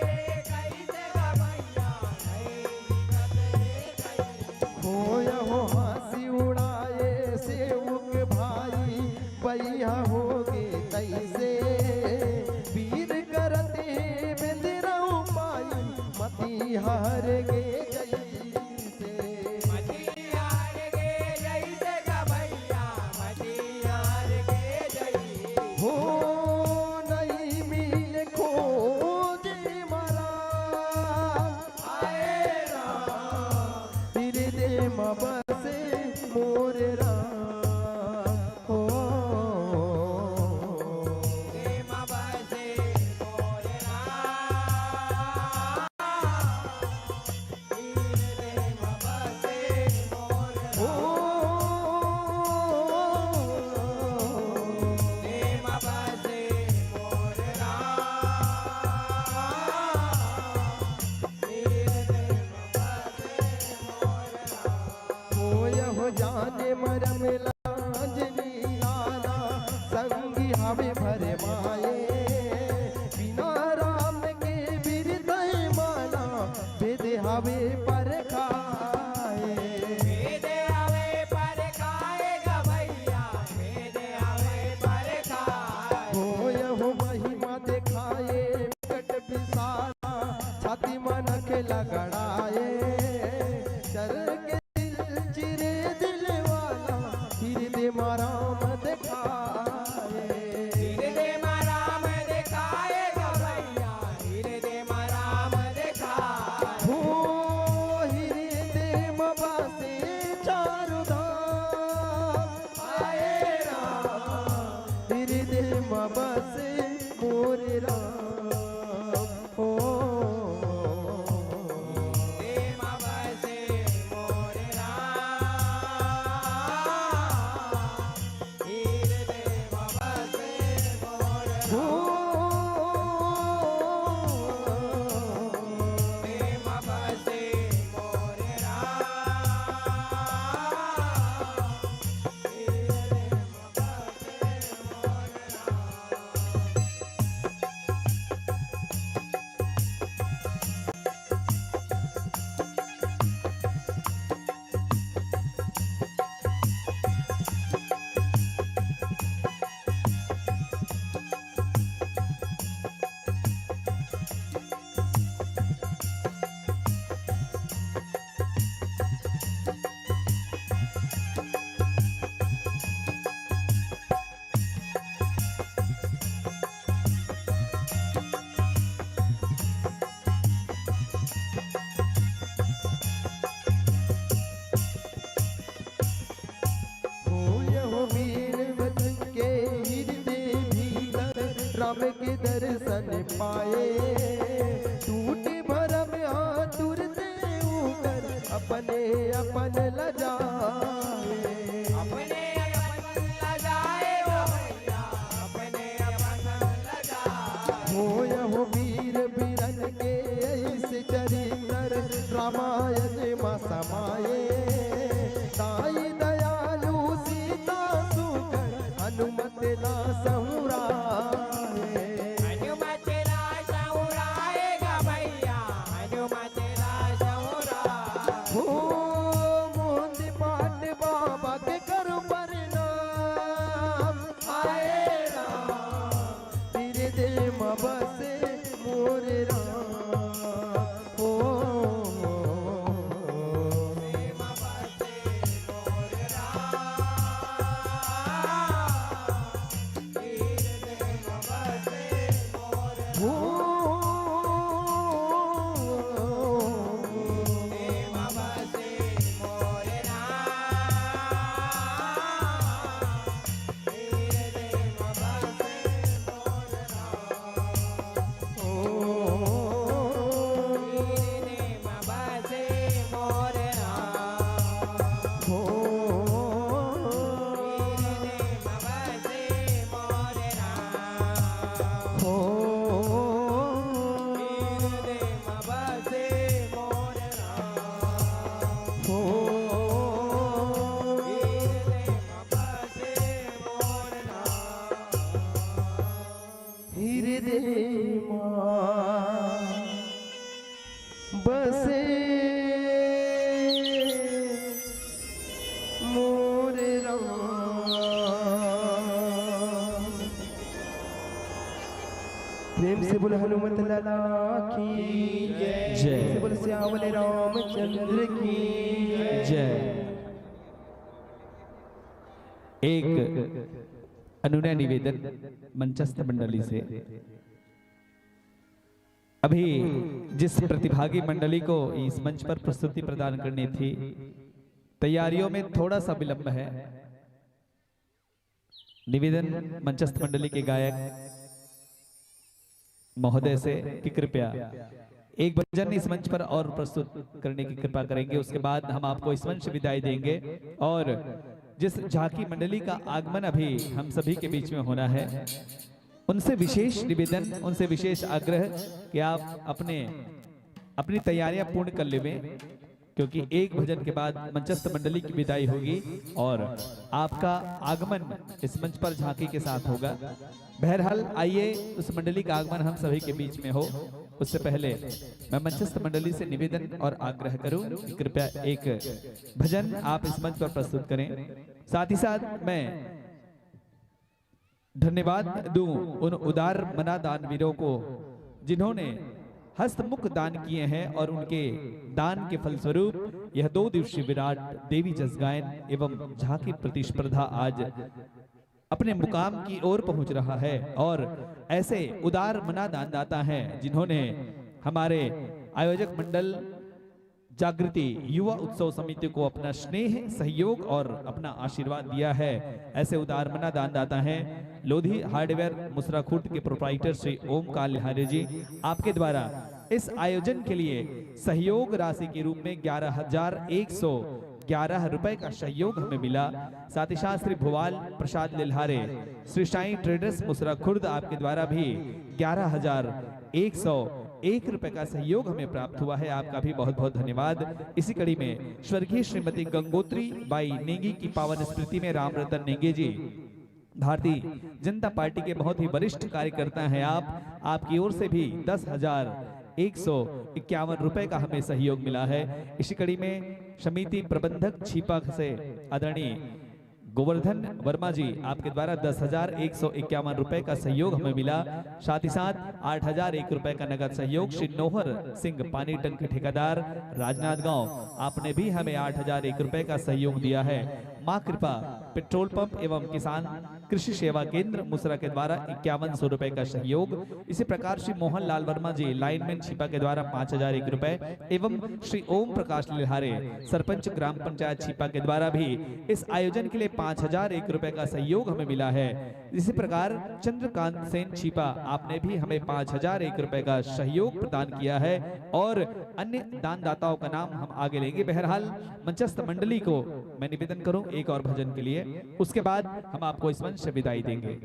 कैसे भैया नहीं दिखते कैसे होय हो हंसी उड़ाए सेवक भाई पैया होगे तैसे वीर करते बिंदराऊ पाई मती हार गे जैसे मतियार के जैसे का भैया मतियार के जैसे हो नहीं मिल खोजे मरा आए राम हृदय में बसे मोर राम हो प्रेम बसे मोर प्रेम बसे मोर प्रेम बसे मोर होय हो जाने मरम लांजनी लाला संगी हवे भरे माए बिना राम के बिरदय माला वेद हवे पर खाए वेद आवे पर खाएगा भैया वेद आवे पर खाए होय हो महिमा दिखाए विकट विशाला छाती मनक लगड़ाए चर के दिल चिरे दिल वाला हृदय में राम दिखाए हृदय में राम दिखाएगा भैया हृदय में राम दिखाए हो हृदय में बसे चारु धाम आए राम हृदय में बसे मोर राम हो प्रेम बसे मोर हृदय में बसे मोर हो प्रेम बसे मोर होय हो वीर वचन के हृदय भीतर राम के दर्शन पाए टूटे भरम आतुर से ऊपर अपने अपन लजाए अपने अपन लजाए ओ वीर बीरन के ऐसे चरित्र रामायण में समाये दाई दयालु सीता सुगण हनुमत ना सहुराए हनुमत राजा उड़ाएगा भैया हनुमत राजा उड़ाए हो मोंद पाट बाबा के कर परिणाम आए राम तेरे दे बसे मोर राम ओ बसे मोर राम प्रेम से बोल हनुमत लाला की जय से बोल श्यामल रामचंद्र की जय। एक अनुनय निवेदन मंचस्थ मंडली से। अभी जिस प्रतिभागी मंडली को इस मंच पर प्रस्तुति प्रदान करनी थी, तैयारियों में थोड़ा सा विलंब है। निवेदन मंचस्थ मंडली के गायक महोदय से कि कृपया एक भजन इस मंच पर और प्रस्तुत करने की कृपा करेंगे। उसके बाद हम आपको इस मंच से विदाई देंगे और जिस झांकी मंडली का आगमन अभी हम सभी के बीच में होना है, उनसे विशेष निवेदन, उनसे विशेष आग्रह कि आप अपनी तैयारियां पूर्ण कर लेवें, क्योंकि एक भजन के बाद मंचस्थ मंडली की विदाई होगी और आपका आगमन इस मंच पर झांकी के साथ होगा। बहरहाल आइए उस मंडली का आगमन हम सभी के बीच में हो, उससे पहले मैं मंचस्थ मंडली से निवेदन और आग्रह करूं कि कृपया एक भजन आप इस मंच पर प्रस्तुत करें। साथ ही साथ मैं धन्यवाद दूं उन उदार मना दानवीरों को जिन्होंने हस्तमुख दान किए हैं और उनके दान के फलस्वरूप यह 2 दिवसीय विराट देवी जस गायन एवं झांकी प्रतिस्पर्धा आज अपने मुकाम की ओर पहुंच रहा है। और ऐसे उदार मना दानदाता हैं जिन्होंने हमारे आयोजक मंडल जागृति युवा उत्सव समिति को अपना स्नेह, सहयोग और अपना आशीर्वाद दिया है। ऐसे उदार मना दानदाता हैं लोधी हार्डवेयर मुसराखुर्द के प्रोप्राइटर श्री ओमकार लिहारे जी। आपके द्वारा इस आयोजन के लिए सहयोग राशि के रूप में 11,111 रुपए का सहयोग हमें मिला। साथ ही साथ श्री भुवाल प्रसाद लिल्हारे श्री साई ट्रेडर्स मुसराखुर्द आपके द्वारा भी 11,101 रुपए का सहयोग हमें प्राप्त हुआ है। आपका भी बहुत बहुत धन्यवाद। इसी कड़ी में स्वर्गीय श्रीमती गंगोत्री बाई नेगी की पावन स्मृति में राम रतन नेगी जी, भारतीय जनता पार्टी के बहुत ही वरिष्ठ कार्यकर्ता हैं आप, आपकी ओर से भी 10,151 रुपए का हमें सहयोग मिला है। इसी कड़ी में समिति प्रबंधक छिपा से आदरणीय गोवर्धन वर्मा जी, आपके द्वारा 10,151 रुपए का सहयोग हमें मिला। साथ ही साथ 8,001 रुपए का नगद सहयोग श्री नोहर सिंह पानी टंकी ठेकेदार राजनांदगांव, आपने भी हमें 8,001 रुपए का सहयोग दिया है। मां कृपा पेट्रोल पंप एवं किसान कृषि सेवा केंद्र मुसरा के द्वारा 5100 रुपए का सहयोग। इसी प्रकार श्री मोहन लाल वर्मा जी लाइनमैन छिपा के द्वारा 5,001 रुपए एवं श्री ओम प्रकाश लिहारे सरपंच ग्राम पंचायत छिपा के द्वारा भी इस आयोजन के लिए 5,001 रुपए का सहयोग हमें मिला है। इसी प्रकार चंद्रकांत सेन छिपा, आपने भी हमें 5,001 रुपए का सहयोग प्रदान किया है और अन्य दानदाताओं का नाम हम आगे लेंगे। बहरहाल मंचस्थ मंडली को मैं निवेदन करूं एक और भजन के लिए, उसके बाद हम आपको इस मंच से विदाई देंगे।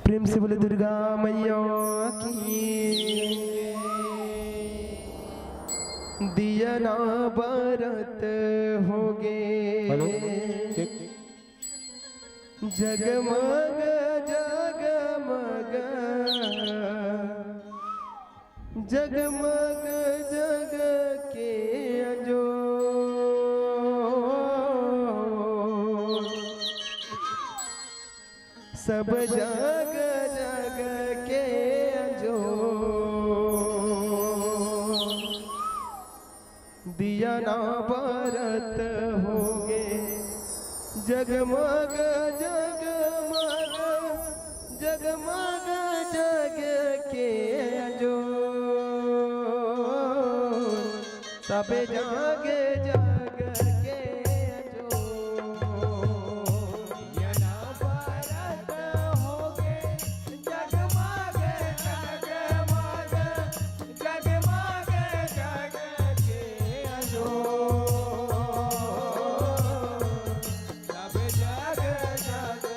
प्रेम से बोले दुर्गा मैया की। दिया ना बरत होगे जगमग जगमग जगमग जग के अजो सब जग जग के अजो दिया ना बरत होगे जगमग जगमग जगमग जग के अजो सब जग जग के अजो दिया ना बरत होगे जगमग जगमग जगमग जग के अजो सब जग जग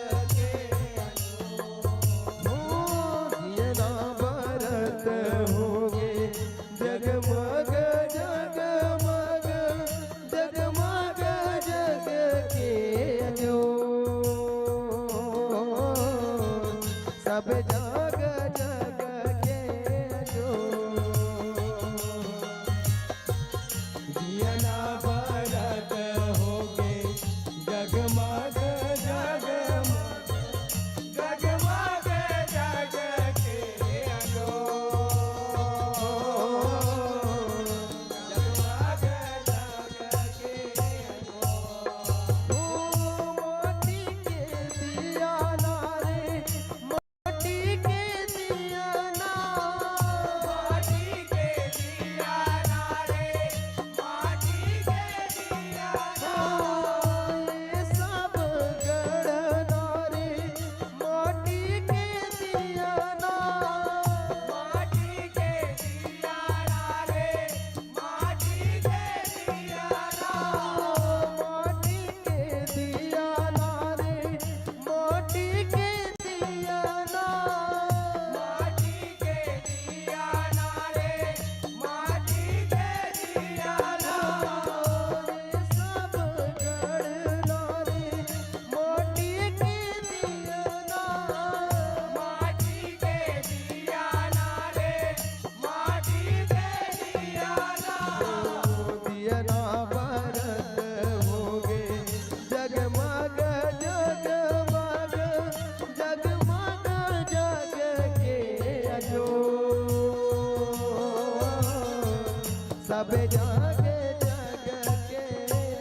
के अजो दिया ना बरत होगे जगमग जगमग जगमग जग के अजो सब जग जग के अजो दिया ना बरत होगे जगमग जगमग जगमग जग के अजो जगमग जग के अजो मोती के दिया ना रे मोती के दिया ना मोती के दिया ना रे मोती के दिया ना ये सब गढ़ना रे मोती के दिया ना मोती के दिया ना रे मोती के दिया ना मोती के दिया ना रे मोती के दिया ना मोती के दिया ना रे मोती के दिया ना ये सब गढ़ना रे मोती के दिया ना मोती के दिया ना रे मोती के दिया ना दिया ना बरत होगे जगमग जगमग जगमग जग के अजो सब जग जग के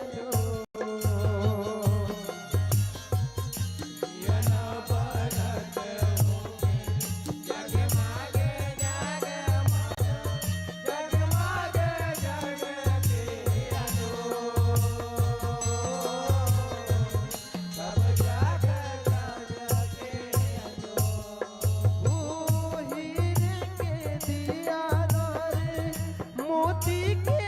अजो दिया ना बरत होगे जगमग जगमग जगमग जग के अजो सब जग जग के अजो हीरे के दिया ना रे मोती के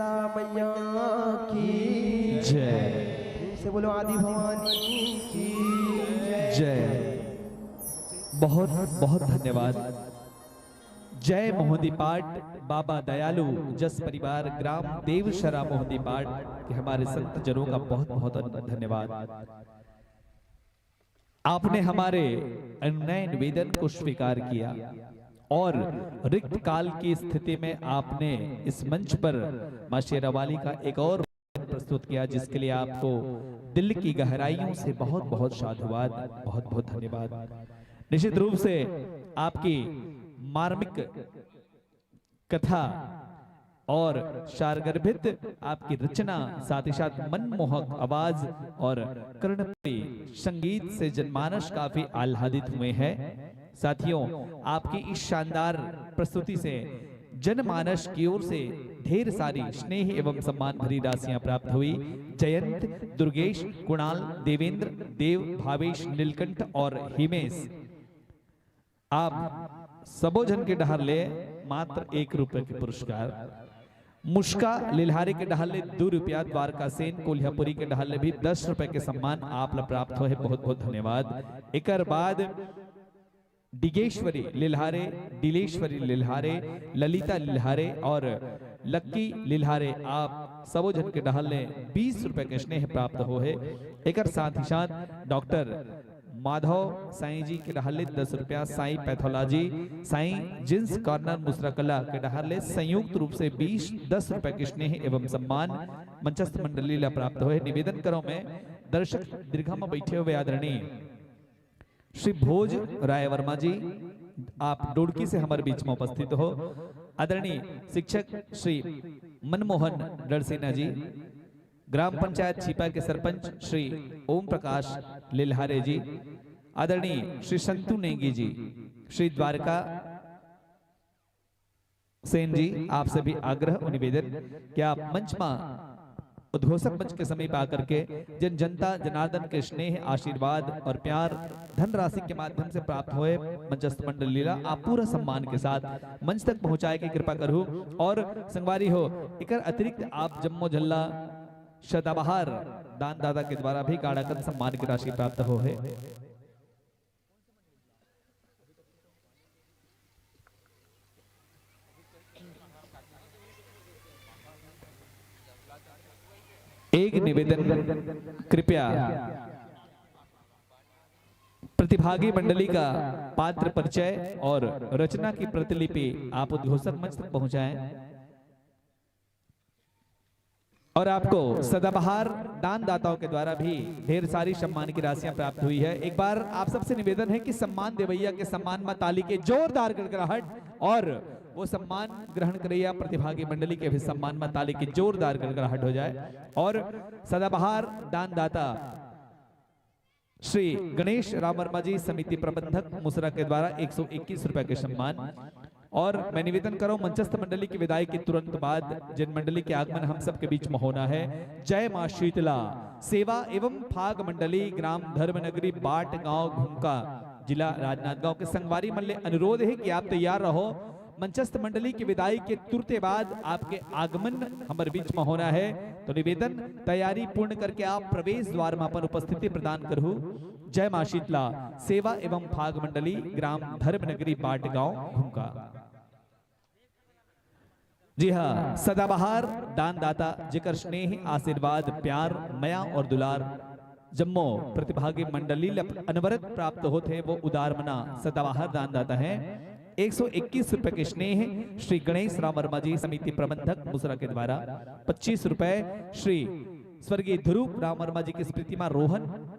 शीतला मैया की जय। फिर से बोलो आदि भवानी की जय। बहुत बहुत धन्यवाद। जय मोहदी पाठ बाबा दयालु जस परिवार ग्राम देवशरा मोहदी पाठ के हमारे संत जनों का बहुत बहुत धन्यवाद। आपने हमारे अनुनय निवेदन को स्वीकार किया और रिक्त काल की स्थिति में आपने इस मंच पर मां शेरावाली का एक और प्रस्तुत किया, जिसके लिए आपको दिल की गहराइयों से बहुत बहुत साधुवाद, बहुत बहुत धन्यवाद। निश्चित रूप से आपकी मार्मिक कथा और शारगर्भित आपकी रचना, साथ ही साथ मनमोहक आवाज और कर्णप्रिय संगीत से जनमानस काफी आह्लादित हुए हैं। साथियों, आपकी इस शानदार प्रस्तुति से जनमानस की ओर से ढेर सारी स्नेह एवं सम्मान भरी राशियां प्राप्त हुई। जयंत, दुर्गेश, कुणाल, देवेंद्र, देव, भावेश, नीलकंठ और हिमेश, आप सबो जन के डहर ले मात्र 1 रुपए के पुरस्कार। मुश्का लिल्हारे के डहर ले 2 रुपया, द्वारका सेन कोल्हापुरी के डहर ले भी 10 रुपए के सम्मान आप ला प्राप्त हो है। बहुत बहुत धन्यवाद। एक बाद डिगेश्वरी लिल्हारे, दिलेश्वरी लिल्हारे, ललिता लिल्हारे और लक्की लिल्हारे, आप सबो जन के डहर ले 20 रुपए के स्नेह प्राप्त हो है। एक साथ ही साथ डॉक्टर माधव साईं जी के डहले 10 रुपया, Sai pathology, Sai jeans corner Musrakala के डहले संयुक्त रूप से 10 रुपए के स्नेह एवं सम्मान मंचस्थ मंडली ला प्राप्त हुए। निवेदन करो मैं दर्शक दीर्घा में बैठे हुए आदरणीय श्री भोज राय वर्मा जी, आप डोडकी से हमारे बीच में उपस्थित हो। आदरणीय शिक्षक श्री मनमोहन डरसेना जी, ग्राम पंचायत छिपा के सरपंच श्री ओम प्रकाश लिल्हारे जी, आदरणीय श्री संतु नेगी जी, श्री द्वारका सेन जी, आपसे भी आग्रह और निवेदन कि आप मंच में उद्घोषक मंच के समीप आकर के जन जनता जनार्दन के स्नेह, आशीर्वाद और प्यार धनराशि के माध्यम से प्राप्त हुए मंचस्थ मंडल लीला आप पूरा सम्मान के साथ मंच तक पहुंचाए की कृपा करूं। और संगवारी हो, एक अतिरिक्त आप जम्मो झल्ला सदाबहार दानदाता के द्वारा भी गाड़ाकन सम्मान की राशि प्राप्त हो है। एक निवेदन, कृपया प्रतिभागी मंडली का पात्र परिचय और रचना की प्रतिलिपि आप उद्घोषक मंच तक पहुंचाएं। और आपको सदाबहार दानदाताओं के द्वारा भी ढेर सारी सम्मान की राशियां प्राप्त हुई है। एक बार आप सबसे निवेदन है कि सम्मान देवैया के सम्मान में ताली के जोरदार गड़गड़ाहट, और वो सम्मान ग्रहण करैया प्रतिभागी मंडली के भी सम्मान में ताली की जोरदार गड़गड़ाहट हो जाए। और सदाबहार दानदाता श्री गणेश राम वर्मा जी, समिति प्रबंधक मुसरा के द्वारा 121 रुपए के सम्मान। और मैं निवेदन करूं मंचस्थ मंडली की विदाई के तुरंत बाद जिन मंडली के आगमन हम सब के बीच में होना है, जय मां शीतला सेवा एवं फाग मंडली ग्राम धर्मनगरी बाट गांव घुमका जिला राजनांदगांव के संगवारी मल्ले अनुरोध है कि आप तैयार रहो। मंचस्थ मंडली की विदाई के तुरंत बाद आपके आगमन हमारे बीच में होना है, तो निवेदन तैयारी पूर्ण करके आप प्रवेश द्वार में अपन उपस्थिति प्रदान करूं। जय मां शीतला सेवा एवं फाग मंडली ग्राम धर्मनगरी बाट गांव घुमका। जी हाँ, सदाबहार दानदाता जिकर स्नेह, आशीर्वाद, प्यार, मया और दुलार जम्मो प्रतिभागी मंडली अनवरत प्राप्त होते हैं, वो उदार मना सदाबहार दानदाता हैं। 121 रुपए के स्नेह श्री गणेश राम वर्मा जी, समिति प्रबंधक मुसरा के द्वारा 25 रुपए श्री स्वर्गीय ध्रुव राम वर्मा जी की स्मृति में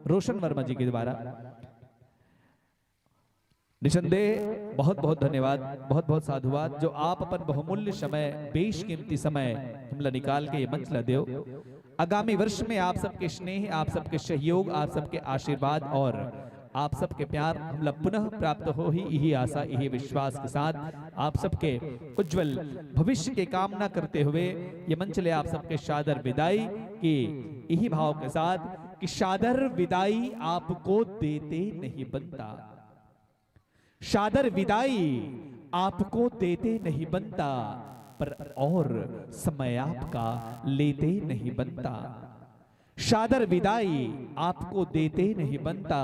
रोशन वर्मा जी के द्वारा। निसंदेह बहुत बहुत धन्यवाद, बहुत बहुत साधुवाद जो आप अपन बहुमूल्य समय, बेशकीमती समय हमला निकाल के ये मंच ला देव। आगामी वर्ष में आप सबके स्नेह, आप सबके सहयोग, आप सबके आशीर्वाद और आप सबके प्यार हमला पुनः प्राप्त हो ही, यही आशा, यही विश्वास के साथ आप सबके उज्जवल भविष्य के कामना करते हुए ये मंच ले आप सबके सादर विदाई की, यही भाव के साथ कि सादर विदाई आपको देते नहीं बनता, सादर विदाई आपको देते नहीं बनता, पर और समय आपका लेते नहीं बनता। शादर विदाई आपको देते नहीं बनता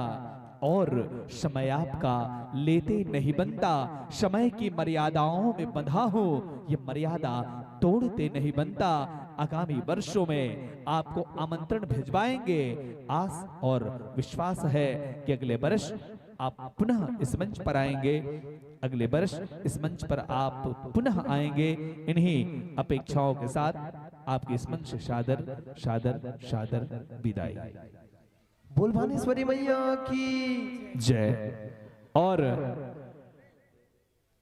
और समय आपका लेते नहीं बनता। समय की मर्यादाओं में बंधा हो, ये मर्यादा तोड़ते नहीं बनता। आगामी वर्षों में आपको आमंत्रण भिजवाएंगे। आस और विश्वास है कि अगले वर्ष आप पुनः इस मंच पर आएंगे, अगले वर्ष इस मंच पर आप पुनः आएंगे। इन्हीं अपेक्षाओं के साथ आपकी इस मंच से शादर शादर शादर विदाई। बोल भानेश्वरी मैया की जय। और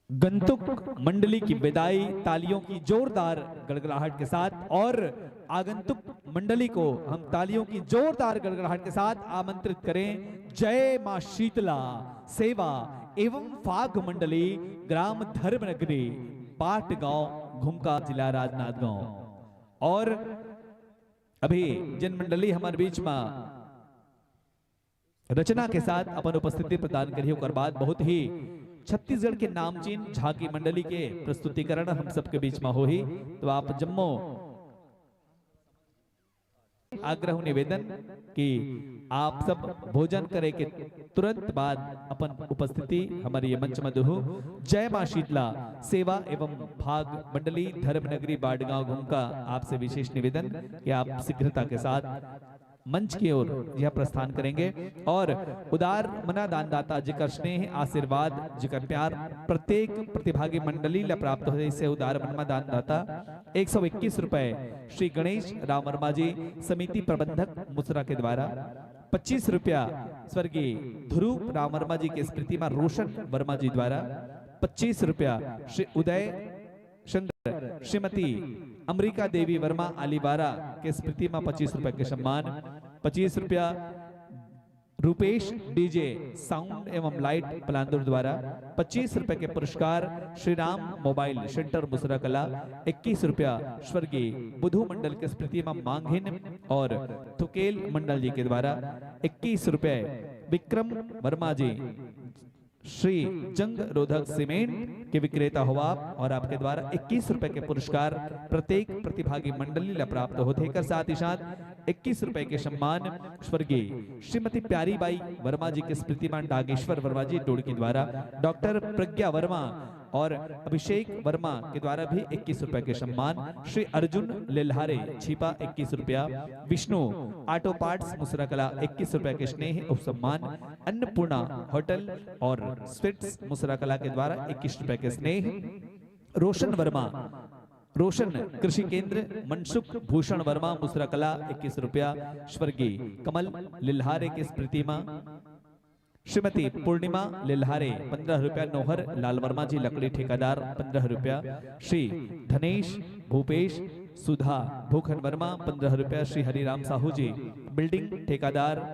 गंतुक मंडली की विदाई तालियों की जोरदार गड़गड़ाहट के साथ, और आगंतुक मंडली को हम तालियों की जोरदार गड़गड़ाहट के साथ आमंत्रित करें। जय मां शीतला सेवा एवं फाग मंडली, ग्राम धर्मनगरी, पाट गांव, घुमका, जिला राजनांदगांव। और अभी जिन मंडली हमारे बीच में रचना के साथ अपन उपस्थिति प्रदान करी, ओकर बाद बहुत ही छत्तीसगढ़ के नामचीन झांकी मंडली के प्रस्तुतिकरण हम सबके बीच में हो ही। तो आप जम्मो आग्रह निवेदन कि आप सब भोजन करे के तुरंत बाद अपन उपस्थिति हमारे ये मंच में दो। जय मां शीतला सेवा एवं भाग मंडली धर्मनगरी बाड़गांव घुमका, आपसे विशेष निवेदन कि आप शीघ्रता के साथ मंच की ओर यह प्रस्थान करेंगे। और उदार मना दानदाता जिकर स्नेह आशीर्वाद जिकर प्यार प्रत्येक प्रतिभागी मंडली ला प्राप्त हो, इससे उदार मना दानदाता 121 रुपए श्री गणेश राम वर्मा जी समिति प्रबंधक मुसरा के द्वारा, 25 रुपया स्वर्गीय ध्रुव राम वर्मा जी के स्मृति में रोशन वर्मा जी द्वारा, 25 रुपया श्री उदय चंद्र श्रीमती अमरिका देवी वर्मा अलीबारा के स्मृति में 25 रुपए के सम्मान, 25 रुपया रूपेश डीजे साउंड एवं लाइट पलांदुर द्वारा, 25 रुपए के पुरस्कार श्री राम मोबाइल सेंटर मुसरा कला, 21 रुपया स्वर्गीय बुधु मंडल के स्मृति में मांगहिन और थुकेल मंडल जी के द्वारा, 21 रुपए विक्रम वर्मा जी श्री जंग रोधक सीमेंट के विक्रेता हो आप, और आपके द्वारा 21 रुपए के पुरस्कार प्रत्येक प्रतिभागी मंडली ला प्राप्त होते कर साथ ही साथ 21 रुपए के सम्मान स्वर्गीय श्रीमती प्यारीबाई वर्मा जी के स्मृति में डागेश्वर वर्मा जी टोड़की द्वारा, डॉक्टर प्रज्ञा वर्मा और अभिषेक वर्मा के द्वारा भी 21 रुपए के सम्मान, श्री अर्जुन लेल्हारे छिपा 21 रुपया, विष्णु ऑटो पार्ट्स मुसरा कला 21 रुपए के स्नेह उप सम्मान, अन्नपूर्णा होटल और स्वीट्स मुसरा कला के द्वारा 21 रुपए के स्नेह, रोशन वर्मा रोशन कृषि केंद्र मनसुख भूषण वर्मा मुसरा कला 21 रुपया, स्वर्गीय कमल लिल्हारे की स्मृति में श्रीमती पूर्णिमा लिल्हारे 15 रुपया, नौहर लाल वर्मा जी लकड़ी ठेकेदार 15 रुपया, श्री धनेश भूपेश सुधा भूखन वर्मा 15 रुपया, श्री हरिराम साहू जी बिल्डिंग ठेकेदार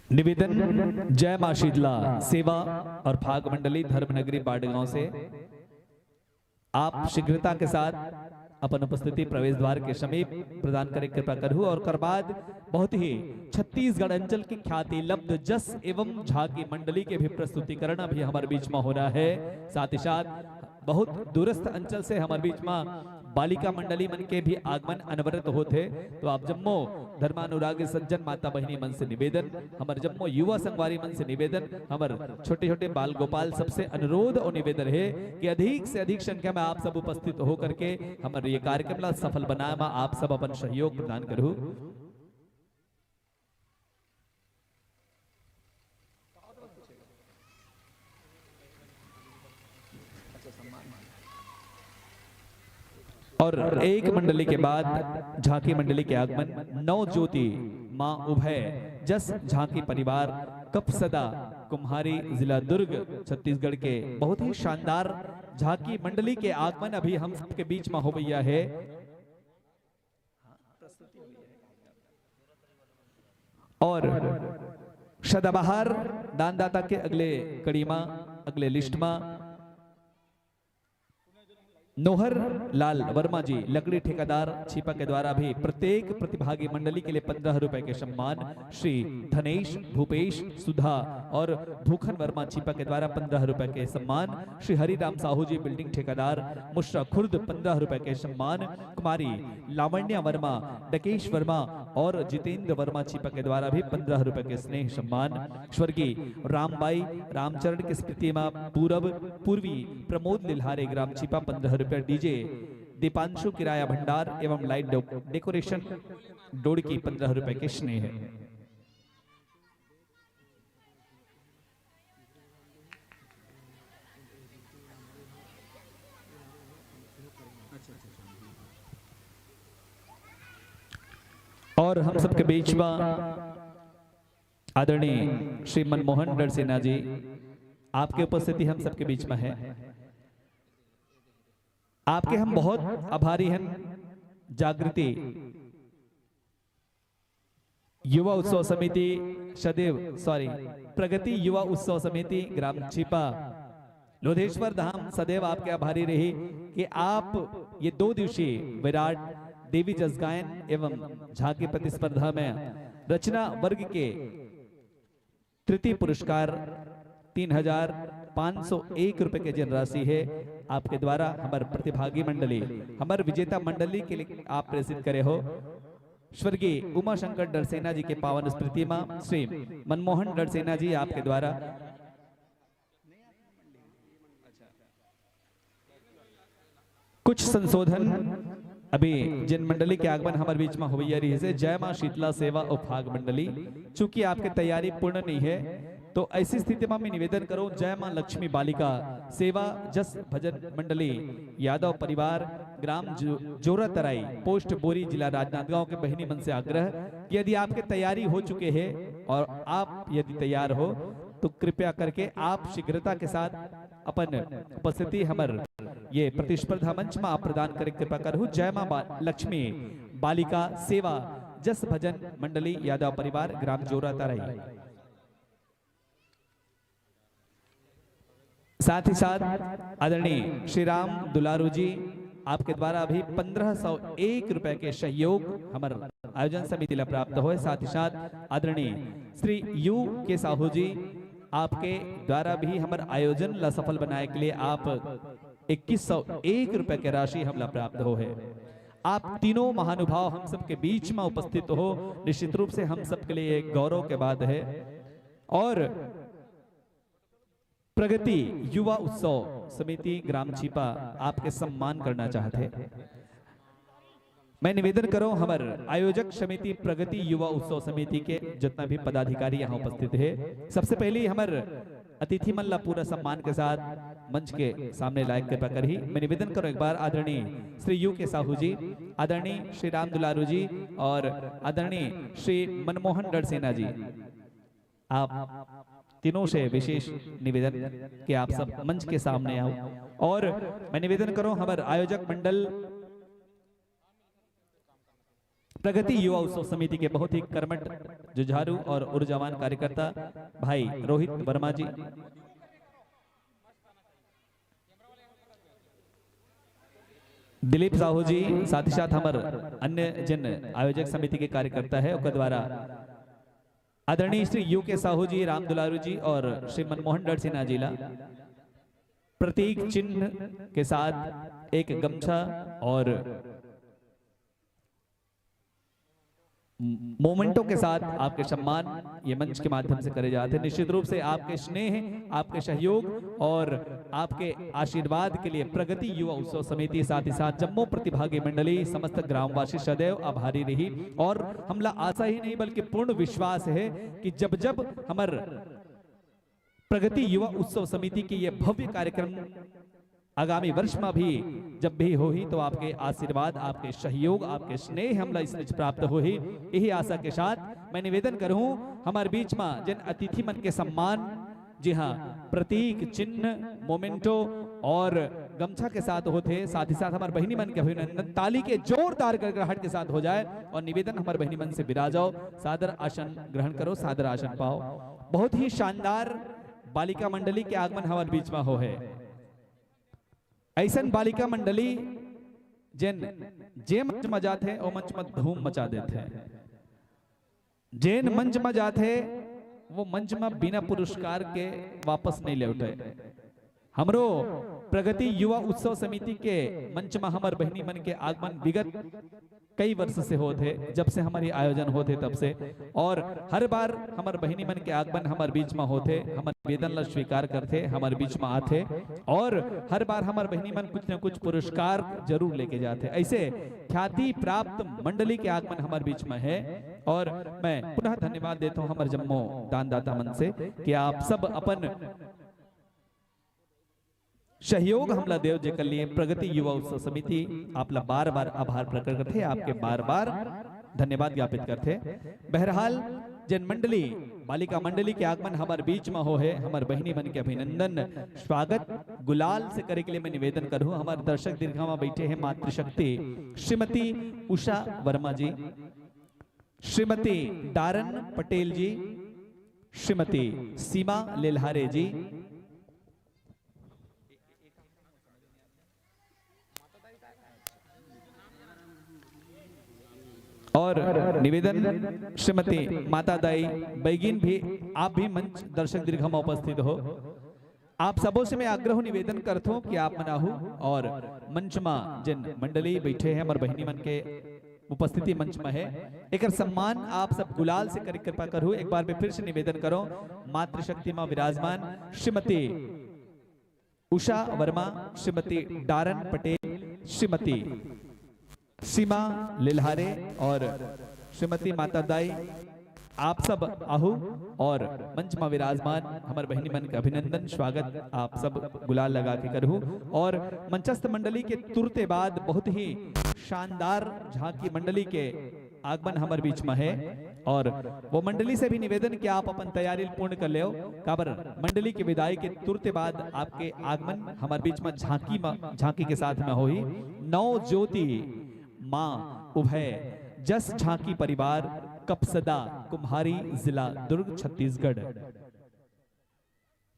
निवेदन। जय मां शीतला सेवा और भाग मंडली धर्मनगरी बाड़गांव से आप शीघ्रता के साथ अपन उपस्थिति प्रवेश द्वार के समीप प्रदान करे कृपा करूँ। और कर बाद बहुत ही छत्तीसगढ़ अंचल की ख्याति लब्ध जस एवं झांकी मंडली के भी प्रस्तुतिकरण अभी हमारे बीच में हो रहा है। साथ ही साथ बहुत दूरस्थ अंचल से हमारे बीच में बालिका मंडली मन के भी आगमन अनवरत होते। तो आप जम्मो धर्मानुरागी सज्जन माता बहिनी मन से निवेदन, हमारे जम्मो युवा संगवारी मन से निवेदन, हमारे छोटे छोटे बाल गोपाल सबसे अनुरोध और निवेदन है कि अधिक से अधिक संख्या में आप सब उपस्थित होकर के हमारे ये कार्यक्रम ला सफल बनाए आप सब अपन सहयोग प्रदान करूँ। और एक मंडली के बाद झांकी मंडली के आगमन नौ ज्योति मां उभय जस झांकी परिवार कपसदा कुम्हारी जिला दुर्ग छत्तीसगढ़ के बहुत ही शानदार झांकी मंडली के आगमन अभी हम सबके बीच में हो गया है। और सदाबहार दानदाता के अगले कड़ी में अगले लिस्ट में नोहर लाल वर्मा जी लकड़ी ठेकेदार छिपा के द्वारा भी प्रत्येक प्रतिभागी मंडली के लिए 15 रुपए के सम्मान। श्री धनेश भूपेश सुधा और भूखन वर्मा छिपा के द्वारा 15 रुपए के सम्मान। श्री हरिराम साहू जी बिल्डिंग ठेकेदार मुश्रा खुर्द 15 रुपए के सम्मान। कुमारी लावण्या वर्मा डकेश वर्मा और जितेंद्र वर्मा छिपा के द्वारा भी 15 रुपए के स्नेह सम्मान। स्वर्गीय रामबाई रामचरण की स्मृति में पूर्वी प्रमोद लिल्हारे ग्राम छिपा 15 रुपए। डीजे दीपांशु किराया भंडार एवं लाइट डेकोरेशन डोड़की 15 रुपए के स्नेह है। और हम सबके बीच में आदरणीय श्री मनमोहन डरसेना जी, आपकी उपस्थिति हम सबके बीच में है। आपके हम बहुत आभारी हैं। जागृति युवा उत्सव समिति प्रगति युवा उत्सव समिति ग्राम छिपा लोधेश्वर धाम सदैव आपके आभारी रही कि आप ये 2 दिवसीय विराट देवी जस गायन एवं झांकी प्रतिस्पर्धा में रचना वर्ग के तृतीय पुरस्कार 3,501 रुपए के जन राशि है आपके द्वारा हमारे प्रतिभागी मंडली हमारे विजेता मंडली के लिए आप प्रेषित करे हो। स्वर्गीय उमा शंकर डरसेना जी के पावन स्मृति में श्री मनमोहन डरसेना जी आपके द्वारा कुछ संशोधन अभी जिन मंडली के आगमन हमारे बीच में हुई रही है। जय मां शीतला सेवा उपभाग मंडली, चूंकि आपकी तैयारी पूर्ण नहीं है तो ऐसी स्थिति में मैं निवेदन करूं जय मां लक्ष्मी बालिका सेवा जस भजन मंडली यादव परिवार ग्राम जोरा तराई पोस्ट बोरी जिला राजनांदगांव के बहिनी मन से आग्रह कि यदि आपके तैयारी हो चुके हैं और आप यदि तैयार हो तो कृपया करके आप शीघ्रता के साथ अपन उपस्थिति हमारे ये प्रतिस्पर्धा मंच में आप प्रदान करें कृपा करूं। जय मां लक्ष्मी बालिका सेवा जस भजन मंडली यादव परिवार ग्राम जोरा तराई। साथ ही साथ आदरणीय श्री राम दुलारू जी आपके द्वारा भी 1501 रुपए के सहयोग हमारे आयोजन समिति ला प्राप्त हो। साथ ही साथ आदरणीय श्री यू के साहू जी आपके द्वारा भी हमारे आयोजन ला सफल बनाने के लिए आप 2101 रुपए के राशि हमला प्राप्त हो है। आप तीनों महानुभाव हम सबके बीच में उपस्थित हो, निश्चित रूप से हम सबके लिए एक गौरव के बात है। और प्रगति युवा उत्सव समिति ग्राम छिपा आपके सम्मान करना चाहते। मैं निवेदन करूं हमारे आयोजक समिति प्रगति युवा उत्सव समिति के जितना भी पदाधिकारी यहाँ उपस्थित है, सबसे पहले हमारे अतिथि मन ला पूरा सम्मान के साथ मंच के सामने लायक कृपा कर ही मैं निवेदन करूं एक बार आदरणीय श्री यू के साहू जी, आदरणीय श्री राम दुलारू जी और आदरणीय श्री मनमोहन डरसेना जी, आप तीनों से विशेष निवेदन कि आप सब मंच के सामने आओ। और मैं निवेदन करूं हमारे आयोजक मंडल प्रगति युवा उत्सव समिति के बहुत ही कर्मठ जुझारू और ऊर्जावान कार्यकर्ता भाई रोहित वर्मा जी, दिलीप साहू जी, साथ ही साथ हमारे अन्य जिन आयोजक समिति के कार्यकर्ता है उनके द्वारा आदरणीय श्री यू के साहू जी, राम दुलारू जी और श्री मनमोहन डरसेना जी ला प्रतीक चिन्ह के साथ एक गमछा और मोमेंटों के साथ आपके सम्मान ये मंच के माध्यम से करे जाते हैं। निश्चित रूप से आपके स्नेह, आपके सहयोग और आपके आशीर्वाद के लिए प्रगति युवा उत्सव समिति साथ ही साथ जम्मू प्रतिभागी मंडली समस्त ग्रामवासी सदैव आभारी रही। और हमला आशा ही नहीं बल्कि पूर्ण विश्वास है कि जब जब हमारे प्रगति युवा उत्सव समिति की ये भव्य कार्यक्रम आगामी वर्ष में भी जब भी हो ही तो आपके आशीर्वाद, आपके सहयोग, आपके स्नेह हमला इसमें प्राप्त हो ही, यही आशा के साथ मैं निवेदन करूं हमारे बीच में जिन अतिथि मन के सम्मान, जी हाँ, प्रतीक चिन्ह, मोमेंटो और गमछा के साथ होते, साथ ही साथ हमारे बहिनी मन के अभिनंदन ताली के जोरदार गड़गड़ाहट के साथ हो जाए। और निवेदन हमारे बहिनी मन से विराजाओ, सादर आसन ग्रहण करो, सादर आसन पाओ। बहुत ही शानदार बालिका मंडली के आगमन हमारे बीच में हो है। ऐसन बालिका मंडली जिन जे मंच में जाते और मंच में धूम मचा देते हैं, जैन मंच में जाते वो मंच में बिना पुरस्कार के वापस नहीं लौटे। हमरो प्रगति युवा उत्सव समिति के मंच में हमार बहनी मन के आगमन विगत कई वर्ष से होते, जब से हमारी आयोजन होते तब से, और हर बार हमार बहनी मन के आगमन हमार बीच में होते, हमार वेदन ला स्वीकार करते, हमारे बीच में आते, और हर बार हमार बहनी मन कुछ न कुछ पुरस्कार जरूर लेके जाते। ऐसे ख्याति प्राप्त मंडली के आगमन हमारे बीच में है, और मैं पुनः धन्यवाद देता हूँ हमारे जम्मो दानदाता मन से कि आप सब अपन सहयोग हमला देव जे कर लिए। प्रगति युवा उत्सव समिति आपला बार बार आभार प्रकट करते, आपके बार बार धन्यवाद ज्ञापित करते। बहरहाल जन मंडली बालिका मंडली के आगमन हमारे बीच में हो है, हमारे बहनी मन के अभिनंदन स्वागत गुलाल से करे के लिए मैं निवेदन करूं। हमारे दर्शक दीर्घा में बैठे हैं मातृशक्ति श्रीमती उषा वर्मा जी, श्रीमती दारन पटेल जी, श्रीमती सीमा लेल्हारे जी, और निवेदन श्रीमती माता दाई बैगिन भी, आप भी मंच दर्शक दीर्घा में उपस्थित हो। आप सबों से मैं आग्रह निवेदन करता हूं कि आप मनाहू और मंच में जिन मंडली बैठे हैं हमारे बहनी मन के उपस्थिति मंच में है, एक सम्मान आप सब गुलाल से कर कृपा करो। एक बार मैं फिर से निवेदन करो, मातृशक्ति में विराजमान श्रीमती उषा वर्मा, श्रीमती दारन पटेल, श्रीमती सीमा लेल्हारे और श्रीमती माता दाई, आप सब आहू और मंच में विराजमान हमारे बहनी मन का अभिनंदन स्वागत आप सब गुलाल लगा के करूँ। और मंचस्थ मंडली के तुरते बाद बहुत ही शानदार झांकी मंडली के आगमन हमारे बीच में है, और वो मंडली से भी निवेदन कि आप अपन तैयारी पूर्ण कर ले। काबर मंडली की विदाई के तुरते बाद आपके आगमन हमारे बीच में झांकी के साथ में हो ही। नौ ज्योति मां उभय जस झांकी परिवार कपसदा कुम्हारी जिला दुर्ग छत्तीसगढ़।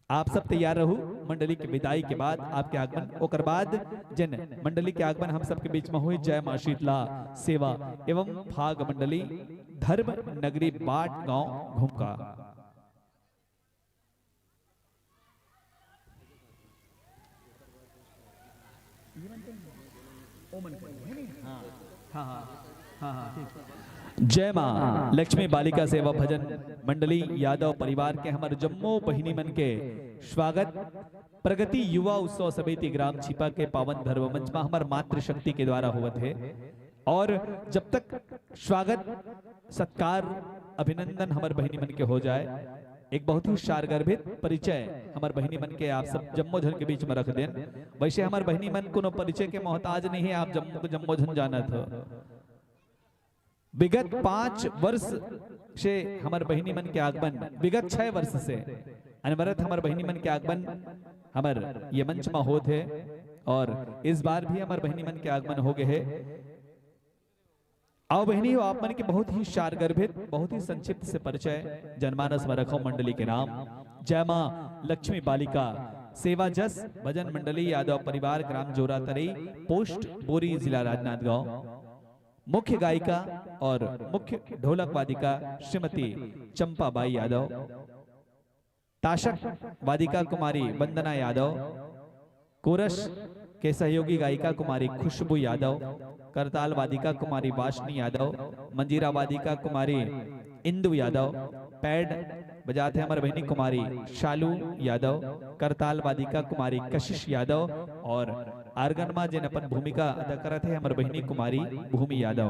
आप सब तैयार रहो मंडली के विदाई के बाद आपके आगमन। ओकर बाद जन मंडली के आगमन हम सबके बीच में हुई जय मां शीतला सेवा एवं भाग मंडली धर्म नगरी बाट गांव घुमका। जय मां लक्ष्मी बालिका सेवा भजन मंडली यादव परिवार के हमारे जम्मू बहिनी मन के स्वागत प्रगति युवा उत्सव समिति ग्राम छिपा के पावन धर्म मंच में हमारे मातृशक्ति के द्वारा हुआ थे। और जब तक स्वागत सत्कार अभिनंदन हमारे बहिनी मन के हो जाए, एक बहुत ही शारगर्भित परिचय हमारे बहिनी मन के आप सब जम्मो झन के बीच में रख दें। वैसे हमारे बहिनी मन को परिचय के मोहताज नहीं है, आप जम्मू को जम्मो झन जाना था। विगत 5 वर्ष से हमारे बहिनी मन के आगमन, विगत 6 वर्ष से अनवरत हमारे बहिनी मन के आगमन हमारे ये मंच में होते, और इस बार भी हमारे बहिनी मन के आगमन हो गए है। आओ बहनी हो आप मन के बहुत ही शारगर्भित बहुत ही संक्षिप्त से परिचय जनमानस में रखो मंडली के नाम। जय मां लक्ष्मी बालिका सेवा जस भजन मंडली यादव परिवार ग्राम जोरा तरई पोस्ट बोरी जिला राजनांदगांव। मुख्य गायिका और मुख्य ढोलक वादिका श्रीमती चंपा बाई यादव, ताशक वादिका कुमारी वंदना यादव, कोरस के सहयोगी गायिका कुमारी खुशबू यादव, करताल वादिका कुमारी वाशनी यादव, मंजीरा वादिका कुमारी इंदु यादव, पैड बजाते हमारे बहनी कुमारी शालू यादव, करताल वादिका कुमारी कशिश यादव, और आर्गनमा जिन अपन भूमिका अदा करते हैं हमारे बहनी कुमारी भूमि यादव।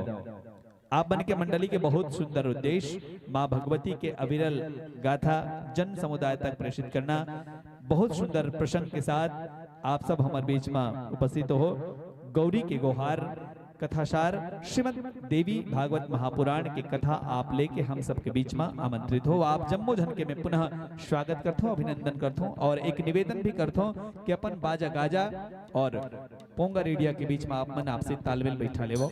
आप बन के मंडली के बहुत सुंदर उद्देश्य माँ भगवती के अविरल गाथा जन समुदाय तक प्रेषित करना। बहुत सुंदर प्रसंग के साथ आप सब हमारे बीच में उपस्थित हो। गौरी के गोहार कथासार श्रीमद देवी भागवत महापुराण की कथा आप लेके हम सबके बीच में आमंत्रित हो। आप जम्मो झन के मैं पुनः स्वागत करता हूँ, अभिनंदन करता हूँ, और एक निवेदन भी करता हूँ कि अपन बाजा गाजा और पोंगा रेडिया के बीच में आप मन आपसे तालमेल बैठा लेवो।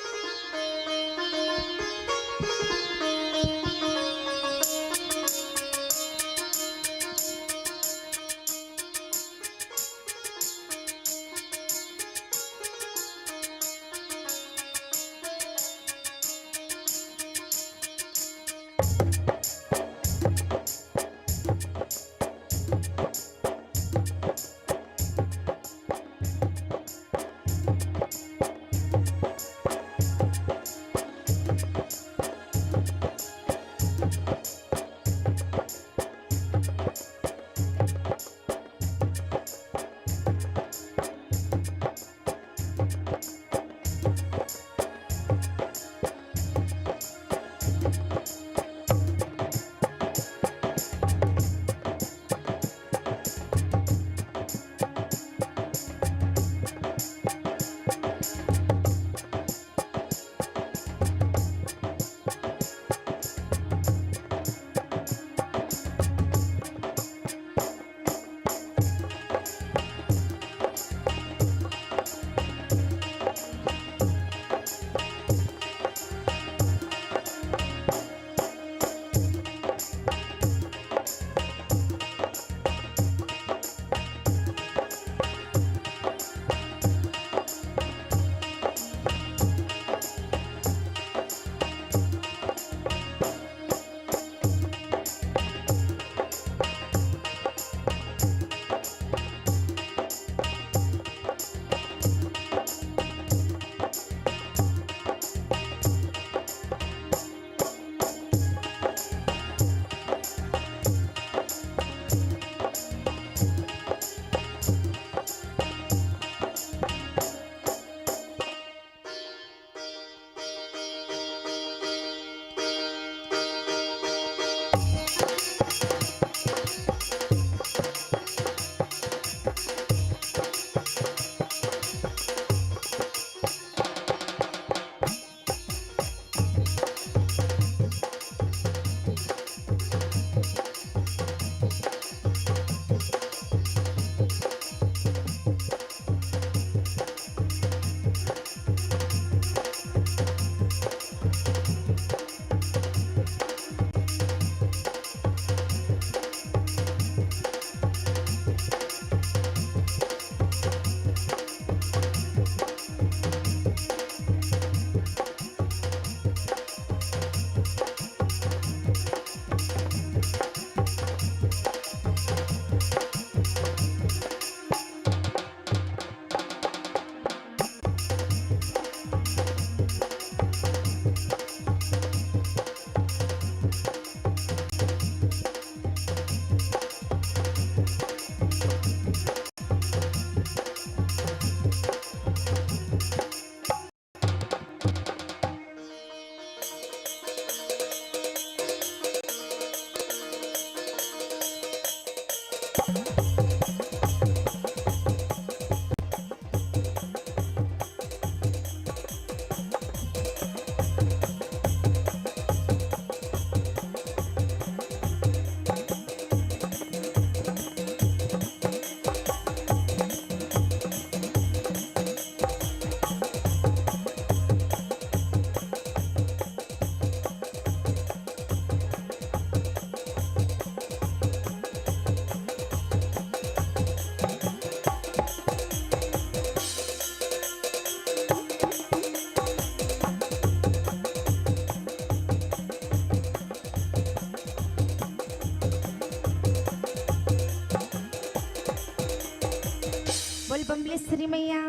बोल बम्बलेश्वरी मैया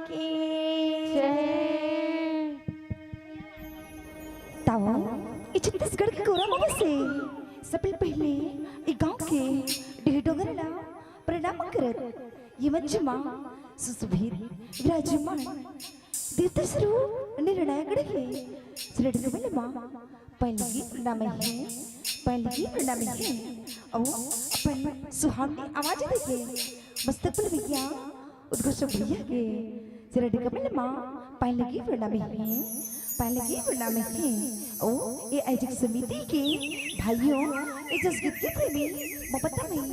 की ताऊ ये छत्तीसगढ़ के गौरव से सबसे पहले एक गांव के ढेडोगरला प्रणाम करत ये मंचमा सुशोभित विराजमान देवता स्वरूप निर्णायक है श्रेष्ठ कमलमा पहले प्रणाम है और अपन सुहावनी आवाज देके मस्तकपुर भैया उत्कृष्ट भैया के श्रेष्ठ कमलमा पहले प्रणाम है ओ ये आयोजक समिति के भाइयों इस संस्कृत के प्रेमी ममता में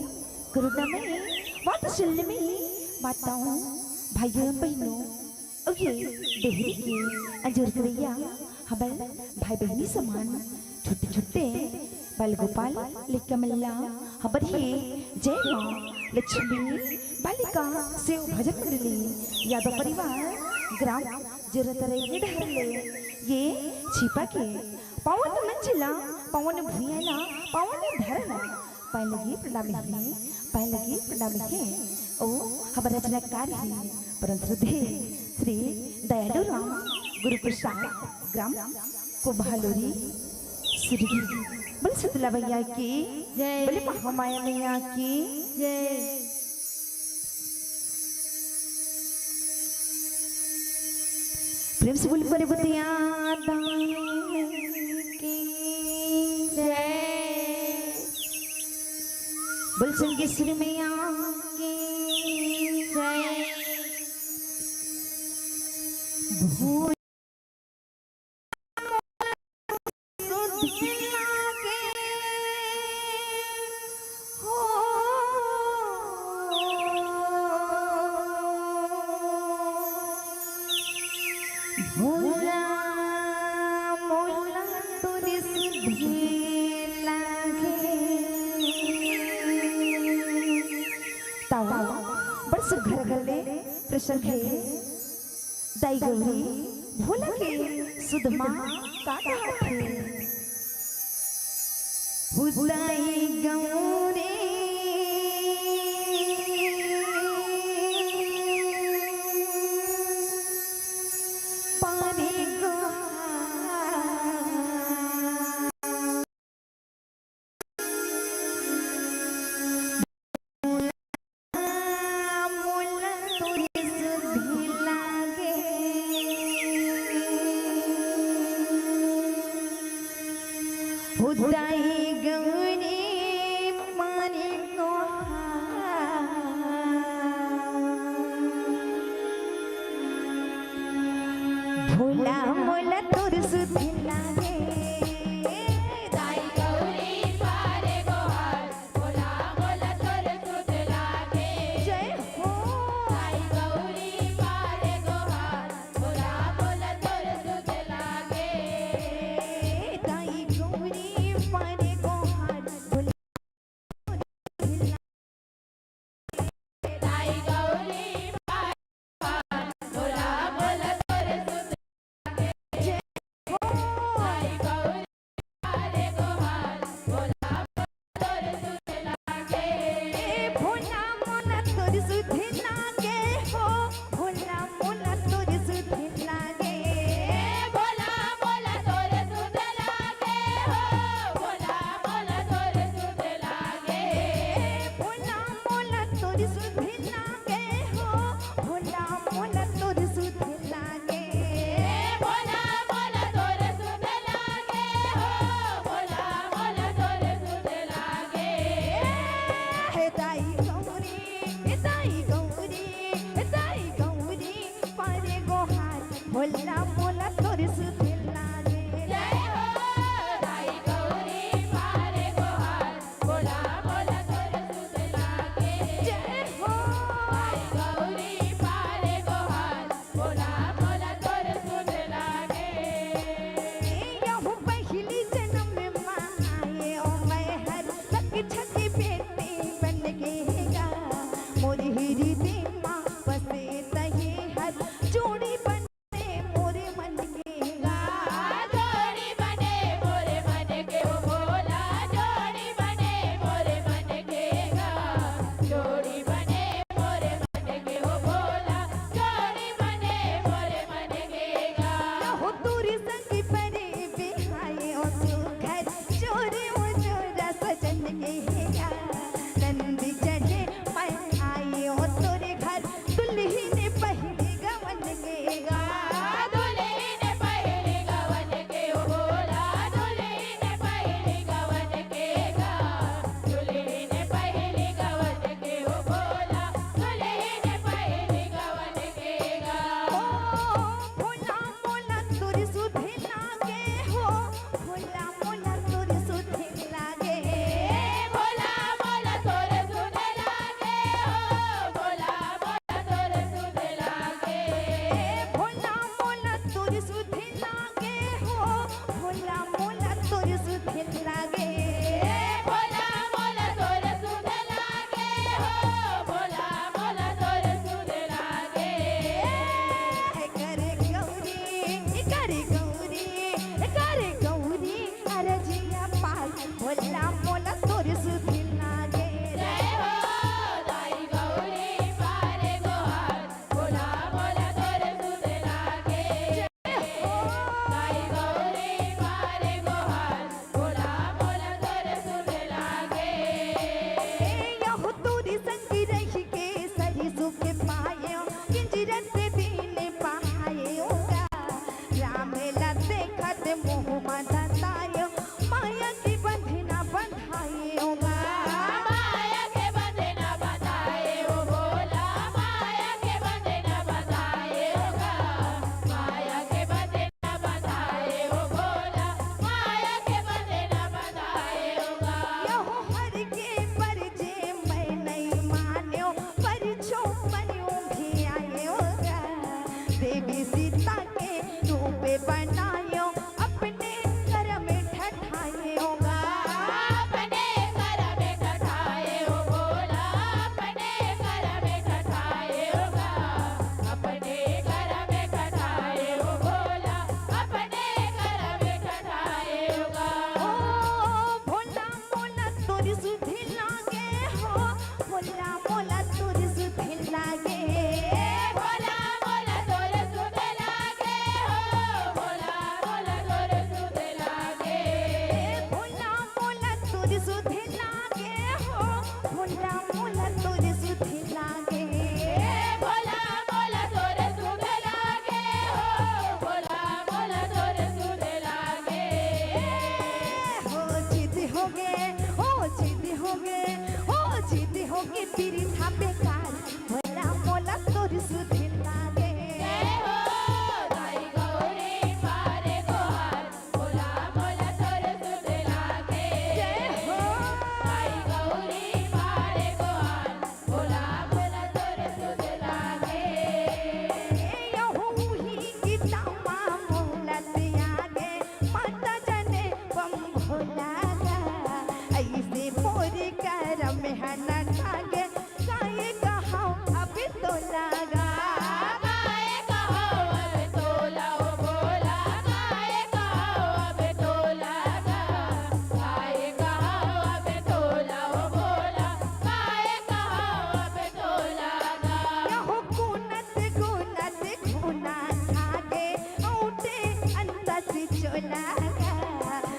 करुणा में वात्सल्य में माताओं भाइयों बहनों और ये देहरी के अंजूर करैया हमारे भाई बहनी समान छोटे छोटे बाल गोपाल लिकमल्ला हमारी जय माँ लक्ष्मी बालिका से भजन मंडली यादव परिवार ग्राम जरतरे ढहरले ये छिपा के पवन मंजिला पवन भूयाला पवन धरला पहले प्रणाम है ओ हमारा रचनाकार है परम श्रद्धे श्री दयालु राम गुरु प्रसाद ग्राम कोभालोरी श्री बोल शीतला भैया की जय बोले महामाया मैया की जय प्रेम से बोल पर बुतिया की जय बोल संगेश्वरी मैया की जय भूल घर गले प्रसंग है दाई गौरी भोला के सुधमा काटा थे हुदाई गौरी पानी हुदाई गौरी गएगा नंदी चढ़े मैं आए हो तोरे घर दुल्ही ने पहले गवन गेगा दुल्ही ने पहले गवन के बोला दुल्ही ने पहले गवन केगा दुल्ही ने पहले गवन के बोला दुल्ही ने पहले गवन केगा ओ भोला मोला तोरी सुधे लागे हो भोला मोला तोरी सुधे लागे भोला मोला तोरे सुधे लागे हो भोला मोला तोरे सुधे लागे भोला मोला तोरी सुधे लागे हो भोला मोला तोरी सुधे लागे भोला मोला तोरे सुधे लागे हो भोला मोला तोरे सुधे लागे करे गौरी अरजिया पाल भोला मोला तोरे सुधे लागे जय हो दाई गौरी पारे गोहार भोला मोला तोरे सुधे लागे जय हो दाई गौरी पारे गोहार भोला मोला तोरे सुधे लागे यहो तोरी संग रही के सही सुख पायो किंजरत दीने पाए होगा राम ला देखत मोह मदायो माया की बंधना बंधाए होगा माया के बंधना बंधाए हो बोला माया के बंधना बंधाए होगा माया के बंधना बंधाए हो बोला माया के बंधना बंधाए होगा यहो हर के परजे मैं नहीं मान्यो पर छो मनियो भी आए होगा देवी सीता के रूप बनायो अपने घर में ठठाए होगा अपने घर में ठठाए हो बोला अपने घर में ठठाए होगा अपने घर में ठठाए हो बोला अपने घर में ठठाए होगा ओ भोला मोला तोरी सुधे लागे हो भोला मोला तोरी सुधे लागे भोला मोला तोरे सुधे लागे हो भोला मोला तोरे सुधे लागे भोला मोला तोरे सुधे लागे हो भोला मोला तोरे सुधे लागे भोला मोला तोरे सुधे लागे हो भोला मोला तोरे सुधे लागे हो जिद हो गए हो जिद हो गए हो जिद हो गए तेरी था बेकार भोला मोला तोरी सुधे लागे जय हो दाई गौरी पारे गोहार भोला मोला तोरे सुधे लागे जय हो दाई गौरी पारे गोहार भोला मोला तोरे सुधे लागे यहो ही गीता मोला त्यागे माता जने बम भोला ऐसे मोरी कर मेहनत लागे गाये कहा अब तो लगा गाये कहा अब तो लाओ बोला गाये कहा अब तो लगा गाये कहा अब तो लाओ बोला गाये कहा अब तो लगा यहो गुनत गुना खागे उठे अंत से चला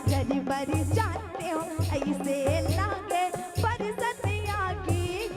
गरीबरी जाते हो ऐसे लागे पर सतिया की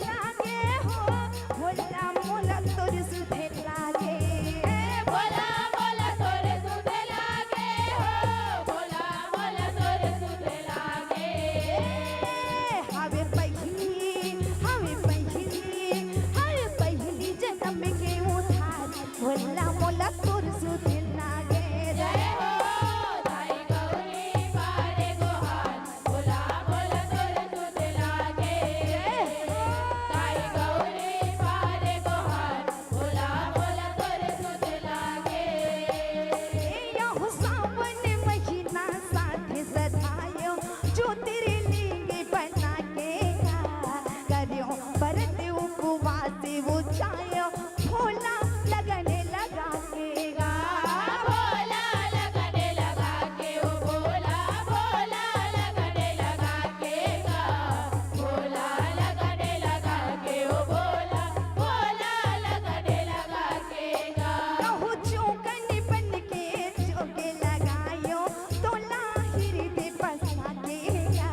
लागे हो भोला मोला तोर सुधे लागे भोला मोला तोर सुधे लागे हो भोला मोला तोर सुधे लागे हवे पहली जन्म के उधार भोला मोला तोर सुधे लागे जय हो दाई गौरी पारे गोहार भोला मोला तोर सुधे लागे जय हो दाई गौरी पारे गोहार भोला मोला तोर सुधे लागे यहो सावन महीना साथे सधायो जो तेरे लिए बना के करियो परत उपवास वो चायो भोला लगने लगा के गा भोला लगने लगा के ओ भोला भोला लगने लगा के गा भोला लगने लगा के ओ भोला भोला लगने लगा के गा कहूँ चौकन बन के चौके लगायो तोला हृदय बसा के गा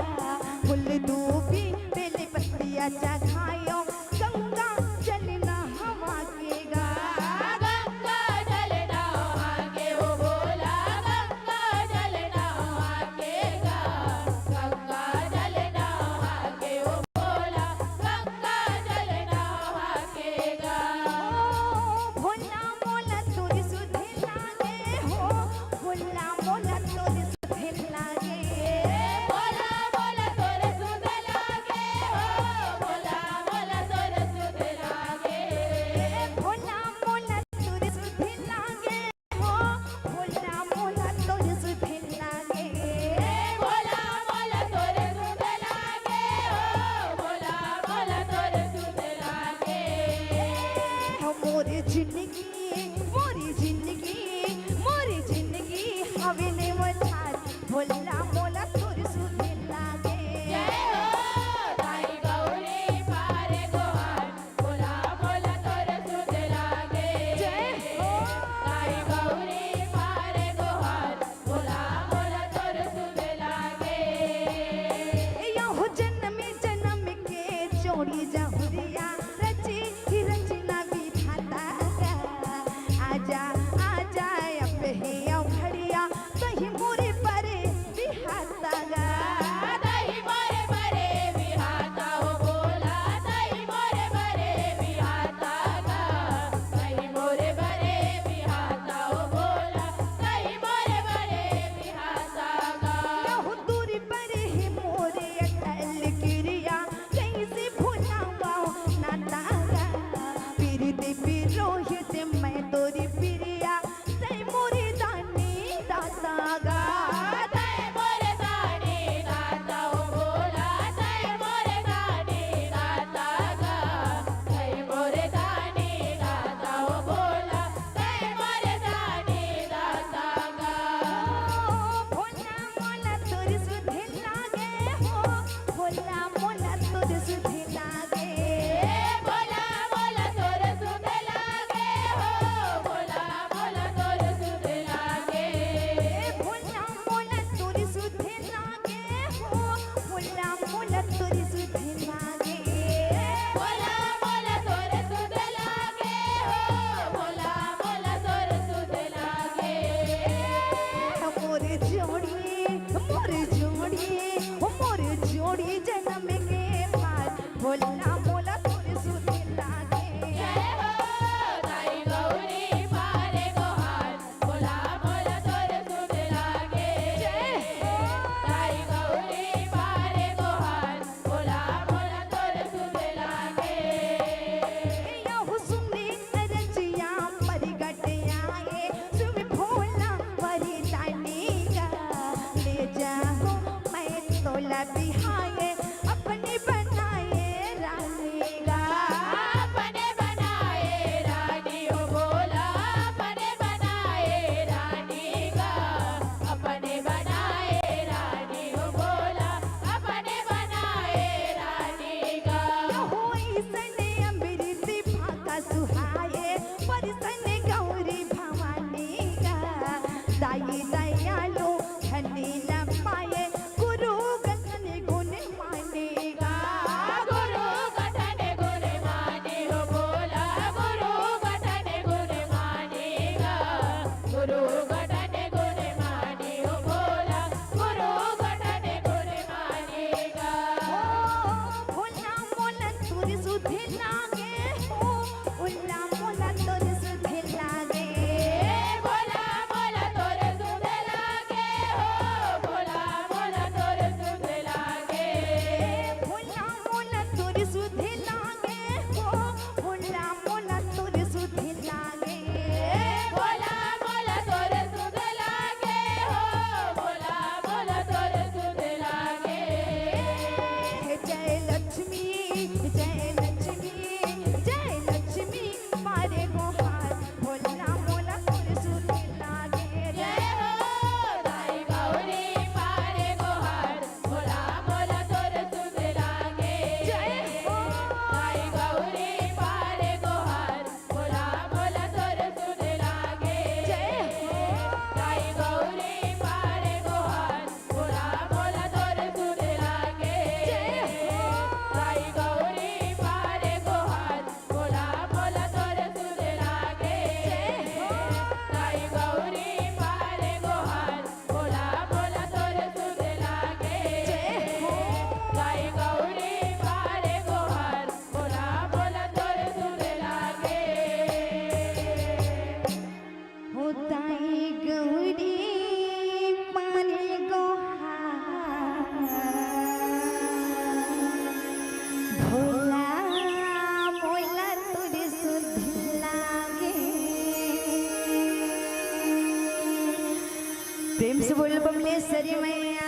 फूल दूबी बेल पत्तियाँ चढ़ायो गंगा जलना हवा के गा गंगा जलना हवा के ओ भोला गंगा जलना हवा के गा गंगा जलना हवा के ओ भोला गंगा जलना हवा के गा भोला मोला तोर सुधे लागे हो भोला मोला तोर सुधे लागे भोला मोला तोर सुधे लागे हो भोला मोला तोर सुधे लागे भोला मोला तोर सुधे लागे हो भोला मोला तोर सुधे लागे भोला मोला तोर सुधे लागे हो भोला मोला तोर सुधे लागे मोरी जिंदगी हवे ने मझार भोला मोला तोर सुधे लागे जय हो दाई गौरी पारे गोहार भोला मोला तोर सुधे लागे जय हो दाई गौरी पारे गोहार भोला मोला तोर सुधे लागे यहो जन्म के जोड़ी जहुरिया रची ही रचना विधाता आजा आजा अब हे अवघड़िया कहीं मोरे परे बिहाता गा दही मोरे परे बिहाता हो भोला दही मोरे परे बिहाता गा दही मोरे परे बिहाता हो भोला दही मोरे परे बिहाता गा यहो दूरी परे है मोरे अटल क्रिया कैसे भुलावा ना तुरी सुधे लागे हो उल्ला मोला तुरी सुधे लागे भोला भोला तोरे सुधे लागे हो भोला भोला तोरे सुधे लागे भोला मोला तुरी सुधे लागे हो उल्ला मोला तुरी सुधे लागे भोला भोला तोरे सुधे लागे हो भोला भोला तोरे सुधे लागे जय लक्ष्मी जय लक्ष्मी जय लक्ष्मी मारे गोहार भोला मोला तुरी सुधे लागे जय हो दाई गौरी पारे गोहार भोला भोला तोरे सुधे लागे जय हो दाई गौरी पारे गोहार भोला भोला तोरे सुधे लागे जय हो दाई गौरी पारे गोहार भोला भोला तोरे सुधे लागे जय हो दाई गौरी पारे गोहार भोला भोला तोरे सुधे लागे जय हो दाई गौरी पारे गोहार भोला भोला तोरे सुधे लागे जय हो दाई गौरी पारे गोहार भोला भोला तोरे सुधे लागे हो ताई गौरी पारे गोहार भोला मोला तुरी सुधे लागे प्रेम से बोल बमलेश्वरी मैया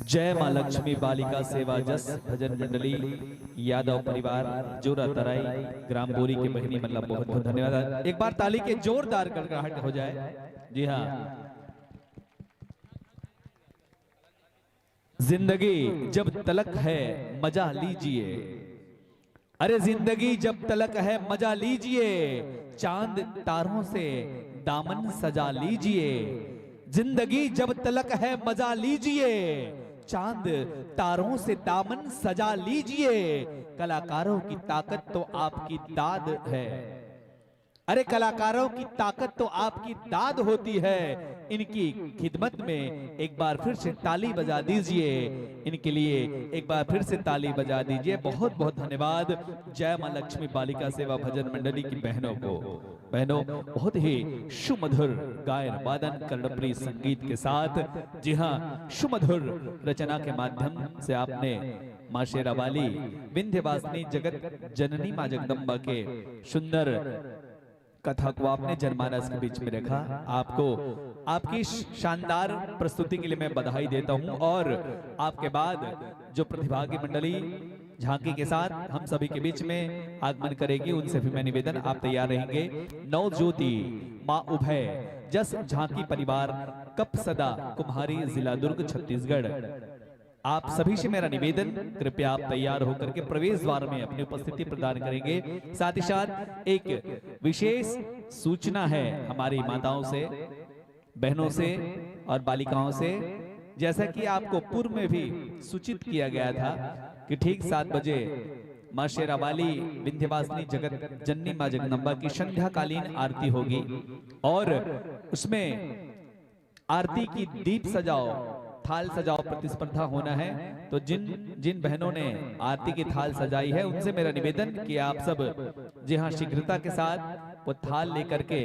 जय माँ लक्ष्मी बालिका सेवा जस भजन मंडली यादव परिवार जोरा तराई ग्राम बोरी के बहनी मतलब बहुत बहुत धन्यवाद। एक बार ताली के जोरदार गड़गड़ाहट हो जाए। जी हाँ, जिंदगी जब तलक है मजा लीजिए, अरे जिंदगी जब तलक है मजा लीजिए, चांद तारों से दामन सजा लीजिए। जिंदगी जब तलक है मजा लीजिए, चांद तारों से दामन सजा लीजिए। कलाकारों की ताकत तो आपकी दाद है, अरे कलाकारों की ताकत तो आपकी दाद होती है। इनकी खिदमत में एक बार फिर से ताली बजा दीजिए, इनके लिए एक बार फिर से ताली बजा दीजिए। बहुत बहुत धन्यवाद जय मां लक्ष्मी बालिका सेवा भजन मंडली की बहनों को। बहनों बहुत ही सुमधुर गायन वादन कर्णप्रिय संगीत के साथ, जी हाँ, सुमधुर रचना के माध्यम से आपने माँ शेरावाली विंध्यवासिनी जगत जननी माँ जगदम्बा के सुंदर कथा को आपने जनमानस के बीच में रखा। आपको आपकी शानदार प्रस्तुति के लिए मैं बधाई देता हूं। और आपके बाद जो प्रतिभागी मंडली झांकी के साथ हम सभी के बीच में आगमन करेगी, उनसे भी मैं निवेदन आप तैयार रहेंगे। नव ज्योति माँ उभय जस झांकी परिवार कप सदा कुम्हारी जिला दुर्ग छत्तीसगढ़। आप सभी से मेरा निवेदन, कृपया आप तैयार होकर के प्रवेश द्वार में अपनी उपस्थिति प्रदान करेंगे। साथ ही साथ एक विशेष सूचना है हमारी माताओं से, बहनों से और बालिकाओं से। जैसा कि आपको पूर्व में भी सूचित किया गया था कि ठीक 7 बजे माँ शेरावाली विंध्यवासिनी जगत जननी माँ जगदम्बा की संध्याकालीन आरती होगी और उसमें आरती की दीप सजाओ थाल सजाओ प्रतिस्पर्धा होना है। तो जिन जिन बहनों ने आरती की थाल सजाई है उनसे मेरा निवेदन कि आप सब जी हाँ शीघ्रता के साथ वो थाल लेकर के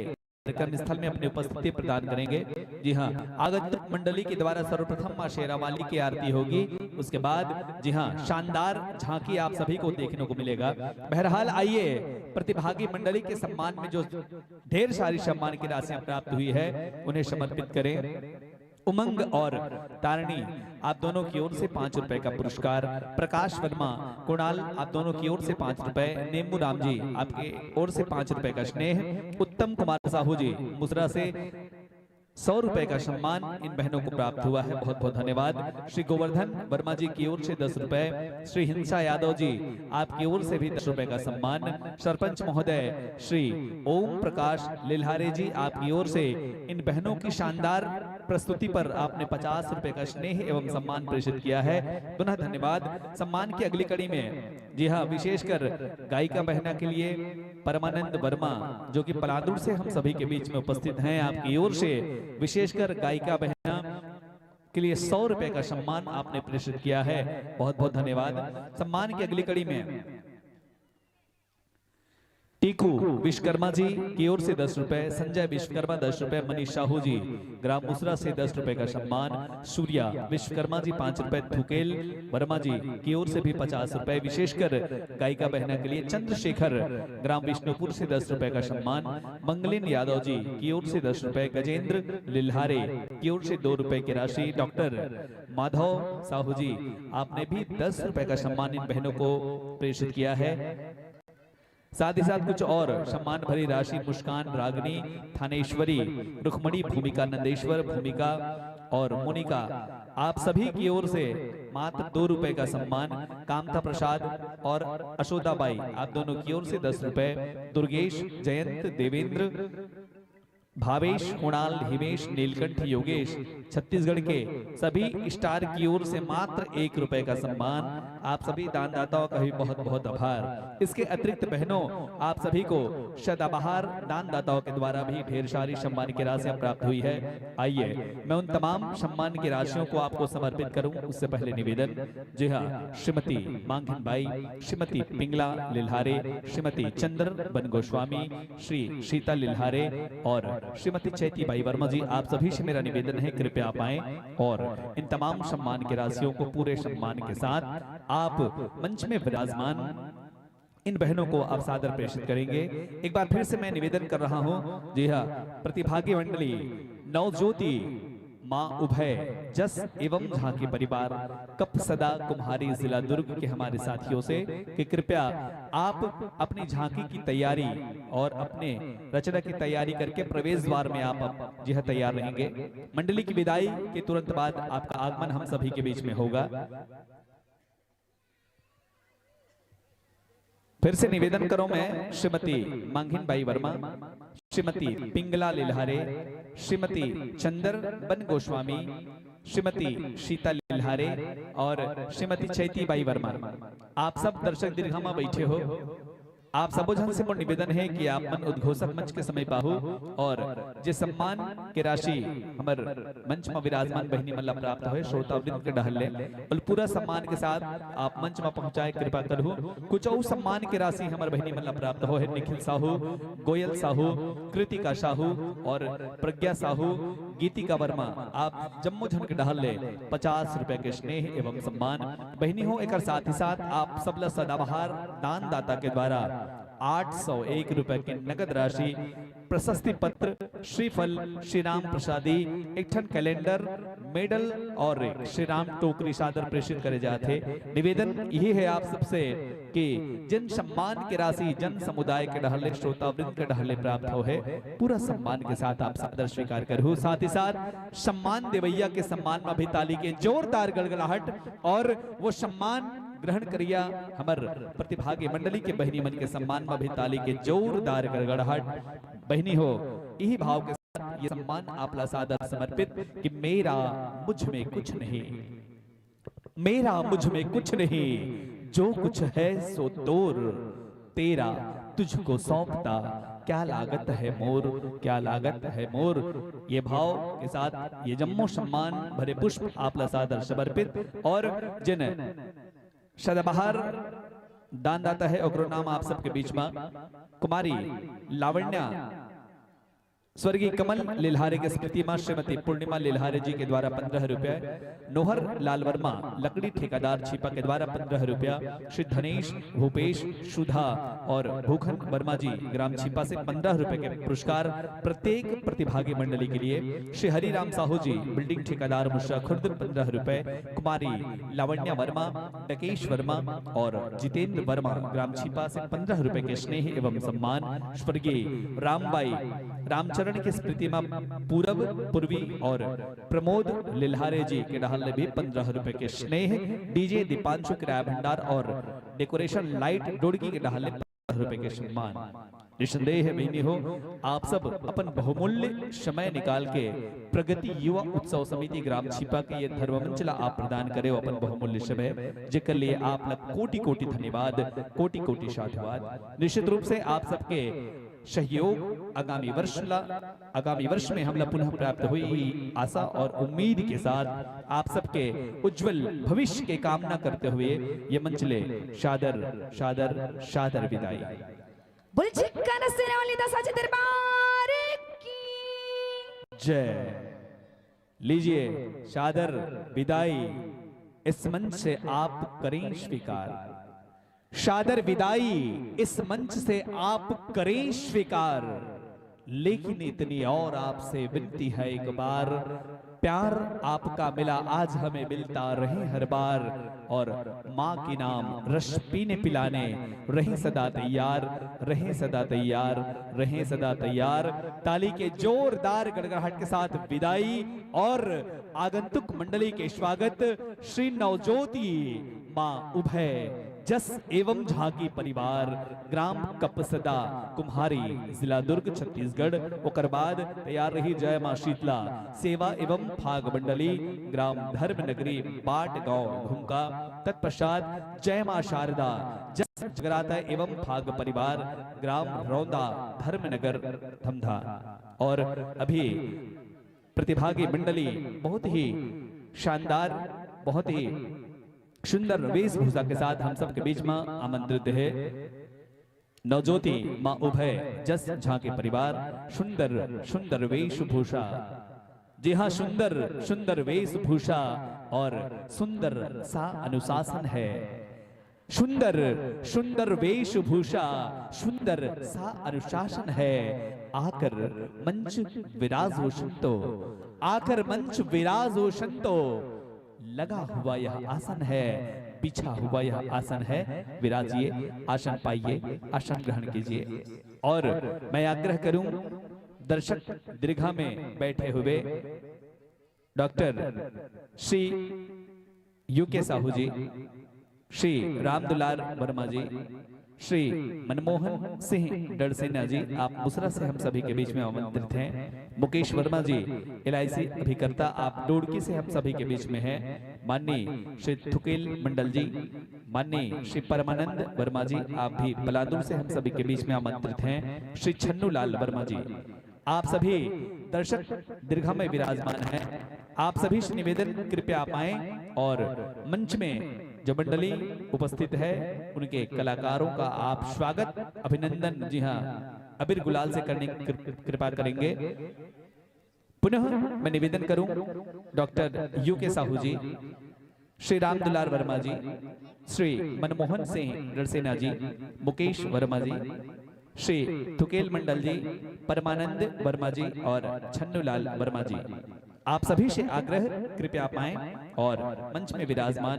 कार्यक्रम स्थल में अपनी उपस्थिति प्रदान करेंगे। जी हाँ, आगंतुक मंडली के द्वारा सर्वप्रथम माँ शेरावाली की आरती होगी, उसके बाद जी हाँ शानदार झांकी आप सभी को देखने को मिलेगा। बहरहाल आइए प्रतिभागी मंडली के सम्मान में जो ढेर सारी सम्मान की राशियां प्राप्त हुई है उन्हें समर्पित करें। उमंग और तारणी आप दोनों की ओर से 5 रुपए का पुरस्कार, प्रकाश वर्मा कुणाल आप दोनों की ओर से 5 रुपए, नेमू राम जी आपके ओर से 5 रुपए का स्नेह, उत्तम कुमार साहू जी मुसरा से 100 रुपए का सम्मान इन बहनों को प्राप्त हुआ है। बहुत बहुत धन्यवाद। श्री गोवर्धन वर्मा जी की ओर से 10 रुपए, श्री हिंसा यादव जी आपकी ओर से भी 10 रुपए का सम्मान, सरपंच महोदय श्री ओम प्रकाश लिल्हारे जी आपकी ओर से इन बहनों की शानदार प्रस्तुति पर आपने 50 रुपए का स्नेह एवं सम्मान प्रेषित किया है। पुनः धन्यवाद। सम्मान की अगली कड़ी में जी हाँ विशेषकर गायिका बहना के लिए परमानंद वर्मा जो कि पलांदुर से हम सभी के बीच में उपस्थित हैं, आपकी ओर से विशेषकर गायिका बहना के लिए 100 रुपए का सम्मान आपने प्रेषित किया है, बहुत बहुत धन्यवाद। सम्मान की अगली कड़ी में टीकू विश्वकर्मा जी की ओर से 10 रुपए, संजय विश्वकर्मा 10 रुपए, मनीष साहू जी ग्राम मुसरा से 10 रुपए का सम्मान, सूर्या विश्वकर्मा जी 5 रुपए, थुकेल वर्मा जी की ओर से भी 50 रुपए, विशेषकर गायिका बहना के लिए चंद्रशेखर ग्राम विष्णुपुर से 10 रुपए का सम्मान, मंगलिन यादव जी की ओर से 10 रुपए, गजेंद्र लिल्हारे की ओर से 2 रुपए की राशि, डॉक्टर माधव साहू जी आपने भी 10 रुपए का सम्मान इन बहनों को प्रेषित किया है। साथ ही साथ कुछ और सम्मान भरी राशि मुस्कान, रागनी, थानेश्वरी, रुक्मणी, भूमिका, नंदेश्वर, भूमिका और मोनिका आप सभी की ओर से मात्र 2 रुपए का सम्मान, कामता प्रसाद और अशोदाबाई आप दोनों की ओर से 10 रुपए, दुर्गेश, जयंत, देवेंद्र, भावेश, कुणाल, हिमेश, नीलकंठ, योगेश छत्तीसगढ़ के सभी स्टार की ओर से मात्र 1 रुपए का सम्मान। आप सभी दानदाताओं का भी बहुत बहुत आभार। इसके अतिरिक्त बहनों आप सभी को सदाबहार दानदाताओं के द्वारा भी ढेर सारी सम्मान की राशियां प्राप्त हुई है। आइए मैं उन तमाम सम्मान की राशियों को आपको समर्पित करूं, उससे पहले निवेदन, जी हाँ, श्रीमती मांगन बाई, श्रीमती पिंगला लिल्हारे, श्रीमती चंद्र बन गोस्वामी, श्री सीता लिल्हारे और श्रीमती चैती बाई वर्मा जी आप सभी से मेरा निवेदन है कृपया आप आएं और इन तमाम सम्मान की राशियों को पूरे सम्मान के साथ आप मंच में विराजमान इन बहनों को आप सादर प्रेषित करेंगे। एक बार फिर से मैं निवेदन कर रहा हूं, जी हाँ, प्रतिभागी मंडली नवज्योति माँ उभय जस एवं झांकी परिवार कप सदा कुम्हारी जिला दुर्ग के हमारे साथियों से कि कृपया आप अपनी झांकी की तैयारी और अपने रचना की तैयारी करके प्रवेश द्वार में आप जो है तैयार रहेंगे। मंडली की विदाई के तुरंत बाद आपका आगमन हम सभी के बीच में होगा। फिर से निवेदन करो मैं श्रीमती मांगिन बाई वर्मा, श्रीमती पिंगला लिल्हारे, श्रीमती चंदर बन गोस्वामी, श्रीमती सीता लिल्हारे और श्रीमती चैती बाई वर्मा आप सब दर्शक दीर्घा में बैठे हो। आप सबो जन से मोर निवेदन है कि आप मन उद्घोषक मंच के समय पाहु और जे सम्मान के राशि हमर मंच में विराजमान बहनी मल्ला प्राप्त होए श्रोतावृंद के डहले और पूरा सम्मान के साथ आप मंच में पहुंचाए कृपा करहु। कुछ और सम्मान के राशि हमर बहनी मल्ला प्राप्त होए निखिल साहू, गोयल साहू, कृतिका साहू और प्रज्ञा साहू, गीतिका वर्मा आप जम्मू झन के डहले 50 रुपए के स्नेह एवं सम्मान बहनी हो। एक साथ ही साथ आप सबला सदाबहार दान दाता के द्वारा 801 रुपए की नगद राशि, प्रशस्ति पत्र, श्रीफल, श्री राम प्रसादी, एक ठन कैलेंडर, मेडल और श्री राम टोकरी सादर प्रेषित करे जाते। निवेदन यही है आप सबसे कि जन सम्मान की राशि जन समुदाय के डहले श्रोतावृंद के डहले प्राप्त हो है, पूरा सम्मान के साथ आप सादर स्वीकार करो। साथ ही साथ सम्मान देवैया के सम्मान में भी ताली के जोरदार गड़गड़ाहट और वो सम्मान ग्रहण करिया हमर प्रतिभागी मंडली के बहनी मन के सम्मान में भी ताली के जोरदार गड़गड़ाहट बहनी हो। यही भाव के साथ ये सम्मान आपला सादर समर्पित कि मेरा मुझ में कुछ नहीं, मेरा मुझ में कुछ नहीं, जो कुछ है सो तोर, तेरा तुझको सौंपता क्या लागत है मोर, क्या लागत है मोर। ये भाव के साथ ये जम्मू सम्मान भरे पुष्प आपला सादर समर्पित और जिन सदाबहार दानदाता है और नाम आप सबके बीच में कुमारी लावण्या स्वर्गीय कमल लिल्हारे के स्मृति में श्रीमती पूर्णिमा लिल्हारे जी के द्वारा 15 रुपया, नोहर लाल वर्मा लकड़ी ठेकेदार छिपा के द्वारा 15 रुपया, श्री धनेश, भूपेश, सुधा और भूखन वर्मा जी ग्राम छिपा से 15 रुपए के पुरस्कार प्रत्येक प्रतिभागी मंडली के लिए। श्री हरिराम साहू जी बिल्डिंग ठेकेदार मुश्रा खुर्द 15 रुपए, कुमारी लावण्या वर्मा, डकेश वर्मा और जितेंद्र वर्मा ग्राम छिपा से 15 रुपए के स्नेह एवं सम्मान। स्वर्गीय रामबाई रामचरण की स्मृति में पूरब पूर्वी और प्रमोद लिल्हारे जी के डहल भी 15 रुपए के स्नेह। डीजे दीपांशु किराया भंडार और डेकोरेशन लाइट डोडगी के डहल 15 रुपए के सम्मान। निसंदेह बहनी हो आप सब अपन बहुमूल्य समय निकाल के प्रगति युवा उत्सव समिति ग्राम छिपा के ये धर्ममंचला आप प्रदान करे अपन बहुमूल्य समय, जेकर लिए आप कोटि कोटि धन्यवाद, कोटि कोटि साधुवाद। निश्चित रूप से आप सबके सहयोग आगामी वर्ष में हमला पुनः प्राप्त हुई आशा और उम्मीद के साथ आप सबके उज्जवल भविष्य के कामना करते हुए ये मंचले शादर विदाई। बोल चिक्कन सेना वाली दसाचे दरबार की जय। लीजिए शादर विदाई इस मंच से आप करें स्वीकार। शादर विदाई इस मंच से आप करें स्वीकार। लेकिन इतनी और आपसे विनती है एक बार, प्यार आपका मिला आज हमें मिलता रहे हर बार। और माँ के नाम रस पीने पिलाने रहें सदा तैयार, रहें सदा तैयार, रहें सदा तैयार। ताली के जोरदार गड़गड़ाहट के साथ विदाई और आगंतुक मंडली के स्वागत श्री नवज्योति माँ उभय जस एवं झांकी परिवार, ग्राम कपसदा, कुम्हारी, जिला दुर्ग, छत्तीसगढ़। ओकर बाद तैयार रही जय मां शीतला सेवा एवं फाग मंडली, ग्राम धर्म नगरी, बाट गांव घुमका। तत्पश्चात जय मां शारदा जस जगराता एवं फाग परिवार, ग्राम रौंदा, धर्मनगर, धमधा। और अभी प्रतिभागी मंडली बहुत ही शानदार, बहुत ही सुंदर वेशभूषा के साथ हम सबके बीच में आमंत्रित है। नवज्योति मां उभय जस झांकी परिवार, सुंदर वेशभूषा। जी हाँ, सुंदर वेशभूषा और सुंदर सा अनुशासन है। सुंदर वेशभूषा, सुंदर सा अनुशासन है। आकर मंच विराजो संतो, आकर मंच विराजो संतो। लगा हुआ यह आसन है, बिछा हुआ यह आसन है। विराजिए, आसन पाइए, आसन ग्रहण कीजिए। और मैं आग्रह करूं दर्शक दीर्घा में बैठे हुए डॉक्टर श्री यूके साहू जी, श्री रामदुलार वर्मा जी, श्री मनमोहन सिंह डड़सेना जी, आप मुसरा से हम सभी के बीच में आमंत्रित हैं। मुकेश वर्मा जी LIC अभिकर्ता, आप डोडकी से हम सभी के बीच में हैं। माननीय श्री थुकेल मंडल जी, माननीय श्री परमानंद वर्मा जी, आप भी बलादुर से हम सभी के बीच में आमंत्रित हैं। श्री छन्नू लाल वर्मा जी, आप सभी दर्शक दीर्घा में विराजमान हैं। आप सभी से निवेदन कृपया आप आएं और मंच में जो मंडली उपस्थित है उनके कलाकारों का आप स्वागत अभिनंदन, जी हाँ, अबीर गुलाल से करने कृपा करेंगे। पुनः मैं निवेदन करूं डॉक्टर यूके साहू जी, श्री रामदुलार वर्मा जी, श्री मनमोहन सिंह डड़सेना जी, मुकेश वर्मा जी, श्री थुकेल मंडल जी, परमानंद वर्मा जी और छन्नूलाल वर्मा जी, आप सभी से आग्रह कृपया आप आएं और मंच में विराजमान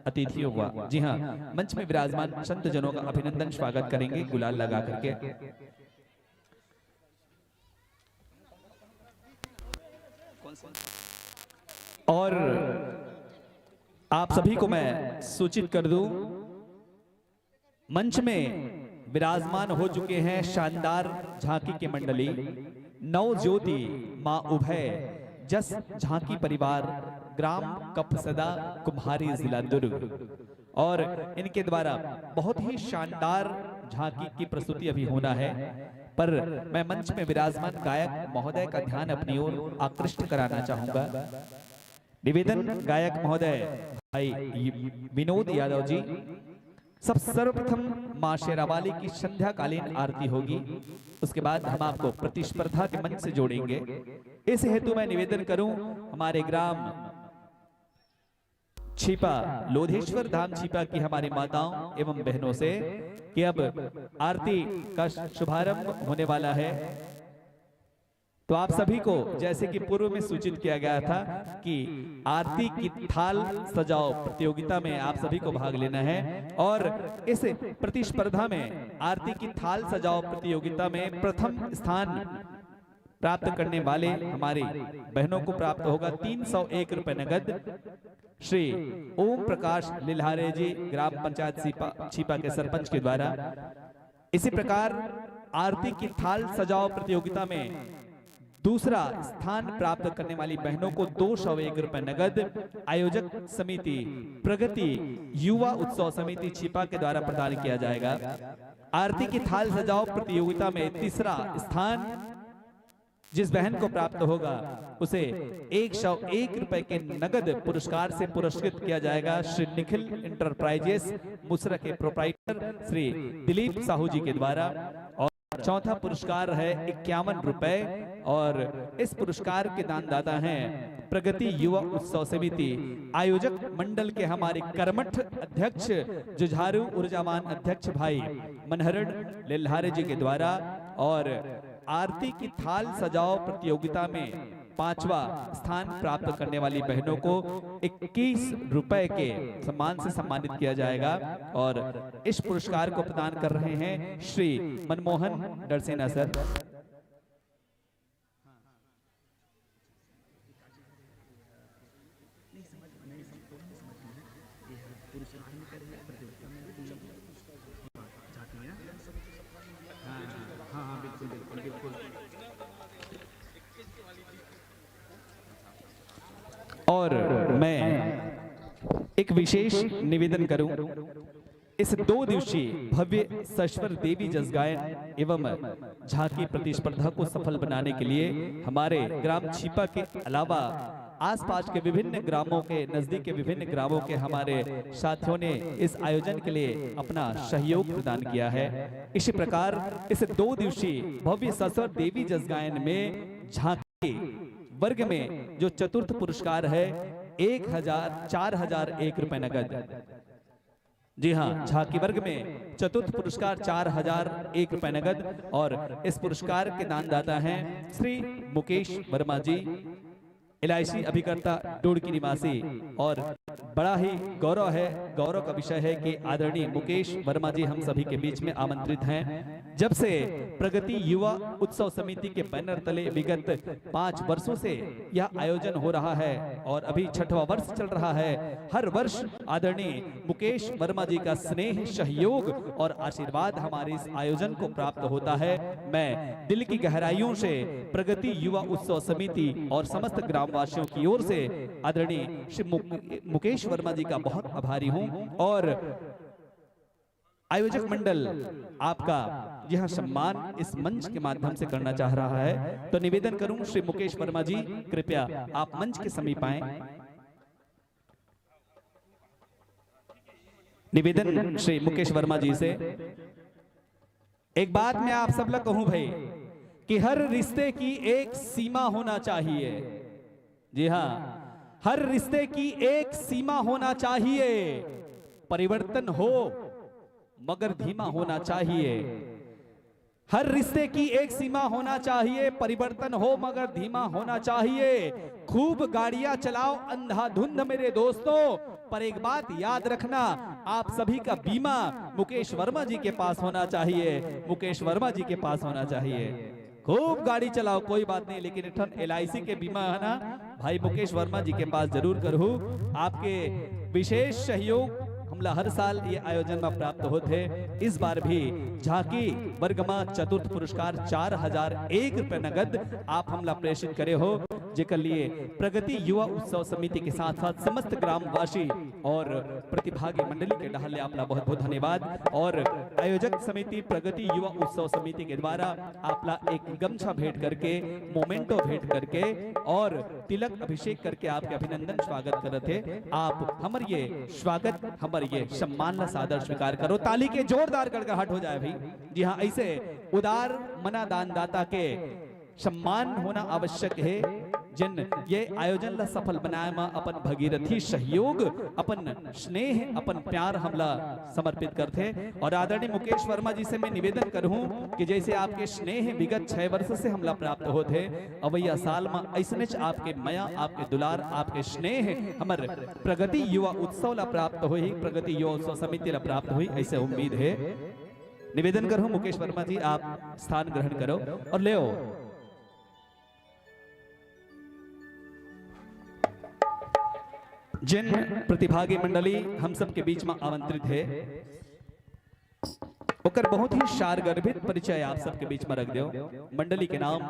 अतिथियों का, जी हाँ, मंच में विराजमान संत जनों का अभिनंदन स्वागत करेंगे गुलाल लगा करके। और आप सभी को मैं सूचित कर दूं, मंच में विराजमान हो चुके हैं शानदार झांकी की मंडली नवज्योति मां उभय जस झांकी परिवार, ग्राम कपसदा, कुम्हारी, जिला दुर्ग। और इनके द्वारा बहुत ही शानदार झांकी की प्रस्तुति अभी होना है, पर मैं मंच में विराजमान गायक महोदय का ध्यान अपनी ओर आकृष्ट कराना चाहूंगा। निवेदन गायक महोदय भाई विनोद यादव जी, सर्वप्रथम मां शेरावाली की संध्याकालीन आरती होगी, उसके बाद हम आपको प्रतिस्पर्धा के मंच से जोड़ेंगे। इस हेतु मैं निवेदन करूं हमारे ग्राम छिपा, लोधेश्वर धाम छिपा की हमारी माताओं एवं बहनों से कि अब आरती का शुभारंभ होने वाला है। तो आप सभी को जैसे कि पूर्व में सूचित किया गया था कि आरती की थाल सजाओ प्रतियोगिता में आप सभी को भाग लेना है, और इस प्रतिस्पर्धा में आरती की थाल सजाओ प्रतियोगिता में प्रथम स्थान प्राप्त करने वाले हमारी बहनों को प्राप्त होगा 301 रुपए नगद। श्री ओम प्रकाश लिल्हारे जी, ग्राम पंचायत छिपा के सरपंच के द्वारा। इसी प्रकार आरती की थाल सजाओ प्रतियोगिता में दूसरा स्थान प्राप्त करने वाली बहनों को 201 रुपए नगद आयोजक समिति प्रगति युवा उत्सव समिति छिपा के द्वारा प्रदान किया जाएगा। आरती की थाल सजाओ प्रतियोगिता में तीसरा स्थान जिस बहन को प्राप्त होगा उसे 101 रुपए के नगद पुरस्कार से पुरस्कृत किया जाएगा। श्री निखिल इंटरप्राइजेस मुसरा के प्रोप्राइटर श्री दिलीप साहू जी के द्वारा। और चौथा पुरस्कार है 51 रुपए और इस पुरस्कार के दानदाता हैं प्रगति युवा उत्सव समिति आयोजक मंडल के हमारे कर्मठ अध्यक्ष जुझारू ऊर्जावान अध्यक्ष भाई मनहरण लेल्हारे जी के द्वारा। और आरती की थाल सजाओ प्रतियोगिता में 5वां स्थान प्राप्त करने वाली बहनों को 21 रुपए के सम्मान से सम्मानित किया जाएगा। और इस पुरस्कार को प्रदान कर रहे हैं श्री मनमोहन डरसेना सर। और मैं एक विशेष निवेदन करूं, इस 2 दिवसीय भव्य सश्वर देवी जस गायन एवं झांकी प्रतिस्पर्धा को सफल बनाने के लिए हमारे ग्राम छिपा के अलावा आसपास के विभिन्न ग्रामों के नजदीक के विभिन्न ग्रामों के हमारे साथियों ने इस आयोजन के लिए अपना सहयोग प्रदान किया है। इसी प्रकार इस 2 दिवसीय भव्य सश्वर देवी जस गायन में झांकी वर्ग में जो चतुर्थ पुरस्कार है 4,001 रुपए नगद। जी हाँ, झांकी वर्ग में चतुर्थ पुरस्कार 4,001 रुपए नगद। और इस पुरस्कार के दानदाता हैं श्री मुकेश वर्मा जी, LIC अभिकर्ता टोड़की निवासी। और बड़ा ही गौरव का विषय है कि आदरणीय मुकेश वर्मा जी हम सभी के बीच में आमंत्रित हैं। जब से प्रगति युवा उत्सव समिति के बैनर तले विगत 5 वर्षों से यह आयोजन हो रहा है और अभी 6वां वर्ष चल रहा है, हर वर्ष आदरणीय मुकेश वर्मा जी का स्नेह, सहयोग और आशीर्वाद हमारे इस आयोजन को प्राप्त होता है। मैं दिल की गहराइयों से प्रगति युवा उत्सव समिति और समस्त ग्रामवासियों की ओर से आदरणीय श्री मुकेश वर्मा जी का बहुत आभारी हूं। और आयोजक मंडल आपका यह सम्मान इस मंच के माध्यम से करना चाह रहा है, तो निवेदन करूं श्री मुकेश वर्मा जी कृपया आप मंच के समीप आएं। निवेदन श्री मुकेश वर्मा जी से, एक बात मैं आप सब लोग कहूं भाई कि हर रिश्ते की एक सीमा होना चाहिए। जी हाँ, हर रिश्ते की एक सीमा होना चाहिए। परिवर्तन हो मगर धीमा होना चाहिए। हर रिश्ते की एक सीमा होना चाहिए, परिवर्तन हो मगर धीमा होना चाहिए। खूब गाड़ियां चलाओ अंधाधुंध मेरे दोस्तों, पर एक बात याद रखना, आप सभी का बीमा मुकेश वर्मा जी के पास होना चाहिए, मुकेश वर्मा जी के पास होना चाहिए। खूब गाड़ी चलाओ कोई बात नहीं, लेकिन इठन LIC के बीमा है ना भाई मुकेश वर्मा जी के पास जरूर करूँ। आपके विशेष सहयोग हमला हर साल ये आयोजन में प्राप्त होते। इस बार भी झांकी वर्ग में चतुर्थ पुरस्कार 4,001 रुपए नगद आप हमला प्रेषित करे हो, जेकर लिए प्रगति युवा उत्सव समिति के साथ साथ समस्त ग्रामवासी और प्रतिभागी मंडली के डहले आपला बहुत बहुत धन्यवाद। और आयोजक समिति प्रगति युवा उत्सव समिति के द्वारा आपला एक गमछा भेंट करके, मोमेंटो भेंट करके और तिलक अभिषेक करके आपके अभिनंदन स्वागत करते। आप हमारे ये स्वागत, हमारे ये सम्मान ला सादर स्वीकार करो। ताली के जोरदार गड़गड़ाहट हो जाए भाई। जी हाँ, ऐसे उदार मना दानदाता के सम्मान होना आवश्यक है, जिन ये आयोजन ला सफल बनाए में अपन भगीरथी सहयोग, अपन स्नेह, अपन प्यार हमला समर्पित करते। और आदरणीय मुकेश वर्मा जी से मैं निवेदन करूं कि जैसे आपके स्नेह विगत 6 वर्ष से हमला प्राप्त होते, अवैया साल में ऐसने आपके मया, आपके दुलार, आपके स्नेह हमर प्रगति युवा उत्सव ला प्राप्त हुई, प्रगति युवा उत्सव समिति ला प्राप्त हुई, ऐसे उम्मीद है। निवेदन करूं मुकेश वर्मा जी आप स्थान ग्रहण करो और ले जिन प्रतिभागी मंडली हम सब के बीच में आमंत्रित है, ओकर बहुत ही शारगर्भित परिचय आप सबके बीच में रख दो। मंडली के नाम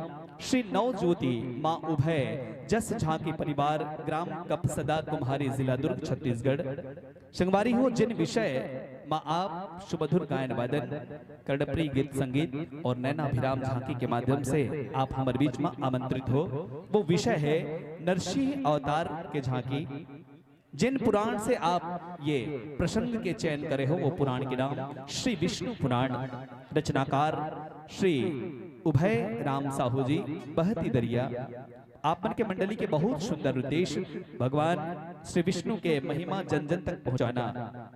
श्री नवज्योति मां उभय जस झांकी परिवार, ग्राम कपसदा, कुम्हारी, जिला दुर्ग, छत्तीसगढ़। संगवारी हो जिन विषय माँ आप सुमधुर गायन वादन कर्णप्रिय गीत संगीत और नैनाभिराम झांकी के माध्यम से आप हमारे बीच में आमंत्रित हो, वो विषय है नरसिंह अवतार के झांकी। जिन पुराण से आप ये प्रसंग के चयन करे हो वो पुराण के नाम श्री विष्णु पुराण, रचनाकार श्री उभय राम साहू जी, बहती दरिया। आप मन के मंडली के बहुत सुंदर उद्देश्य भगवान श्री विष्णु के महिमा जन जन तक पहुंचाना।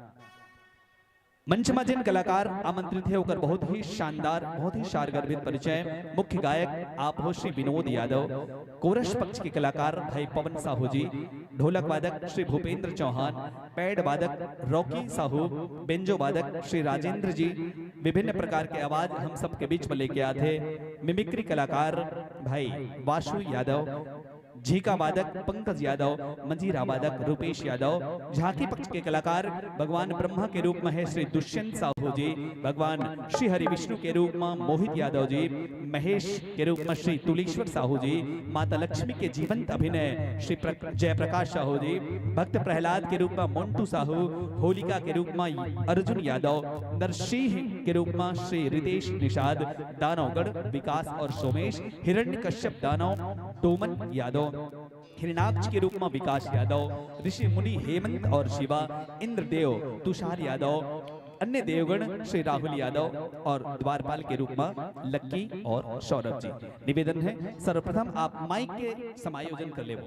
मंच में जिन कलाकार आमंत्रित है होकर बहुत ही शानदार, बहुत ही शारगर्भित परिचय। मुख्य गायक आप हो श्री विनोद यादव, कोरस पक्ष के कलाकार भाई पवन साहू जी, ढोलक वादक श्री भूपेंद्र चौहान, पैड वादक रॉकी साहू, बेंजो वादक श्री राजेंद्र जी, विभिन्न प्रकार के आवाज हम सबके बीच में लेके आते। मिमिक्री कलाकार भाई वासु यादव, झीका वादक पंकज यादव, मंजीरा वादक रूपेश यादव, झांकी पक्ष के कलाकार भगवान ब्रह्मा के रूप में है श्री दुष्यंत साहू जी, भगवान श्री हरि विष्णु के रूप में मोहित यादव जी, महेश के रूप में श्री तुलेश्वर साहू जी, माता लक्ष्मी के जीवंत अभिनय श्री जयप्रकाश साहू जी, भक्त प्रहलाद के रूप में मोन्टू साहू, होलिका के रूप में अर्जुन यादव, नरसिंह के रूप में श्री रितेश निषाद, दानवगढ़ विकास और सोमेश, हिरण्य कश्यप दानव टोमन यादव, हिरणाक्ष के रूप में विकास यादव, ऋषि मुनि हेमंत और शिवा, इंद्रदेव तुषार यादव, अन्य देवगण श्री राहुल यादव और द्वारपाल के रूप में लक्की और सौरभ जी। निवेदन है सर्वप्रथम आप माइक के समायोजन कर ले।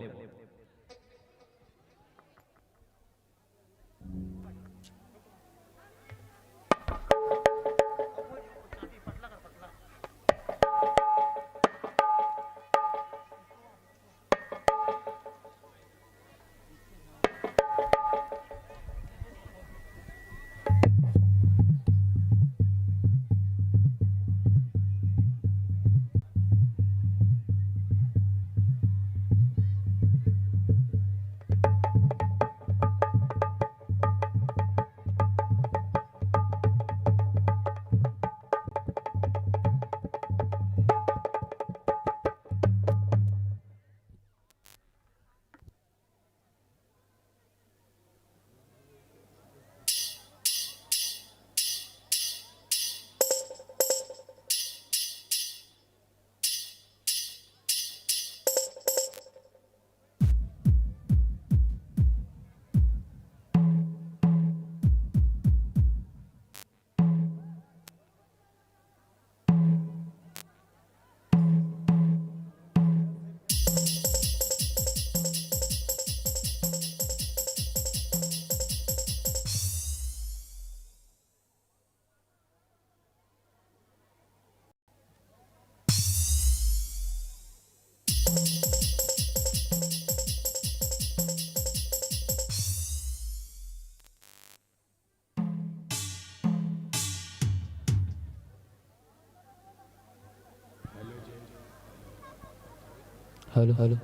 Hello hello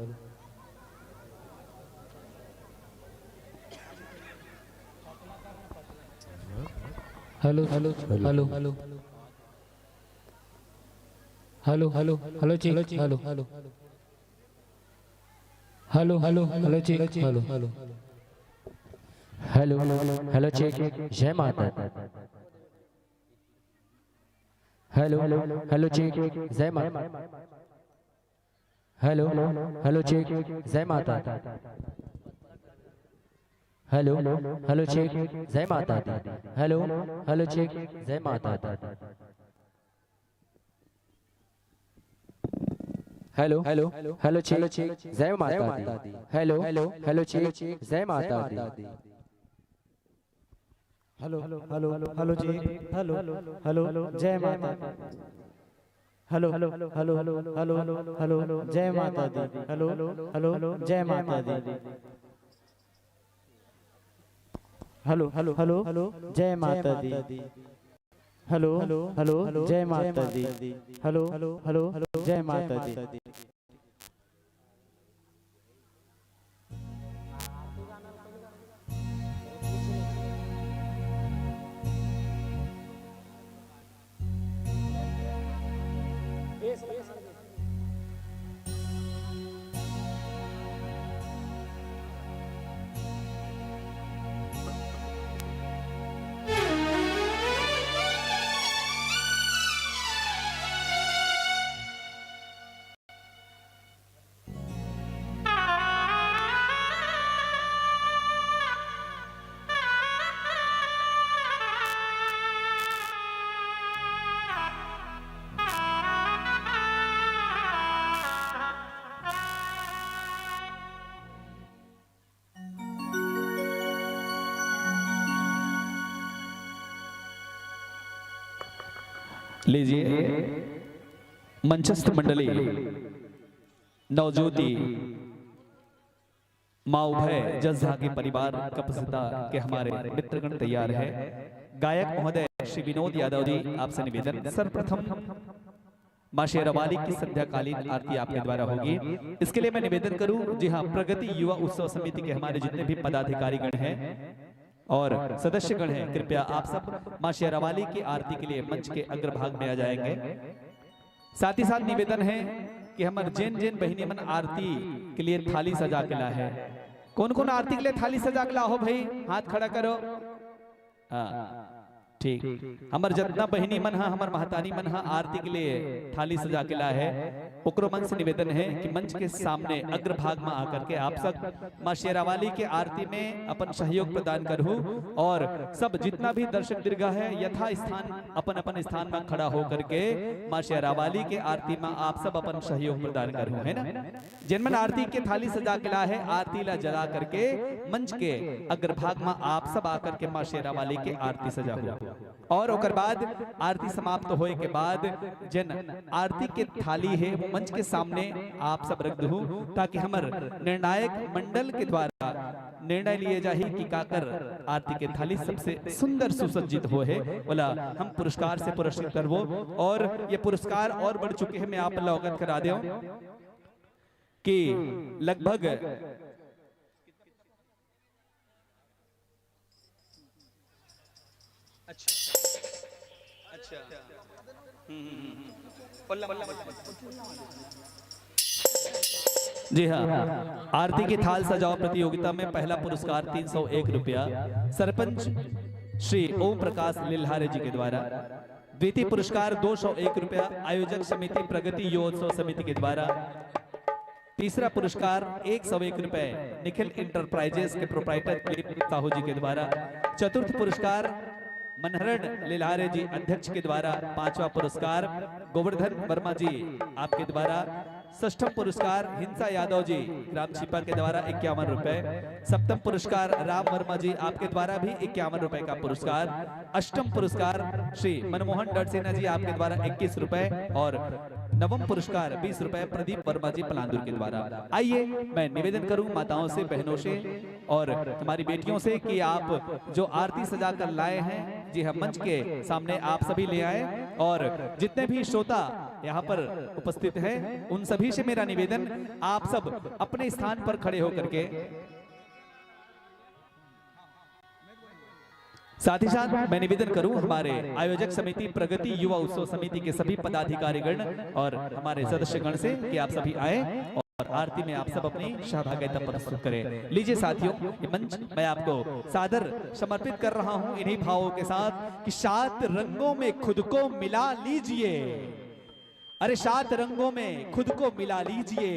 hello hello hello hello hello hello hello check hello hello hello hello hello check hello hello hello hello check जय माता दी। हेलो हेलो चेक जय माता। हेलो हेलो चेक जय माता दी। हेलो हेलो चेक जय माता दी। हेलो हेलो चेक जय माता दी। हेलो हेलो हेलो चेक जय माता दी। हेलो हेलो चेक जय माता दी। हेलो हेलो हेलो जी, हेलो हेलो जय माता दी। Hello hello hello hello hello जय माता दी। हेलो हेलो जय माता दी। हेलो हेलो हेलो जय माता दी। हेलो हेलो जय माता दी। हेलो हेलो जय माता दी। लीजिए मंचस्थ मंडली नवज्योति माँ उभय जज्जा के परिवार कपसिता के हमारे मित्रगण तैयार है। गायक महोदय श्री विनोद यादव जी आपसे निवेदन, सर्वप्रथम मां शेरावाली की संध्याकालीन आरती आपके द्वारा होगी। इसके लिए मैं निवेदन करूं, जी हाँ, प्रगति युवा उत्सव समिति के हमारे जितने भी पदाधिकारीगण हैं और सदस्यगण हैं, कृपया आप सब मां शेरावाली की आरती के लिए मंच के अग्रभाग में आ जाएंगे। साथ ही साथ निवेदन है कि हमारे जैन जैन बहिनी मन आरती के लिए थाली सजा के ला है। कौन कौन आरती के लिए थाली सजा के ला हो भाई, हाथ खड़ा करो। हाँ ठीक, हमार जितना बहिनी मन हा, हमार महतानी मन हा आरती के लिए थाली सजा के ला है। ओकरो मन से निवेदन है कि मंच के सामने अग्रभाग में आकर के आप सब मां शेरावाली के आरती में अपन सहयोग प्रदान करूं और सब जितना भी दर्शक दीर्घा है यथा स्थान अपन अपन स्थान में खड़ा होकर के मां शेरावाली के आरती में आप सब अपन सहयोग प्रदान करूं, है ना। जिनमन आरती के थाली सजा के ला है, आरती ला जला करके मंच के अग्रभाग में आप सब आकर के मां शेरावाली के आरती सजा हुआ और ओकर बाद आरती समाप्त होए के बाद जन आरती के थाली है वो मंच के सामने आप सब रख दू, ताकि हमर निर्णायक मंडल के द्वारा निर्णय लिए जाही कि काकर आरती के थाली सबसे सुंदर सुसज्जित हो है बोला हम पुरस्कार से पुरस्कृत करवो। और ये पुरस्कार और बढ़ चुके हैं, मैं आप अवगत करा दूं कि लगभग जी हाँ, आरती की थाल सजाओ प्रतियोगिता में पहला पुरस्कार 301 रुपया सरपंच श्री ओम प्रकाश लिल्हारे जी के द्वारा, द्वितीय पुरस्कार 201 रुपया आयोजक समिति प्रगति युवोत्सव समिति के द्वारा, तीसरा पुरस्कार 101 रुपए निखिल इंटरप्राइजेस के प्रोप्राइटर दिलीप साहू जी के द्वारा, चतुर्थ पुरस्कार मनहरण लिल्हारे जी अध्यक्ष के द्वारा, पांचवा पुरस्कार गोवर्धन वर्मा जी आपके द्वारा, षष्ठम पुरस्कार हिंसा यादव जी ग्राम छिपा के द्वारा 51 रुपए, सप्तम पुरस्कार राम वर्मा जी आपके द्वारा भी 51 रुपए का पुरस्कार, अष्टम पुरस्कार श्री मनमोहन डडसेना जी आपके द्वारा 21 रुपए और नवम पुरस्कार 20 रुपए प्रदीप वर्मा जी पलांदुर के द्वारा। आइए मैं निवेदन करूं माताओं से, बहनों से और हमारी बेटियों से कि आप जो आरती सजा कर लाए हैं, जी हाँ, मंच के सामने आप सभी ले आए और जितने भी श्रोता यहाँ पर उपस्थित हैं उन सभी से मेरा निवेदन आप सब अपने स्थान पर खड़े होकर के, साथ ही साथ मैं निवेदन करूं हमारे आयोजक समिति प्रगति युवा उत्सव समिति के सभी पदाधिकारीगण और हमारे सदस्यगण से कि आप सभी आए और आरती में आप सब अपनी सहभागिता प्रस्तुत करें। लीजिए साथियों, ये मंच मैं आपको सादर समर्पित कर रहा हूं इन्हीं भावों के साथ कि 7 रंगों में खुद को मिला लीजिए, अरे 7 रंगों में खुद को मिला लीजिए,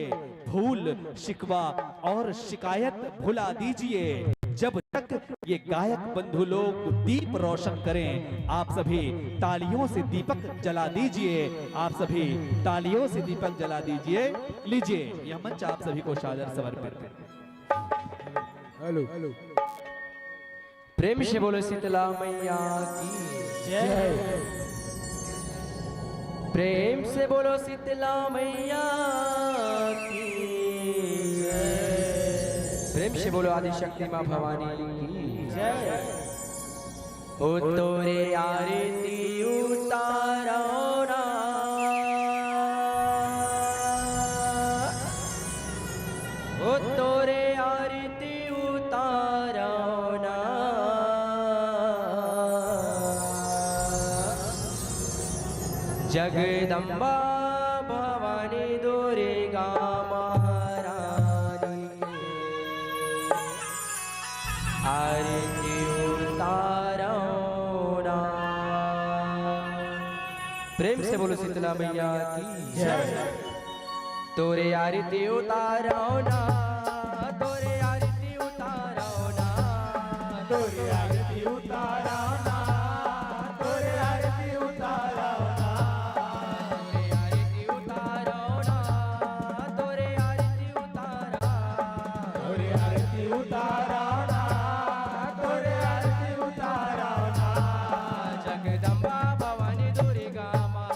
भूल शिकवा और शिकायत भुला दीजिए। जब तक ये गायक बंधु लोग दीप रोशन करें, आप सभी तालियों से दीपक जला दीजिए, आप सभी तालियों से दीपक जला दीजिए। लीजिए यह मंच आप सभी को सादर समर्पित है। हेलो, प्रेम से बोलो शीतला मैया की जय, प्रेम से बोलो शीतला मैया की जय, प्रेम से बोलो आदि शक्ति माँ भवानी की जय। ओ तोरे आरती उतारो ना, ओ तोरे आरती उतारो ना, जगदम्बा भवानी दुर्गा महारानी आरती उतारो ना। प्रेम से बोलो शीतला मैया की जय। तोरे आरती उतारो ना, तोरे आरती उतारो ना, तोरे आरती उतारो ना, तोरे आरती उतारो ना, तोरे आरती उतारो ना, तोरे आरती उतारो, तोरे आरती उतारो ना, तोरे आरती उतारो ना, जगदम्बा भवानी दुर्गा माँ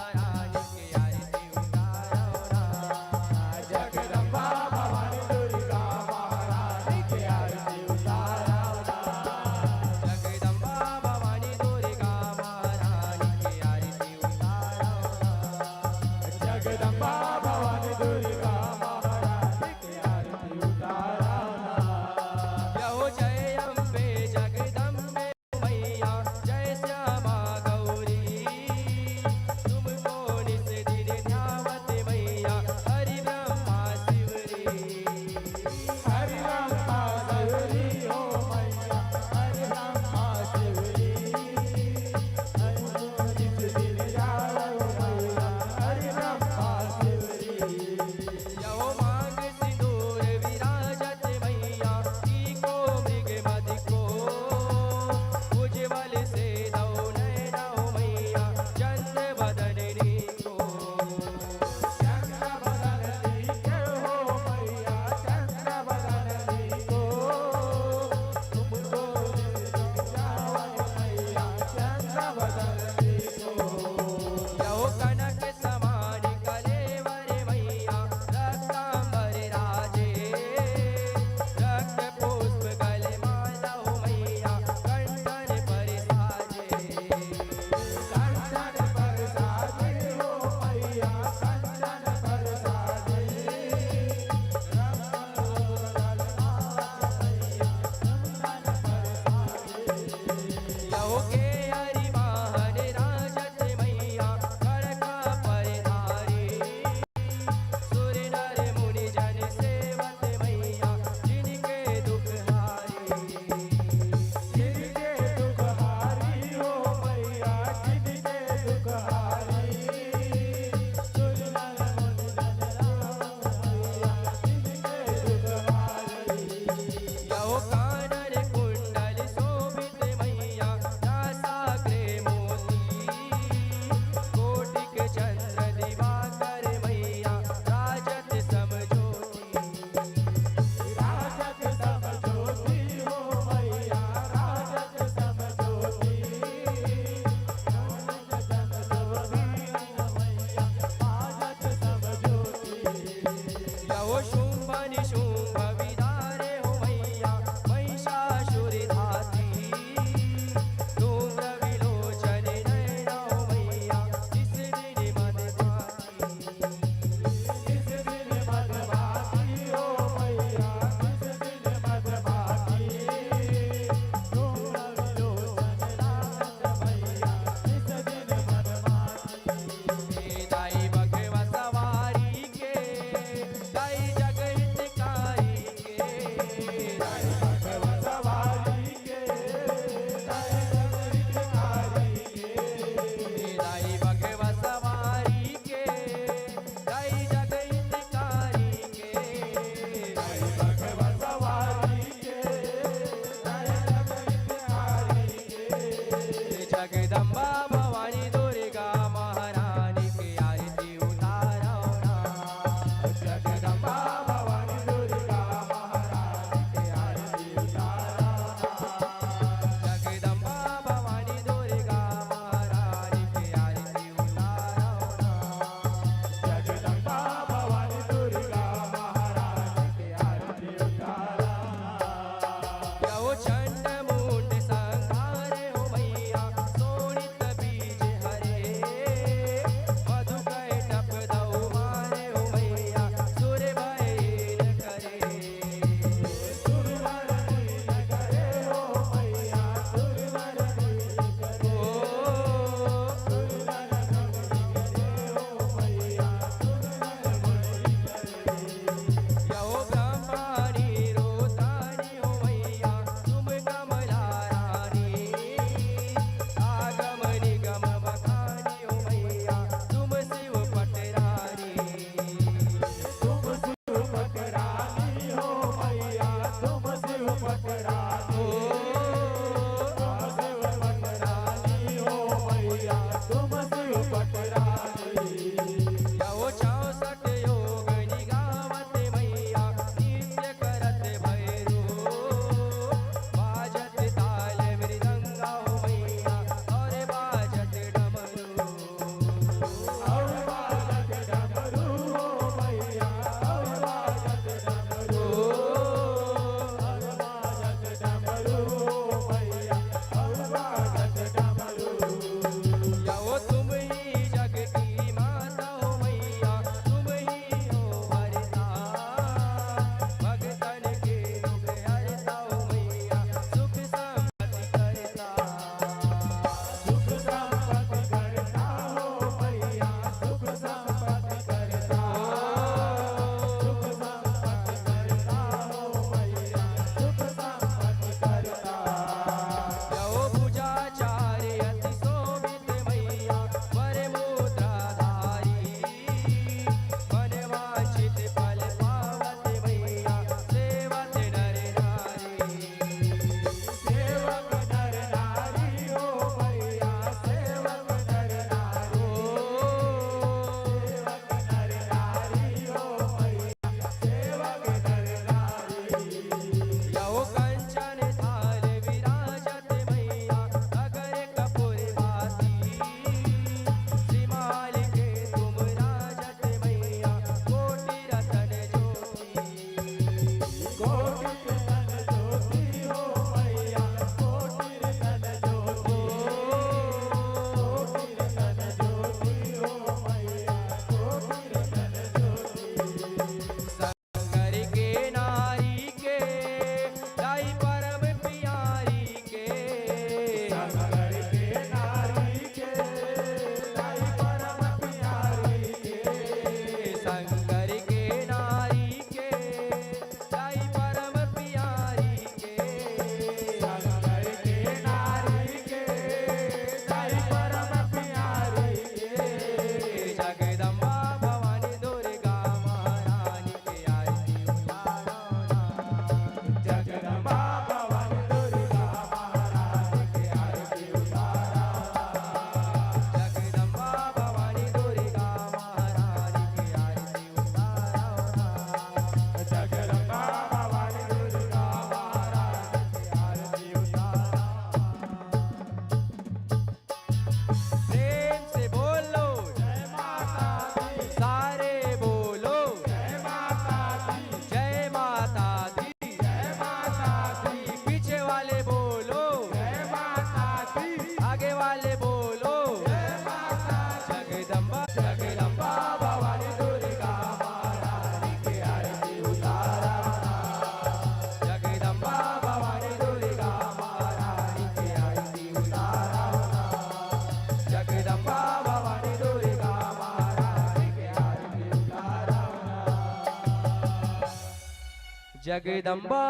जगदम्बा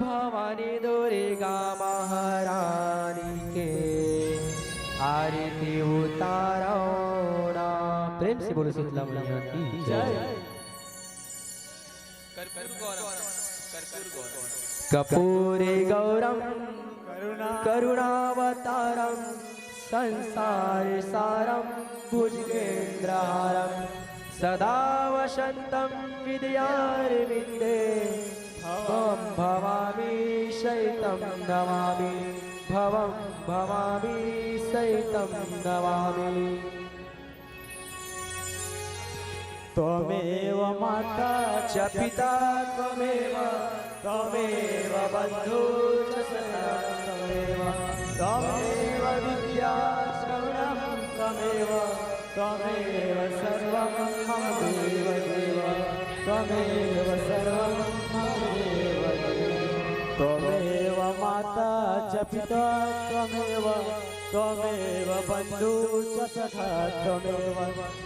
भवानी दुर्गा महारानी के आरती उतारो ना। प्रेम से बोलो शीतला मैया की जय। कर्पूरे गौरम करुणावतारम संसार सारम भुजगेन्द्रहारम सदा वसंतम विद्यारविंदे भवं भवामि शैतं नमामि भवं भवामि शैतं नमामि। त्वमेव माता च पिता त्वमेव त्वमेव बन्धु च सखा त्वमेव त्वमेव विद्या श्रवणं त्वमेव त्वमेव सर्वं मम देव देव त्वमेव सर्वं मम देव देव। त्वमेव माता च पिता त्वमेव त्वमेव बन्धु च सखा त्वमेव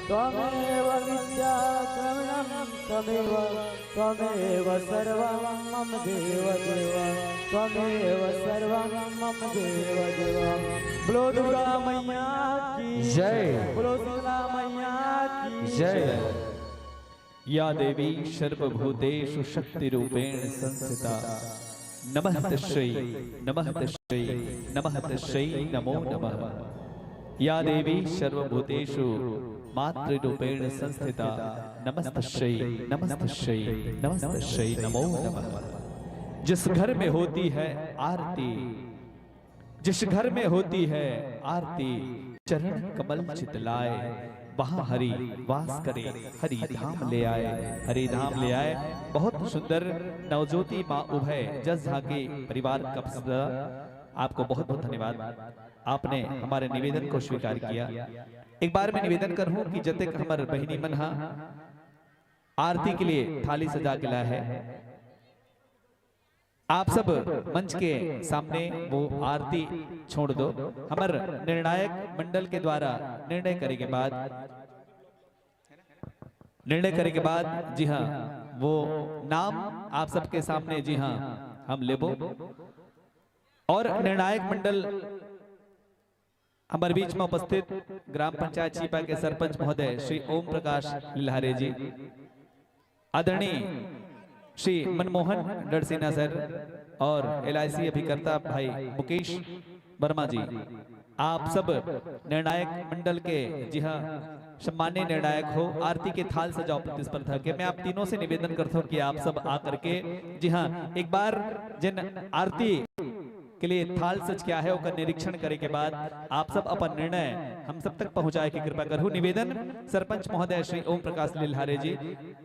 त्वमेव विद्या श्रवणं त्वमेव त्वमेव सर्वं मम देव देव त्वमेव सर्वं मम देव देव। बोलो दुर्गा मैया की जय। बोलो शीतला मैया की जय। या देवी सर्वभूतेषु शक्तिरूपेण संस्थिता नमः तस्यै नमः तस्यै नमः तस्यै नमो नमः। या देवी सर्वभूतेषु मातृरूपेण संस्थिता नमस्तस्यै नमस्तस्यै नमस्तस्यै नमो नमः। जिस घर में होती है आरती, जिस घर में होती है आरती, चरण कमल चितलाए वहां हरि वास करे, हरि धाम ले आए, हरि धाम ले आए। बहुत सुंदर नवज्योति माँ उभय जस झाके परिवार का आपको बहुत बहुत धन्यवाद। आपने हमारे निवेदन को स्वीकार किया। एक बार मैं निवेदन करूं कि जब तक हमारे बहिनी मन आरती के लिए थाली सजा के लाया है, आप सब मंच के सामने वो आरती छोड़ दो। हमारे निर्णायक मंडल के द्वारा निर्णय करे के बाद जी हाँ वो नाम आप सबके सामने जी हाँ हम लेबो। और निर्णायक मंडल हमारे बीच में उपस्थित ग्राम पंचायत छिपा के सरपंच महोदय श्री ओम प्रकाश लिल्हारे जी, आदरणीय श्री मनमोहन डरसेना सर और LIC अभिकर्ता भाई मुकेश वर्मा जी, आप सब निर्णायक मंडल के जी हाँ सम्मान्य निर्णायक हो। आरती के थाल सजाओ प्रतिस्पर्धा के मैं आप तीनों से निवेदन करता हूँ कि आप सब आकर के जी हाँ एक बार जिन आरती के लिए थाल सच क्या है उसका निरीक्षण करे के बाद आप सब अपन निर्णय हम सब तक पहुंचाए की कृपा करूं। निवेदन सरपंच महोदय श्री ओम प्रकाश लिल्हारे जी,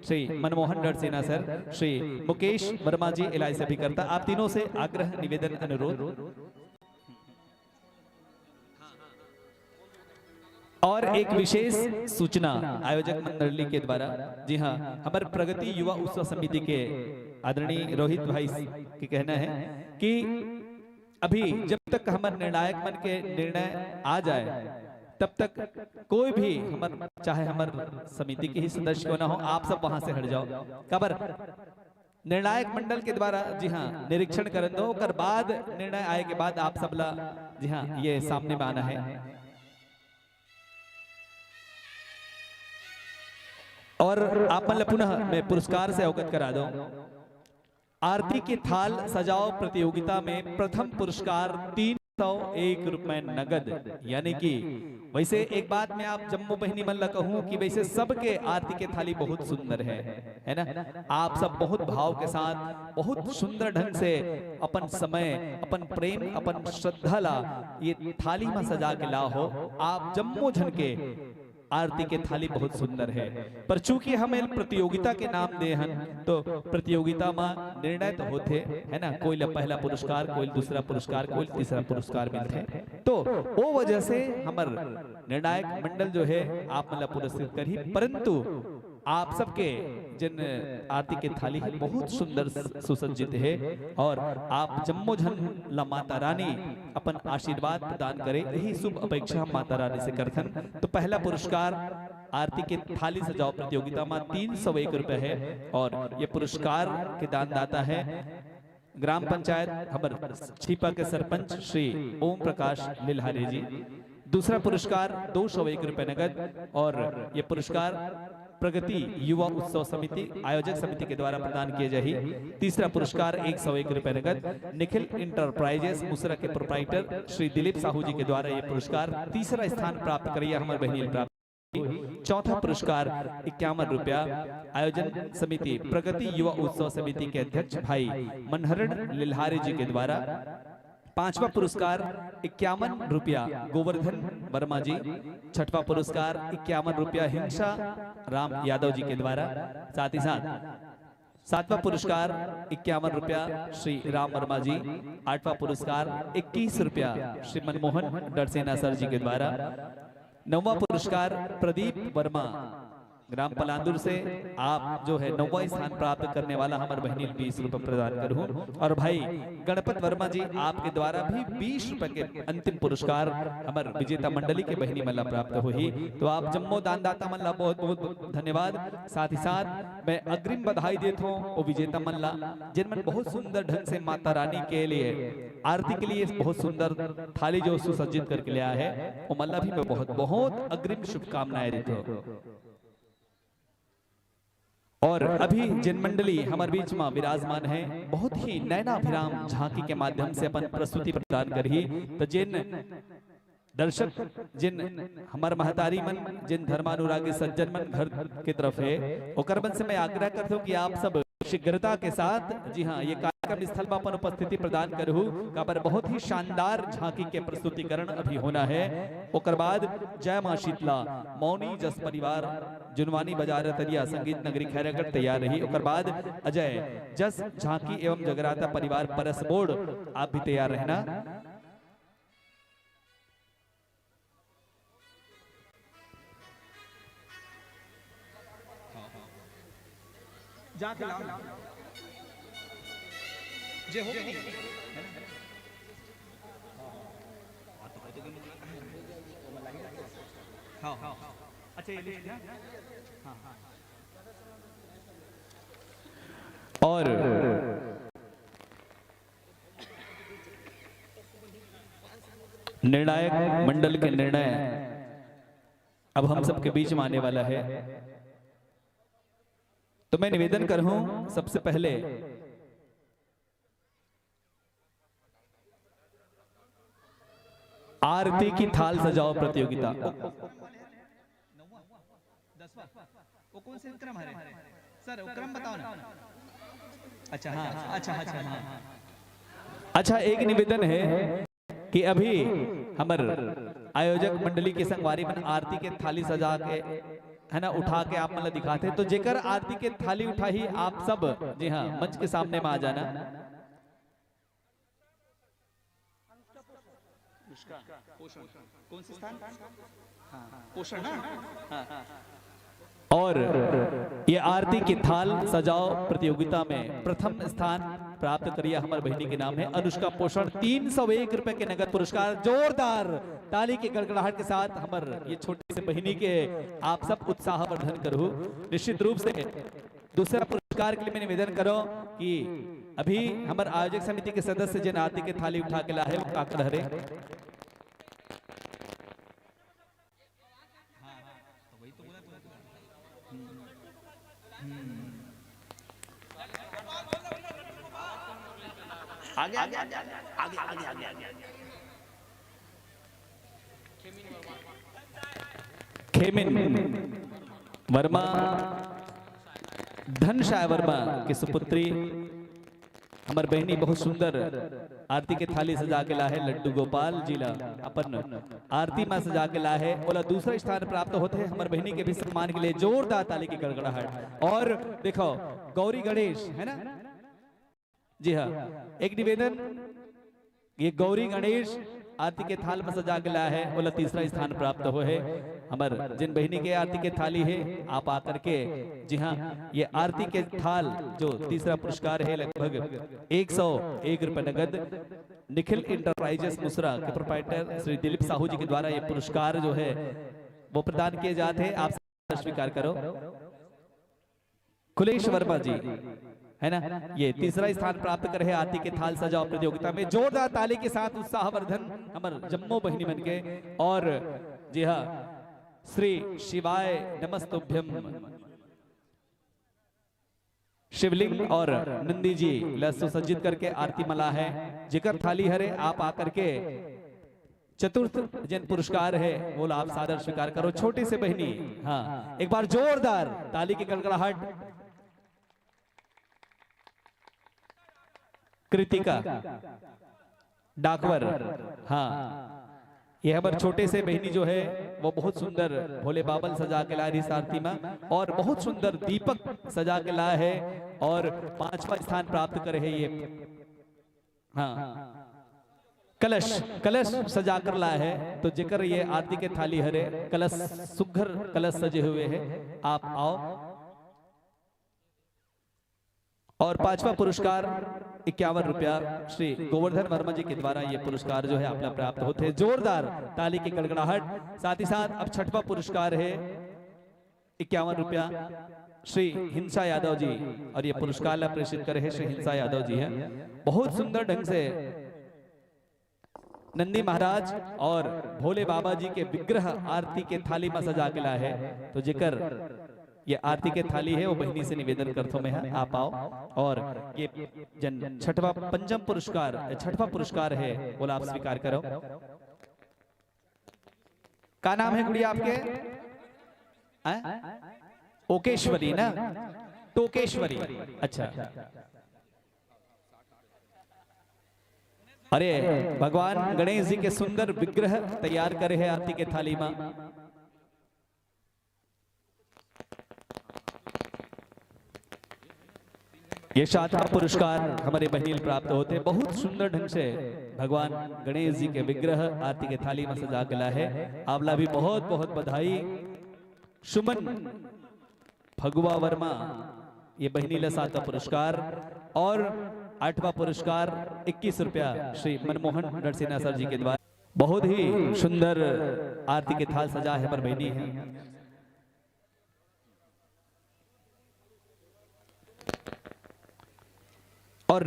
श्री मनमोहन डरसेना सर, श्री मुकेश वर्मा जी LIC अभिकर्ता, आप तीनों से आग्रह निवेदन अनुरोध। और एक विशेष सूचना आयोजक मंडली के द्वारा जी हाँ हमारे प्रगति युवा उत्सव समिति के आदरणीय रोहित भाई के कहना है कि अभी जब तक हमारे निर्णायक मन के निर्णय आ जाए तब तक कोई भी चाहे हमारे समिति के ही सदस्य को ना हो, आप सब वहां से हट जाओ। खबर निर्णायक मंडल के द्वारा जी हाँ निरीक्षण कर दो, कर बाद निर्णय आए के बाद आप सबला जी हाँ ये सामने में आना है। और आप मतलब पुनः मैं पुरस्कार से अवगत करा दूं। आरती के थाल सजाओ प्रतियोगिता में प्रथम पुरस्कार 301 रुपए नगद, यानी कि वैसे एक बात मैं आप जम्मू बहनी मन ला कहूं कि वैसे सबके आरती के थाली बहुत सुंदर है ना। आप सब बहुत भाव के साथ बहुत सुंदर ढंग से अपन समय अपन प्रेम अपन श्रद्धा ला ये थाली में सजा के ला हो। आप जम्मू झन के आरती के थाली बहुत सुंदर है, पर चूंकि हमें प्रतियोगिता के नाम दे हन तो प्रतियोगिता में निर्णय तो होते है ना, कोई पहला पुरस्कार, कोई दूसरा पुरस्कार, कोई तीसरा पुरस्कार मिलते, तो वो वजह से हमार निर्णायक मंडल जो है आप मतलब पुरस्कृत करी। परंतु आप सबके जिन आरती के थाली है बहुत सुंदर सुसज्जित है और आप जम्मो झन ला माता रानी अपन आशीर्वाद प्रदान करे, यही शुभ अपेक्षा हम माता रानी से करथन। तो पहला पुरस्कार आरती के थाली सजाओ प्रतियोगिता में 301 रुपए है और ये पुरस्कार के दानदाता है ग्राम पंचायत हमर छिपा के सरपंच श्री ओम प्रकाश लिल्हारे जी। दूसरा पुरस्कार 201 रुपए नगद और ये पुरस्कार प्रगति युवा उत्सव समिति आयोजक समिति के द्वारा प्रदान किए जाही। तीसरा पुरस्कार 101 रुपए नगद निखिल इंटरप्राइजेस मुसरा के प्रोप्राइटर श्री दिलीप साहू जी के द्वारा ये पुरस्कार तीसरा स्थान प्राप्त करिए हमारे बहनी प्राप्त। चौथा पुरस्कार 51 रुपया आयोजन समिति प्रगति युवा उत्सव समिति के अध्यक्ष भाई मनहरण लिल्हारे जी के द्वारा। पांचवा पुरस्कार 51 रुपया गोवर्धन वर्मा जी। छठवां पुरस्कार 51 रुपया हिंसा राम यादव जी के द्वारा। साथ ही साथ सातवां पुरस्कार 51 रुपया श्री राम वर्मा जी। आठवां पुरस्कार 21 रुपया श्री मनमोहन डरसेना सर जी के द्वारा। नौवां पुरस्कार प्रदीप वर्मा ग्राम पलांदुर से आप जो है 9वां स्थान प्राप्त करने वाला हमारे बहनी 20 रुपए प्रदान करूं। और भाई गणपत वर्मा जी आपके द्वारा भी 20 रुपए के अंतिम पुरस्कार हमारे विजेता मंडली के बहनी मल्ला प्राप्त हुई। तो आप जम्मो दानदाता मल्ला बहुत बहुत धन्यवाद। साथ ही साथ मैं अग्रिम बधाई देता हूँ वो विजेता मल्ला जिनमें बहुत सुंदर ढंग से माता रानी के लिए आरती के लिए बहुत सुंदर थाली जो सुसज्जित करके लिया है वो मल्ला भी मैं बहुत बहुत अग्रिम शुभकामनाएं देता हूँ। और अभी जिन मंडली हमारे बीच में विराजमान है बहुत ही नैनाभिराम झांकी के माध्यम से अपन प्रस्तुति प्रदान करी। तो जिन दर्शक जिन हमारे महतारी मन जिन धर्मानुरागी सज्जन मन घर की तरफ है ओकर मन से मैं आग्रह करता हूँ कि आप सब शीघ्रता के साथ जी हाँ ये कार्यक्रम स्थल में अपन उपस्थिति प्रदान करूँ पर बहुत ही शानदार झांकी के प्रस्तुतिकरण अभी होना है। ओकर बाद जय मां शीतला मौनी जस परिवार जुनवानी बाजार तरिया संगीत नगरी खैरागढ़ तैयार रही। ओकर बाद अजय जस झांकी एवं जगराता परिवार परस बोर्ड आप भी तैयार रहना। जाके लाओ जे हो नहीं हाँ अच्छा ये लिख हाँ और निर्णायक मंडल के निर्णय अब हम सबके बीच में आने वाला है। तो मैं निवेदन करूं सबसे पहले आरती की थाल सजाओ प्रतियोगिता वो कौन से क्रम है सर वो क्रम बताओ ना। अच्छा हाँ अच्छा एक निवेदन है कि अभी हमारे आयोजक मंडली के संगवारी में आरती के थाली सजा के है ना उठा के आप मतलब दिखाते तो जेकर आरती के थाली उठाई आप सब जी हाँ मंच के सामने में आ जाना। कौन से स्थान पोषण ना और ये आरती की थाल सजाओ प्रतियोगिता में प्रथम स्थान प्राप्त करिए हमारे बहनी के नाम है अनुष्का पोषण 301 रुपए के नगद पुरस्कार। जोरदार ताली की गड़गड़ाहट के साथ हमारे ये छोटी से बहनी के आप सब उत्साहवर्धन करो। निश्चित रूप से दूसरा पुरस्कार के लिए मैं निवेदन करो कि अभी हमारे आयोजक समिति के सदस्य जिन आरती की थाली उठा के लाए वो काकड़ हरे आगे आगे आगे आगे आगे आगे आगे खेमिन वर्मा धनशाय वर्मा की सुपुत्री हमार बहनी बहुत सुंदर आरती के थाली सजा के ला है। लड्डू गोपाल जिला अपन आरती में सजा के ला है बोला दूसरा स्थान प्राप्त होते हैं हमारे बहनी के भी सम्मान के लिए जोरदार ताली की गड़गड़ाहट। और देखो गौरी गणेश है ना जी हाँ एक निवेदन ये गौरी गणेश आरती के थाल में सजा के लाया है बोला तीसरा स्थान प्राप्त हो है। हमार जिन बहनी के आरती के थाली है आप आकर के जी हाँ ये आरती के थाल जो तीसरा पुरस्कार है लगभग 101 रुपए नगद निखिल इंटरप्राइजेस मुसरा के प्रोप्राइटर श्री दिलीप साहू जी के द्वारा ये पुरस्कार जो है वो प्रदान किए जाते हैं। आप स्वीकार करो। कुलेश वर्मा जी है ना, ये तीसरा स्थान प्राप्त करे आरती के थाल सजाओ प्रतियोगिता में। जोरदार ताली के साथ उत्साहवर्धन हमर जम्मो बहिनी मन के। और जी हाँ, श्री शिवाय नमस्तुभ्यम शिवलिंग और नंदी जी सुसज्जित करके आरती मला है। जिकर थाली हरे आप आकर के चतुर्थ जन पुरस्कार है वो आप सादर स्वीकार करो। छोटी से बहनी, हाँ एक बार जोरदार ताली की गड़गड़ाहट। कृतिका डाकवर, हाँ ये हमारे छोटे से बहनी जो है वो बहुत सुंदर भोले बाबल सजा के ला रही इस आरती में, और बहुत सुंदर दीपक सजा के ला है और 5वां स्थान प्राप्त करे है ये। हाँ कलश सजा कर ला है। तो जिक्र ये आरती के थाली हरे कलश सुघर कलश सजे हुए हैं, आप आओ। और 5वां पुरस्कार 51 रुपया श्री गोवर्धन वर्मा जी के द्वारा ये पुरस्कार जो है आपने प्राप्त होते हैं। जोरदार ताली की गड़गड़ाहट। साथ ही साथ अब 6वां पुरस्कार है 51 रुपया श्री हिंसा यादव जी, और ये पुरस्कार प्रेषित करे है श्री हिंसा यादव जी है। बहुत सुंदर ढंग से नंदी महाराज और भोले बाबा जी के विग्रह आरती के थाली में सजा के लाए है। तो जिक्र ये आरती के थाली है वो बहनी से निवेदन करता मैं है, आप आओ। और ये जन 6वां पुरस्कार है बोला आप स्वीकार करो। का नाम है गुड़िया आपके? ओकेश्वरी ना, टोकेश्वरी, अच्छा। अरे भगवान गणेश जी के सुंदर विग्रह तैयार करे है आरती के थाली में। ये 7वां पुरस्कार हमारे बहनी प्राप्त होते हैं। बहुत सुंदर ढंग से भगवान गणेश जी के विग्रह आरती के थाली में सजा के ला है। आपला भी बहुत बहुत बधाई। सुमन भगवा वर्मा ये बहनी ला 7वां पुरस्कार। और 8वां पुरस्कार 21 रुपया श्री मनमोहन नरसिन्हा सर जी के द्वारा। बहुत ही सुंदर आरती के थाल सजा है हमारी बहनी है। और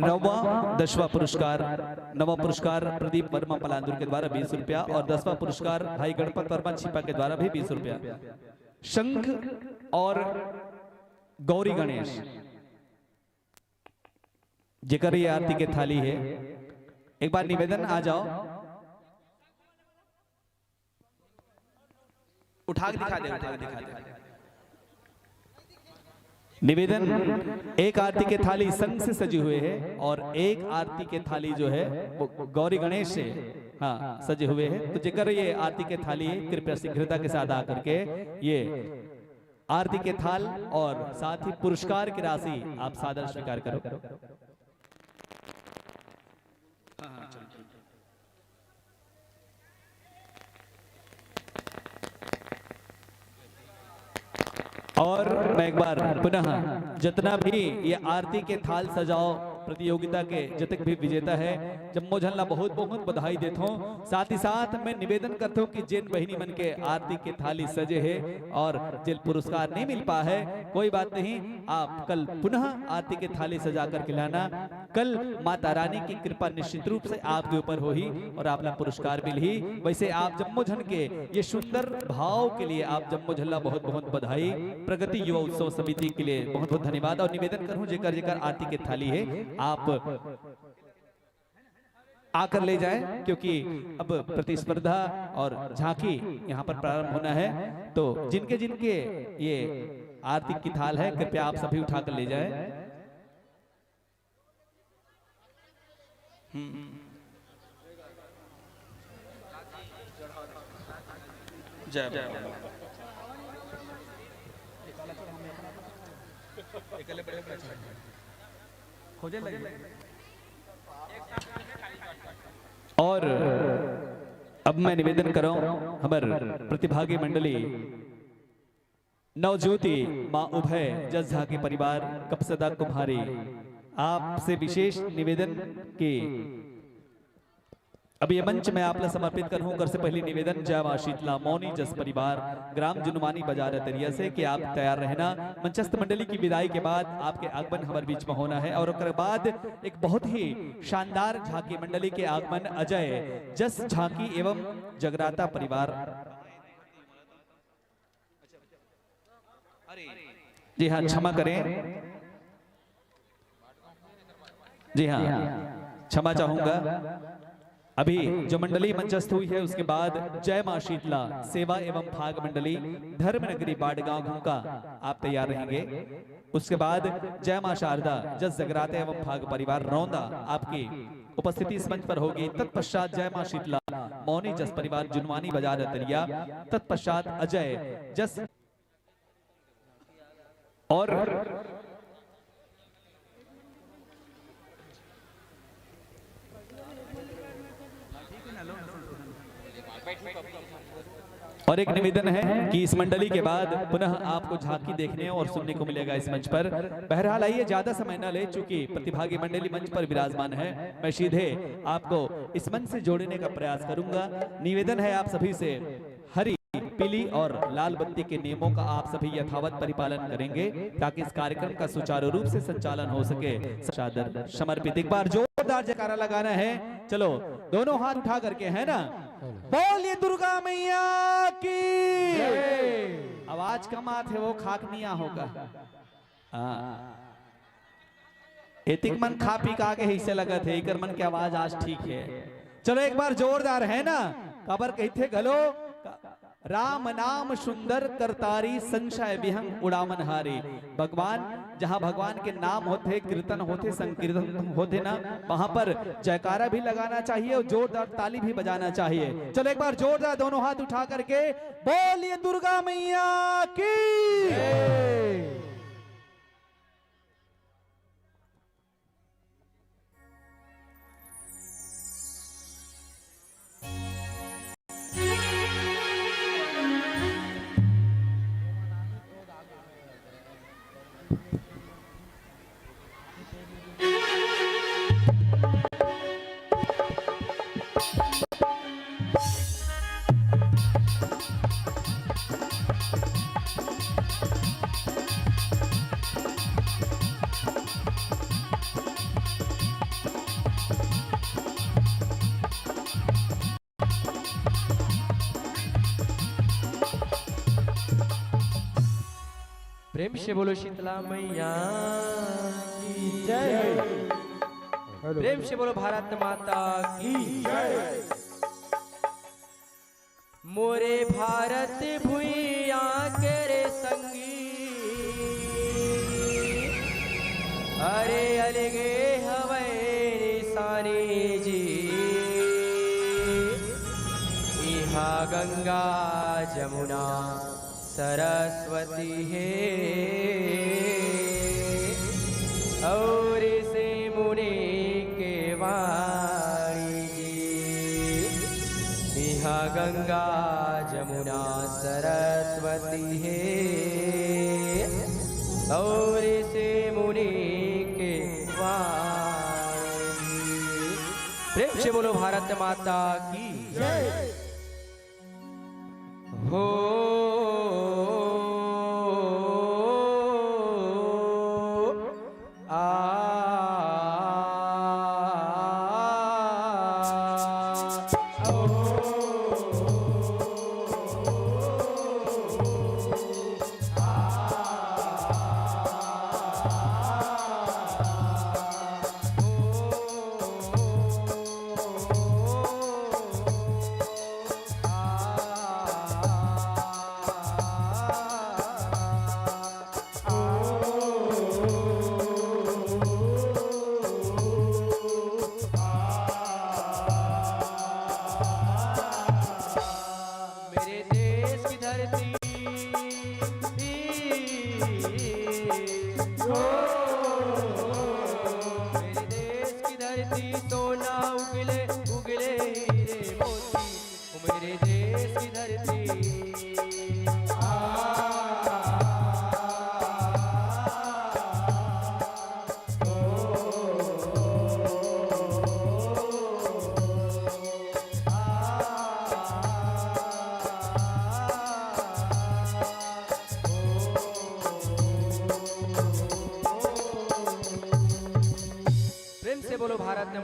10वां पुरस्कार प्रदीप वर्मा पलांदुर के द्वारा 20 रुपया। और 10वां पुरस्कार भाई गणपत वर्मा छिपा के द्वारा भी 20 रुपया। शंख और गौरी गणेश जिक्र ये आरती के थाली है। एक बार निवेदन आ जाओ, उठा के दिखा दे। निवेदन, एक आरती के थाली संघ से सजी हुए है और एक आरती के थाली जो है वो गौरी गणेश से हाँ सजे हुए हैं। तो जिक्र ये आरती के थाली कृपया शीघ्रता के साथ आकर के ये आरती के थाल और साथ ही पुरस्कार की राशि आप सादर स्वीकार करो। और मैं एक बार पुनः जितना भी ये आरती के थाल सजाओ प्रतियोगिता के जतक भी विजेता है जम्मो झल्ला बहुत बहुत बधाई देता हूँ। साथ ही साथ मैं निवेदन करता हूँ कि जिन बहनी मन के आरती के थाली सजे है और जिन पुरस्कार नहीं मिल पा है कोई बात नहीं, आप कल पुनः आरती के थाली सजा करके लाना। कल माता रानी की कृपा निश्चित रूप से आपके ऊपर हो ही और आपला पुरस्कार मिल ही। वैसे आप जम्मो झन के ये सुंदर भाव के लिए आप जम्मो झल्ला बहुत बहुत बधाई। प्रगति युवा उत्सव समिति के लिए बहुत बहुत धन्यवाद। और निवेदन करूं जेकर जेकर आरती के थाली है आप आकर ले जाएं, क्योंकि अब प्रतिस्पर्धा और झांकी यहाँ पर प्रारंभ होना है। तो जिनके जिनके ये आरती की थाल है कृपया आप सभी उठाकर ले जाएं। जय और अब मैं निवेदन कर रहा हूं हमारे प्रतिभागी मंडली नवज्योति मां उभय जज्झा के परिवार कपसदा कुम्हारी, आपसे विशेष निवेदन कि अभी ये मंच में आपने समर्पित कर हूं। कर से पहले निवेदन जय मां शीतला मौनी जस परिवार ग्राम जुनवानी बाजार तरिया से कि आप तैयार रहना। मंचस्थ मंडली की विदाई के बाद आपके आगमन हमारे बीच में होना है और उसके बाद एक बहुत ही शानदार झांकी मंडली के आगमन अजय जस झांकी एवं जगराता परिवार। जी हाँ, क्षमा करें, जी हाँ क्षमा चाहूंगा। अभी जो मंडली मंचस्थ हुई है उसके बाद जय मां शीतला सेवा एवं भाग मंडली धर्मनगरी बाड़गांव घुमका आप तैयार रहेंगे। उसके बाद जय मां शारदा जस जगराते एवं भाग परिवार रौंदा आपकी उपस्थिति इस मंच पर होगी। तत्पश्चात जय मां शीतला मौनी जस परिवार जुनवानी बाजार तरिया, तत्पश्चात अजय जस और एक निवेदन है कि इस मंडली के बाद पुनः आपको झांकी देखने और सुनने को मिलेगा इस मंच पर। बहरहाल आइए ज्यादा समय न ले, चूंकि प्रतिभागी मंडली मंच पर विराजमान है, मैं सीधे आपको इस मंच से जोड़ने का प्रयास करूंगा। निवेदन है आप सभी से, हरी पीली और लाल बत्ती के नियमों का आप सभी यथावत परिपालन करेंगे ताकि इस कार्यक्रम का सुचारू रूप से संचालन हो सके। सादर समर्पित एक बार जोरदार जयकारा लगाना है। चलो दोनों हाथ उठा करके, है ना, बोलिए दुर्गा मैया की। आवाज कम आते वो खाकनिया होगा। एतिक मन खा पी का के हिस्से लगा थे, इकर मन की आवाज आज ठीक है। चलो एक बार जोरदार, है ना, कबर कहते गलो राम नाम सुंदर करतारी संशय विहंग उड़ामन हारी। भगवान, जहां भगवान के नाम होते, कीर्तन होते, संकीर्तन होते ना, वहां पर जयकारा भी लगाना चाहिए और जोरदार ताली भी बजाना चाहिए। चलो एक बार जोरदार दोनों हाथ उठा करके बोलिए दुर्गा मैया की। प्रेम से बोलो शीतला मैया की जय। प्रेम से बोलो भारत माता की जय। मोरे भारत भुइया के रे संगी, अरे अलगे हवे निशानी जी। इहा गंगा जमुना सरस्वती है और से मुनि के वाणी जी। यहाँ गंगा जमुना सरस्वती है और से मुनि के वाणी। प्रेम से बोलो भारत माता की जय। हो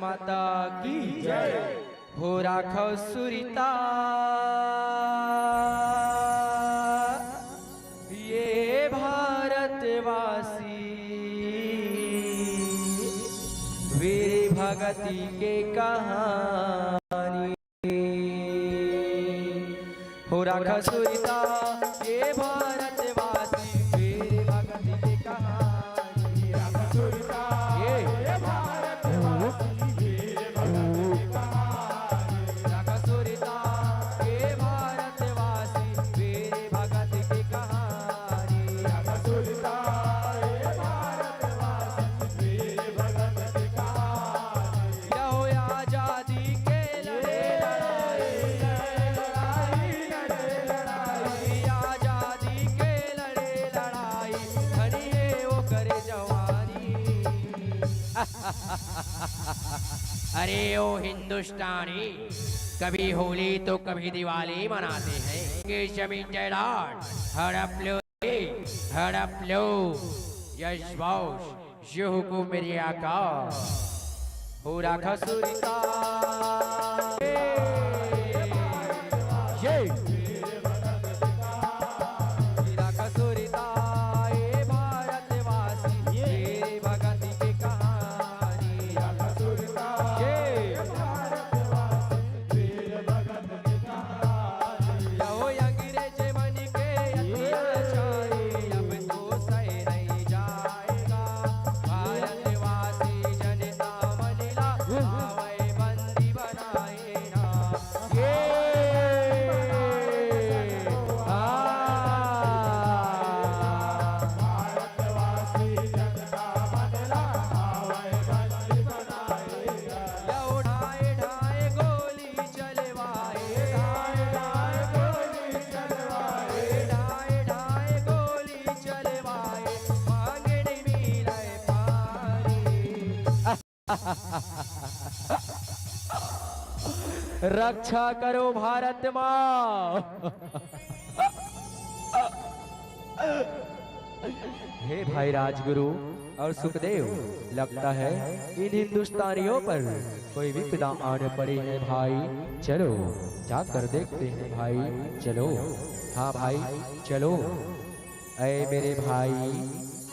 माता की जय। हो राखो सुरिता ये भारतवासी, वीर भगति के कहानी। हो राखो सुरिता ये भारतवासी, वीर भगति के कहानी। राखो सुरिता ये भारतवासी, वीर भगति के कहानी। राखो सुरिता ये भारतवासी, वीर भगति की कहानी। राखो सुरिता ये भारतवासी, वीर भगति की कहानी। यहो आजादी के लड़े लड़ाई, आजादी के लड़े लड़ाई, धनिये वो करे जवानी। अरे ओ हिंदुस्तानी, कभी होली तो कभी दिवाली मनाते हैं। ये जमीन जायदाद हड़प लो रे, हड़प लो। यश वश ये हुकुम मेरे आका। हो राखा सुरिता ये राखा सुरिता ये भारतवासी, वीर भगति की कहानी। राखा सुरिता ये यहो अंग्रेज मन के अत्याचारी, अब तो सह नहीं जाएगा। भारतवासी जनता मनिला आवे बंदी बनाए ना। ये भारतवासी जनता मनिला आवे बंदी बनाए। या उठाए ढाए गोली चलवाए, ढाए ढाए गोली चलवाए, ढाए ढाए गोली चलवाए, मांगड़ी मिले पारी। रक्षा करो भारत माँ। हे भाई राजगुरु और सुखदेव, लगता है इन हिंदुस्तानियों पर कोई विपदा आने पड़ी है भाई। चलो जाकर देखते हैं भाई, चलो। हाँ भाई चलो। ऐ मेरे भाई,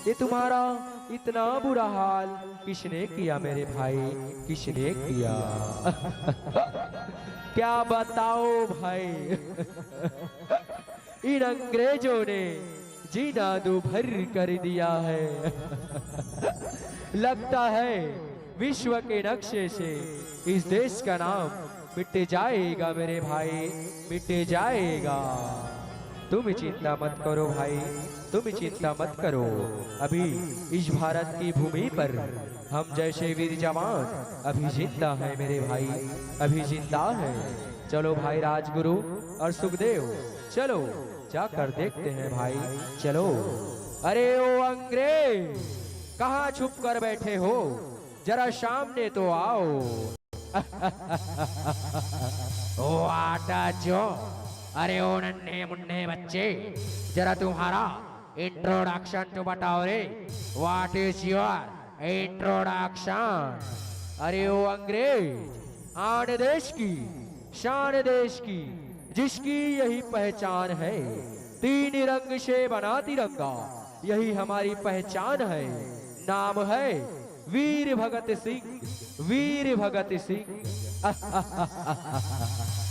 ये तुम्हारा इतना बुरा हाल किसने किया मेरे भाई, किसने किया? क्या बताओ भाई। इन अंग्रेजों ने जीना दूभर कर दिया है। लगता है विश्व के नक्शे से इस देश का नाम मिट जाएगा मेरे भाई, मिट जाएगा। तुम चिंता मत करो भाई, तुम चिंता मत करो। अभी इस भारत की भूमि पर हम जैसे वीर जवान अभी जिंदा है मेरे भाई, अभी जिंदा है। चलो भाई राजगुरु और सुखदेव, चलो जाकर देखते हैं भाई, चलो। अरे ओ अंग्रेज, कहाँ छुप कर बैठे हो, जरा सामने तो आओ। ओ आटा जो, अरे ओ नन्हे मुन्ने बच्चे, जरा तुम्हारा इंट्रोडक्शन तो बताओ रे। What is your introduction? अरे ओ अंग्रेज, आन देश की शान देश की, जिसकी यही पहचान है। तीन रंग से बना तिरंगा, यही हमारी पहचान है। नाम है वीर भगत सिंह, वीर भगत सिंह।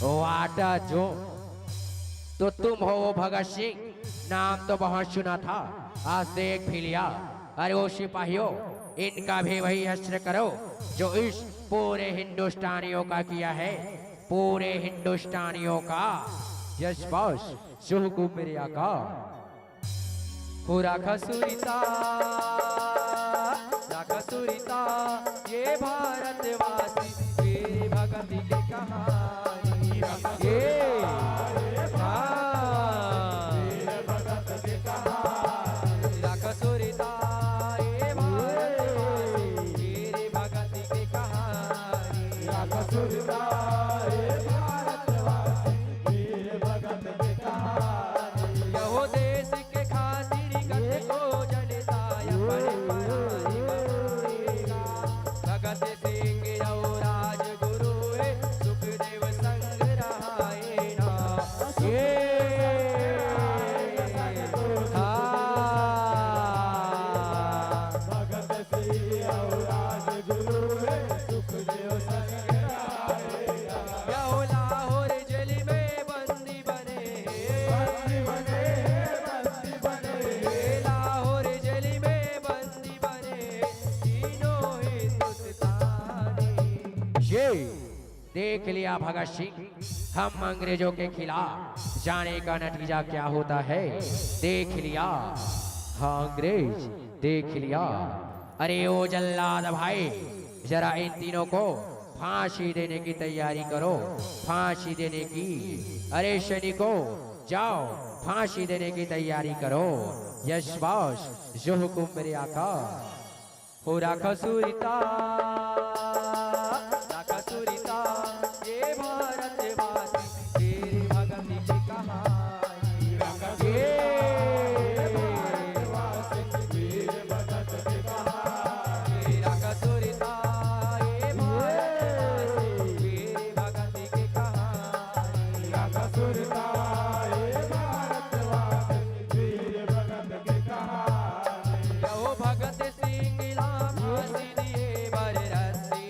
वाटा जो, तो तुम हो वो भगत सिंह? नाम तो बहुत सुना था, आज देख भी लिया। अरे वो सिपाहियों, इनका भी वही हश्र करो जो इस पूरे हिंदुस्तानियों का किया है, पूरे हिंदुस्तानियों का। यश बॉस, शुभ मेरे आका। हो राखा सुरिता, राखा सुरिता ये भारतवासी, वीर भगति की कहानी। ये राखा सुरिता ये भारतवासी, वीर भगति की कहानी। राखा सुरिता ये भारतवासी, वीर भगति की कहानी। यहो देश के खातिर गत को जनता अपन पराई बनाएगा। भगत सिंह और देख लिया भगत सिंह, हम अंग्रेजों के खिलाफ जाने का नतीजा क्या होता है। देख लिया, हाँ अंग्रेज देख लिया। अरे ओ जल्लाद भाई, जरा इन तीनों को फांसी देने की तैयारी करो, फांसी देने की। अरे सैनिकों, जाओ फांसी देने की तैयारी करो। यश बॉस, जो हुकुम मेरे आका। हो राखा सुरिता, राखा सुरिता, ये भारतवासी तेरी भगती की कहानी। ये भारतवासी वीर भगत की कहानी। राखा सुरिता, ये भारतवासी वीर भगती की कहानी। राखा सुरिता, ये भारतवासी वीर भगत की कहानी। यो भगत सिंह फांसी दिए बर रस्सी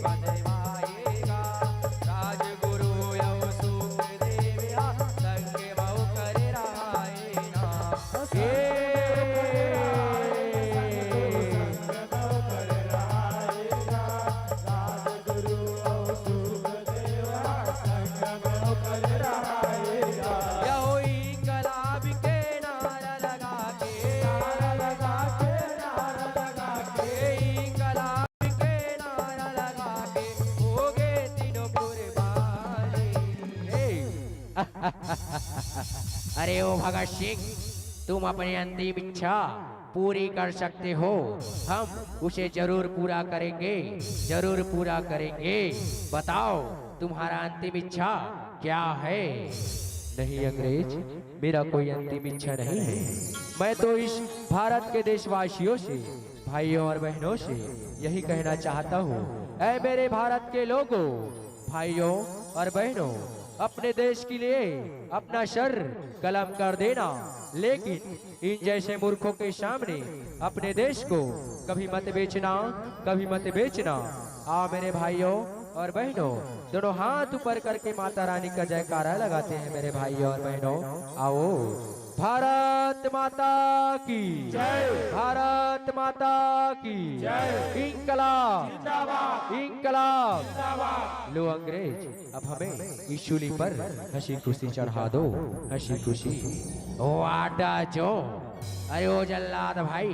बंधवाएगा। राजगुरु यौ सुख देविया संग बहु कर रहाएगा। राजगुरु यौ सुख देविया संग बहु कर रहाएगा। यहो इंकलाब के नारा लगा के, नारा लगा के, नारा लगा के, इंकलाब के नारा लगा के हो गए तीनों कुर्बानी। अरे ओ भगत सिंह, तुम अपनी अंतिम इच्छा पूरी कर सकते हो, हम उसे जरूर पूरा करेंगे, जरूर पूरा करेंगे। बताओ तुम्हारा अंतिम इच्छा क्या है। नहीं अंग्रेज, मेरा कोई अंतिम इच्छा नहीं है। मैं तो इस भारत के देशवासियों से, भाइयों और बहनों से यही कहना चाहता हूँ, ऐ मेरे भारत के लोगों, भाइयों और बहनों, अपने देश के लिए अपना सर कलम कर देना, लेकिन इन जैसे मूर्खों के सामने अपने देश को कभी मत बेचना, कभी मत बेचना। आओ मेरे भाइयों और बहनों, दोनों हाथ ऊपर करके माता रानी का जयकारा लगाते हैं मेरे भाइयों और बहनों। आओ। भारत माता की जय, भारत माता की जय। इंकलाब जिंदाबाद, इंकलाब जिंदाबाद। लो अंग्रेज, अब हमें इस शूली पर हंसी खुशी चढ़ा दो, हंसी खुशी। ओ आडा जो, अरे ओ जल्लाद भाई,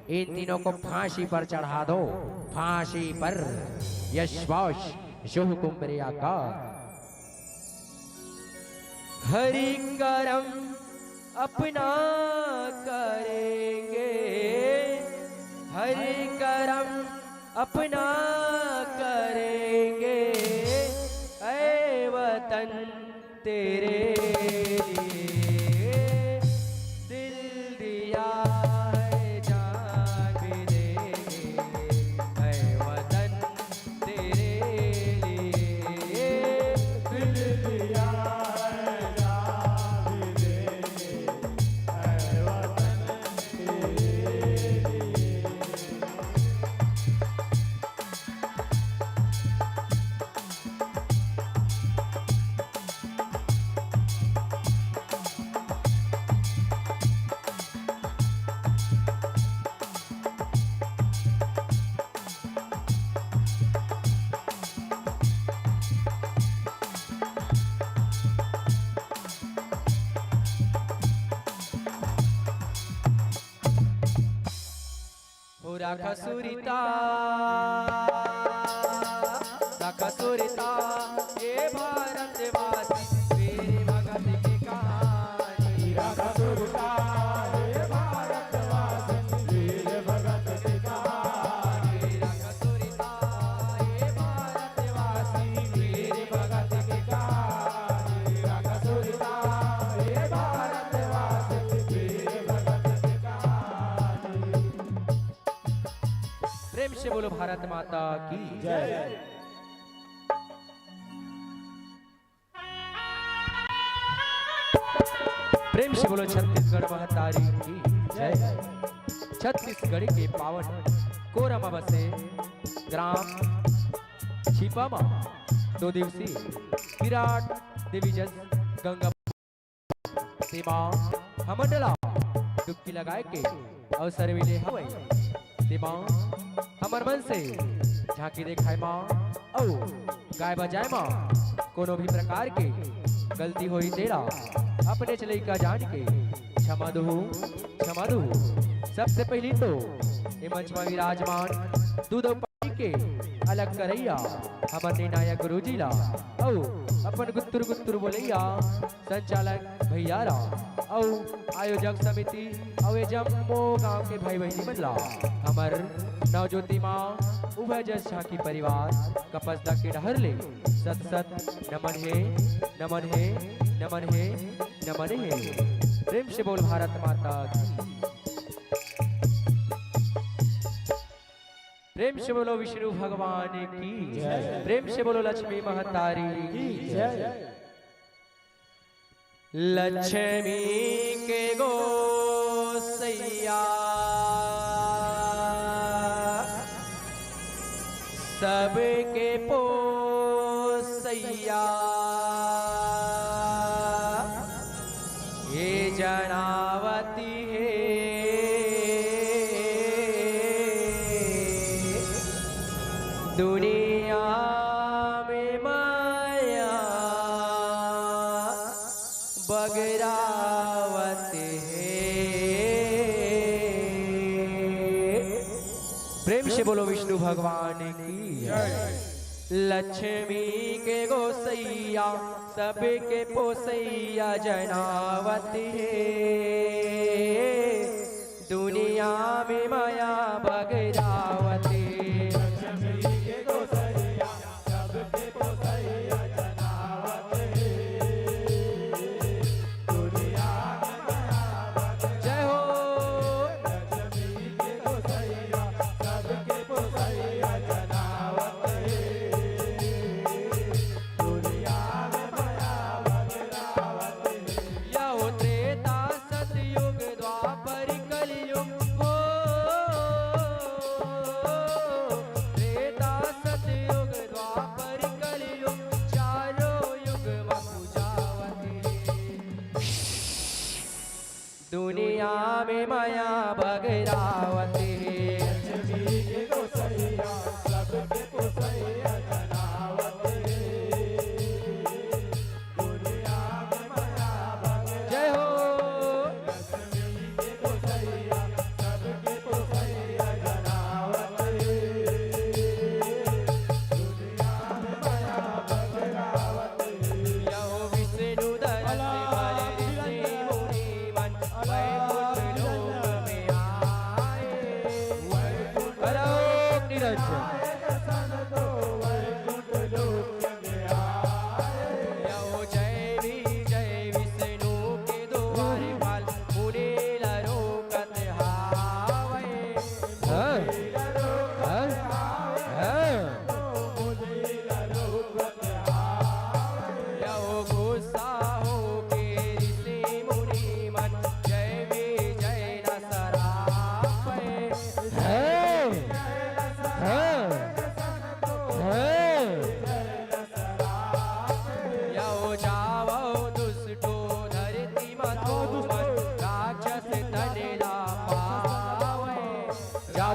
इन तीनों को फांसी पर चढ़ा दो, फांसी पर। यशवश, जो हुकुम मेरे आका। हरि करम अपना करेंगे, हरि करम अपना करेंगे। ऐ वतन तेरे लिए दिल दिया है, जान भी देंगे। ऐ वतन तेरे लिए दिल दिया है, जान भी देंगे। ऐ वतन तेरे लिए। राखा सुरिता, राखा सुरिता, ये भारतवासी वीर भगत की कहानी। राखा सुरिता, ये भारतवासी वीर भगत की कहानी। राखा सुरिता, ये भारतवासी वीर भगत की कहानी। राखा सुरिता, ये भारतवासी वीर भगत की कहानी। प्रेम से बोलो भारत माता की जय। प्रेम से बोलो छत्तीसगढ़ महतारी की जय। छत्तीसगढ़ के पावन कोरमा बसे ग्राम छिपामा 2 दिवसीय विराट देवी जस गंगा सेवा हमंडला डुबकी लगाए के अवसर मिले हवे। हमर मन से झांकी देखाय माँ औ गाय बजाय माँ कोनो भी प्रकार के गलती होई तेरा अपने चले का जान के क्षमा दो सबसे पहली तो ये मंच में विराजमान दूध के अलग करैया हमर निर्णायक गुरुजी ला औ अपन गुत्तुर बोलैया संचालक भैया ला औ आयोजक समिति औ ये जम्मो गांव के भाई बहनी मन ला हमर नवज्योति माँ उभय जस झांकी परिवार कपसदा के डहर ले सत सत नमन है नमन है नमन है नमन है। प्रेम से बोल भारत माता की, प्रेम से बोलो विष्णु भगवान की, प्रेम से बोलो लक्ष्मी महतारी की जय। लक्ष्मी के गोसैया सबके पोसैया ये जनावती है दुनिया में माया बगरावत है। प्रेम से बोलो विष्णु भगवान की लक्ष्मी के गोसैया सबके पोसैया जनावत है दुनिया में माया बगरावत है। दुनिया में माया बगरावत है। जय हो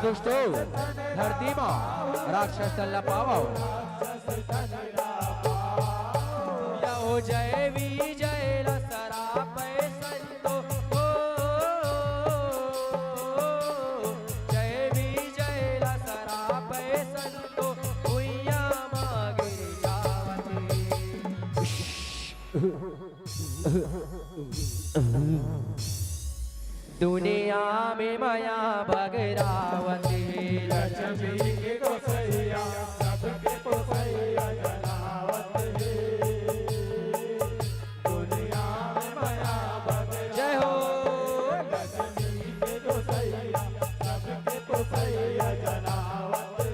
दोस्तों धरती माँ राक्षस न पावो यो जय विजय लसरा पैसंतो जय विजय लसरा पैसंतो भुइया मागे जावती दुनिया में माया बगरावत लक्ष्मी के गोसैया सबके पोसैया जनावत दुनिया में माया बगरावत। जय हो लक्ष्मी के गोसैया सबके पोसैया जनावत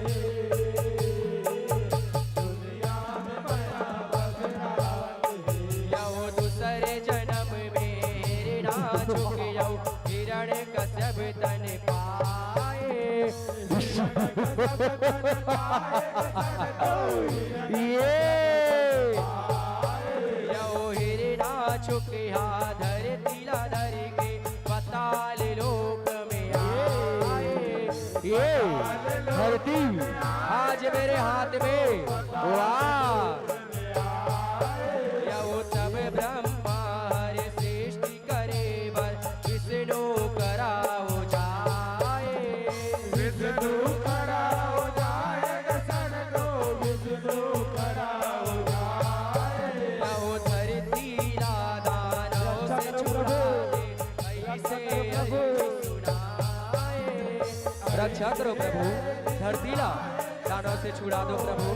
दुनिया में माया बगरावत। यो दूसरे जन्म मेरे ना झुके यो हिरण कश्यप तन पाए यो हिरणा छुके धरती ला धर के पताल लोक में आए धरती आज मेरे हाथ में वाह या वो तब ब्रह्मा हरि सृष्टि करे बर विष्णु कराओ जाए विष्णु कराओ जाए सन को विष्णु कराओ जाए या वो धरती दानों से छुड़ा दे ऐसे सुनाए रक्षा करो प्रभु धरती दानों से छुड़ा दो प्रभु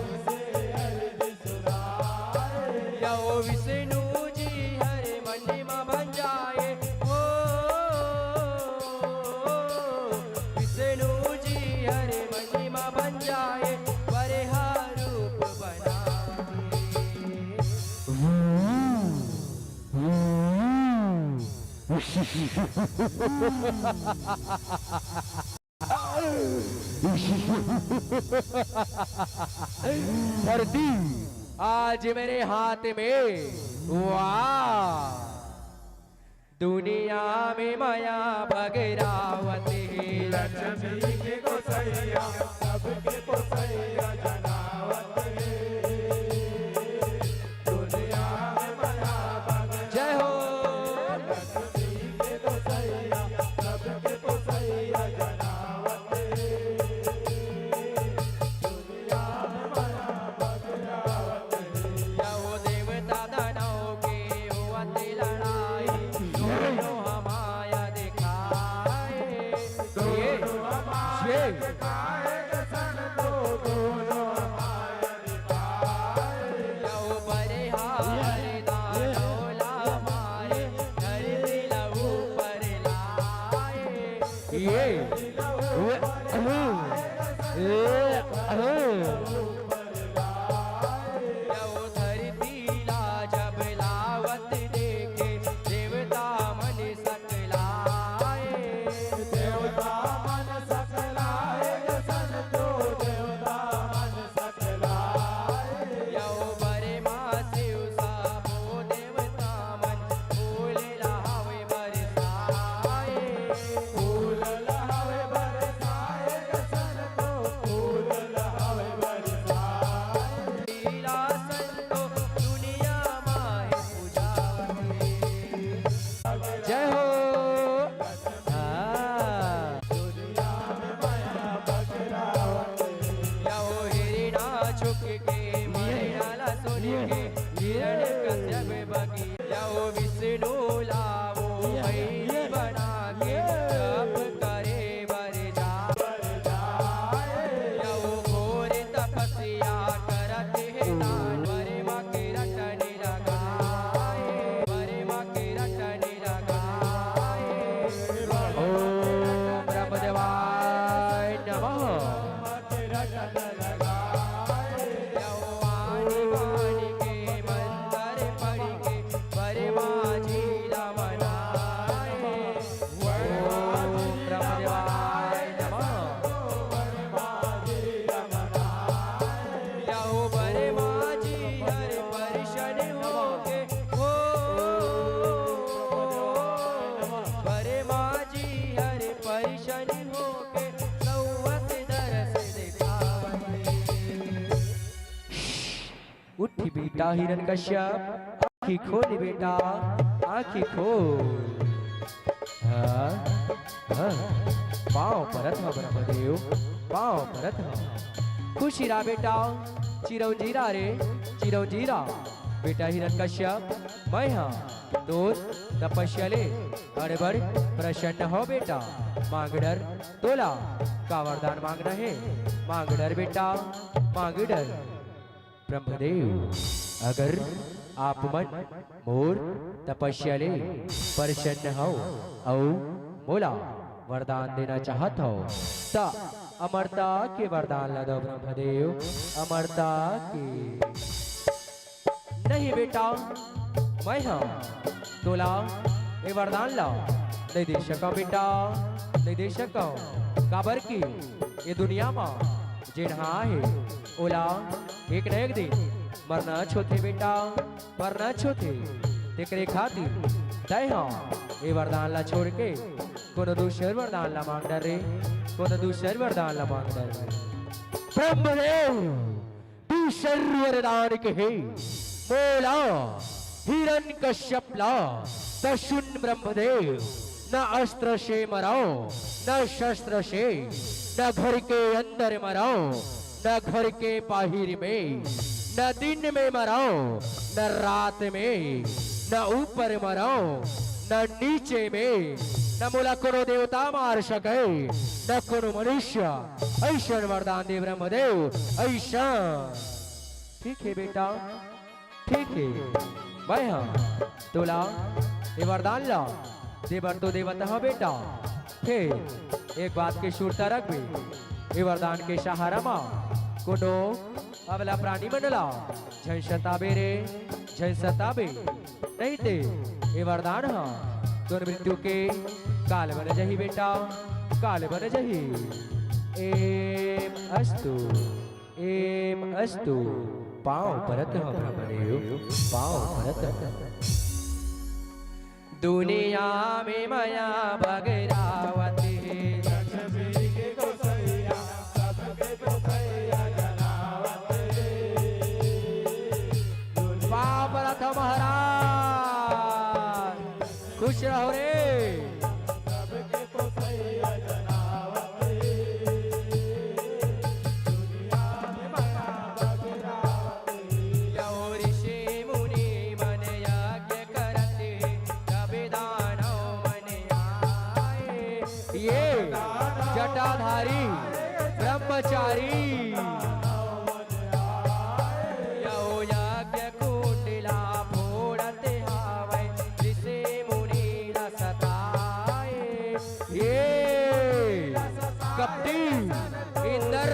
या ओ विष्णु जी हरे महिमा बन जाए ओ विष्णु जी हरे महिमा बन जाए बड़े रूप धरती आज मेरे हाथ में वाह दुनिया में माया भगरावती लक्ष्मी के गोसैया सबके गोसैया जनावत दुनिया में माया भगरावती जय हो लक्ष्मी के गोसैया सबके गोसैया जनावत दुनिया में माया भगरावती या वो देवता दानव के हुआते लड़ाई दोनों हमाया दिखाए दोनों हमाया दिखाए सन को दोनों हमाया दिखाए या वो बड़े हारे दानव ला मारे धरती लहू पर लाए ये बेटा हिरण्यकश्यप आँखी खोल बेटा आँखी खोल पाँव परत हो ब्रह्मदेव पाँव परत हो खुशी रा बेटा चिरौंजीरा रे चिरौंजीरा बेटा हिरण्यकश्यप मैं हाँ दूध तपस्या ले बड़ प्रसन्न हो बेटा मांग डर तोला का वरदान मांगना है मांग डर बेटा मांग डर ब्रह्मदेव अगर आप मन मोर तपस्या ले प्रसन्न हो औ मोला वरदान देना चाहत हो ता अमरता के वरदान ला दो ब्रह्मदेव अमरता के नहीं बेटा मैं हाँ तोला ये वरदान ला नहीं दे सका बेटा नहीं दे सका काबर की ये दुनिया में जिन्हा है ओला एक न एक दिन मरना छोथे बेटा मरना छोथे तेकरे खातिर तय हाँ ये वरदान ला छोड़ के कोनो दूसर वरदान ला मांग डर रे कोनो दूसर वरदान ला मांग डर ब्रह्मदेव भीषण वरदान कहे बोला हिरण कश्यपला दशुन ब्रह्मदेव न अस्त्र से मराओ न शस्त्र से न घर के अंदर मराओ न घर के बाहर में न दिन में मराओ न रात में न ऊपर मराओ न नीचे में न मोला कोनो देवता मार सके न कोनो मनुष्य ऐसा वरदान दे ब्रह्मदेव ऐसा। ठीक है बेटा ठीक है भाई हाँ तोला ये वरदान ला देवर तो देवता हाँ बेटा। फिर एक बात के सुरता रख भी ये वरदान के सहारा माँ कोनो अबला प्राणी मंडला झन सताबे रे झन सताबे नहीं ते ये वरदान हाँ तो मृत्यु के काल बन जही बेटा काल बन जही। एम अस्तु पाँव परत हो ब्रह्मदेव पाँव परत। दुनिया में माया भगरावती पाँव परत हो महाराज खुश रहो रे। जटाधारी ब्रह्मचारी यो यज्ञ कुंडला फोड़ते हावै जिसे मुनि न सताए। ये कपटी इंद्र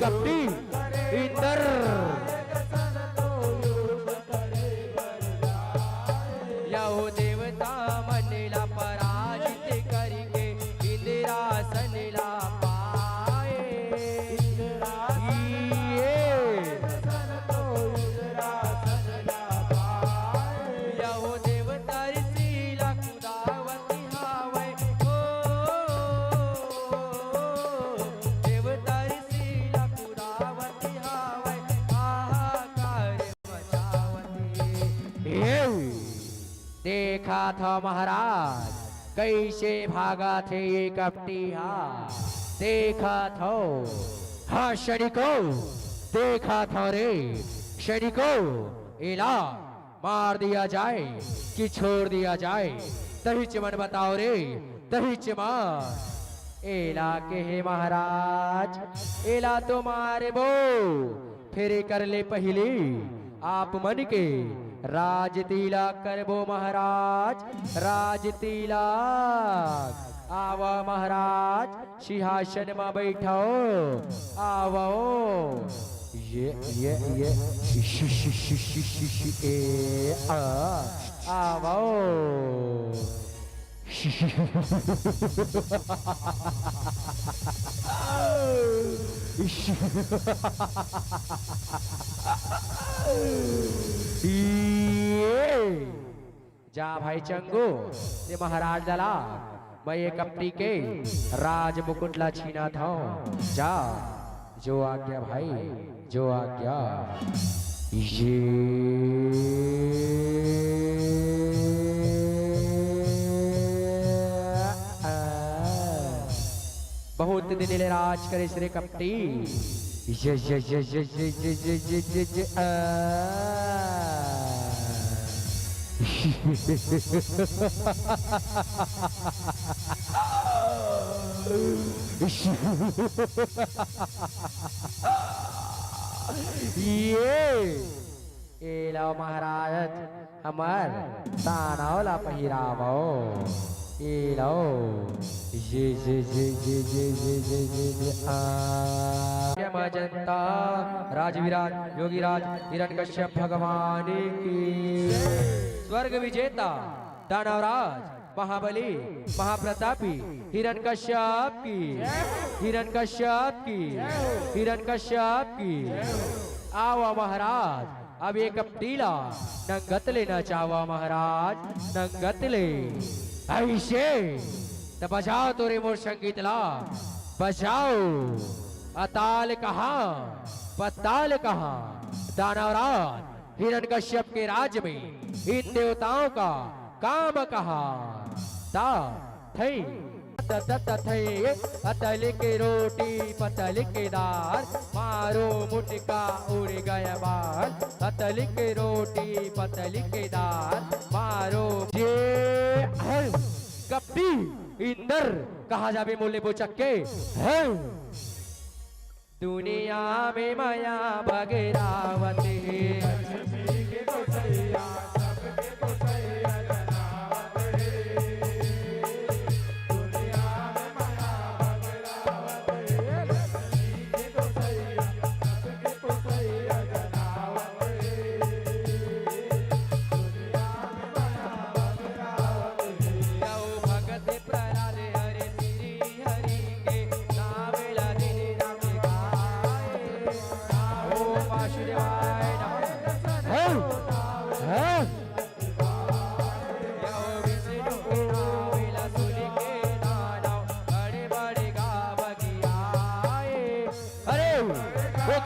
कपटी इंद्र यो देवता मंडला पराजित करके इंद्रासन ला पाए। यो देवता ऋषिला कुदावती हावै देवता ऋषिला कुदावती हावै हाहाकार मचावती। देखा था महाराज कैसे भागा थे ये कपटिया देखा था। हाँ शनिको देखा था रे शनिको इला मार दिया जाए कि छोड़ दिया जाए तभी चमन बताओ रे तभी चमन। एला के हे महाराज एला तो मारे बो फिर कर ले पहली आप मन के राज तिलक करबो महाराज राज तिलक। आवो महाराज सिंहासन में बैठो आवो ये ए आवो जा भाई चंगू ये महाराज दला मैं ये कपटी के राज मुकुट ला छीना था। जा जो आज्ञा भाई जो आज्ञा। ये बहुत दिन ले राज करे श्री कपटी। ये लो महाराज हमार तानावला पहिरावो ये लो मजंता राजविराज योगीराज हिरण्यकश्यप भगवान की। स्वर्ग विजेता दानवराज महाबली महाप्रतापी हिरण्यकश्यप की हिरण्यकश्यप की हिरण्यकश्यप की। आवा महाराज अब एक कपटीला नंगत लेना चाहवा महाराज नंगत ले ऐसे तो बजाओ तोरे मोर संगीत ला बजाओ अताल कहाँ पताल कहाँ, दानवराज हिरण्यकश्यप के राज्य में इन देवताओं का काम कहाँ। ता थई अतल के रोटी पतल के दाल, मारो मुटका उड़ गया बाल। अतल के रोटी पतल के दाल, मारो ये कपटी इंदर कहा जावे मोले बोचक्के है। दुनिया में माया भगरावती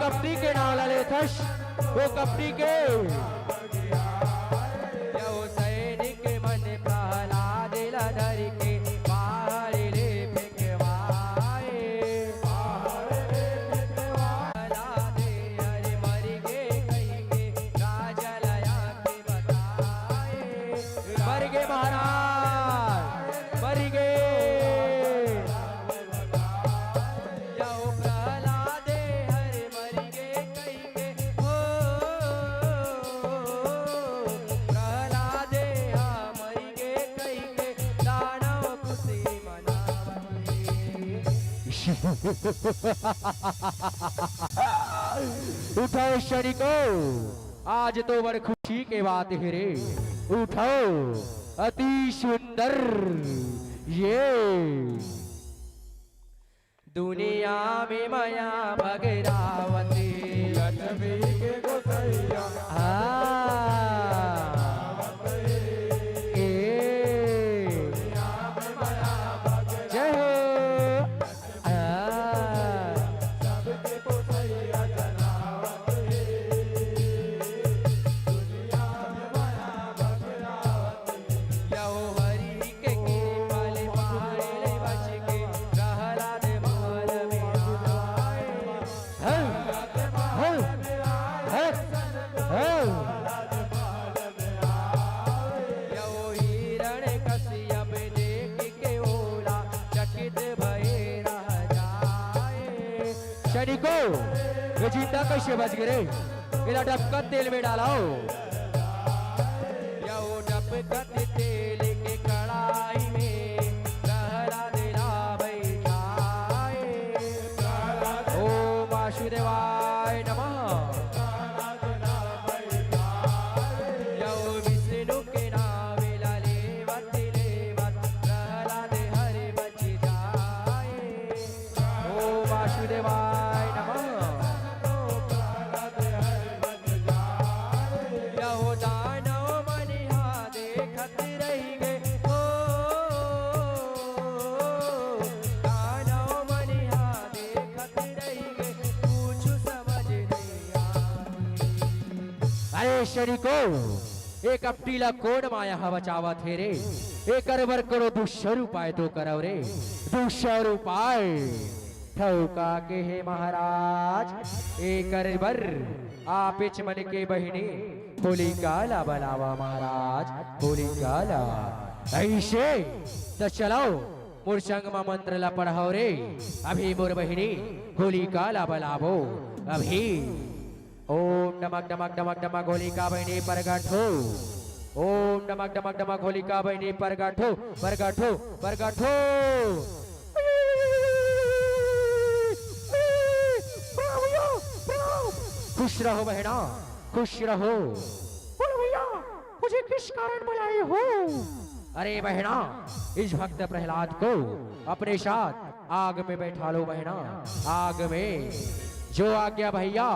कपटी के नाला ले थश, वो कपटी के सैनिक मन प्रहलाद लधर के बाहर ले फेंकवाए। अरे मर गे कहीं के राजा लया के बताए। मर गे महाराज मर गे। उठाओ शरीको, आज तो बड़ खुशी के बात है रे। उठाओ अति सुंदर ये दुनिया में माया भगरावती के गोसैया। जय हो शनिको ये जिंदा कैसे बच गए रे? इला डबका तेल में डालाओ। या वो डबका तेल के कढ़ाई में रहला दिला बैठाए। ओम वासुदेवाय नमः। या वो विष्णु के नाम लेवत रहला दे हरे बच जाए। ओम वासुदेवाय शरीको एक अपटीला कोण माया बचावा थे रे। एक अरबर करो 200 उपाय तो करो रे। 200 उपाय ठौका के हे महाराज। एक अरबर आप मन के बहिनी होली काला बनावा महाराज। होली काला ऐसे तो चलो मोर संग में मंत्र ला पढ़ाओ रे। अभी मोर बहिनी होली काला बनावो। अभी ओम नमक नमक नमक नमक होलिका बहिनी प्रगट हो। ओम नमक नमक नमक होलिका बहिनी प्रगट हो प्रगट हो प्रगट हो। खुश रहो बहना खुश रहो। भैया मुझे किस कारण बुलाए हो? अरे बहना इस भक्त प्रहलाद को अपने साथ आग में बैठा लो बहना। आग में जो आज्ञा भैया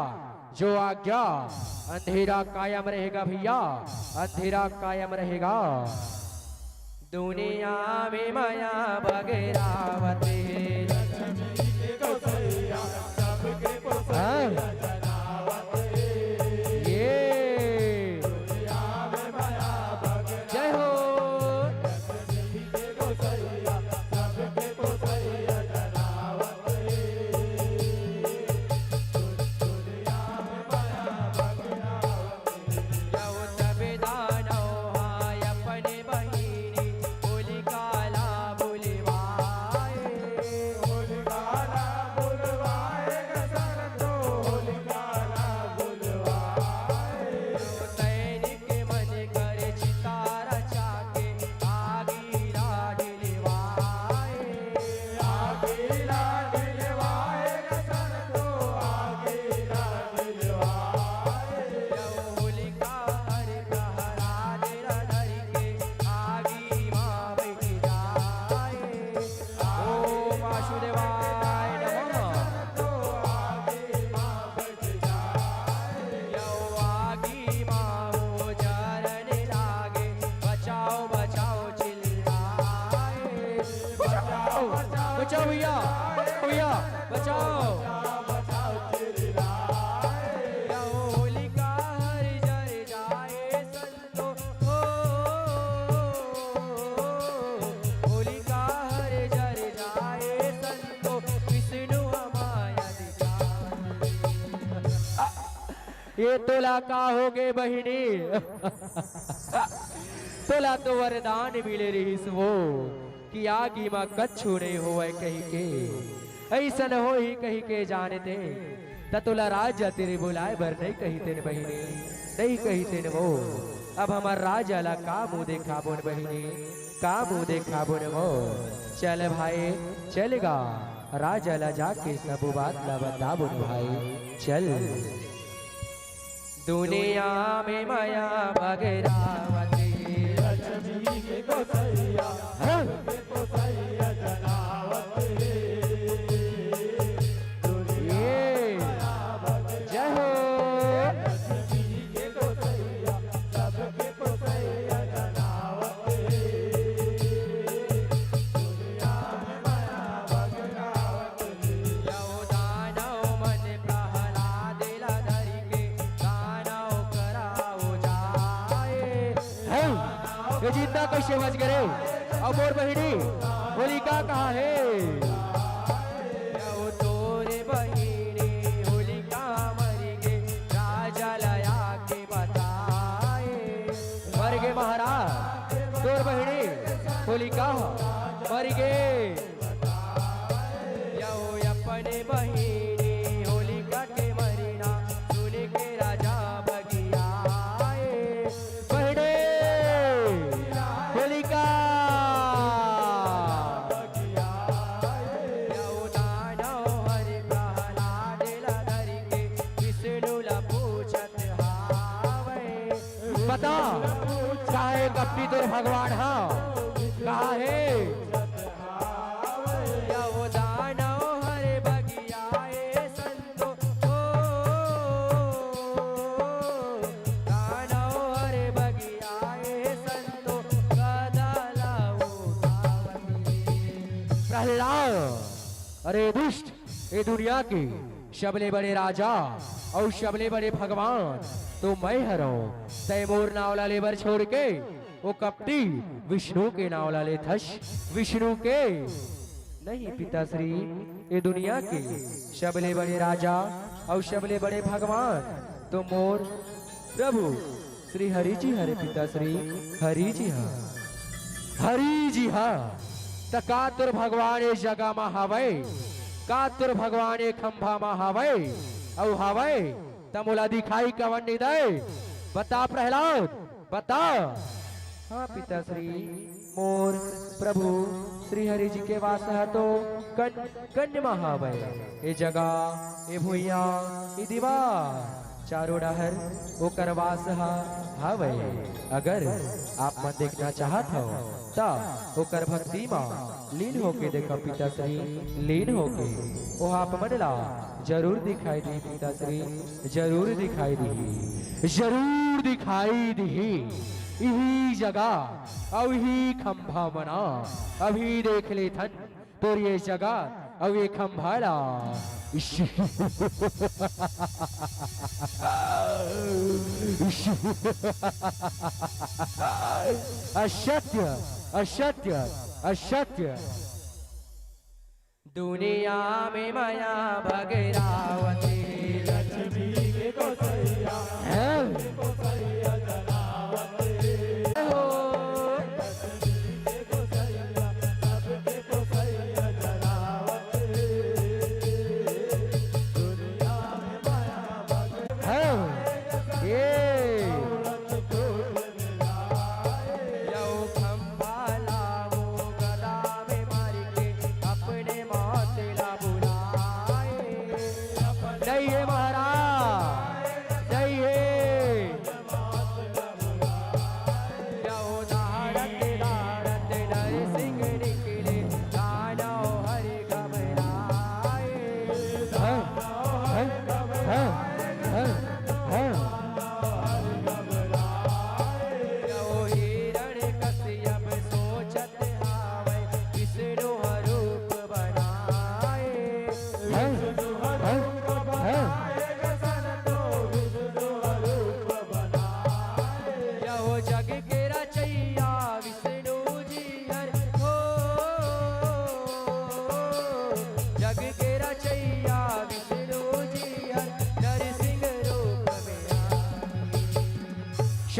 जो आज्ञा। अंधेरा कायम रहेगा भैया अंधेरा कायम रहेगा। दुनिया में माया भगरावती ये तोला का हो गए बहिनी तोला तो वरदान मिले रही वो कि आगी माँ कच्छू नहीं हो कहीं के ऐसा न हो ही कहीं के जानते तोला राजा तेरे बुलाए भर नहीं कही तेन बहिनी नहीं कही तेन वो अब हमार राजा ला का मुँह देखा बोन बहिनी का मुँह देखा बोन वो चल भाई चलेगा राजा ला जाके सब बात ला बता बोन भाई चल दुनिया में माया भगरावती हाँ? ये जय हो ये जिंदा कैसे बच गए अब मोर बहिनी होलिका कहाँ है तोरे बहिनी होलिका मरी गे राजा लया के बताए मर गे महाराज तोर बहिनी होलिका मर गे अपने बहिनी होलिका के मरीना सुन के राजा बगिया बहिनी होलिका बता कहा है कपटी तोर भगवान हाँ कहा है अरे दुष्ट ये दुनिया के शबले बड़े राजा और शबले बड़े भगवान तो मैं हरो तैमूर नावला लेबर छोड़ के वो कपटी विष्णु के नावला ले थश विष्णु के नहीं पिताश्री ये दुनिया के शबले बड़े राजा और शबले बड़े भगवान तो मोर प्रभु श्री हरि जी हरे पिताश्री हरि जी हाँ हरि जी हाँ का तुर भगवान इस जगह में हवे का तुर भगवान एक खंभा में हवे और हवे तमुला दिखाई कवन नहीं दे बता प्रहलाद बता हाँ पिताश्री मोर प्रभु श्री हरि जी के वास है तो कन्या में हवे ये जगह ये भुइया ये दीवार चारों डहर वो करवास हवे अगर आप मन देखना चाहत हो तब ओकर भक्ति में लीन होके देखो पिताश्री लीन होके वो आप मनला जरूर दिखाई दी पिताश्री जरूर दिखाई दी जरूर दिखाई दी यही जगह और यही खंभा बना अभी देख ले थन तो ये जगह और ये खंभाला असत्य असत्य असत्य दुनिया में माया भगरावती लक्ष्मी के गोसैया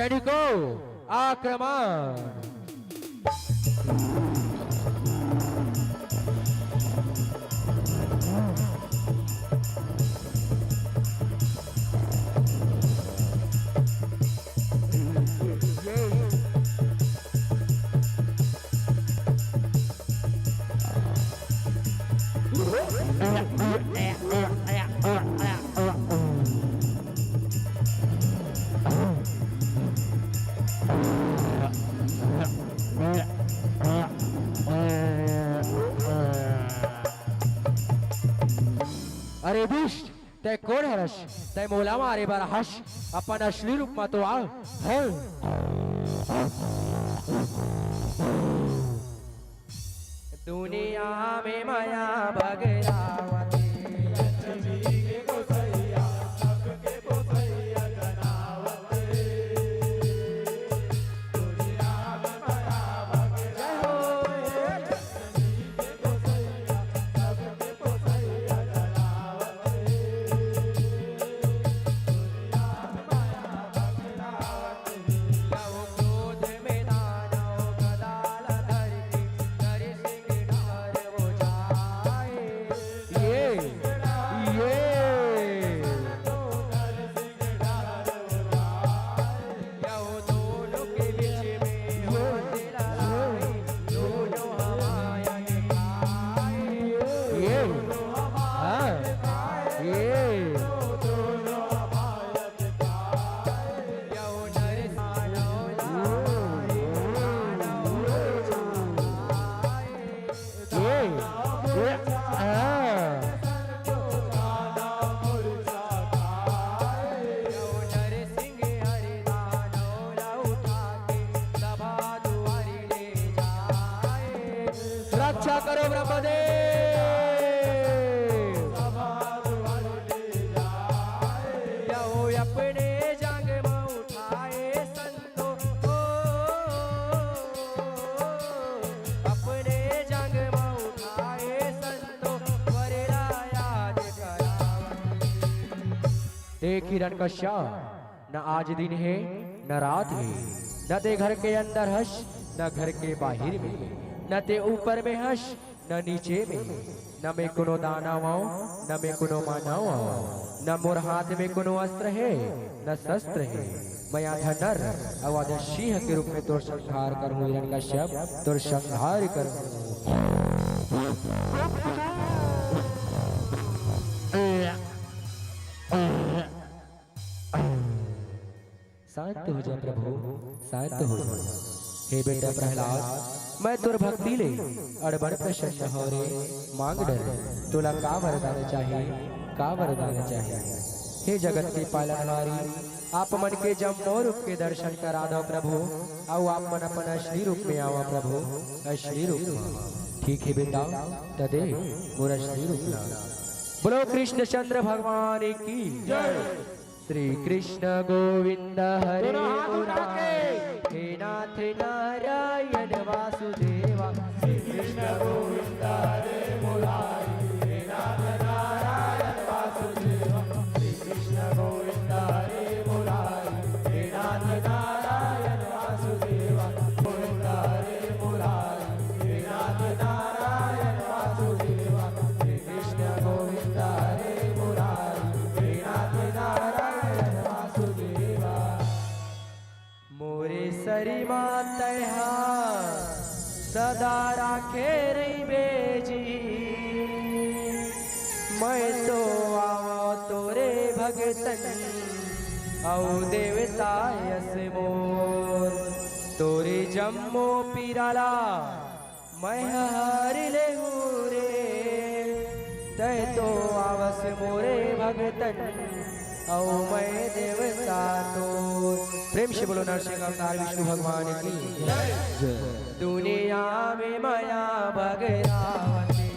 सैनिकों आक्रमण। अरे दुष्ट ते कोण हरश ते मोला मारे बार हश अपन असली रूप में तो आ दुनिया में माया भगरावती रक्षा करो ब्रह्मदेव। अपने जंग में उठाए संतो अपने जंग में उठाए संतो वरेला याद करावती। एक हिरण कश्यप न आज दिन है न रात है, न ते घर के अंदर हंस न घर के बाहर में, न ते ऊपर में हंस न नीचे में, न में कोनो दानव न में कोनो मानव, न मोर हाथ में कोनो अस्त्र है न शस्त्र है। मैं आधा नर अवाद सिंह के रूप में तोर संहार करूं हिरण्यकश्यप, तोर संहार करूं। शांत हो जा प्रभु, शांत हो जा। हे बेटा प्रहलाद, मैं तुर भक्ति ले अड़बड़ प्रसन्न हो रे। मांग डर तुला का वरदान चाहिए, का वरदान चाहिए। हे जगत के पालनहारी, आप मन के जम्मो रूप के दर्शन करा दो प्रभु, आओ आप मन अपन असली रूप में आओ प्रभु, असली रूप में। ठीक है बेटा, तदे मोर असली रूप ला। बोलो कृष्ण चंद्र भगवान की जय। श्री कृष्ण गोविंद हरे मुरारे, हे नाथ नारायण वासुदेवा। श्री कृष्ण गोविंद हरे मुरारे, हे नाथ नारायण वासुदेवा। श्री कृष्ण गोविंद हरे मुरारे, हे नाथ नारायण वासुदेवा। गोविंद हरे मुरारे, हे नाथ नारायण वासुदेवा। श्री कृष्ण गोविंद हरे मुरारे, हे नाथ नारायण वासुदेवा। मोरे सरी मातहा सदा राखे रही बेजी, मैं तो आओ तोरे भगतन औ देवता यस मोर। तोरे जम्मो पीराला मैं हार ले रे, तय तो आवस मोरे भगतन औ मैं देवता तो। प्रेम से बोलो नरसिंह अवतार विष्णु भगवान की जय। दुनिया में माया भगरावती,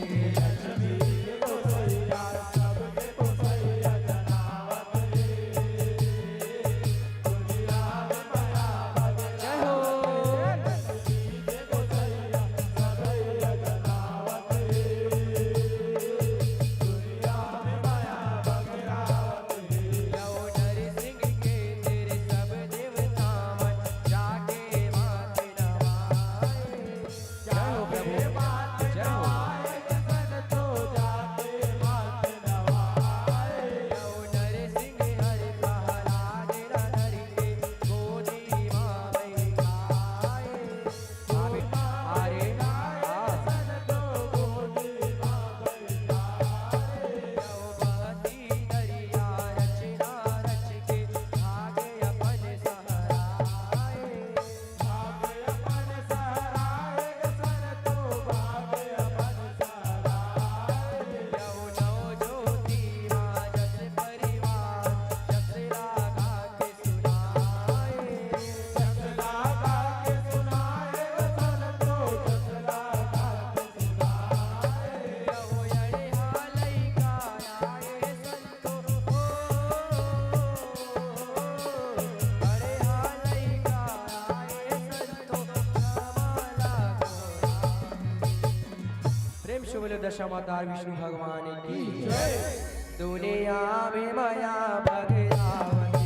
बोलो दशा माता विष्णु भगवान की दुनिया में माया भगरावती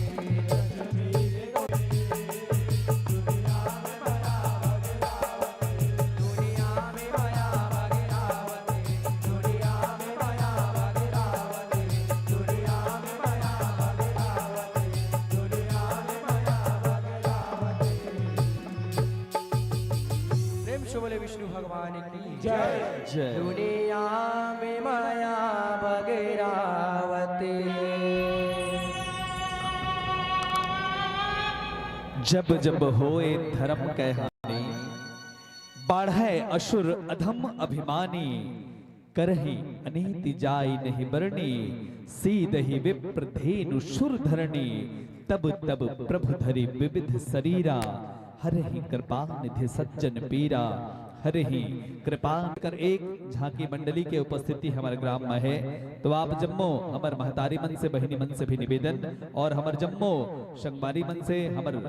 बोले विष्णु भगवान की जय जय। दुनिया में माया भगरावती जब जब होए धर्म कहहानी बाढ़े असुर अधम अभिमानी करही अनीति जाई नहीं बरनी सीदहि विप्र धेनु सुर धरणी तब तब प्रभु धरि विविध शरीरा हरहि कृपा निधि सज्जन पीरा हरहि कृपा कर एक झांकी मंडली के उपस्थिति हमारे ग्राम में है तो आप जम्मो हमार महतारी मन से बहिनी मन से भी निवेदन और हमार जम्मो संगवारी मन से हमार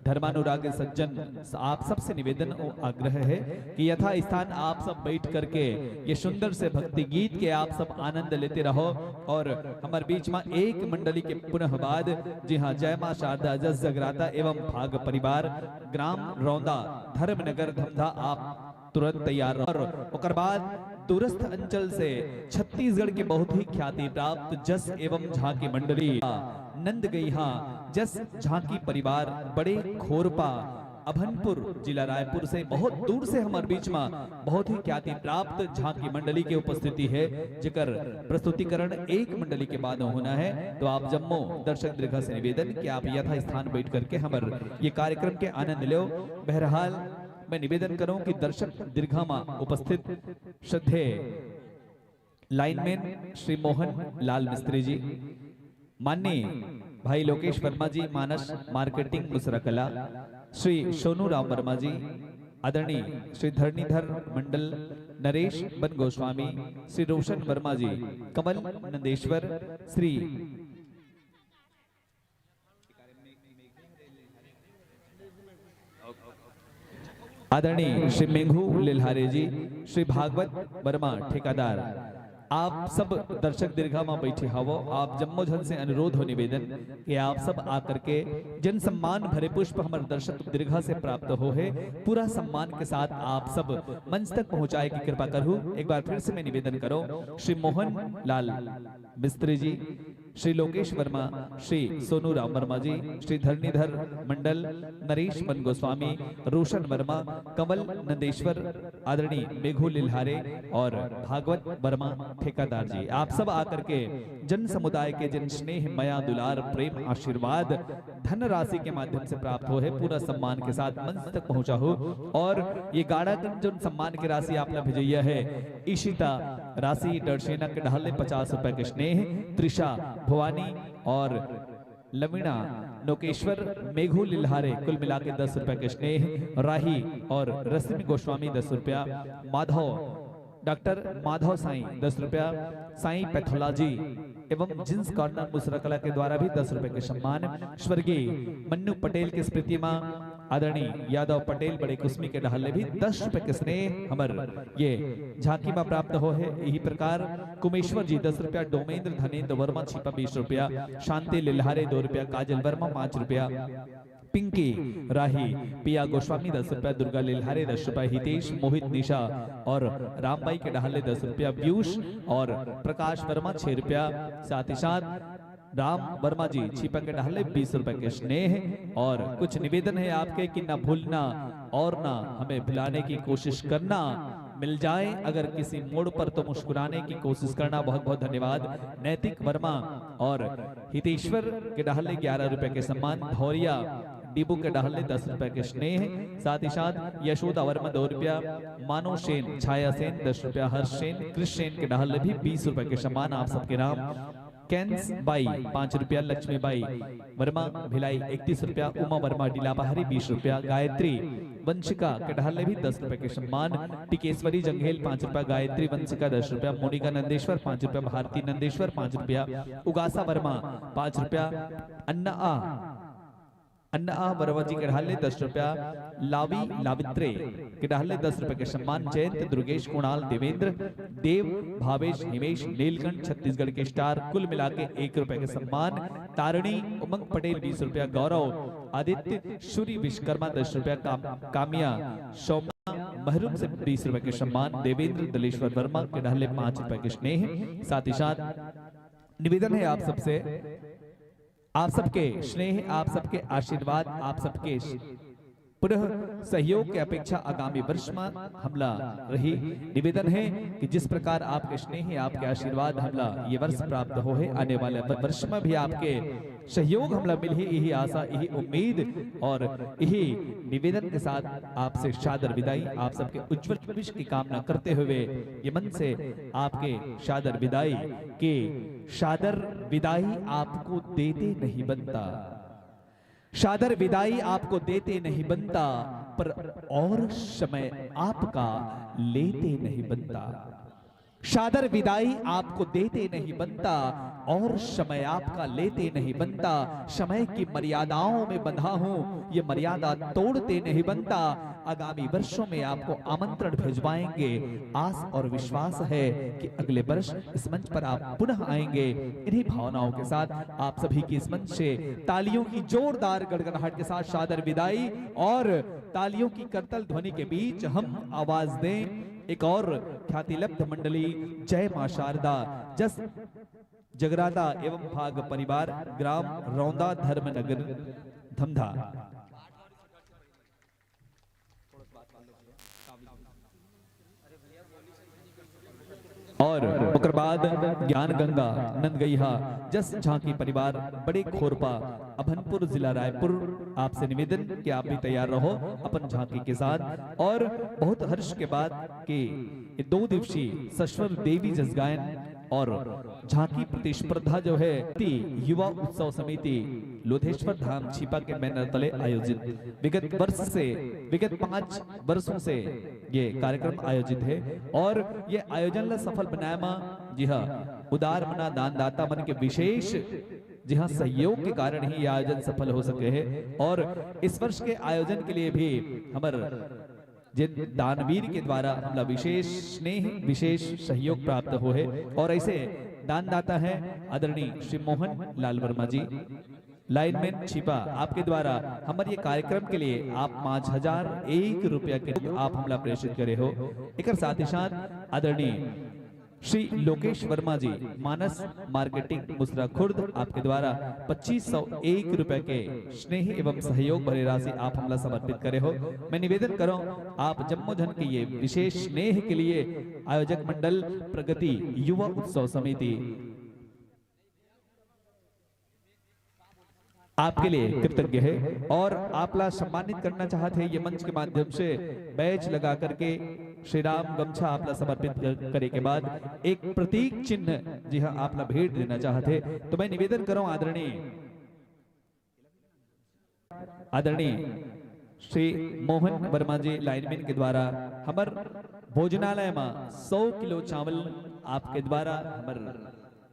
धर्मानुराग सज्जन आप सबसे निवेदन और आग्रह है कि यथा स्थान आप सब बैठ करके ये सुंदर से भक्ति गीत के आप सब आनंद लेते रहो और हमारे बीच में एक मंडली के पुनः बाद जी हाँ जय मां शारदा जस जगराता एवं भाग परिवार ग्राम रौंदा धर्मनगर धमधा आप तुरंत तैयार रहो और बाद दूरस्थ अंचल से छत्तीसगढ़ के बहुत ही ख्याति प्राप्त जस एवं झांकी मंडली नंद गई जस झांकी परिवार बड़े खोरपा अभनपुर जिला रायपुर से बहुत दूर से हमारे बीच में बहुत ही ख्याति प्राप्त झांकी मंडली की उपस्थिति है जिकर प्रस्तुतिकरण एक मंडली के बाद होना है तो आप जम्मो दर्शक दीर्घा से निवेदन कि आप यथा स्थान बैठ करके हमारे ये कार्यक्रम के आनंद लो। बहरहाल मैं निवेदन करूं कि दर्शक दीर्घा में उपस्थित श्रद्धेय लाइनमैन श्री मोहन लाल मिस्त्री जी, माननीय भाई लोकेश वर्मा जी मानस मार्केटिंग मुसरकला, श्री सोनू राम वर्मा जी, आदरणीय श्री धरणीधर मंडल नरेश बन गोस्वामी, श्री रोशन वर्मा जी, कमल नंदेश्वर, श्री आदरणीय श्री मेघू लिल्हारे जी, श्री भागवत वर्मा ठेकेदार, आप सब दर्शक दीर्घा में बैठे हवो। आप जम्मो जन से अनुरोध हो निवेदन कि आप सब आकर के जन सम्मान भरे पुष्प हमारे दर्शक दीर्घा से प्राप्त हो है पूरा सम्मान के साथ आप सब मंच तक पहुंचाए की कृपा करूं। एक बार फिर से मैं निवेदन करो श्री मोहन लाल मिस्त्री जी, श्री लोकेश वर्मा, श्री सोनू राम वर्मा जी, श्री धरणीधर मंडल नरेश बन गोस्वामी, रोशन वर्मा, कमल नंदेश्वर, आदरणीय मेघू लिल्हारे और भागवत वर्मा ठेकेदार जी, आप सब आकर के जन समुदाय के जन स्नेह मया दुलार प्रेम आशीर्वाद धन राशि के माध्यम से प्राप्त हो है पूरा सम्मान के साथ मंच तक पहुंचा हो। और ये गाड़ा जो सम्मान की राशि आपने भेजैया है ईशिता राशि डरसेना के ढाले 50 रुपए के स्नेह, त्रिषा भवानी और लवीणा नोकेश्वर मेघू लिल्हारे कुल मिला के 10 रुपए के स्नेह, राही और रश्मि गोस्वामी 10 रुपया, माधव डॉक्टर माधव साईं 10 रुपया, साईं पैथोलॉजी एवं जिन्स कॉर्नर मुसरकला के द्वारा भी 10 रुपए के सम्मान, स्वर्गीय मन्नू पटेल की स्मृति में आदरणीय यादव पटेल बड़े कुसमी के ढाले भी 10 रुपए के स्नेह हमर ये झांकी में प्राप्त हो है। यही प्रकार कुमेश्वर जी 10 रुपया, डोमेंद्र धनेन्द्र वर्मा छिपा 20 रुपया, शांति लिल्हारे 2 रुपया, काजल वर्मा 5 रुपया, पिंकी राही पिया गोस्वामी 10 रुपया, दुर्गा लिल्हारे 10 रुपया, हितेश मोहित निशा और रामबाई के ढाले 10 रुपया, पीयूष और प्रकाश वर्मा 6 रुपया, साथ ही साथ राम वर्मा जी छिपा के ढाले 20 रुपए के स्नेह। और कुछ निवेदन है आपके कि ना भूलना और ना हमें भुलाने की कोशिश करना, मिल जाए अगर किसी मोड़ पर तो मुस्कुराने की कोशिश करना। बहुत बहुत धन्यवाद। नैतिक वर्मा और हितेश्वर के ढाले 11 रुपए के सम्मान, धौरिया डीबू के ढाले 10 रुपए के स्नेह, साथ ही साथ यशोदा वर्मा 2 रुपया, मानो सेन, छाया सेन 10 रुपया, हर्ष सेन, कृष सेन के ढाले भी 20 रुपए के सम्मान आप सबके नाम। कैंस बाई 5 रुपया, लक्ष्मी बाई वर्मा भिलाई 31 रुपया, उमा वर्मा डीलाबाहरी 20 रुपया, गायत्री वंशिका के ढाले भी 10 रुपए के सम्मान, टिकेश्वरी जंघेल 5 रुपया, गायत्री वंशिका 10 रुपया, मोनिका नंदेश्वर 5 रुपया, भारती नंदेश्वर 5 रुपया, उगासा वर्मा 5 रुपया, अन्ना वर्मा जी के ढाले 10 रुपया, लावी लावित्रे के ढाले 10 रुपए के सम्मान, जयंत दुर्गेश कुणाल देवेंद्र देव भावेश हिमेश नीलकंठ छत्तीसगढ़ के स्टार कुल मिला के 1 रुपए के सम्मान, तारिणी उमंग पटेल 20 रुपया, गौरव आदित्य सूरी विश्वकर्मा 10 रुपया, कामिया सौम्या महरूम से 20 रुपए के सम्मान, देवेंद्र दलेश्वर वर्मा के ढाले 5 रुपए के स्नेह। साथ ही साथ निवेदन है आप सबसे, आप सबके स्नेह, आप सबके आशीर्वाद, आप सबके पुनः सहयोग की अपेक्षा आगामी वर्ष में हमला रही। निवेदन है कि जिस प्रकार आपके स्नेह, आपके आशीर्वाद हमला ये वर्ष प्राप्त हो है, आने वाले वर्ष में भी आपके सहयोग हमला मिल ही, यही आशा, यही उम्मीद और यही निवेदन के साथ आपसे शादर विदाई, आप सबके उज्जवल भविष्य की कामना करते हुए ये मन से आपके शादर विदाई के शादर विदाई आपको देते नहीं बनता, शादर विदाई आपको देते नहीं बनता, पर और समय आपका लेते नहीं बनता। शादर विदाई आपको देते नहीं बनता और समय आपका लेते नहीं बनता। समय की मर्यादाओं में बंधा हूं, ये मर्यादा तोड़ते नहीं बनता। आगामी वर्षों में आपको आमंत्रण भिजवाएंगे। आस और विश्वास है कि अगले वर्ष इस मंच पर आप पुनः आएंगे। इन्हीं भावनाओं के साथ आप सभी की इस मंच से तालियों की जोरदार गड़गड़ाहट के साथ शादर विदाई और तालियों की करतल ध्वनि के बीच हम आवाज दें एक और ख्यातिलब्ध मंडली जय मां शारदा जस जगराता एवं भाग परिवार ग्राम रौंदा धर्मनगर धमधा। और ओकर बाद ज्ञान गंगा नंदगईहा जस झांकी परिवार बड़े खोरपा अभनपुर जिला रायपुर। आपसे निवेदन कि आप भी तैयार रहो अपन झांकी के साथ। और बहुत हर्ष के बाद कि 2 दिवसीय सश्वर देवी जस गायन और झांकी प्रतिस्पर्धा जो है युवा उत्सव समिति लोधेश्वर धाम छिपा के बैनर तले आयोजित विगत 5 वर्षों से ये कार्यक्रम आयोजित है। और ये आयोजन ला सफल बनाया मा जी हाँ उदार मना दानदाता मन के विशेष जी हाँ सहयोग के कारण ही ये आयोजन सफल हो सके है। और इस वर्ष के आयोजन के लिए भी हमारे जिन दानवीर के द्वारा हमला विशेष स्नेह विशेष सहयोग प्राप्त हो है। और ऐसे दानदाता है आदरणीय श्री मोहन लाल वर्मा जी लाइनमैन छिपा। आपके द्वारा हमारे ये कार्यक्रम के लिए आप 5001 रुपया के आप हमला प्रेषित करे हो। एक साथ ही साथ आदरणीय श्री लोकेश वर्मा जी मानस मार्केटिंग मुसरा खुर्द आपके द्वारा 2501 रुपए के स्नेह एवं सहयोग भरी राशि आप हमला समर्पित करे हो। मैं निवेदन करूं आप जम्मू धन के ये विशेष स्नेह के लिए आयोजक मंडल प्रगति युवा उत्सव समिति आपके लिए कृतज्ञ है। और आपला सम्मानित करना चाहते हैं ये मंच के माध्यम से बैच लगा करके श्री राम गमछा आपला समर्पित करे के बाद एक प्रतीक चिन्ह जी हाँ आपला भेंट देना चाहते। तो मैं निवेदन करूं आदरणीय श्री मोहन वर्मा जी लाइनमैन के द्वारा हमर भोजनालय में 100 किलो चावल आपके द्वारा हमर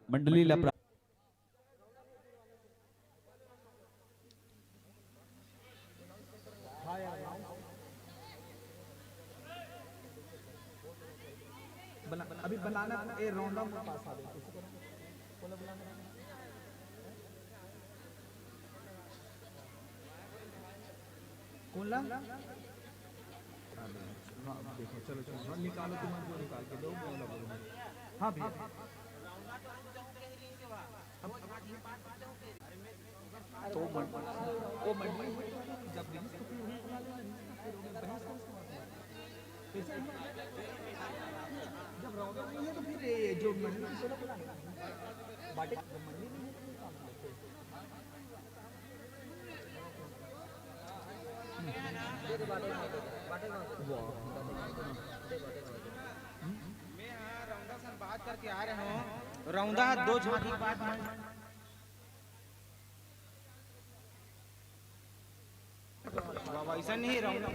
मंडली ला अभी बनाना ए रौंदा में पास आ गए कौन ला देखो चलो चलो निकालो तुम जो निकाल के दो हाँ भैया तो वो मंडली जब जब रौदा नहीं है तो फिर जो मंडली से बाटे मंडली नहीं मैं रौंदा से बात करके आ रहे हूँ। रौंदा 2 झांकी बाद वैसा नहीं रौंदा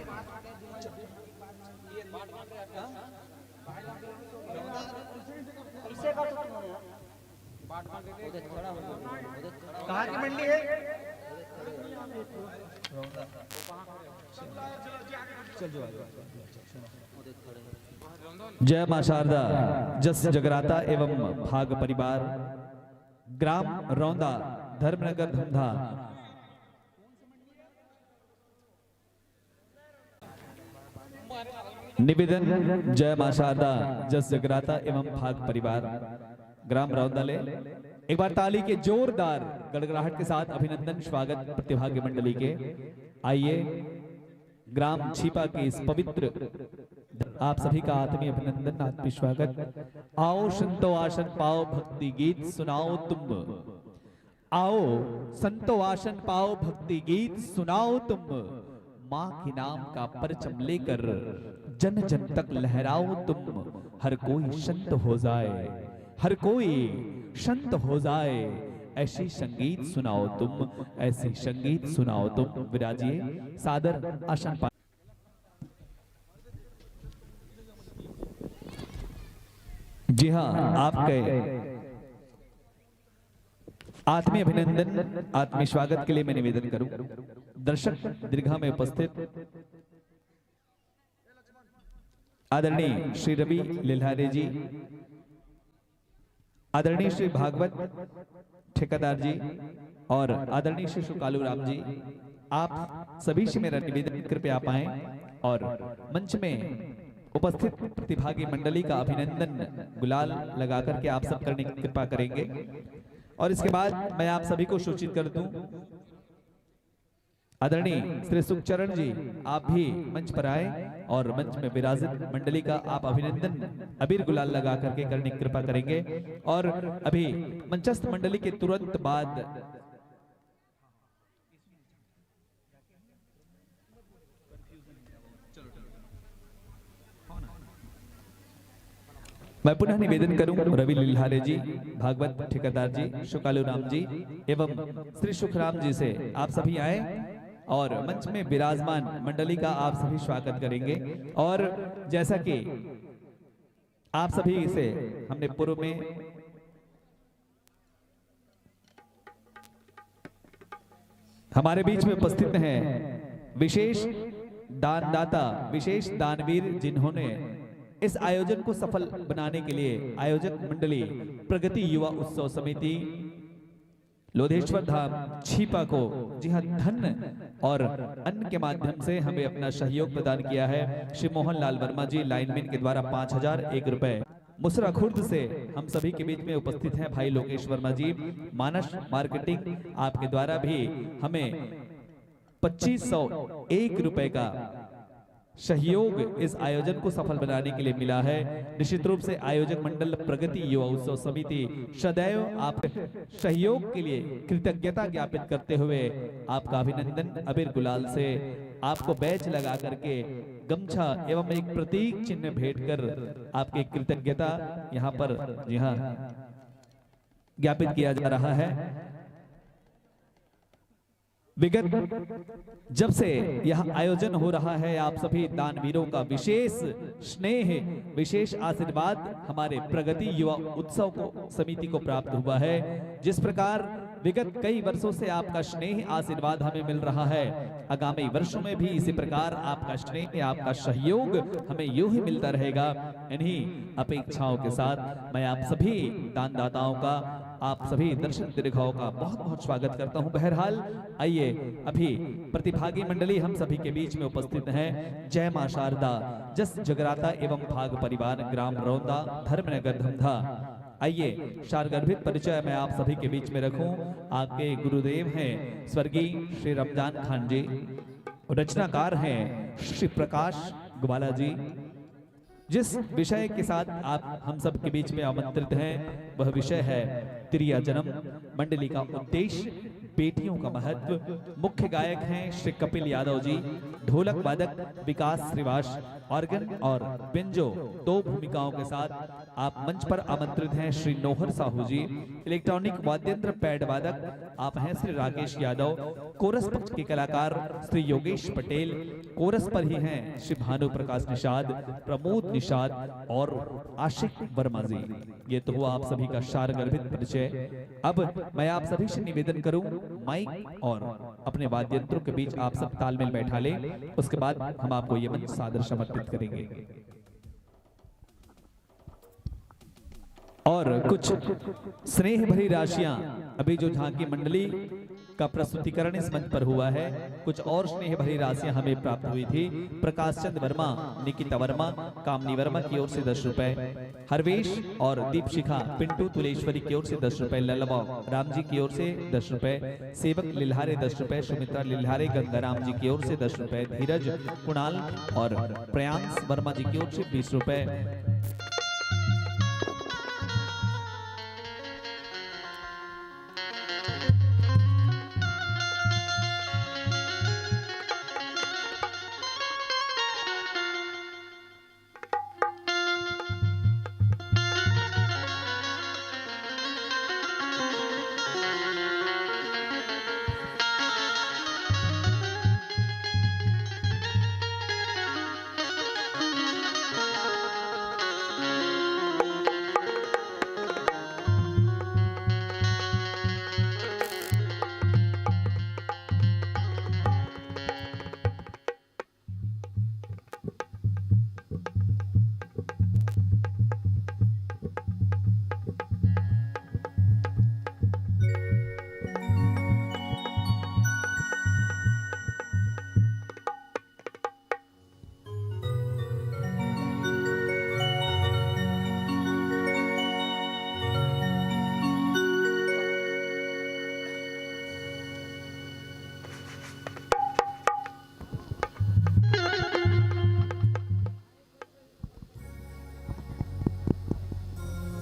कहाँ की मंडी है? जय मां शारदा जस जगराता एवं भाग परिवार ग्राम रौंदा धर्मनगर धमधा निवेदन जय मां शारदा जस जगराता एवं भाग परिवार ग्राम रौंदले। एक बार ताली के जोरदार गड़गड़ाहट के साथ अभिनंदन स्वागत प्रतिभागी मंडली के। आइए ग्राम छिपा के इस पवित्र आप सभी का आत्मीय अभिनंदन आत्मीय स्वागत। आओ संतो आसन पाओ भक्ति गीत सुनाओ तुम, आओ संतो आसन पाओ भक्ति गीत सुनाओ तुम, माँ के नाम का परचम लेकर जन जन तक लहराओ तुम। हर कोई संत हो जाए, हर कोई संत हो जाए, ऐसी संगीत सुनाओ तुम, ऐसी संगीत सुनाओ तुम। विराजिए सादर आसन पा। जी हाँ, आपके आत्मीय अभिनंदन आत्मीय स्वागत के लिए मैं निवेदन करूं। दर्शक दीर्घा में उपस्थित आदरणीय श्री रवि लिल्हारे जी, आदरणीय श्री भागवत ठेकेदार जी और आदरणीय श्री कालू राम जी, आप सभी से मेरा निवेदन कृपया आप आए और मंच में उपस्थित प्रतिभागी मंडली का अभिनंदन गुलाल लगाकर के आप सब करने की कृपा करेंगे। और इसके बाद मैं आप सभी को सूचित कर दूं, आदरणीय श्री सुखचरण जी आप भी मंच पर आए और मंच में विराजित मंडली का आप अभिनंदन अबीर गुलाल लगा करके करने की कृपा करेंगे। और अभी मंचस्थ मंडली के तुरंत बाद मैं पुनः निवेदन करूं रवि लिल्हारे जी, भागवत ठेकेदार जी, शुकालू राम जी एवं श्री सुखराम जी से आप सभी आए और मंच में विराजमान मंडली का आप सभी स्वागत करेंगे। और जैसा कि आप सभी से हमने पूर्व में हमारे बीच में उपस्थित हैं विशेष दानदाता, विशेष दानवीर, जिन्होंने इस आयोजन को सफल बनाने के लिए आयोजक मंडली प्रगति युवा उत्सव समिति लोधेश्वर धाम छिपा को जी हाँ धन और अन्न के माध्यम से हमें अपना सहयोग प्रदान किया है। श्री मोहन लाल वर्मा जी लाइनमैन के द्वारा 5001 रुपए। मुसरा खुर्द से हम सभी के बीच में उपस्थित हैं भाई लोकेश वर्मा जी, मानस मार्केटिंग आपके द्वारा भी हमें 2501 रुपए का सहयोग इस आयोजन को सफल बनाने के लिए मिला है। निश्चित रूप से आयोजक मंडल प्रगति युवा उत्सव समिति सदैव आप सहयोग के लिए कृतज्ञता ज्ञापित करते हुए आपका अभिनंदन अबीर गुलाल से आपको बैच लगा करके गमछा एवं एक प्रतीक चिन्ह भेंट कर आपकी कृतज्ञता यहाँ पर जी हाँ ज्ञापित किया जा रहा है। विगत जब से यह आयोजन हो रहा है, आप सभी दानवीरों का विशेष स्नेह, विशेष आशीर्वाद हमारे प्रगति युवा उत्सव को समिति को प्राप्त हुआ है। जिस प्रकार विगत कई वर्षों से आपका स्नेह आशीर्वाद हमें मिल रहा है, आगामी वर्षों में भी इसी प्रकार आपका स्नेह, आपका सहयोग हमें यूं ही मिलता रहेगा। इन्हीं अपेक्षाओं के साथ मैं आप सभी दानदाताओं का, आप सभी दर्शक दीर्घाओं का बहुत बहुत स्वागत करता हूं। बहरहाल आइए, अभी प्रतिभागी मंडली हम सभी के बीच में उपस्थित हैं। जय मां शारदा जस जगराता एवं भाग परिवार ग्राम रौंदा धर्मनगर धमधा। आइए शारगर्भित परिचय मैं आप सभी के बीच में रखूं। आपके गुरुदेव हैं स्वर्गीय श्री रमजान खान जी, रचनाकार हैं श्री प्रकाश ग्वाला जी। जिस विषय के साथ आप हम सब के बीच में आमंत्रित हैं वह विषय है त्रिया जन्म। मंडली का उद्देश्य बेटियों का महत्व। मुख्य गायक हैं श्री कपिल यादव जी, ढोलक वादक विकास श्रीवास, ऑर्गन और बेंजो दो भूमिकाओं के साथ आप मंच पर आमंत्रित हैं श्री नोहर साहू जी। इलेक्ट्रॉनिक वाद्यंत्र पैड वादक आप हैं श्री राकेश यादव। कोरस पक्ष के कलाकार श्री योगेश पटेल। कोरस पर ही हैं श्री भानु प्रकाश निषाद, प्रमोद निषाद और आशिक वर्मा जी। ये तो हुआ आप सभी का शारगर्भित परिचय। अब मैं आप सभी से निवेदन करूं माइक और अपने वाद्य यंत्रों के बीच आप सब तालमेल बैठा लें। उसके बाद हम आपको ये मंच सादर समर्पित करेंगे और कुछ स्नेह भरी राशियां अभी जो झांकी मंडली का प्रस्तुतिकरण इस मंच पर हुआ है, कुछ और स्नेह भरी राशियां हमें प्राप्त हुई थी। प्रकाश चंद वर्मा, निकिता वर्मा, कामनी वर्मा की ओर से 10 रुपए, हरवेश और दीपशिखा पिंटू तुलेश्वरी की ओर से 10 रुपए, ललवा राम जी की ओर से 10 रुपए, सेवक लिल्हारे 10 रुपए, सुमित्रा लिल्हारे गंगाराम जी की ओर से 10 रुपए, धीरज कुणाल और प्रयांश वर्मा जी की ओर से 20 रुपए।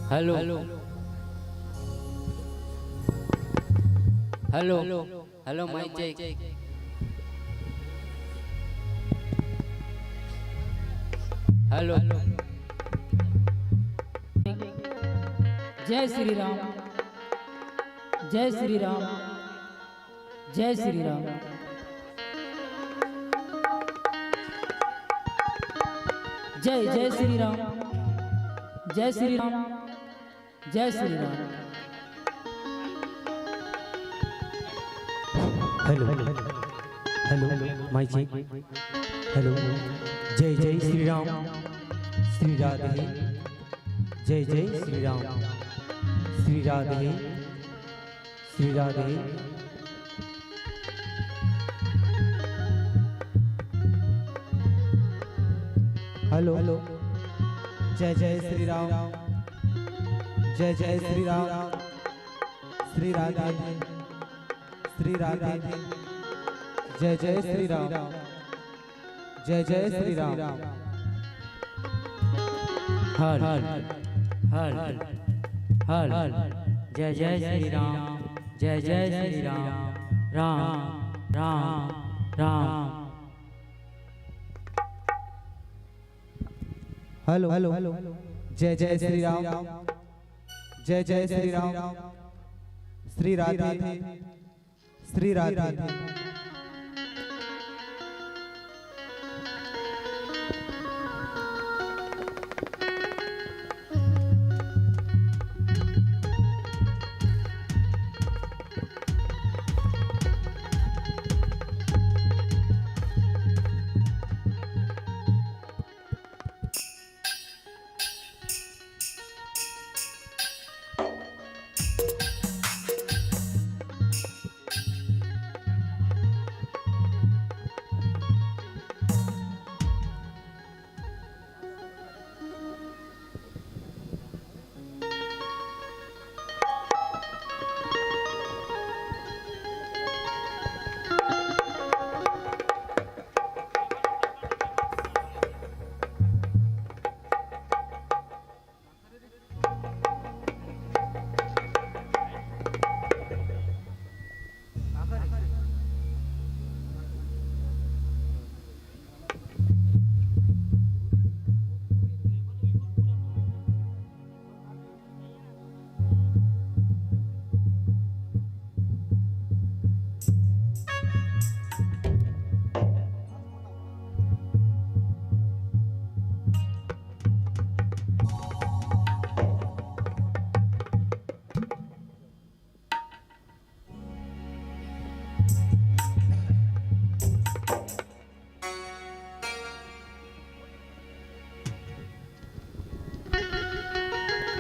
Hello hello hello mike check. Hello जय श्री राम, जय श्री राम, जय श्री राम। जय जय श्री राम, जय श्री राम, जय Shri Ram. Hello hello mike check. Hello जय जय श्री राम, श्री राधे, जय जय श्री राम, श्री राधे, श्री राधे। हेलो हेलो जय जय श्री राम, जय जय श्री राम, श्री राधे, श्री राधे, जय जय श्री राम, जय जय श्री राम। हर हर हर हर जय जय श्री राम, जय जय श्री राम, राम राम राम। हेलो हेलो जय जय श्री राम, जय जय श्री राम, श्री राधे, श्री राधे।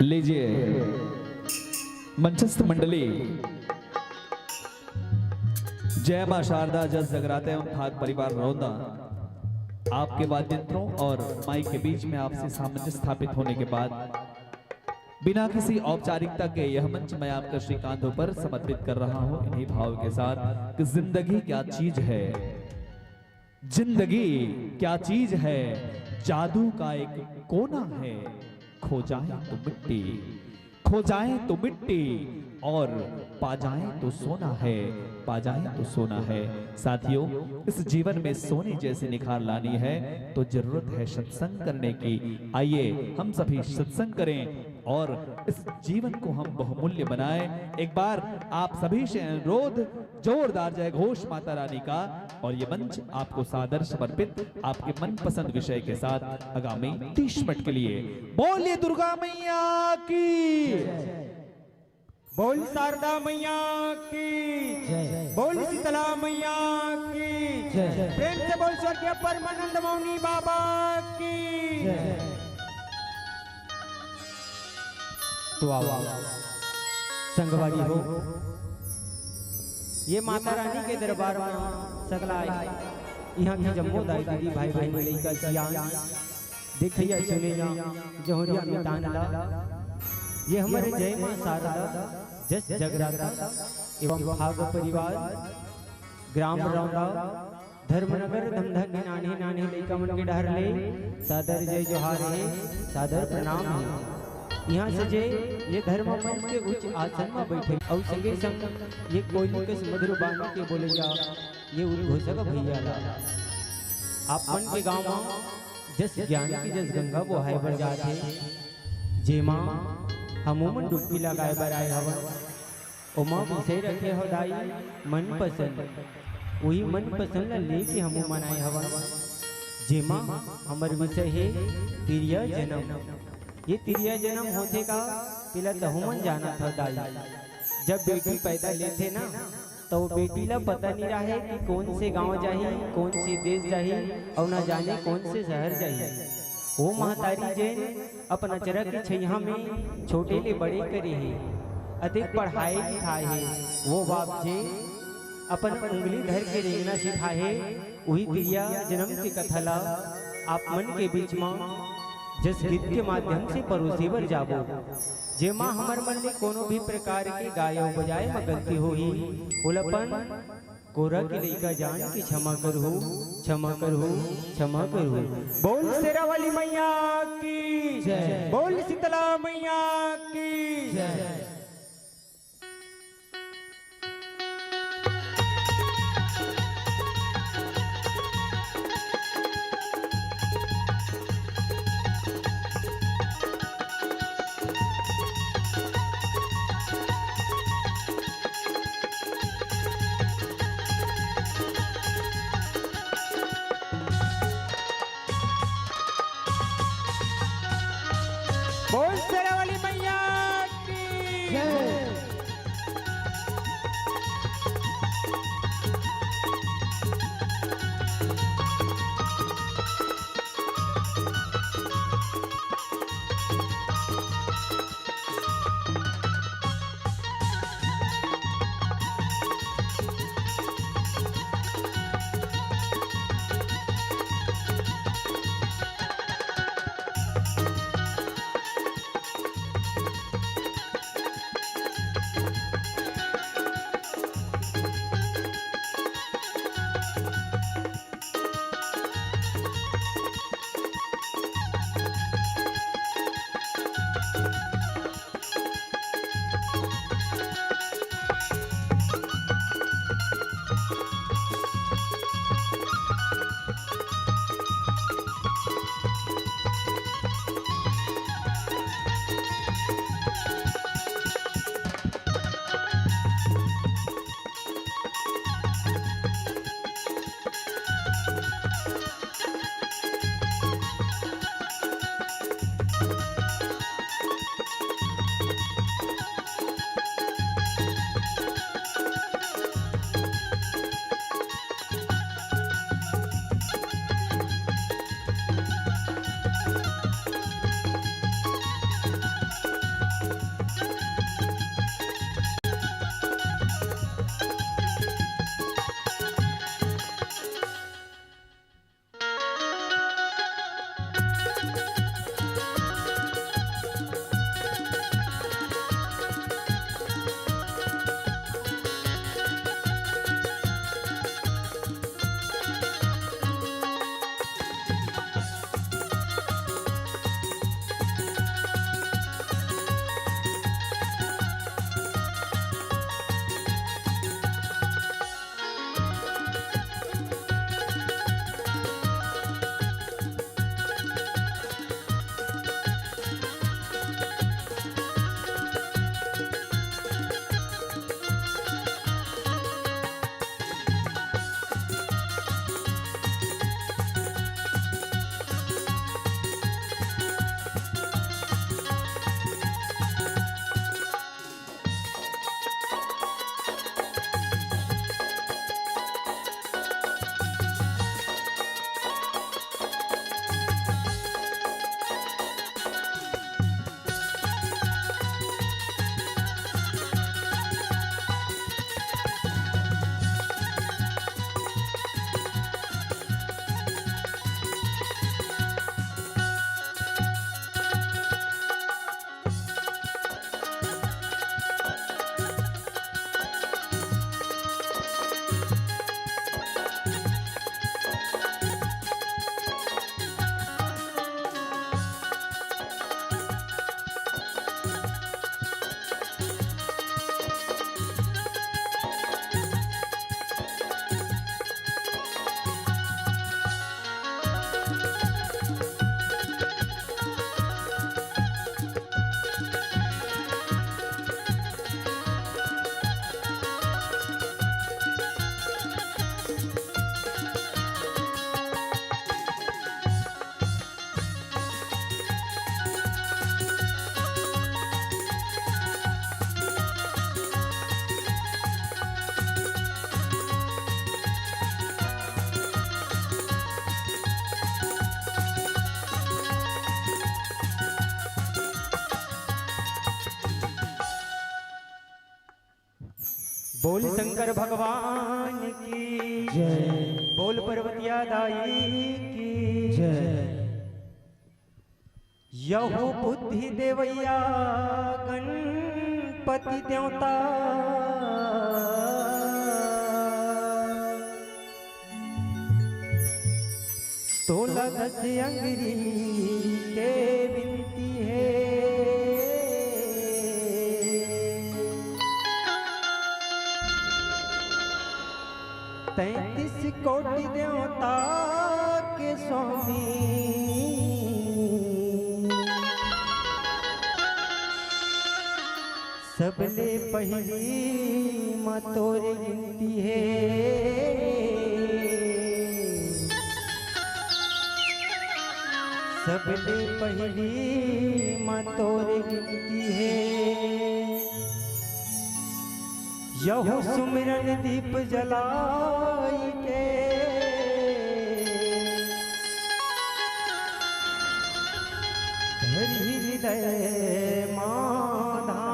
लीजिए मंचस्थ मंडली, जय मां शारदा, जस जगराते एवं ठाक परिवार रौंदा आपके वाद्य यंत्रों और माइक के बीच में आपसे सामंजस्य स्थापित होने के बाद बिना किसी औपचारिकता के यह मंच मैं आपका श्रीकांतों पर समर्पित कर रहा हूं इन्हीं भाव के साथ कि जिंदगी क्या चीज है, जिंदगी क्या चीज है, जादू का एक कोना है, खो जाए तो मिट्टी, खो जाए तो मिट्टी और पा जाए तो सोना है, पा जाए तो सोना है। साथियों, इस जीवन में सोने जैसी निखार लानी है तो जरूरत है सत्संग करने की। आइए हम सभी सत्संग करें और इस जीवन को हम बहुमूल्य बनाएं। एक बार आप सभी से अनुरोध, जोरदार जय घोष माता रानी का। और ये मंच आपको सादर समर्पित आपके मनपसंद विषय के साथ आगामी 30 मिनट के लिए। बोलिए दुर्गा मैया की, बोल शारदा मैया की, बोल शीतला मैया की, प्रेम से बोल स्वर्गीय परमानंद मौनी बाबा की। तो आओ संगवारी हो, ये माता रानी के दरबार में सगला यहाँ की जम्मो दाई दीदी भाई भाई मिलई का सियान देखिए सुनिया जहोरिया मितानला। ये हमारे जय मां शारदा जस जगराता एवं भाग परिवार ग्राम रौंदा धर्मनगर धमधा के नानी नानी लइका मन के डहर ले सादर जय जोहार है, सादर प्रणाम है। यहाँ से जे ये धर्म मंच के उच्च आसन में बैठे और संगे संग ये कोयली के मधुर बाणी के बोले जा ये उद्घोषक भैया ला। आप मन के गाँव में जस ज्ञान की जस गंगा वो है बर जाते जेमा हमूमन डुबकी लगाए बर आए हवन। ओमा विषय रखे हो दाई मन पसंद, वही मन पसंद लेके हमू मनाए हवन। जेमा हमर विषय है तिरिया जन्म। ये तिरिया जन्म होते का पिला तहुमन जाना था दाई। जब बेटी पैदा लेते ना तो बेटी ला पता नहीं रहा है कि कौन से गांव जाही, कौन से देश जाही और ना जाने कौन से शहर जाही। वो महतारी जैन अपना चरा की छैया में छोटे ले बड़े करे है, अधिक पढ़ाई लिखाए है। वो बाप जे अपन उंगली धर के रेंगना सिखाए है। वही तिरिया जन्म की कथा ला आप मन के बीच में जस गीत के माध्यम से परोसे बर जाबो। जेमा हमर मन में कोनो भी प्रकार के गायो बजाए में गलती होही ओलपन कोरा के लइका जान की क्षमा करहु, क्षमा करहु, क्षमा करहु। बोल शेरावाली मैया की जय, बोल शीतला मैया की जय। बोल शेरावाली मैया की बोल शंकर भगवान की जय। बोल पर्वतिया दाई की जय। यहो बुद्धि देवैया गणपति देवता तोला दस अंगरी के विनती है। 33 कोटि देवता के स्वामी सबले पहली माँ तोरे गिनती है। सबले पहली माँ तोरे गिनती है। यहो सुमिरन दीप जलाई के धरि हृदय माधा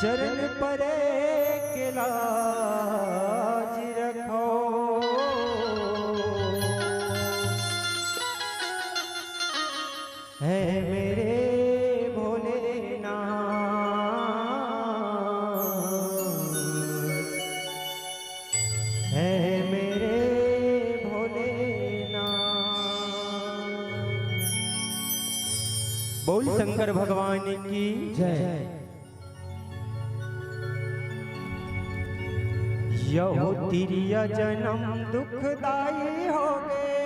चरण परे के लाज रखो। है मेरे बोल शंकर भगवान की जय। यहो तिरिया जन्म दुखदाई हो गए।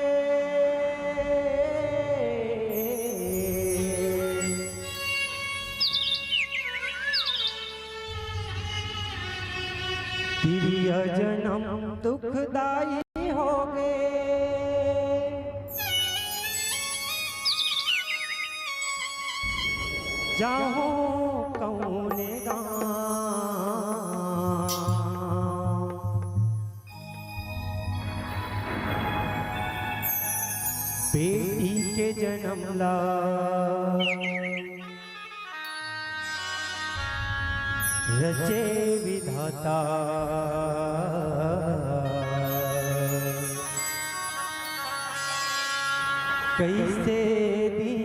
तिरिया जन्म दुखदाई हो गए। जाहो कौन बेटी के जन्म ला रचे विधाता। कैसे दिन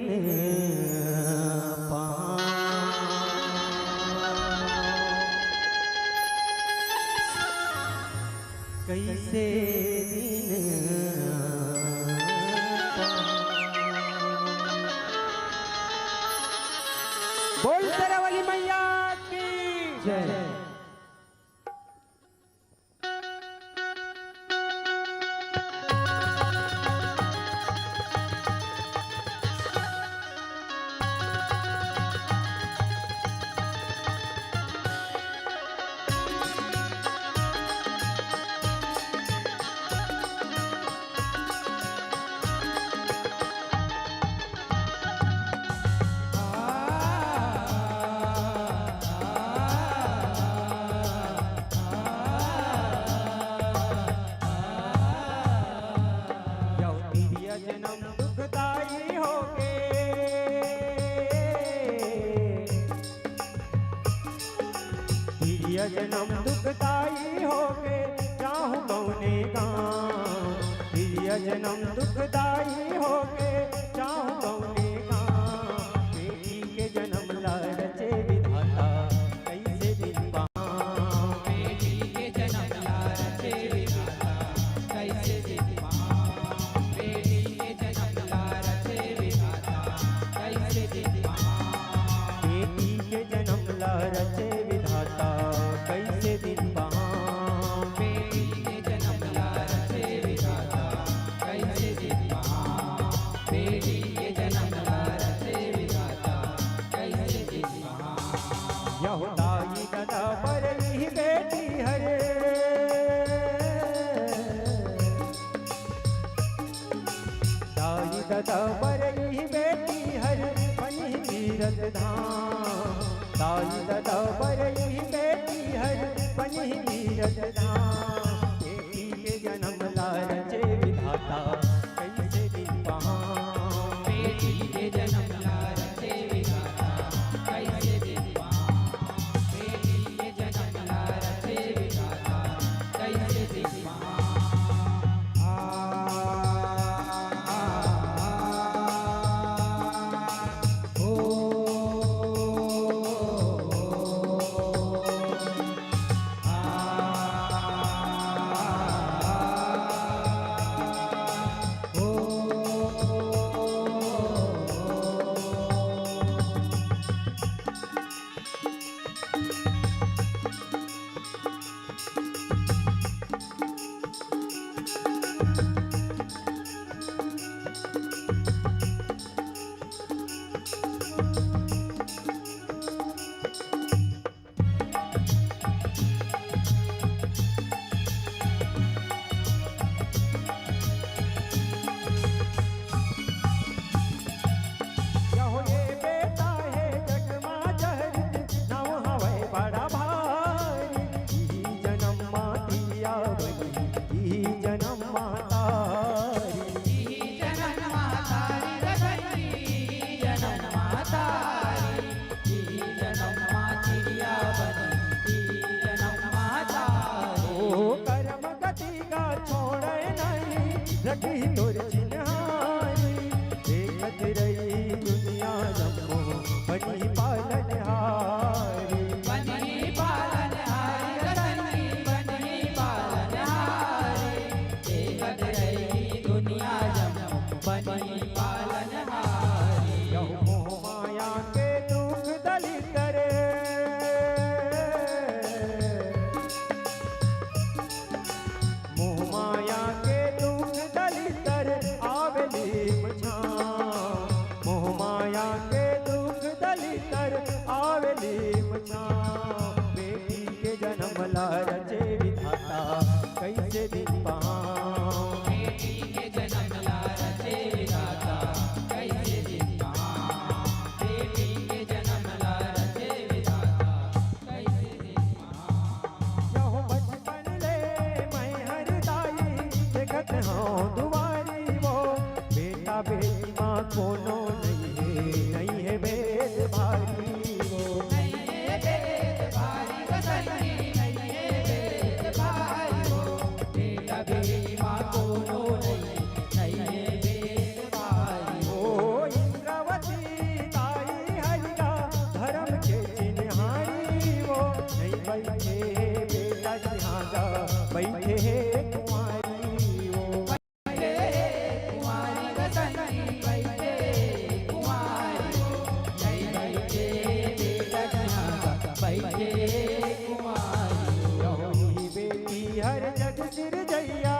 कैसे दिन बोल तेरा वाली मैया की जय। जन्म दुखदाई हो गए चाहूँ कौने गाँव। प्रिय जन्म दुखदाई हो गए चाहूँ कौने गाँव। बेटी के जन्म ला रचे विधाता कैसे दिन पाऊं। बेटी के जन्म ला रचे विधाता कैसे दिन पाऊं। बेटी के जन्म ला रचे विधाता कैसे दिन पाऊं। बेटी के जन्म ला रचे विधाता कैसे दिन पाऊं। बेटी के जन्म ला रचे विधाता कैसे दिन पाऊं। बेटी के जन्म ला रचे विधाता कैसे दिन पाऊं। यहो दाई दादा पर ही बेटी हरे। दाई दादा पर ही बेटी हरे बनी तीरथ धाम। दाई दादा पर ही बेटी हर बनी तीरथ धाम। बेटी के जन्म ला रचे विधाता कैसे दिन पाऊं। बेटी के जन्म ला रचे विधाता रखी तोर चिन्हारी देखत रही दुनिया जम्मो बनी पालनहारी बनी पालनहारी रतनी बनी पालनहारी देखत रही दुनिया जम्मो बनी पालनहारी यहु मोह माया के दुख दलित रे मोह माया के दुख दलित रे आवेली मछा मोह माया के दुख दलित रे आवेली मछा बेटी के जन्म ला रचे विधाता कैसे दिन पाऊं बेटी के जन्म ला रचे विधाता कैसे दिन पाऊं बेटी के जन्म ला रचे विधाता कैसे दिन पाऊं यहो बचपन ले मैं हरदाई देखत हूँ दुआरी वो बेटा बेटी माँ कोनो नहीं है भेद भारी वो नहीं है भेद भारी रतनी नहीं है भेद भारी हो बेटा बेटी माँ कोनो नहीं है भेद भारी हो ओ इंद्रावती ताई हरिका धर्म के चिन्हारी वो नहीं बैठे बेटा जिहागा बैठे है कुमारी वो कुमारी रतनी बैठे कुमारी हो नहीं बैठे बेटा जहाँ बैठे कुमारी हो यही बेटी हर जग सिर जैया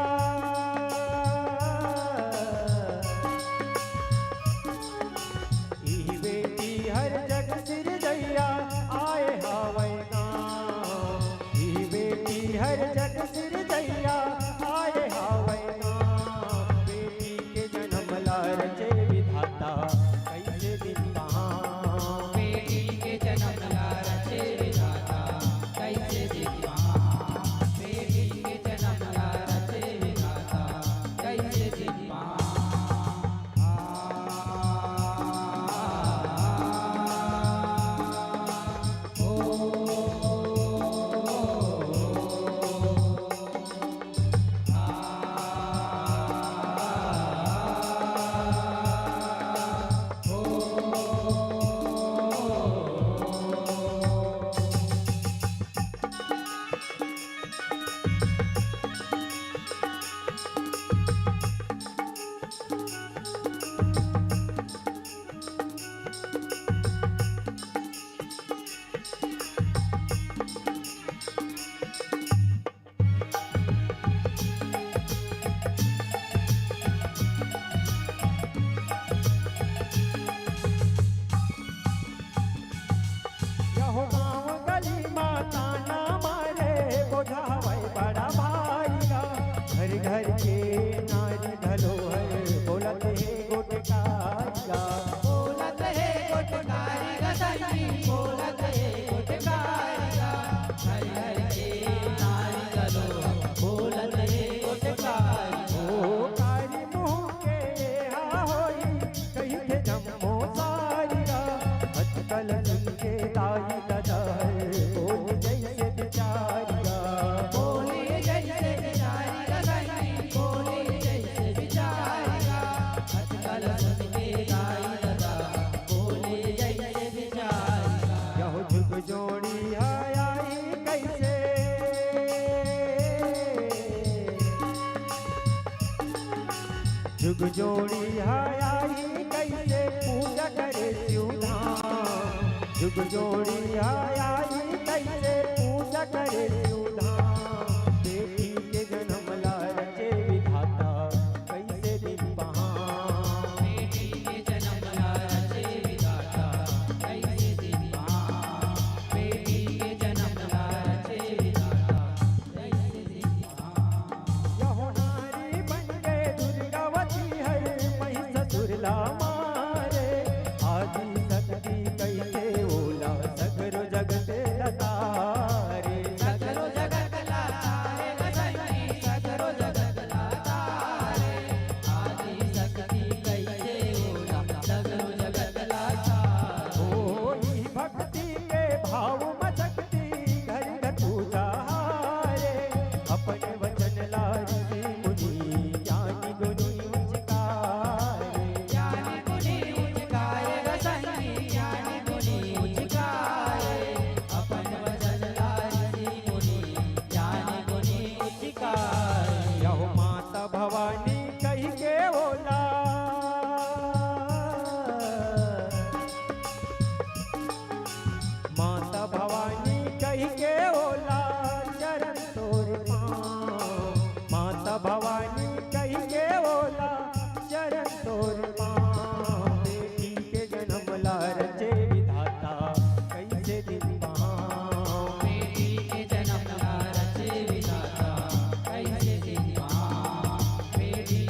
यही बेटी हर जग सिर जैया आए हावै गाँव यही बेटी हर जग सिर जैया आए हावै गाँव बेटी के जन्म ला रचे विधाता कैसे दिन पाऊं बेटी के जन्म ला रचे विधाता कैसे दिन पाऊं बेटी के जन्म ला रचे विधाता कैसे दिन पाऊं यहो गाँव गली माता ना मारे बोझावै बड़ा भाई का घर घर के नारी ढलो है बोलत है गोटकारिया बोलत है गोटकारी रतनी बोलत है गोटकारिया हर हर के नारी गलो बोलत है गोटकारी ओ कारी मुँह के हा होई कही के जम्मो सारिया अजकल सुन के ताई दादा बोल जैसे बिचारिया बोले जैसे बिचारी रतनी बोले जैसे बिचारिया आजकल सुन के गाई दादा बोले जैसे बिचारिया यहो झुक जोड़ी आई कैसे झुक जोड़ी आई कैसे पूजा करे शिवधाम झुक जोड़ी आई कैसे पूजा करे शिवधाम बेटी के जन्म ला रचे विधाता कैसे दिन पाऊं बेटी के जन्म ला रचे विधाता कैसे दिन पाऊं बेटी के जन्म ला रचे विधाता कैसे दिन पाऊं यहो नारी बन गए दुर्गावती है महिषासुर ला मारे आदि शक्ति कैसे ओला सगरो जगत लतारे सगरो जगत लातारे रतनी सगरो जगत लातारे आदि शक्ति कैसे होला सगरो जगत लातारे ओ ई भक्ति के भाव में शक्ति घर घर पूजा हारे अपने वचन ला ऋषि मुनि ज्ञानी गुणी हो माता भवानी कही के बोला माता भवानी कही के बोला चरण तोर पाँव माता भवानी कही के बोला चरण तोर पाँव बेटी के जन्म ला रचे विधाता कैसे दिन पाँव बेटी के जन्म ला रचे विधाता कैसे दिन पाँव बेटी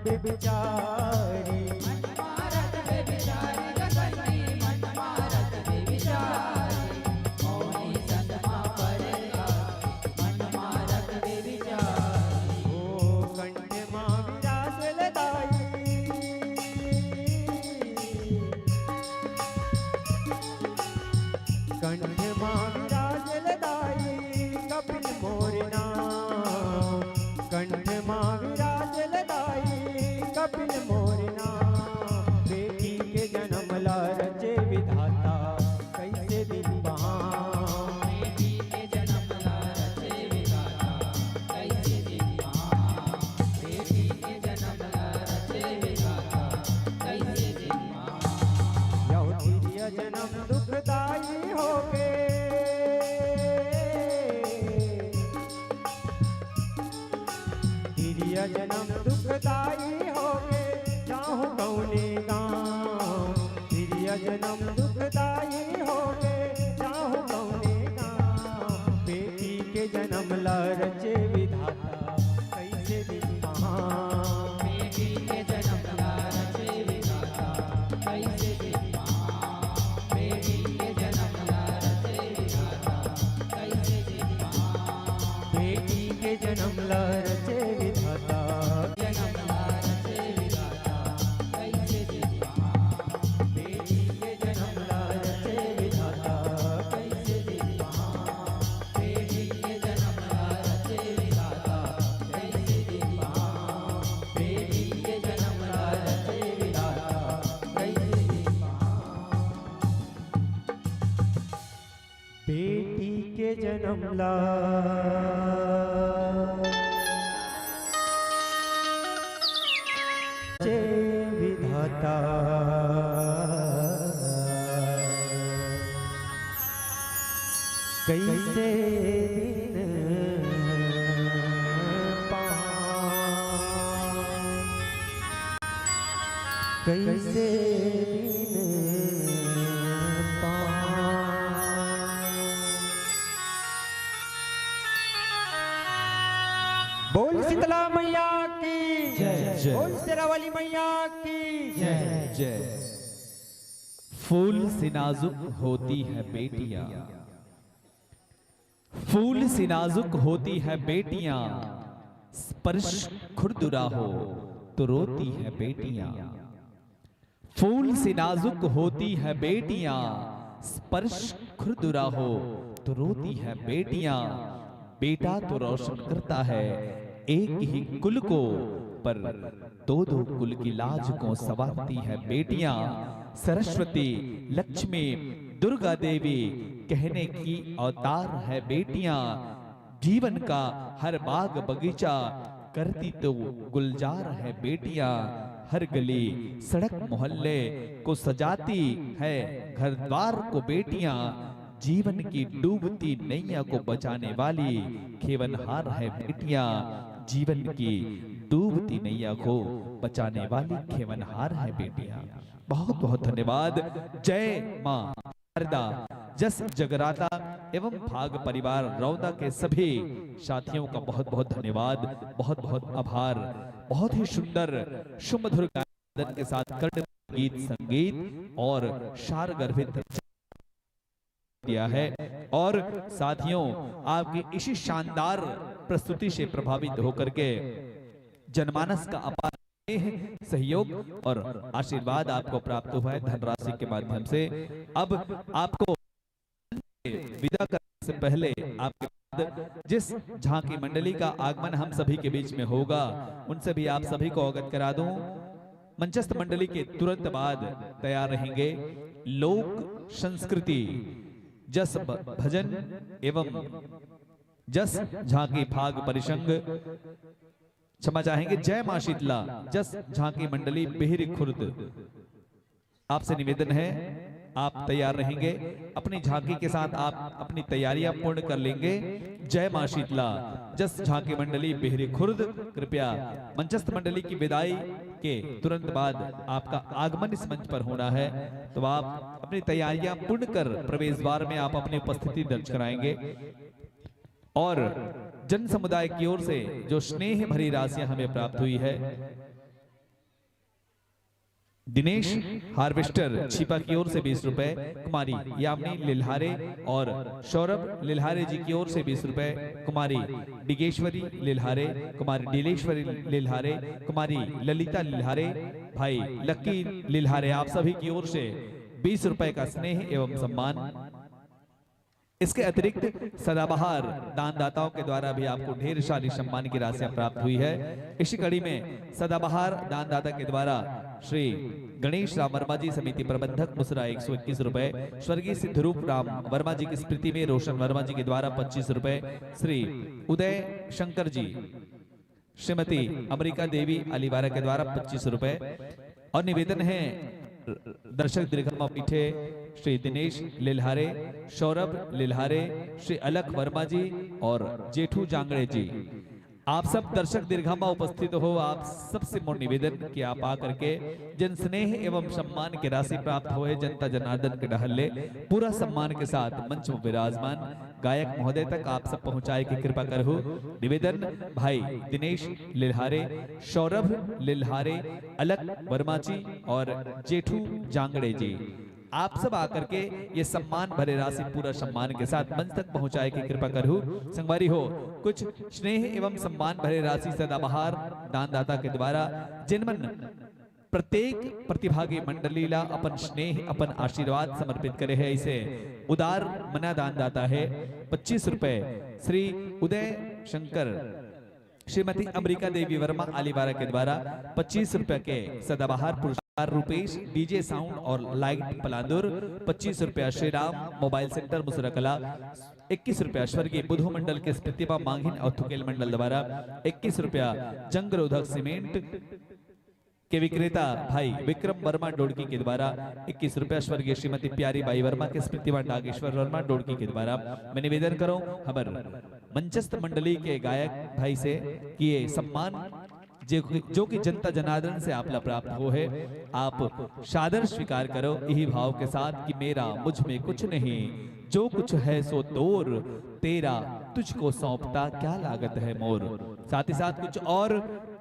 बेबिचारी मारत बेबिचारी गगनी मन मारत बेबिचारी मौनी सदमा परेगा मन मारत बेबिचारी ओ कंठ मां विराज लदाई कंठ मां विराज लदाई कपिल मोर नाम कंठ मां विराज लदाई कपिल मोर नाम बेटी के जन्म ला रचे विधाता कैसे दिन बहां बेटी के जन्म ला रचे विधाता कैसे दिन बहां बेटी के जन्म ला रचे विधाता कैसे दिन बहां यह तिरिया जन्म दुखदाई हो गए तिरिया जन्म दुखदाई हो गए चाहूं कौने गाँव तिरिया जन्म दुखदाई हो गए चाहूं कौने गाँव बेटी के जन्म ला रचे विधाता कैसे दिन बहां बेटी के जन्म ला रचे विधाता कैसे दिन बहां बेटी के जन्म ला रचे विधाता कैसे दिन बहां बेटी के जन्म ला रचे विधाता जन्म ला रचे विधाता कैसे दिन बहां बेटी के जन्म ला रचे विधाता कैसे दिन बहां बेटी के जन्म ला रचे विधाता कैसे दिन बहां बेटी के जन्म ला रचे विधाता कैसे दिन बहां बेटी के जन्म ला रचे विधाता कैसे दिन कैसे दिन बोल शीतला मैया की जय। बोल शेरावाली मैया की जय जय। फूल से नाजुक होती है बेटियां, फूल से नाजुक होती है बेटियां, स्पर्श खुरदुरा हो तो रोती है बेटियां। फूल से नाजुक होती है बेटियां, स्पर्श खुरदुरा हो तो रोती है बेटियां। बेटा तो रोशन करता है एक ही कुल को, पर दो दो कुल की लाज को संवारती है बेटियां। सरस्वती, लक्ष्मी, दुर्गा देवी कहने की अवतार है बेटियां। जीवन का हर बाग बगीचा करती तो गुलजार है बेटियां। हर गली सड़क मोहल्ले को सजाती है घर द्वार को बेटियां। जीवन की डूबती नैया को बचाने वाली खेवनहार है बेटियां। जीवन की डूबती नैया को बचाने वाली खेवनहार है बेटियां। बहुत बहुत धन्यवाद। जय मां शारदा। जस जगराता एवं भाग परिवार रौदा के सभी साथियों का बहुत बहुत धन्यवाद, बहुत बहुत आभार। बहुत ही सुंदर सुमधुर गायन के साथ कर्ण गीत संगीत और शार गर्भित दिया है। और साथियों आपकी इसी शानदार प्रस्तुति से प्रभावित होकर के जनमानस का अपार सहयोग और आशीर्वाद आपको प्राप्त हुआ है धनराशि के माध्यम से। अब आपको विदा करने से पहले आपके बाद जिस झांकी मंडली का आगमन हम सभी के बीच में होगा उनसे भी आप सभी को अवगत करा दूं। मंचस्थ मंडली के तुरंत बाद तैयार रहेंगे लोक संस्कृति जस भजन एवं जस झांकी भाग परिसंग, क्षमा चाहेंगे, जय मां शीतला जस झांकी मंडली बेहरी खुर्द। आपसे निवेदन है आप तैयार रहेंगे, अपनी झांकी के साथ आप अपनी तैयारियां पूर्ण कर लेंगे। जय मां शीतला जस झांकी मंडली बेहरी खुर्द। कृपया मंचस्थ मंडली की विदाई के तुरंत बाद आपका आगमन इस मंच पर होना है, तो आप अपनी तैयारियां पूर्ण कर प्रवेश द्वार में आप अपनी उपस्थिति दर्ज कराएंगे। और जन समुदाय की ओर से जो स्नेह भरी राशियां हमें प्राप्त हुई है दिनेश हार्वेस्टर छिपा की ओर से 20 रुपए, कुमारी यामिनी लिल्हारे और सौरभ लिल्हारे जी की ओर से 20 रुपए, कुमारी डिगेश्वरी लिल्हारे, कुमारी डीलेश्वरी लिल्हारे, कुमारी ललिता लिल्हारे, भाई लक्की लिल्हारे, आप सभी की ओर से 20 रुपए का स्नेह एवं सम्मान। इसके अतिरिक्त सदाबहार दानदाताओं के द्वारा भी आपको ढेर सारी सम्मान की राशियां प्राप्त हुई है। इसी कड़ी में सदाबहार दानदाता के द्वारा श्री गणेश राम वर्मा जी समिति प्रबंधक मुसरा 121 रुपए, स्वर्गीय सिद्धरूप राम वर्मा जी की स्मृति में रोशन वर्मा जी के द्वारा 25 रुपए, श्री उदय शंकर जी श्रीमती अमरिका देवी अलीवारा के द्वारा 25 रुपए। और निवेदन है दर्शक दीर्घमा पीठे श्री दिनेश लिल्हारे, सौरभ लिल्हारे, श्री अलख वर्मा जी और जेठू जांगड़े जी, आप सब दर्शक दीर्घमा उपस्थित हो। आप सबसे मोर निवेदन कि आप आकर के जन स्नेह एवं सम्मान की राशि प्राप्त होए जनता जनार्दन के डहले पूरा सम्मान के साथ मंच में विराजमान गायक महोदय तक आप सब पहुंचाए की कृपा करहु। निवेदन भाई दिनेश लिल्हारे, सौरभ लिल्हारे, अलख वर्मा जी और जेठू जांगड़े जी, आप सब आकर के ये सम्मान भरे राशि पूरा सम्मान के साथ मंच तक पहुंचाए की कृपा करहु। संगवारी हो कुछ स्नेह एवं सम्मान भरे राशि सदाबहार दानदाता के द्वारा जिनमन प्रत्येक प्रतिभागी मंडलीला अपन स्नेह अपन आशीर्वाद समर्पित करे है, इसे उदार मना दानदाता है 25 रुपए श्री उदय शंकर श्रीमती अमरिका देवी वर्मा अलीवारा के द्वारा 25 रुपए के सदाबहार पुरस्कार रुपेश डीजे साउंड और लाइट पलांदुर 25 रुपया श्री राम मोबाइल सेंटर मुसरकला 21 रुपया स्वर्गीय बुधो मंडल के प्रतिभा मांगिन और थुकेल मंडल द्वारा 21 रुपया जंग रोधक सीमेंट के विक्रेता भाई विक्रम वर्मा डोडकी के द्वारा 21 रुपया स्वर्गीय श्रीमती प्यारी बाई वर्मा के स्मृतिमा नागेश्वर वर्मा डोडकी के द्वारा। मैं निवेदन करूं हमार मंचस्थ मंडली के गायक भाई से कि ये सम्मान जो कि जनता जनार्दन से आपला प्राप्त हो है, आप सादर स्वीकार करो यही भाव के साथ कि मेरा मुझ में कुछ नहीं, जो कुछ है सो तोर, तेरा तुझको सौंपता क्या लागत है मोर। साथ ही साथ कुछ और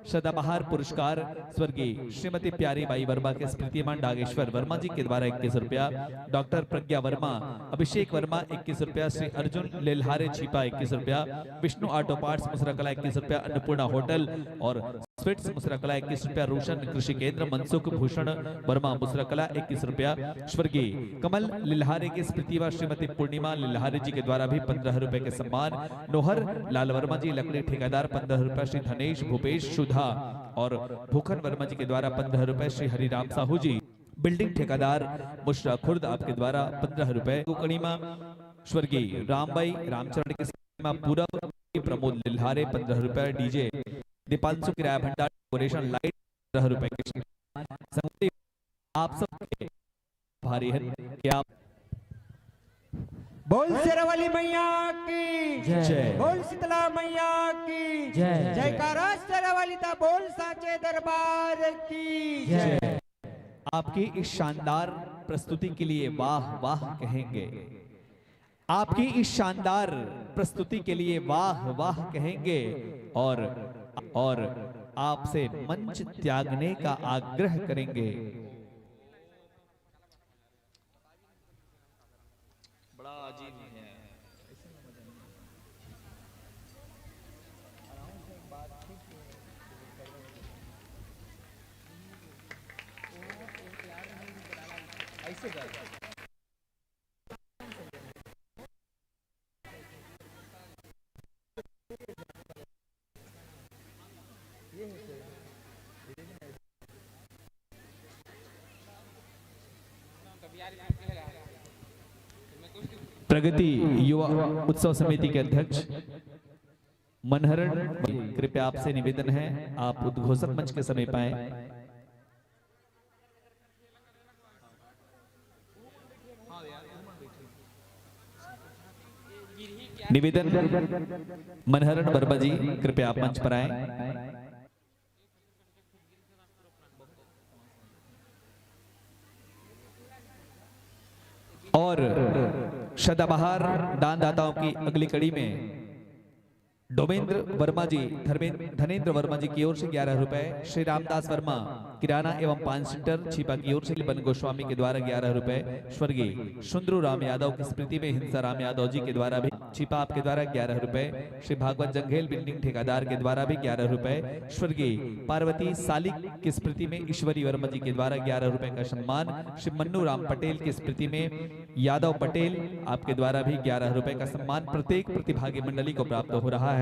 सदाबहार पुरस्कार स्वर्गीय श्रीमती प्यारी बाई वर्मा के स्मृतिमान नागेश्वर वर्मा जी के द्वारा 21 रुपया, डॉक्टर प्रज्ञा वर्मा, अभिषेक वर्मा 21 रुपया, श्री अर्जुन लेल्हारे छिपा 21 रुपया, विष्णु ऑटो पार्ट्स मुसरकला 21 रुपया, अन्नपूर्णा होटल और स्वीट्स मुसरकला 21 रुपया, रोशन कृषि केंद्र मनसुख भूषण वर्मा मुसरकला 21 रुपया, स्वर्गीय कमल लिल्हारे की स्मृतिवा श्रीमती पूर्णिमा लिल्हारे जी के द्वारा भी 15 रुपए के सम्मान, नोहर लाल वर्मा जी लकड़ी ठेकेदार 15 रुपया, श्री धनेश भूपेश सुधा और भूखन वर्मा जी के द्वारा 15 रुपए, श्री हरिराम साहू जी बिल्डिंग ठेकेदार मुश्रा खुर्द आपके द्वारा 15 रुपए, कुकड़ीमा स्वर्गीय रामबाई रामचरण के पूरब प्रमोद लिल्हारे 15 रुपए, डीजे दीपांशु किराया भंडार डेकोरेशन लाइट 15 रुपए के। आप सबके भारी है कि आप बोल शेरावाली मैया की जय, बोल शीतला मैया की जय, जयकारा शेरावाली ता बोल साचे दरबार की जय। आपकी इस शानदार प्रस्तुति के लिए वाह वाह कहेंगे, आपकी इस शानदार प्रस्तुति के लिए वाह वाह कहेंगे और आपसे मंच त्यागने का आग्रह करेंगे। बड़ा अजीब है। ऐसे प्रगति युवा उत्सव समिति के अध्यक्ष मनहरण, कृपया आपसे निवेदन है आप उद्घोषक मंच के समीप आए। निवेदन मनहरण वर्मा जी कृपया आप मंच पर आए। और सदाबहार दानदाताओं की अगली कड़ी में डोमेंद्र वर्मा जी, धनेन्द्र वर्मा जी की ओर से 11 रुपए। श्री रामदास वर्मा किराना एवं पान सेंटर छिपा की ओर से बन गोस्वामी के द्वारा 11 रुपए। स्वर्गीय सुंदरू राम यादव की स्मृति में हिंसा राम यादव जी के द्वारा भी छिपा आपके द्वारा 11 रुपए। श्री भागवत जंघेल बिल्डिंग ठेकेदार के द्वारा भी 11 रुपए। स्वर्गीय पार्वती सालिक की स्मृति में ईश्वरी वर्मा जी के द्वारा 11 रुपए का सम्मान। श्री मन्नू राम पटेल की स्मृति में यादव पटेल आपके द्वारा भी 11 रुपए का सम्मान प्रत्येक प्रतिभागी मंडली को प्राप्त हो रहा है।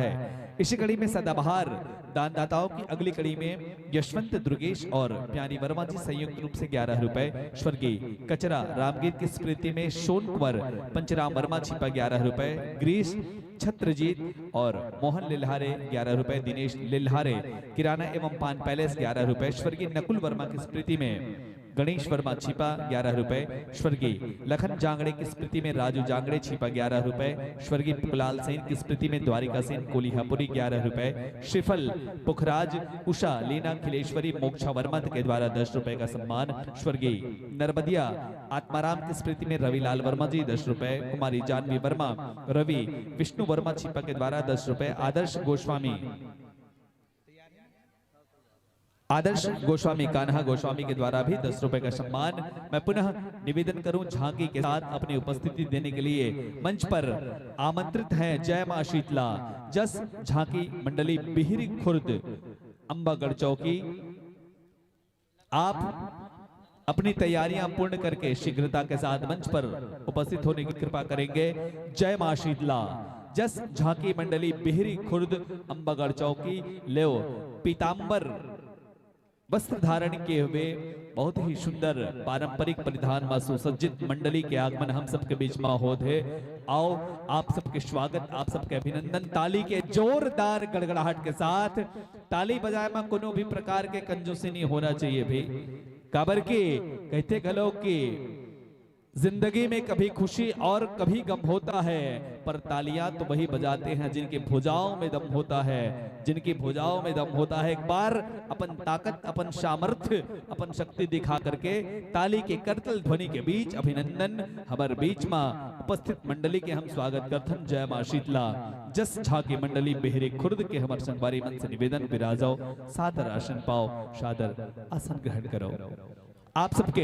इसी कड़ी में सदाबहार दानदाताओं की अगली कड़ी में यशवंत दुर्गेश और प्यारी वर्मा जी संयुक्त रूप से 11 रुपए। स्वर्गीय कचरा रामगीत की स्मृति में सोन कुंवर पंचराम वर्मा छिपा 11 रुपए। ग्रीस छत्रजीत और मोहन लिल्हारे 11 रुपए। दिनेश लिल्हारे किराना एवं पान पैलेस 11 रुपए। स्वर्गीय नकुल वर्मा की स्मृति में गणेश वर्मा छिपा 11 रुपए। स्वर्गीय लखन जांगड़े की स्मृति में राजू जांगड़े छिपा 11 रुपए। स्वर्गीय पुलाल सेन की स्मृति में द्वारिका सेन कोलिहापुरी 11 रुपए। श्रीफल पुखराज उषा लीना खिलेश्वरी मोक्षा वर्मा के द्वारा 10 रुपए का सम्मान। स्वर्गीय नर्मदिया आत्माराम की स्मृति में रविलाल वर्मा जी 10 रुपए। कुमारी जानवी वर्मा रवि विष्णु वर्मा छिपा के द्वारा 10 रुपए। आदर्श गोस्वामी कान्हा गोस्वामी के द्वारा भी 10 रुपए का सम्मान। मैं पुनः निवेदन करूं झांकी के साथ अपनी उपस्थिति देने के लिए मंच पर आमंत्रित हैं जय मां शीतला जस झांकी मंडली बिहरी खुर्द अंबागढ़ चौकी। आप अपनी तैयारियां पूर्ण करके शीघ्रता के साथ मंच पर उपस्थित होने की कृपा करेंगे। जय मां शीतला जस झांकी मंडली बिहरी खुर्द अंबागढ़ चौकी। लेओ पीतांबर वस्त्र धारण किए हुए बहुत ही सुंदर पारंपरिक परिधान में सुसज्जित मंडली के आगमन हम सबके बीच में होत है। आओ आप सबके स्वागत, आप सबके अभिनंदन ताली के जोरदार गड़गड़ाहट के साथ। ताली बजाए में कोनो भी प्रकार के कंजूसी नहीं होना चाहिए भाई। काबर के कहते गलो कि जिंदगी में कभी खुशी और कभी गम होता है, पर तालियां तो वही बजाते हैं जिनकी भुजाओं में दम होता है। जिनकी भुजाओं में दम होता है। एक बार अपन ताकत, अपन सामर्थ्य, अपन शक्ति दिखा करके ताली के करतल ध्वनि के बीच अभिनंदन हमारे बीच में उपस्थित मंडली के हम स्वागत करथन। जय मां शीतला जस झांकी मंडली बेहरे खुर्द के हमारे संगवारी मन से निवेदन विराजाओ। सादर आसन पाओ, सादर आसन ग्रहण करो। आप सबके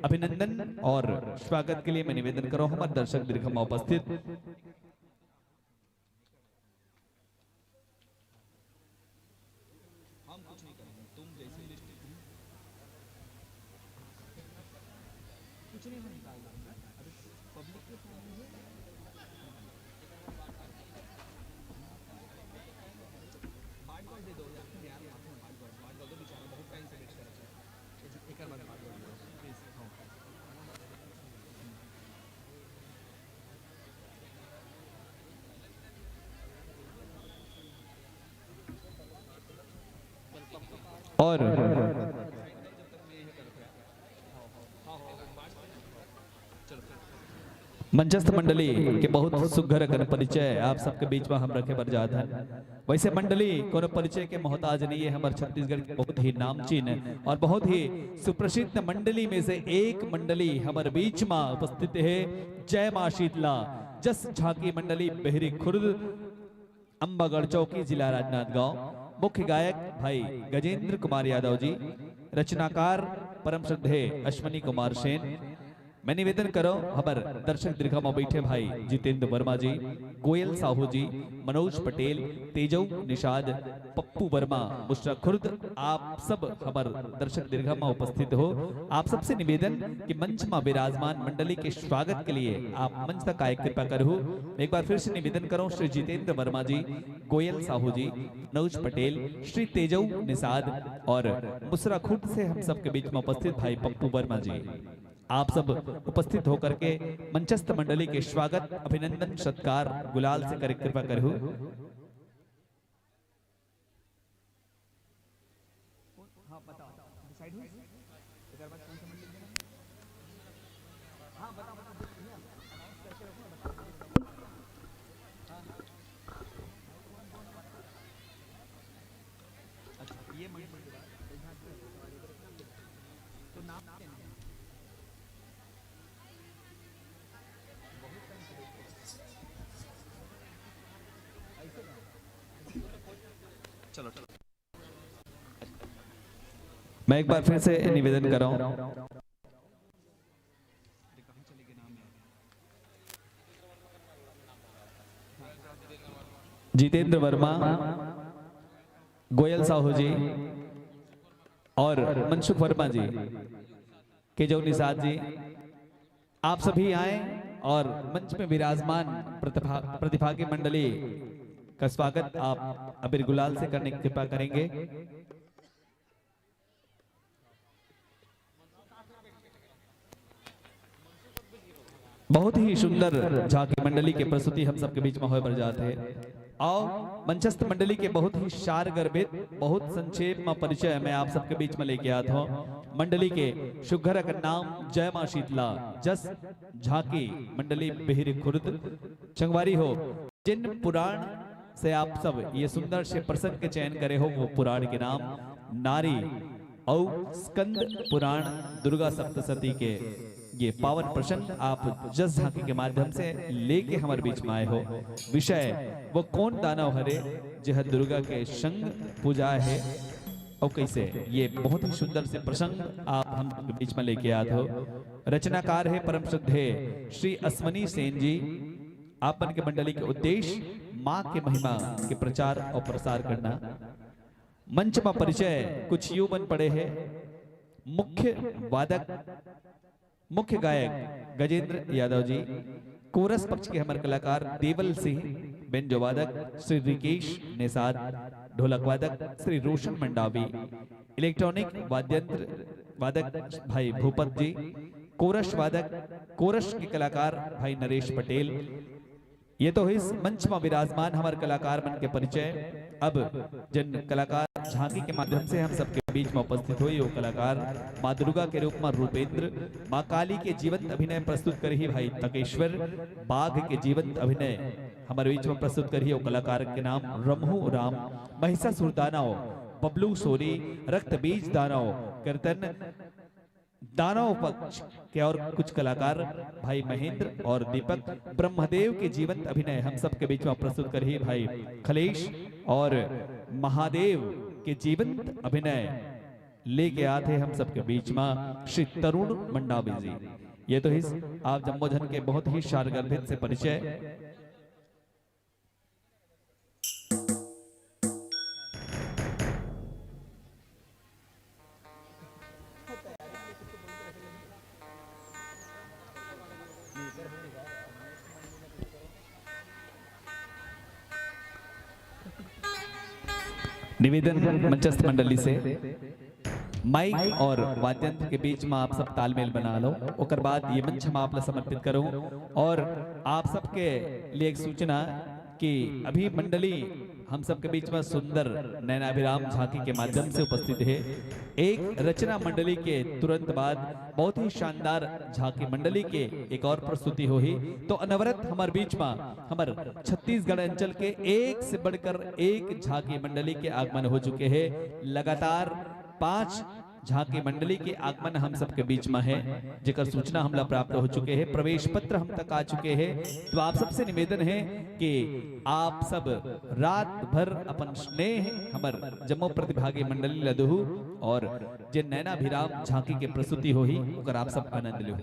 अभिनंदन और स्वागत के लिए मैं निवेदन करो हमारे दर्शक दीर्घ में उपस्थित और मंचस्थ मंडली के बहुत सुघर कर परिचय आप सबके बीच में हम रखे बर जात हैं। वैसे मंडली कोनो परिचय के मोहताज नहीं है। हमारे छत्तीसगढ़ की बहुत ही नामचीन और बहुत ही सुप्रसिद्ध मंडली में से एक मंडली हमारे बीच में उपस्थित है। जय मां शीतला जस झांकी मंडली बेहरी खुर्द अंबागढ़ चौकी जिला राजनांदगांव। मुख्य गायक भाई गजेंद्र कुमार यादव जी, रचनाकार परम श्रद्धेय अश्वनी कुमार सेन। मैं निवेदन करो हमार दर्शक दीर्घ में बैठे भाई जितेंद्र वर्मा जी, गोयल साहू जी, मनोज पटेल, तेजौ निषाद, पप्पू वर्मा मुश्रा खुर्द। आप सब हमार दर्शक दीर्घ में उपस्थित हो। आप सबसे निवेदन कि मंच में विराजमान मंडली के स्वागत के लिए आप मंच तक आए कृपा करो। एक बार फिर से निवेदन करो श्री जितेंद्र वर्मा जी, गोयल साहू जी, मनोज पटेल, श्री तेजौ निषाद और मुश्रा खुर्द से हम सबके बीच में उपस्थित भाई पप्पू वर्मा जी। आप सब उपस्थित होकर के मंचस्थ मंडली के स्वागत, अभिनंदन, सत्कार गुलाल से करे कृपा करो। चलो मैं एक बार फिर से निवेदन कर रहा हूं। जितेंद्र वर्मा, गोयल साहू जी और मनसुख वर्मा जी, केजव निषाद जी, आप सभी आए और मंच में विराजमान प्रतिभागी मंडली का स्वागत आप अबीर गुलाल से करने की कृपा करेंगे। बहुत ही सुंदर झांकी मंडली के प्रस्तुति हम सबके बीच में होए बर जाते हैं और मंचस्थ मंडली के बहुत ही शार गर्भित बहुत संक्षेप में परिचय मैं आप सबके बीच में लेके आता हूँ। मंडली के सुघर का नाम जय मां शीतला, जस झांकी मंडली बिहिर खुर्द चंगवारी हो। जिन पुराण से आप सब ये सुंदर से प्रसंग के चयन करे हो वो पुराण के नाम नारी और स्कंद पुराण दुर्गा सप्तशती के ये पावन प्रसंग आप जस झांकी के माध्यम से लेके हमारे बीच में आए हो। विषय वो कौन दानव हरे जह दुर्गा के संग पूजा है और कैसे, ये बहुत ही सुंदर से प्रसंग आप हम बीच में लेके आते हो। रचनाकार है परम श्रद्धेय श्री अश्वनी सेन जी। आप मन के मंडली के उद्देश्य माँ के महिमा के प्रचार और प्रसार करना। मंच में परिचय कुछ यूं बन पड़े हैं। मुख्य वादक मुख्य गायक गजेंद्र यादव जी, कोरस पक्ष के हमारे कलाकार देवल सिंह, बेंजो वादक श्री रिकेश निषाद, ढोलक वादक श्री रोशन मंडावी, इलेक्ट्रॉनिक वाद्यंत्र वादक भाई भूपत जी, कोरस वादक कोरस के कलाकार भाई नरेश पटेल। ये तो इस मंच में विराजमान हमारे कलाकार मन के परिचय। अब जिन कलाकार झांकी के माध्यम से हम सबके बीच में उपस्थित हुए वो कलाकार माँ दुर्गा के रूप में रूपेंद्र, माँ काली के जीवंत अभिनय प्रस्तुत कर ही भाई तकेश्वर, बाघ के जीवंत अभिनय हमारे बीच में प्रस्तुत कर ही वो कलाकार के नाम रमहू राम, महिषासुर दानव बबलू सोरी, रक्त बीज दानव कीर्तन दानव पक्ष के और कुछ कलाकार भाई महेंद्र और दीपक, ब्रह्मदेव के जीवंत अभिनय हम सबके बीच में प्रस्तुत कर ही भाई खलेश और महादेव के जीवंत अभिनय लेके आते हम सबके बीच में श्री तरुण मंडावी जी। ये तो इस आप जम्बोजन के बहुत ही शारगर्भित से परिचय। निवेदन मंचस्थ मंडली से माइक और वाद्यंत्र के बीच में आप सब तालमेल बना लो। ओकर बाद ये मंच हम आप समर्पित करूं और आप सबके लिए एक सूचना कि अभी मंडली हम सबके बीच में सुंदर नैनाभिराम झांकी के माध्यम से उपस्थित है। एक रचना मंडली के तुरंत बाद बहुत ही शानदार झांकी मंडली के एक और प्रस्तुति हो ही तो अनवरत हमारे बीच में हमारे छत्तीसगढ़ अंचल के एक से बढ़कर एक झांकी मंडली के आगमन हो चुके हैं। लगातार 5 झांकी मंडली के आगमन हम सबके बीच में है, जेकर सूचना हमला प्राप्त हो चुके हैं, प्रवेश पत्र हम तक आ चुके हैं। तो आप सबसे निवेदन है कि आप सब रात भर अपन स्नेह हमर जम्मू प्रतिभागी मंडली लदहु और जे नैनाभिराम झांकी के प्रस्तुति हो ही ओकर आप सब आनंद लो।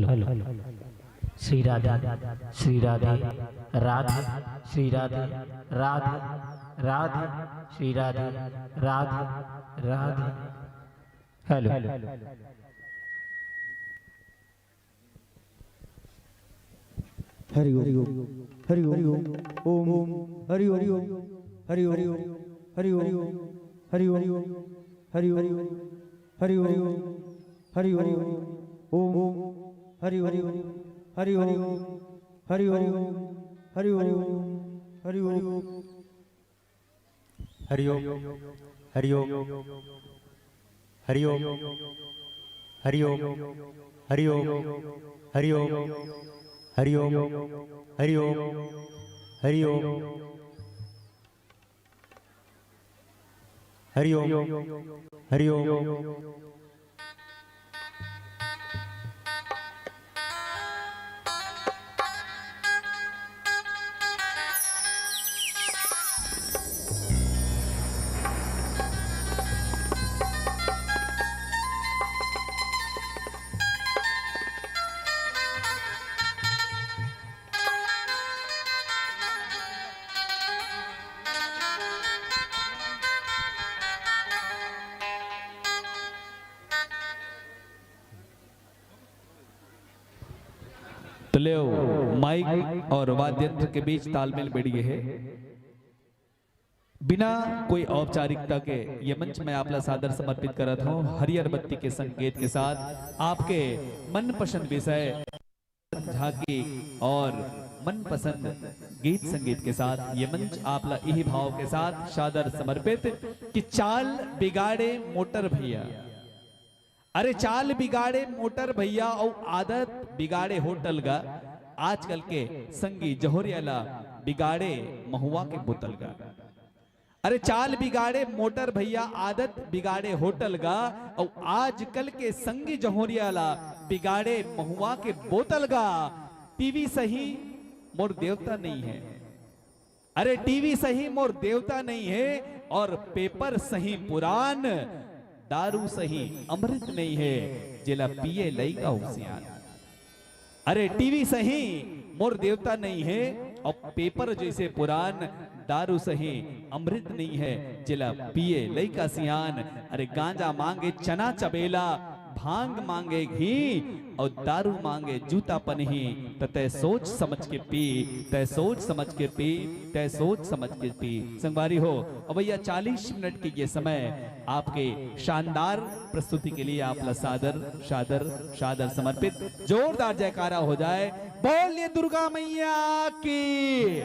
हेलो श्री राधे श्री राधे राधे श्री राधे राधे राधे श्री राधे राधे राधे हेलो हरि ओम हरि ओम ओम ओम हरि ओम हरि ओम हरि ओम हरि ओम हरि ओम हरि ओम हरि ओम ओम ओम हरि ओम हरि ओम हरि ओम हरि ओम हरि ओम हरि ओम हरि ओम हरि ओम हरि ओम हरि ओम हरि ओम हरि ओम हरि ओम हरि ओम हरि ओम हरि ओम तो ले माइक और वाद्य यंत्र के बीच तालमेल बढ़ गए है। बिना कोई औपचारिकता के ये मंच में आपला सादर समर्पित करत हूँ हरियर बत्ती के संकेत के साथ आपके मनपसंद विषय झांकी और मनपसंद गीत संगीत के साथ ये मंच आपला यही भाव के साथ सादर समर्पित कि चाल बिगाड़े मोटर भैया, अरे चाल बिगाड़े मोटर भैया और आदत बिगाड़े होटल का आजकल के संगी जहोरियाला बिगाड़े महुआ के बोतल का। अरे चाल बिगाड़े मोटर भैया आदत बिगाड़े होटल का और आजकल के संगी जहोरियाला बिगाड़े महुआ के बोतल का। टीवी सही मोर देवता नहीं है, अरे टीवी सही मोर देवता नहीं है और पेपर सही पुरान, दारू सही अमृत नहीं है जिला पिए लईका होशियार। अरे टीवी सही मोर देवता नहीं है और पेपर जैसे पुरान, दारू सही अमृत नहीं है जिला पिए लईका सियान। अरे गांजा मांगे चना चबेला, भांग मांगे घी और दारू मांगे जूता पनही। तय सोच समझ के पी, तय सोच समझ के पी, तय सोच समझ के पी। संगवारी हो और भैया 40 मिनट के ये समय आपके शानदार प्रस्तुति के लिए आपला सादर सादर सादर समर्पित। जोरदार जयकारा हो जाए, बोलिए दुर्गा मैया की,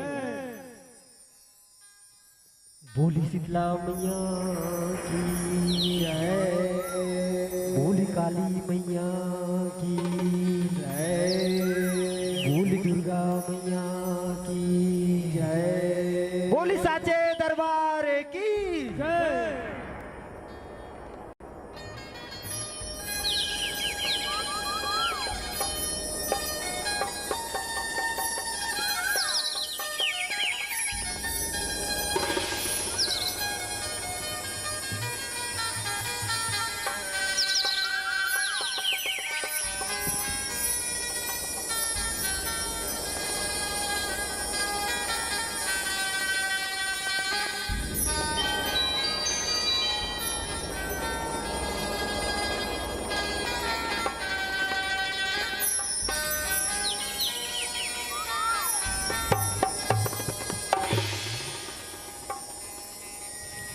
बोली शीतला मैया की जय, बोली काली मैया की जय, बोली दुर्गा मैया की जय, बोली साचे दरबार की जय।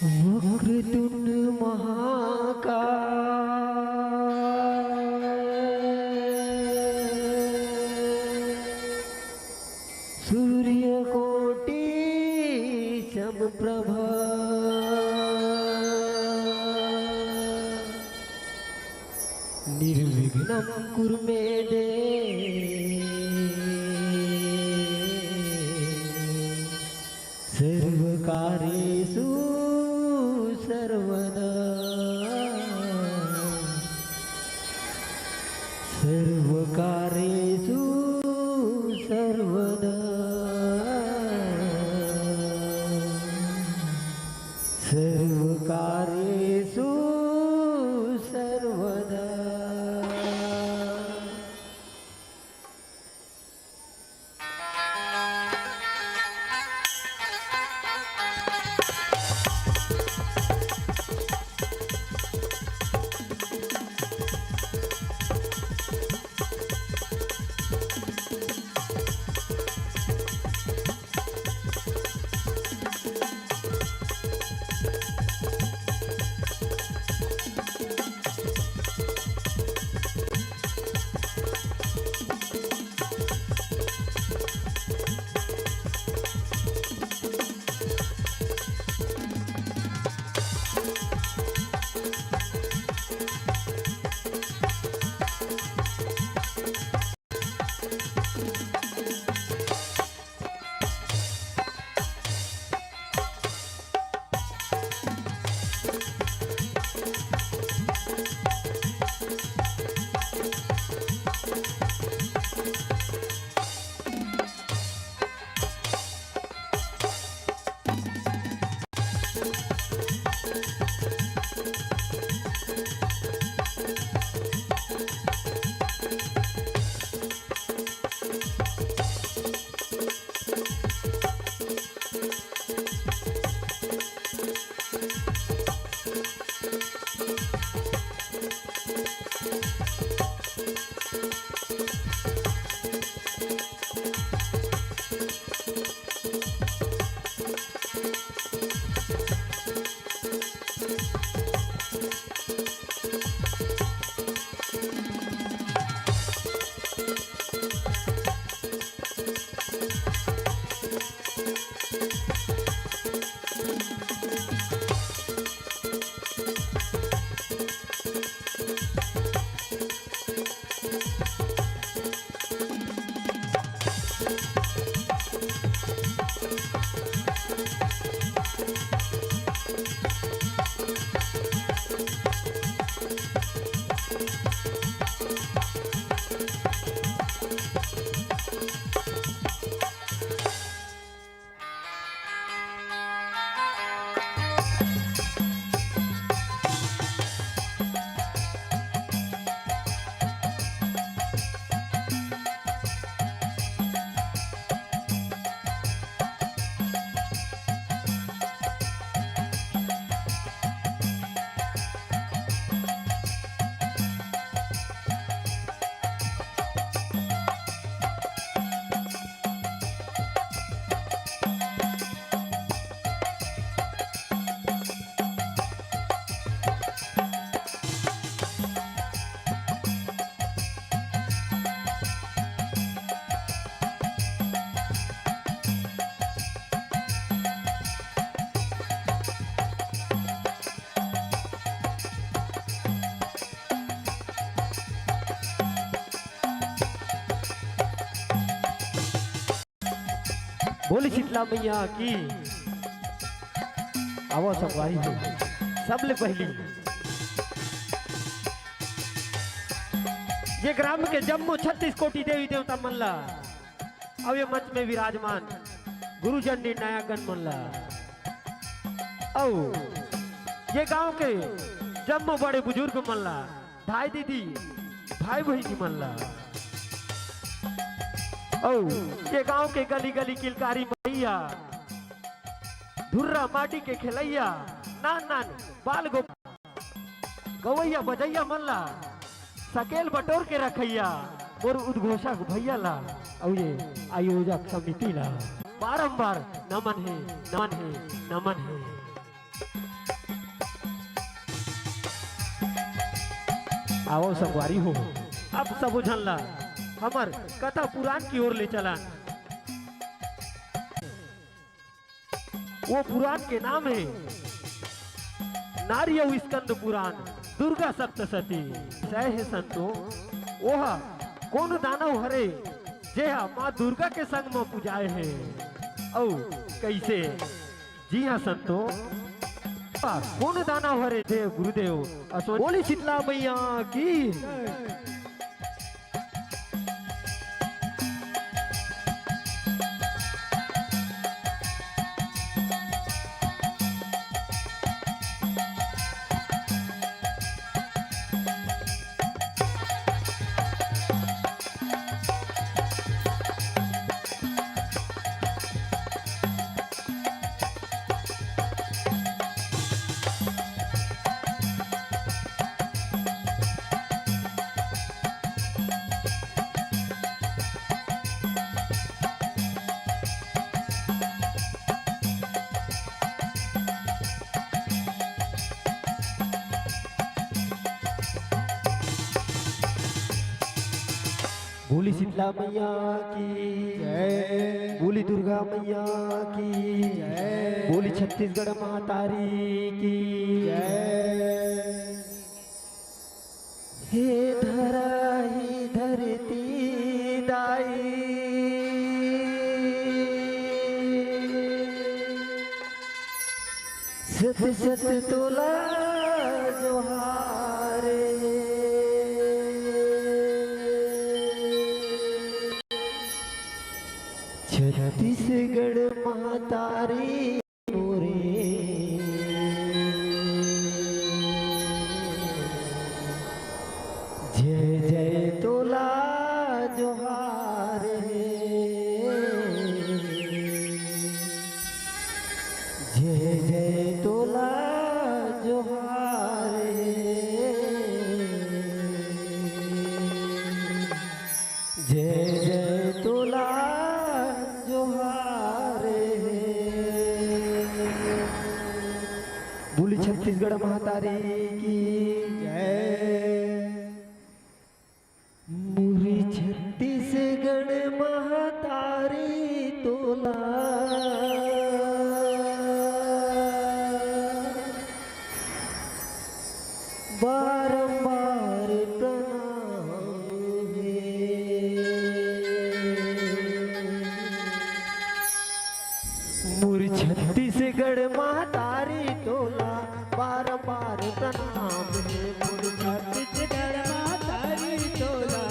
वक्रतुंड महाकाय, सूर्यकोटि समप्रभा, निर्विघ्नं कुरु मे देव, सर्वकार्येषु सर्वदा, सर्वकार्येषु सर्वदा, सर्वकार्येषु सर्वदा। बोली शीतला मैया की आवो सब भाई हो सबले पहली ये ग्राम के जम्मू 36 कोटि देवी देवता मल्ला अब ये मंच में विराजमान गुरुजन निर्णायकगण मल्ला औ ये गांव के जम्मू बड़े बुजुर्ग मल्ला भाई दीदी भाई बहनी मल्ला औ ये गांव के गली गली किलकारी मैया धुर्रा माटी के खिलैया नान नान बाल गो गवैया बजैया मल्ला सकेल बटोर के रखैया और उद्घोषक भैया ला और ये आयोजक समिति ला बारंबार नमन है नमन है नमन है। आओ संगवारी हो अब सब उझनला हमर कथा पुराण की ओर ले चला। वो पुराण के नाम है नारिय स्कंद पुराण दुर्गा सप्तशती। सह है संतो ओहा कौन दानव हरे जेहा माँ दुर्गा के संग में पूजाए हैं औ कैसे। जी हाँ संतो कौन दानव हरे देव गुरुदेव बोली शीतला मैया की। बोली शीतला मैया की जय, बोली दुर्गा मैया की जय, बोली छत्तीसगढ़ मातारी की जय। हे धरा ही धरती दाई सत सत तोला जोहारे छत्तीसगढ़ मातारी मोरे जय जय तोला जोहार है। बोली छत्तीसगढ़ महातारी की जय। मुरी छत्तीसगढ़ महातारी तोला बारंबार प्रणाम मुरी छत्तीसगढ़ महातारी तोला बारंबार प्रणाम है। मुरी छत्तीसगढ़ महातारी तोला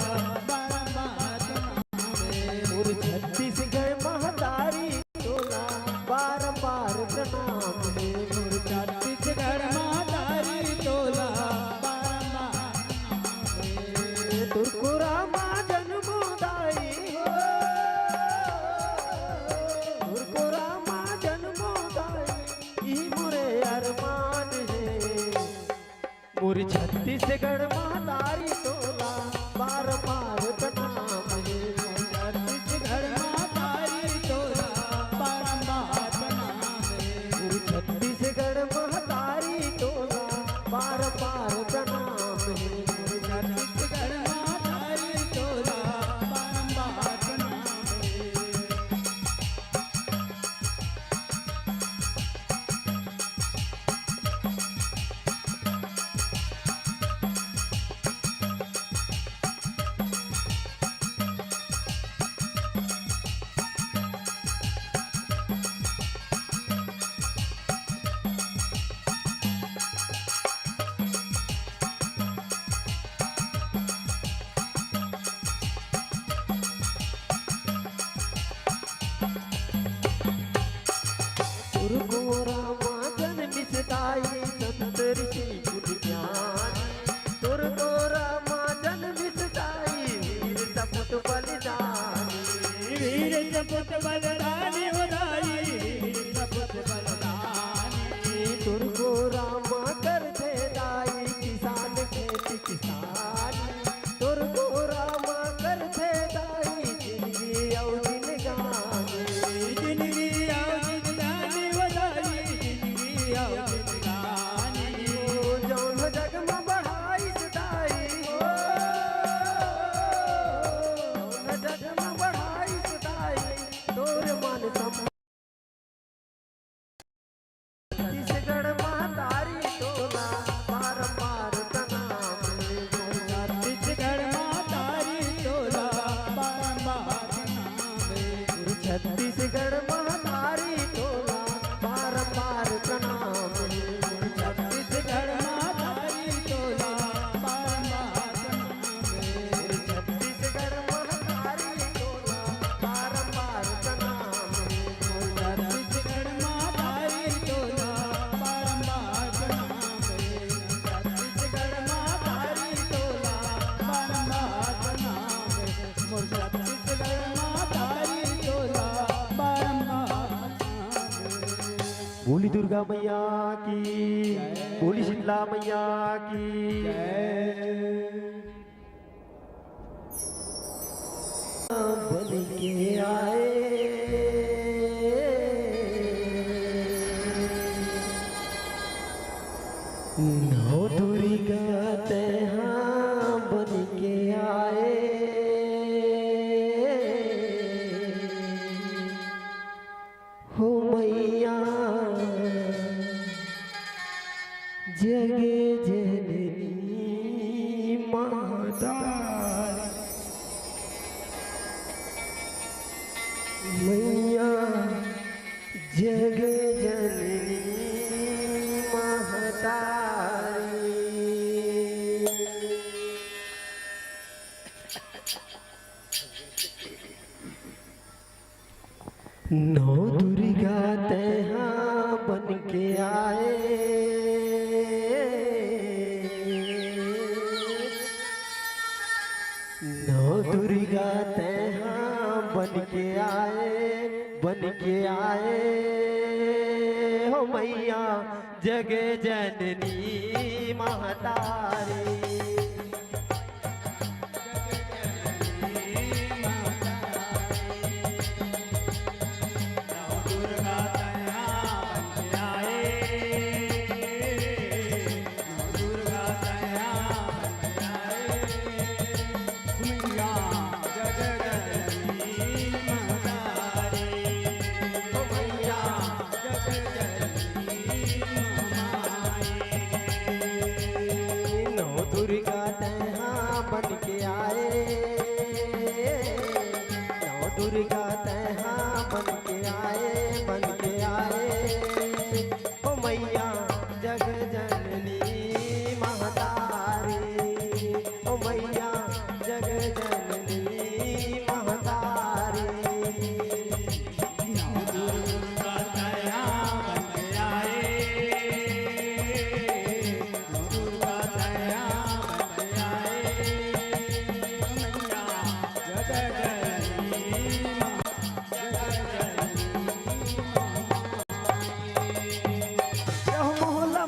बारंबार प्रणाम है। मुरी छत्तीसगढ़ महातारी तोला बारंबार प्रणाम है। मुरी छत्तीसगढ़ महातारी तोला तुरको रामा जन्मोदाई हो तुरको रामा जन्मोदाई ई मोरे अरमान है। मोरी छत्तीसगढ़ महातारी तोला बार बार प्रणाम है। छत्तीसगढ़ महातारी तोला बारंबार प्रणाम है। मोरी छत्तीसगढ़ महातारी तोला बार बार प्रणाम है। छत्तीसगढ़ महातारी तोला बारंबार प्रणाम है। तुरको रामा जन्मिसदाई संत ऋषि गुण ज्ञानी। तुरको रामा जन्मिसदाई वीर सपुत बलिदानी। वीर सपुत बलिदानी उदाई वीर सपुत बलिदानी। तुरको रामा कर थे दाई किसान खेती किसानी। तुरको रामा कर थे दाई जिंदगी और जिंदगानी। जिंदगी और जिंदगानी वदाई जिंदगी और जिंदगानी। ओ जौन जग में बढ़ाई सदाई जौन जग में बढ़ाई सदाई तोर मन सम छत्तीसगढ़ महातारी तोला बारंबार प्रणाम है। छत्तीसगढ़ महातारी तोला बारंबार प्रणाम है। छत्तीसगढ़ महातारी तोला बारंबार प्रणाम है। छत्तीसगढ़ महातारी तोला बारंबार प्रणाम है। छत्तीसगढ़ महातारी तोला बारंबार प्रणाम है। छत्तीसगढ़ महातारी तोला बारंबार प्रणाम है। छत्तीसगढ़ महातारी तोला बारंबार प्रणाम है। मोर छत्तीसगढ़ महातारी तोला बारंबार प्रणाम है। बोली दुर्गा मैया की बोली शीतला मैया की बन के आए नौ दुर्गा तहाँ बन के आए। हो मैया जगे जननी माता मैया जगे जननी महतारी। नौ दुर्गा तहाँ बन के आए। नौ दुर्गा तहाँ बन के आए हो मैया जगे जननी महतारी। बन के आए ओ मैया जग जननी महतारी ओ मैया जग जननी महतारी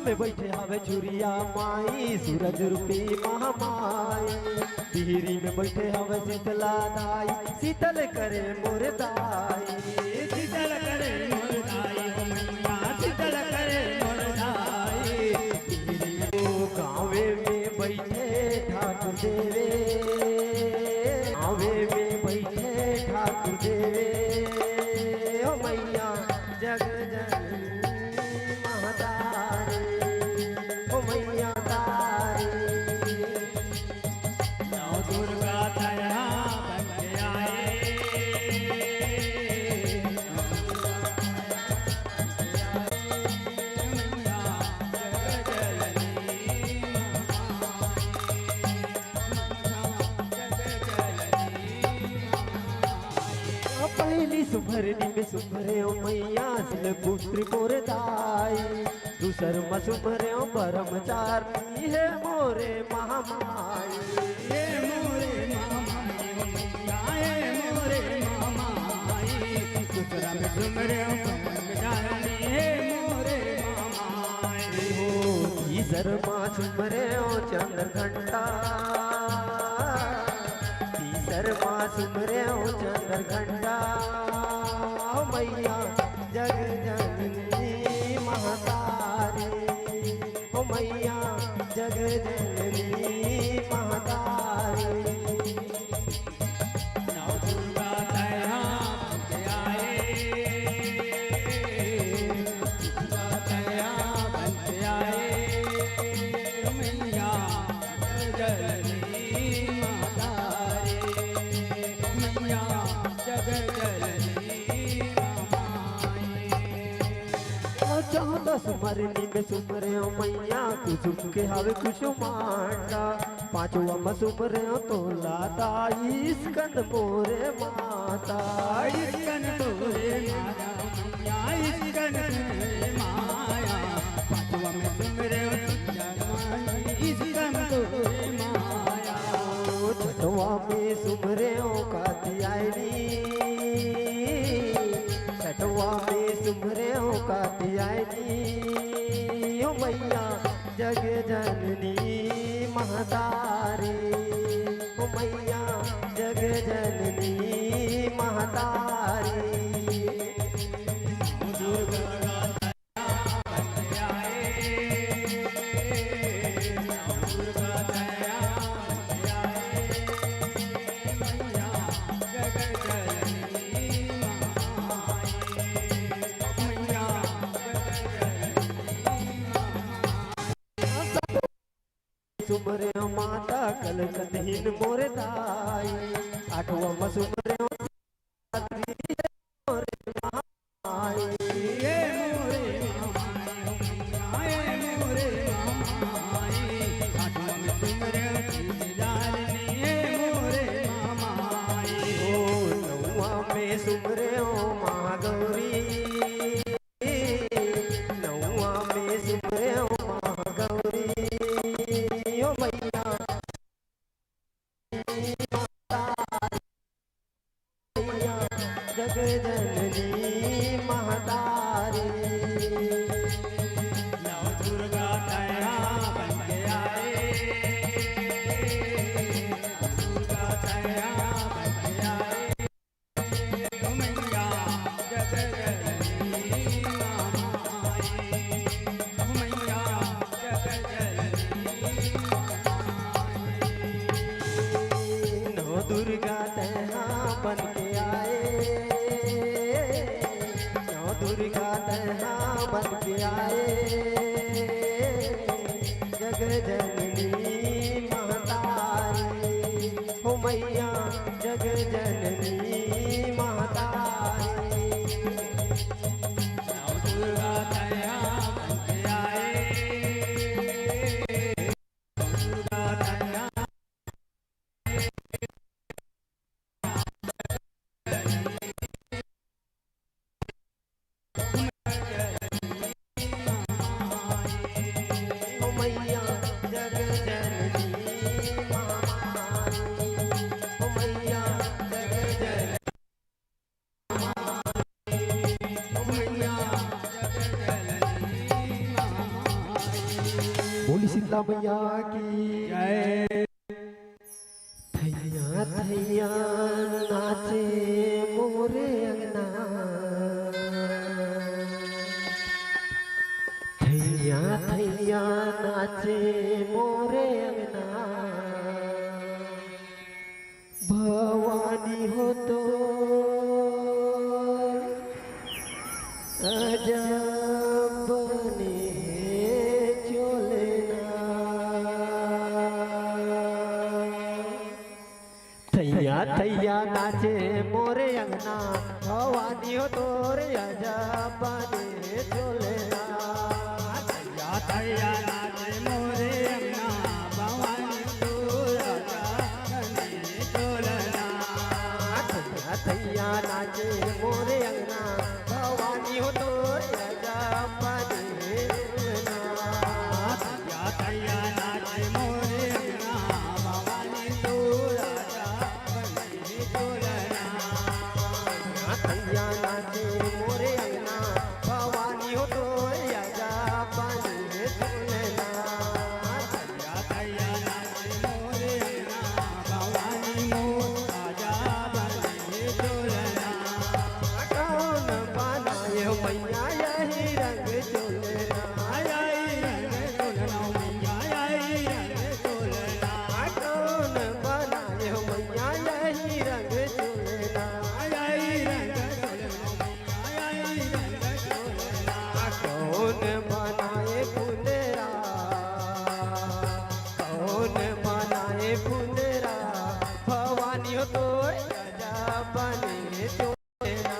में बैठे हवे चुरिया माई सूरज रूपी महामाई बिहरी में बैठे हवे शीतला दाई शीतल करे मोर दाई शीतल करे मोर दाई हो मैया शीतल करे मोर दाई गाँवे में बैठे ठाकुर देवे गाँवे में बैठे ठाकुर देवे ओ मैया जग जननी महतारी ओ मैया तारी नौ दुर्गा दया बन के पहली सुभरनी में सुभरे ओ मैया सिल पुत्री मोर दाई दूसर में सुभरे ओ ब्रह्मचारी है मोरे महामाई हे मोरे महामाई हो मैया हे मोरे महामाई दूसरा में सुभरे ओ ब्रह्मचारी हे मोरे महामाई हो तीसर में सुभरे ओ चंद्रघंटा शर्मा सुमरे ओ चंद्र घंटा ओ मैया जग जननी महतारी ओ मैया जग जननी महतारी नौ दुर्गा दया बन के दुर्गा दया बन के ओ मैया जग जननी चौदह सुमरनी में सुमरे ओ मैया कुसुम के हवे कुसुमांडा पांचवा में सुमरे ओ तोला दाई स्कंद मोरे माता स्कंद मोरे माता मैया स्कंद मोरे माया पांचवा में सुमरे ओ स्कंद मोरे माया छठवा में सुमरे ओ कात्यायनी छठवा में सुमरे ओ कात्यायनी ओ मैया जग जननी महतारी ओ मैया जग जननी महतारी सुमरे ओ माता कलकतहीन मोर दाई आठवा में सुमरे ओ सात्री मोरे महामाई हे मोरे महामाई हे मोरे महामाई आठवा में सुमरे ओ सीतारानी हे मोरे महामाई हो नौवा में सुमरे ओ महागौरी नौवा में सुमरे ओ महागौरी ओ मैया जग जननी महतारी नौ दुर्गा दया बन के दुर्गा दया बन के ओ मैया जग जननी महामाई ओ मैया जग जननी नौ दुर्गा दया बन के नौ दुर्गा दया बन के जग जननी महतारी हो मैया जग जननी महतारी शीतला मैया की जय। थैया थैया नाचे मोरे अंगना, थैया थैया नाचे मोरे अंगना, भवानी हो तो अजब बने चोलेना। थैया थैया नाचे मोरे अंगना, भवानी हो तोरे अजब बने चोलेना। थैया थैया नाचे मोरे अंगना, भवानी तोरे अजब बने चोलेना। थैया थैया नाचे मोरे अंगना, भवानी हो तो राजा बने चोलना। थैया थैया नाचे मोरे अंगना, भवानी तो राजा बने चोलना। थैया नाचे मोरे अंगना, भवानी हो तो राजा बने चोलना। थैया थैया नाचे मोरे अंगना, भवानी हो राजा बने चोलना। कौन बनाए मैया यही रंग चोलना, यही रंग चोलना मैया यही रंग चोलना। कौन बनाए मैया यही रंग चोलना, यही रंग चोलना मैया यही रंग चोलना। कौन बनाए फुलेरा, कौन बनाए फुलेरा, भवानी हो तो राजा बने चोलना।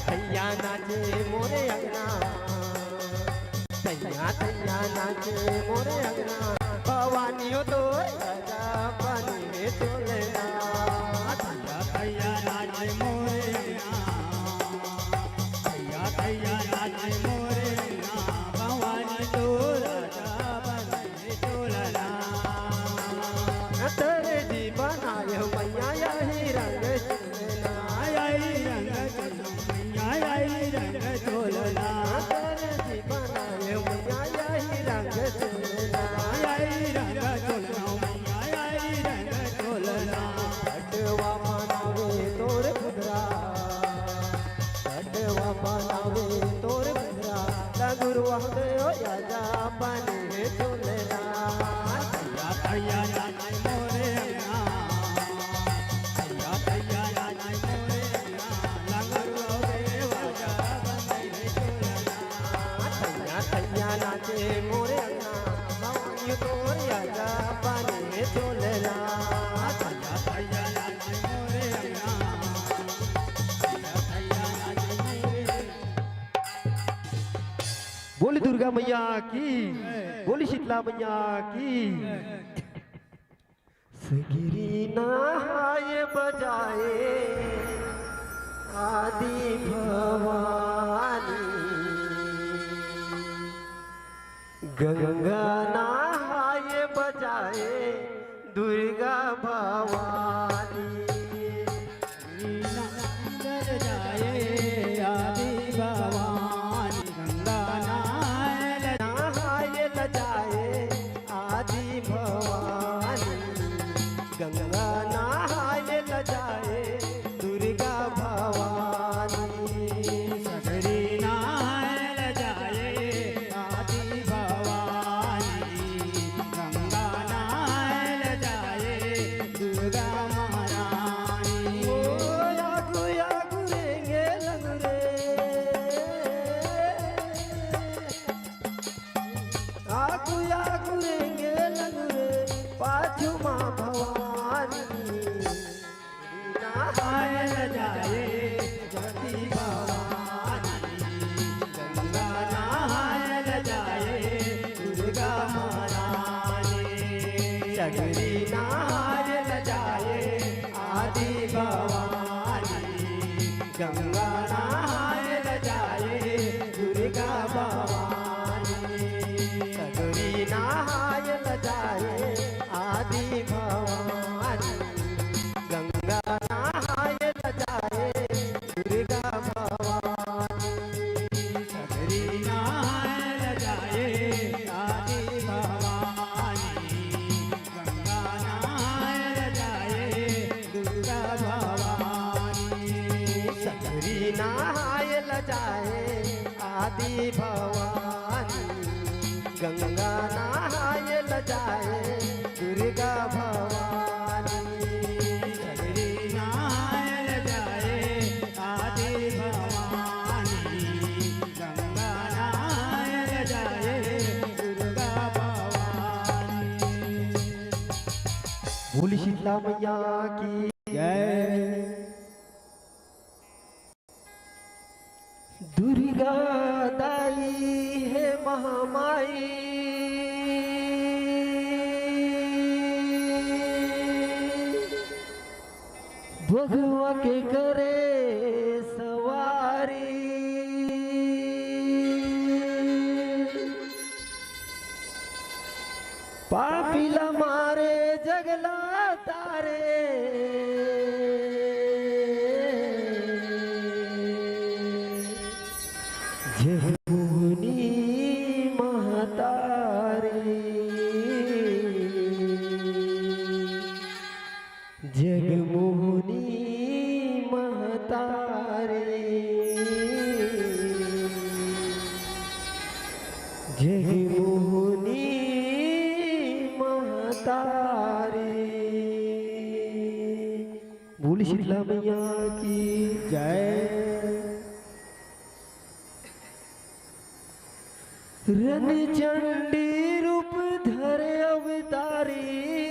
थैया नाचे मोरे अंगना, थैया थैया नाचे मोरे अंगना, भवानी हो तो राजा बने चोलना। थैया थैया नाचे मोरे अंगना, थैया थैया नाचे मोरे अंगना, भवानी तो राजा बने चोलना। तेरे जी बनाए मैया यही रंग चोलना, यही रंग चोलना यही रंग चोलना। तेरे जी बनाए मैया यही रंग चोलना, यही रंग चोलना यही रंग चोलना। अडवा बनावे तोर पुदरा, अडवा बनावे तोर पुदरा, लगुरवा दे ओ राजा बने चोलना। थैया थैया नाचे मोरे अंगना, थैया थैया नाचे मोरे अंगना, लगुरवा दे राजा बने चोलना। थैया थैया नाचे मोरे अंगना, भवानी तोर राजा बने चोलना। थैया थैया नाचे मोरे अंगना, थैया थैया नाचे मोरे। बोली दुर्गा मैया की, बोली शीतला मैया की। सगिरी नहाए बजाए आदि भवानी, गंगा नहाए बजाए दुर्गा भवानी। आदि भवानी, गंगा नहाए लजाए आदि भवानी, गंगा नहाए लजाए दुर्गा भवानी। सगरी नहाए लजाए आदि भवानी, गंगा नहाए लजाए दुर्गा महारानी। ओ यागु यागु रेंगे लगरे, आगु यागु रेंगे लगरे, पाछू माँ भवानी। नहाए लजाए जगती भवानी, गंगा नहाए लजाए दुर्गा महारानी। सगरी नहाए लजाए आदि भवानी, गंगा नहाए लजाए दुर्गा भवानी। सगरी नहाए लजाए आदि भवानी गंगा नहाय ल जाए दुर्गा भवानी गगरी नहाय ल जाए आदि भवानी गंगा नहाय ल जाए दुर्गा भवानी। बोली शीतला मैया की जय। दुर्गा दाई है महामाई भगवा के करे सवारी पापीला मारे जगला तारे जगमोहनी महतारी जगमोहनी महतारी जगमोहनी महतारी। बोली शीतला मैया की जय। रण चंडी रूप धरे अवतारी